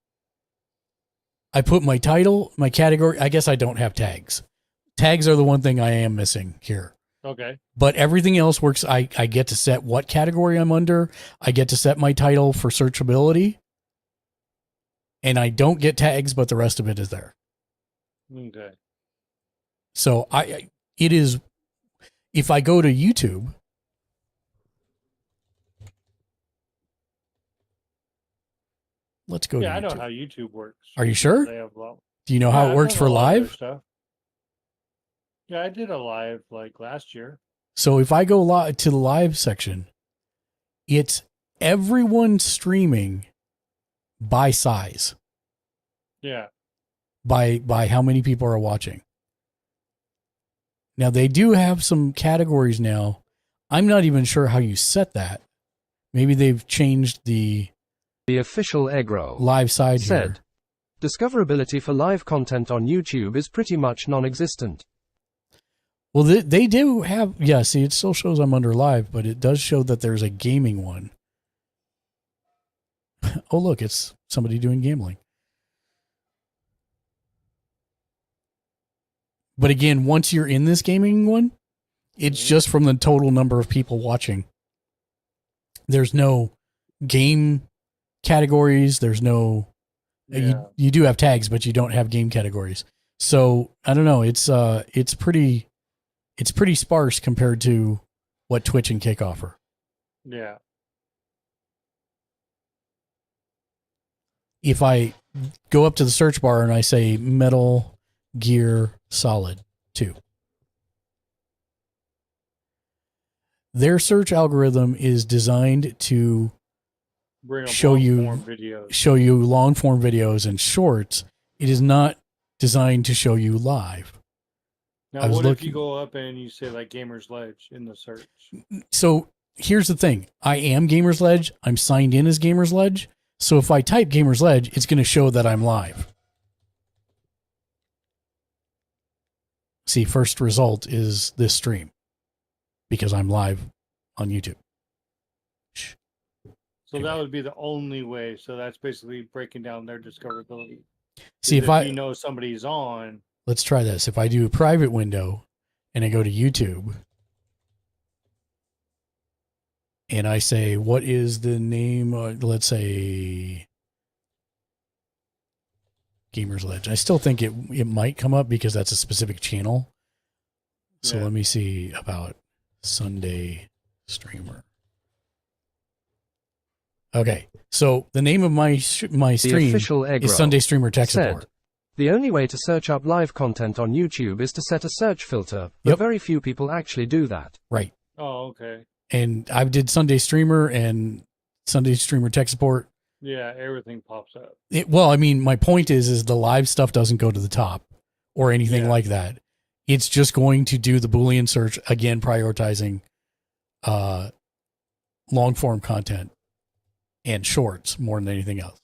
I put my title, my category. I guess I don't have tags. Tags are the one thing I am missing here. Okay. But everything else works. I get to set what category I'm under. I get to set my title for searchability. And I don't get tags, but the rest of it is there. Okay. So it is, if I go to YouTube, let's go to YouTube. I know how YouTube works. Are you sure? They have Do you know how it works for live? Stuff. Yeah, I did a live like last year. So if I go to the live section, it's everyone streaming by size. Yeah. By how many people are watching. Now they do have some categories now. I'm not even sure how you set that. Maybe they've changed the official Egro live side said, here. Discoverability for live content on YouTube is pretty much non-existent. Well, they do have, see, it still shows I'm under live, but it does show that there's a gaming one. Oh, look, it's somebody doing gambling. But again, once you're in this gaming one, it's just from the total number of people watching. There's no game categories. There's no, you do have tags, but you don't have game categories. So I don't know. It's pretty sparse compared to what Twitch and Kick offer. Yeah. If I go up to the search bar and I say Metal Gear Solid 2, their search algorithm is designed to show you long form videos and shorts. It is not designed to show you live. Now, what if you go up and you say like Gamer's Ledge in the search? So here's the thing. I am Gamer's Ledge. I'm signed in as Gamer's Ledge. So if I type Gamer's Ledge, it's going to show that I'm live. See, first result is this stream because I'm live on YouTube. So that would be the only way. So that's basically breaking down their discoverability. See, if you know somebody's on. Let's try this. If I do a private window and I go to YouTube and I say, what is the name? Let's say Gamers Ledge. I still think it might come up because that's a specific channel. So let me see about Sunday Streamer. Okay, so the name of my stream is Sunday Streamer Tech Support. The only way to search up live content on YouTube is to set a search filter, but very few people actually do that. Right. Oh, okay. And I did Sunday Streamer and Sunday Streamer Tech Support. Yeah, everything pops up. Well, I mean, my point is the live stuff doesn't go to the top or anything like that. It's just going to do the Boolean search, again, prioritizing long form content and shorts more than anything else.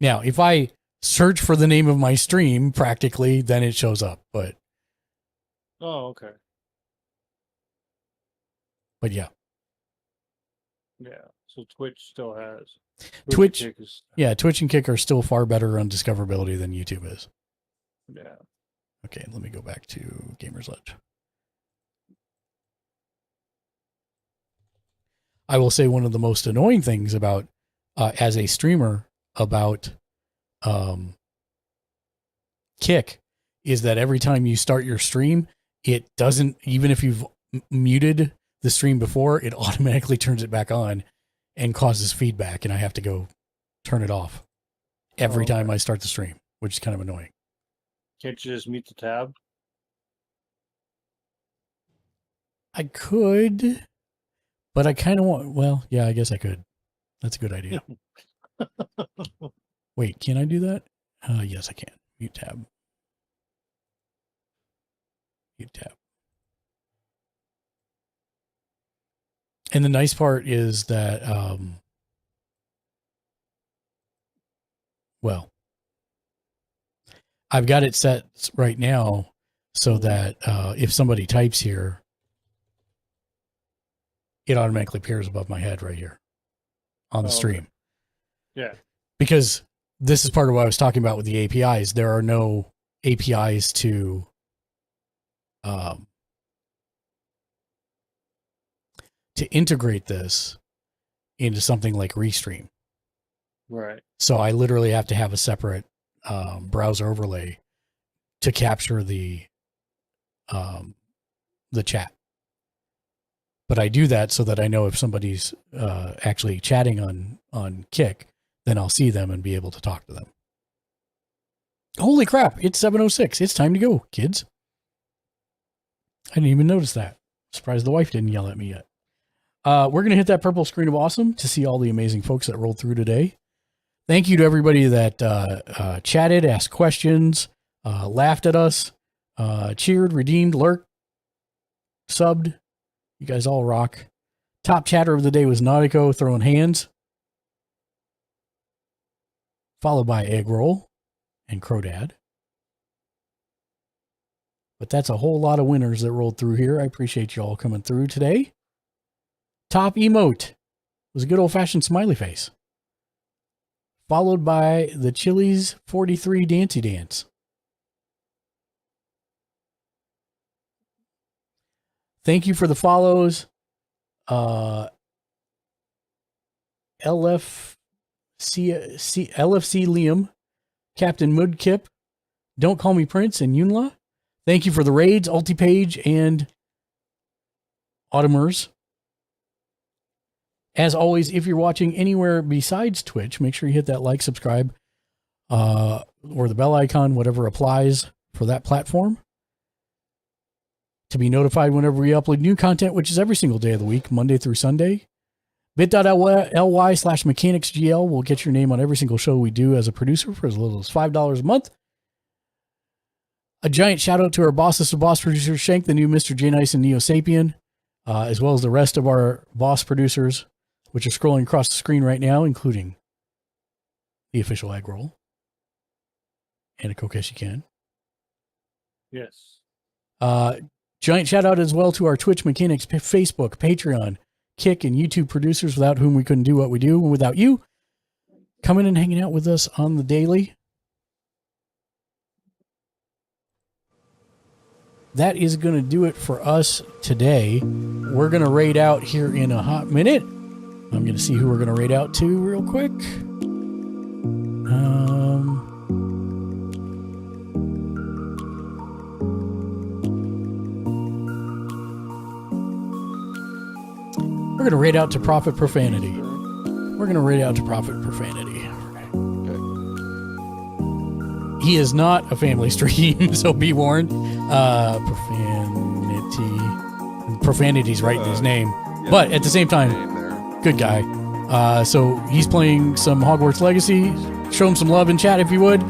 Now, if I search for the name of my stream, practically, then it shows up. But okay. But yeah. Yeah. So Twitch still has. Twitch and Kick are still far better on discoverability than YouTube is. Yeah. Okay, let me go back to Gamers Ledge. I will say one of the most annoying things about, as a streamer, about Kick is that every time you start your stream, it doesn't, even if you've muted the stream before, it automatically turns it back on and causes feedback, and I have to go turn it off every time I start the stream, which is kind of annoying. Can't you just mute the tab? I could, but I kind of want, well, yeah, I guess I could. That's a good idea. Wait, can I do that? Yes, I can. Mute tab. Mute tab. And the nice part is that, well, I've got it set right now so that if somebody types here, it automatically appears above my head right here on the stream. Yeah. Because this is part of what I was talking about with the APIs. There are no APIs to integrate this into something like Restream. Right. So I literally have to have a separate browser overlay to capture the chat. But I do that so that I know if somebody's actually chatting on Kick, then I'll see them and be able to talk to them. Holy crap, it's 7:06. It's time to go, kids. I didn't even notice that. Surprised the wife didn't yell at me yet. We're going to hit that purple screen of awesome to see all the amazing folks that rolled through today. Thank you to everybody that chatted, asked questions, laughed at us, cheered, redeemed, lurked, subbed. You guys all rock. Top chatter of the day was Nautico throwing hands, followed by Egg Roll and Crodad. But that's a whole lot of winners that rolled through here. I appreciate you all coming through today. Top emote was a good old-fashioned smiley face, followed by the Chili's 43 Dancy Dance. Thank you for the follows. LFC Liam, Captain Mudkip, Don't Call Me Prince, and Yunla. Thank you for the raids, Ultipage, and Autumners. As always, if you're watching anywhere besides Twitch, make sure you hit that like, subscribe, or the bell icon, whatever applies for that platform, to be notified whenever we upload new content, which is every single day of the week, Monday through Sunday. bit.ly/mechanicsgl will get your name on every single show we do as a producer for as little as $5 a month. A giant shout out to our bosses of boss producers, Shank, the new Mr. J Nice, and Neo Sapien, as well as the rest of our boss producers, which are scrolling across the screen right now, including the official Egg Roll and a Kokeshi can. Yes. Giant shout out as well to our Twitch mechanics, Facebook, Patreon, Kick, and YouTube producers, without whom we couldn't do what we do. And without you coming and hanging out with us on the daily. That is going to do it for us today. We're going to raid out here in a hot minute. I'm going to see who we're going to raid out to real quick. We're going to raid out to Prophet Profanity. We're going to raid out to Prophet Profanity. He is not a family stream, so be warned. Profanity's right in his name. But at the same time, good guy. So he's playing some Hogwarts Legacy. Show him some love in chat if you would.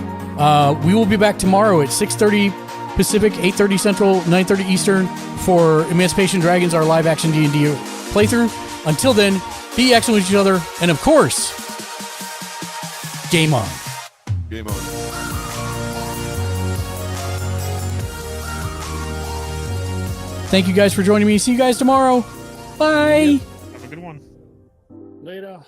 We will be back tomorrow at 6:30 Pacific, 8:30 Central, 9:30 Eastern for Emancipation Dragons, our live-action D&D playthrough. Until then, be excellent with each other. And of course, game on. Game on. Thank you guys for joining me. See you guys tomorrow. Bye. Have a good one. Later.